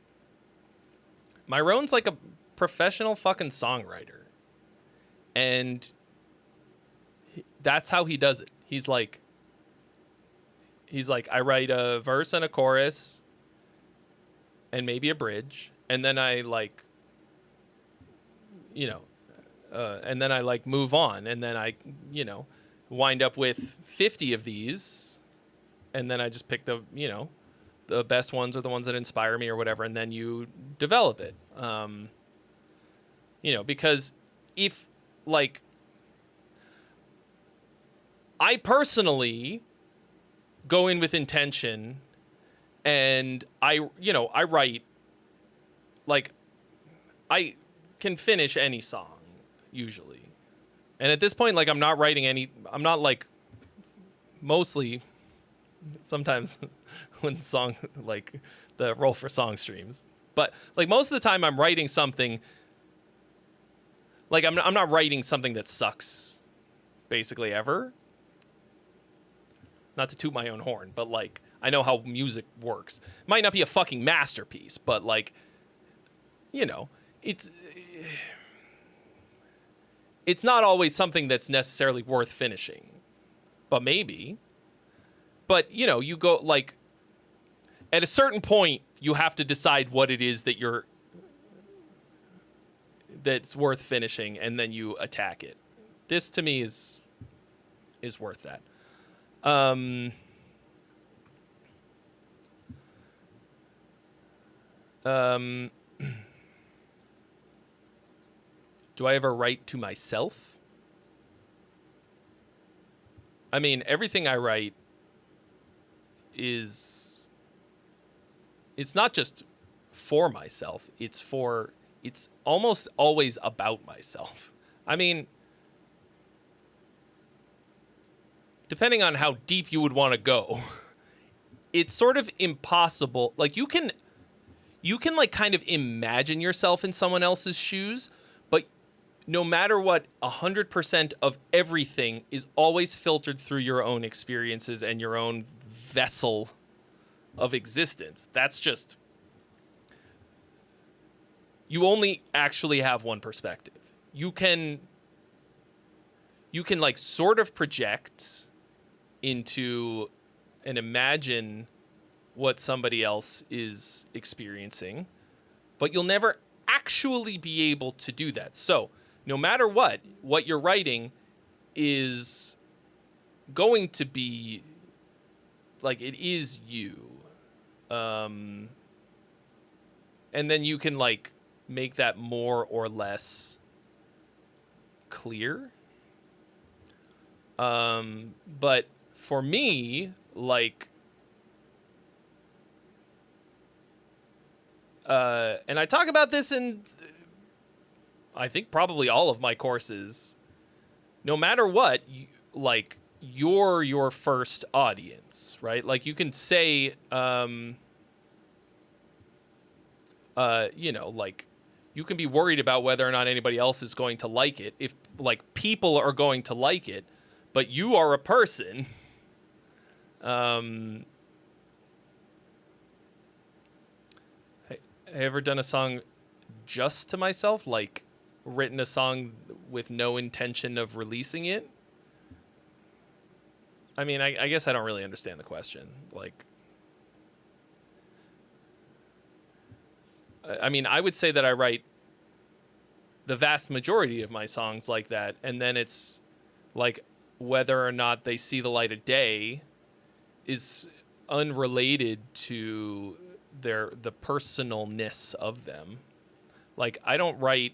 Myron's like a professional fucking songwriter, and that's how he does it. He's like, I write a verse and a chorus and maybe a bridge, and then I and then I move on, and then I, wind up with 50 of these, and then I just pick the best ones or the ones that inspire me or whatever, and then you develop it. Because if, I personally go in with intention, and I write, I can finish any song usually. And at this point, I'm not writing mostly, sometimes when song, the roll for song streams, but most of the time I'm writing something, I'm not writing something that sucks basically ever. Not to toot my own horn, but I know how music works. Might not be a fucking masterpiece, but it's not always something that's necessarily worth finishing, but maybe. But you go at a certain point, you have to decide what it is that's worth finishing, and then you attack it. This to me is worth that. Do I ever write to myself? I mean, everything I write it's not just for myself. It's almost always about myself. I mean, depending on how deep you would want to go, it's sort of impossible. You can kind of imagine yourself in someone else's shoes, but no matter what, 100% of everything is always filtered through your own experiences and your own vessel of existence. That's just, you only actually have one perspective. You can sort of project into and imagine what somebody else is experiencing, but you'll never actually be able to do that. So no matter what you're writing is going to be it is you. And then you can make that more or less clear. But for me, and I talk about this in, I think, probably all of my courses. No matter what, you're your first audience, right? You can say, you can be worried about whether or not anybody else is going to like it. If people are going to like it, but you are a person. Have I ever done a song just to myself? Written a song with no intention of releasing it? I mean, I guess I don't really understand the question. I mean, I would say that I write the vast majority of my songs like that, and then it's whether or not they see the light of day is unrelated to the personalness of them. Like, I don't write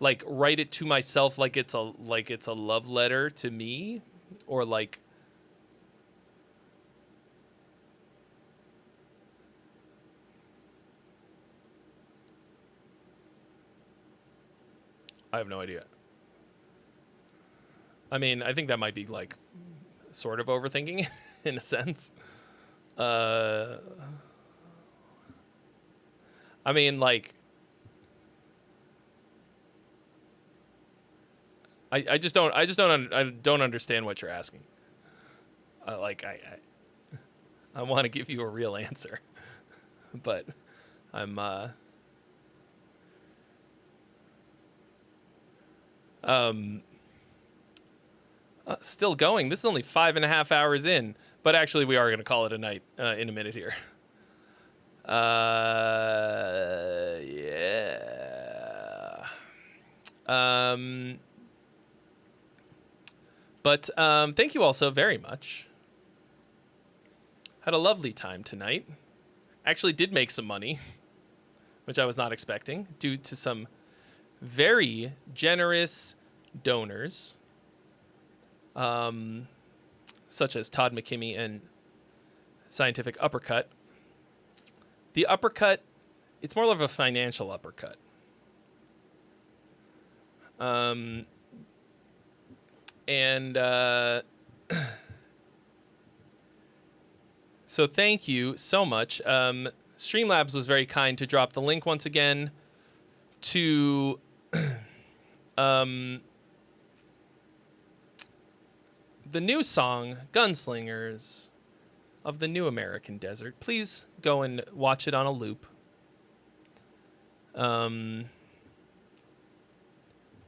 it to myself like it's a love letter to me, or like I have no idea. I mean, I think that might be like sort of overthinking it in a sense. I mean, like, I just don't understand what you're asking. I want to give you a real answer, but I'm still going. This is only 5.5 hours in, but actually we are going to call it a night in a minute here. Yeah. But thank you all so very much. Had a lovely time tonight. Actually did make some money, which I was not expecting, due to some very generous donors, such as Todd McKimmey and Scientific Uppercut. The uppercut, it's more of a financial uppercut. So thank you so much. Streamlabs was very kind to drop the link once again to the new song, Gunslingers of the New American Desert. Please go and watch it on a loop.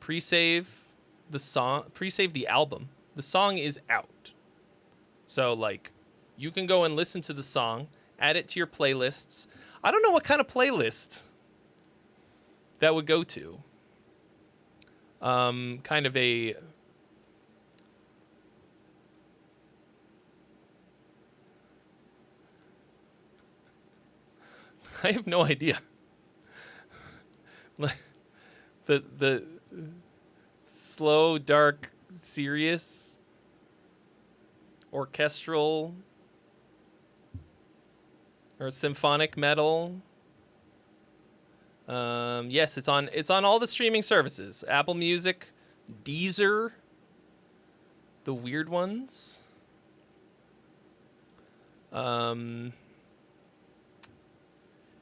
Pre-save the song, pre-save the album. The song is out. So, like, you can go and listen to the song, add it to your playlists. I don't know what kind of playlist that would go to. Kind of a... I have no idea. The slow, dark, serious, orchestral, or symphonic metal. Yes, it's on all the streaming services. Apple Music, Deezer, the weird ones.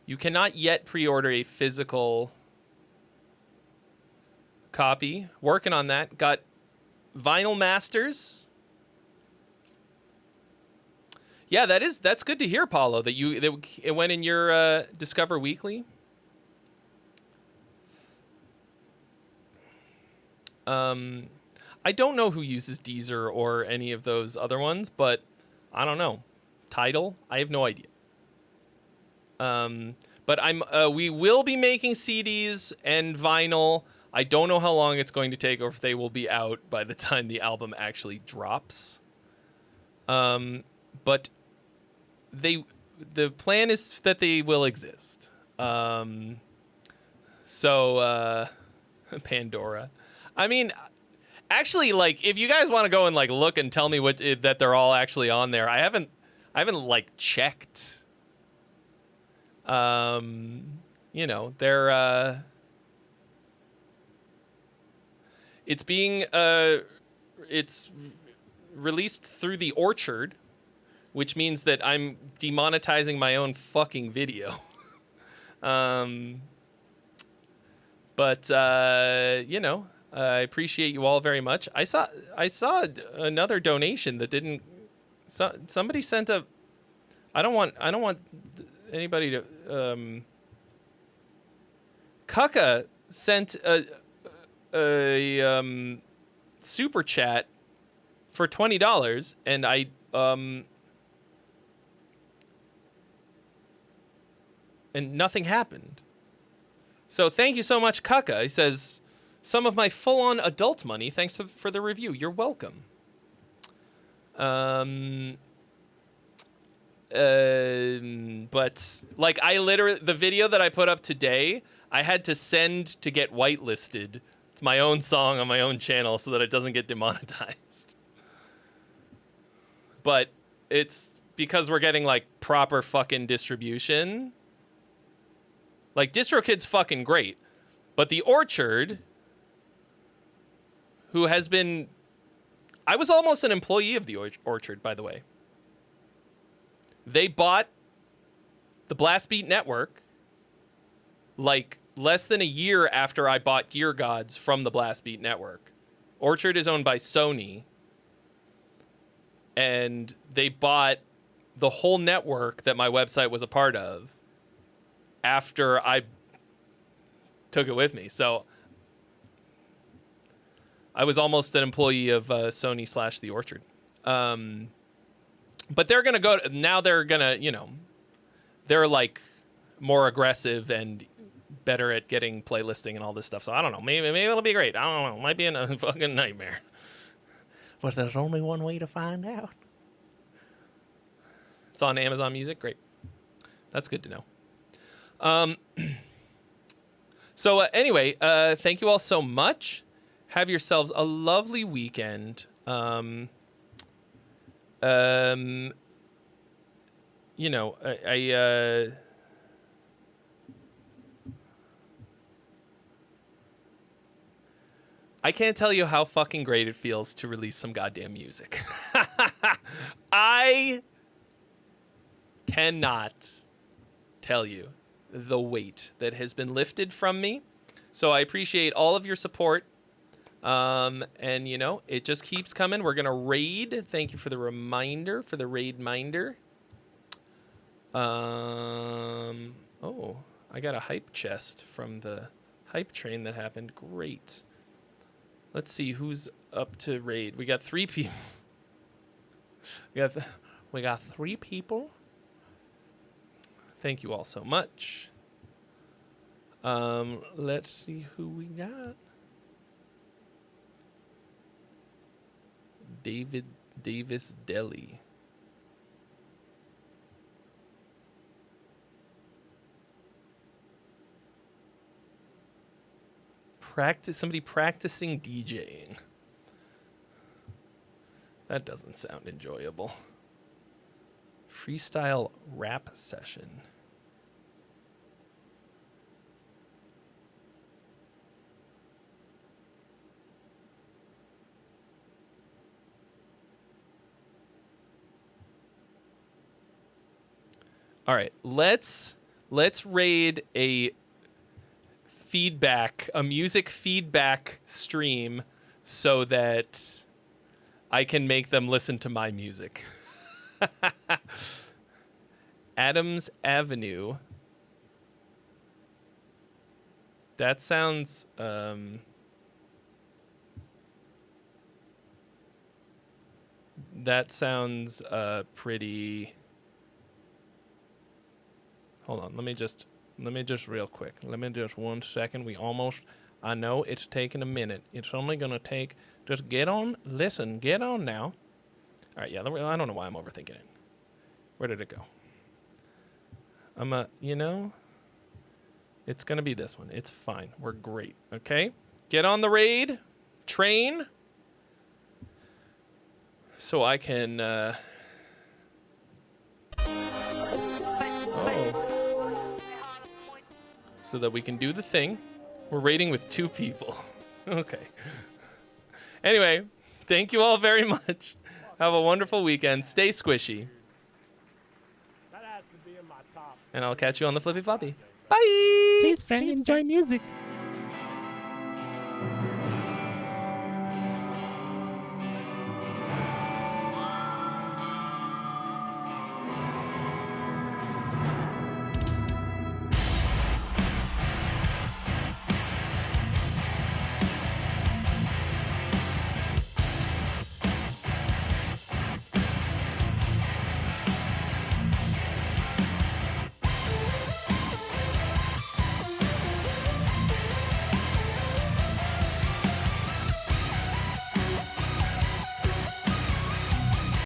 You cannot yet pre-order a physical copy. Working on that. Got vinyl masters. Yeah, that's good to hear, Paulo, that it went in your Discover Weekly. I don't know who uses Deezer or any of those other ones, but I don't know. Tidal, I have no idea. But we will be making CDs and vinyl. I don't know how long it's going to take, or if they will be out by the time the album actually drops. But the plan is that they will exist. So Pandora. I mean, actually, like, if you guys want to go and like look and tell me that they're all actually on there, I haven't like checked. You know, they're it's being it's released through the Orchard, which means that I'm demonetizing my own fucking video. But you know, I appreciate you all very much. I saw another donation that didn't. Somebody sent a. I don't want anybody to. Kaka sent a super chat for $20, and I and nothing happened. So thank you so much, Kaka. He says, some of my full-on adult money, thanks for the review. You're welcome. But like I literally, the video that I put up today, I had to send to get whitelisted. It's my own song on my own channel so that it doesn't get demonetized. But it's because we're getting like proper fucking distribution. Like DistroKid's fucking great, but the Orchard, who has been, I was almost an employee of the Orchard, by the way. They bought the Blast Beat Network like less than a year after I bought Gear Gods from the Blast Beat Network. Orchard is owned by Sony, and they bought the whole network that my website was a part of after I took it with me. So I was almost an employee of Sony / the Orchard. But they're going to go, now they're going to, you know, they're like more aggressive and better at getting playlisting and all this stuff. So I don't know, maybe it'll be great. I don't know, it might be a fucking nightmare. But there's only one way to find out. It's on Amazon Music, great. That's good to know. So anyway, thank you all so much. Have yourselves a lovely weekend. You know, I can't tell you how fucking great it feels to release some goddamn music. I cannot tell you the weight that has been lifted from me. So I appreciate all of your support. And you know, it just keeps coming. We're gonna raid. Thank you for the reminder, for the raid minder. Oh, I got a hype chest from the hype train that happened. Great. Let's see who's up to raid. We got 3 people. we got 3 people. Thank you all so much. Let's see who we got. Davis Deli. Somebody practicing DJing. That doesn't sound enjoyable. Freestyle rap session. All right, let's raid a music feedback stream so that I can make them listen to my music. Adams Avenue. That sounds pretty. Hold on, let me just real quick. Let me just 1 second. I know it's taking a minute. It's only gonna take, just get on, listen, get on now. All right, yeah, I don't know why I'm overthinking it. Where did it go? You know, it's gonna be this one. It's fine, we're great, okay? Get on the raid train so I can, so that we can do the thing. We're raiding with 2 people. Okay. Anyway, thank you all very much. Have a wonderful weekend. Stay squishy. That has to be in my top. And I'll catch you on the Flippy Floppy. Bye! Please, friend, enjoy music.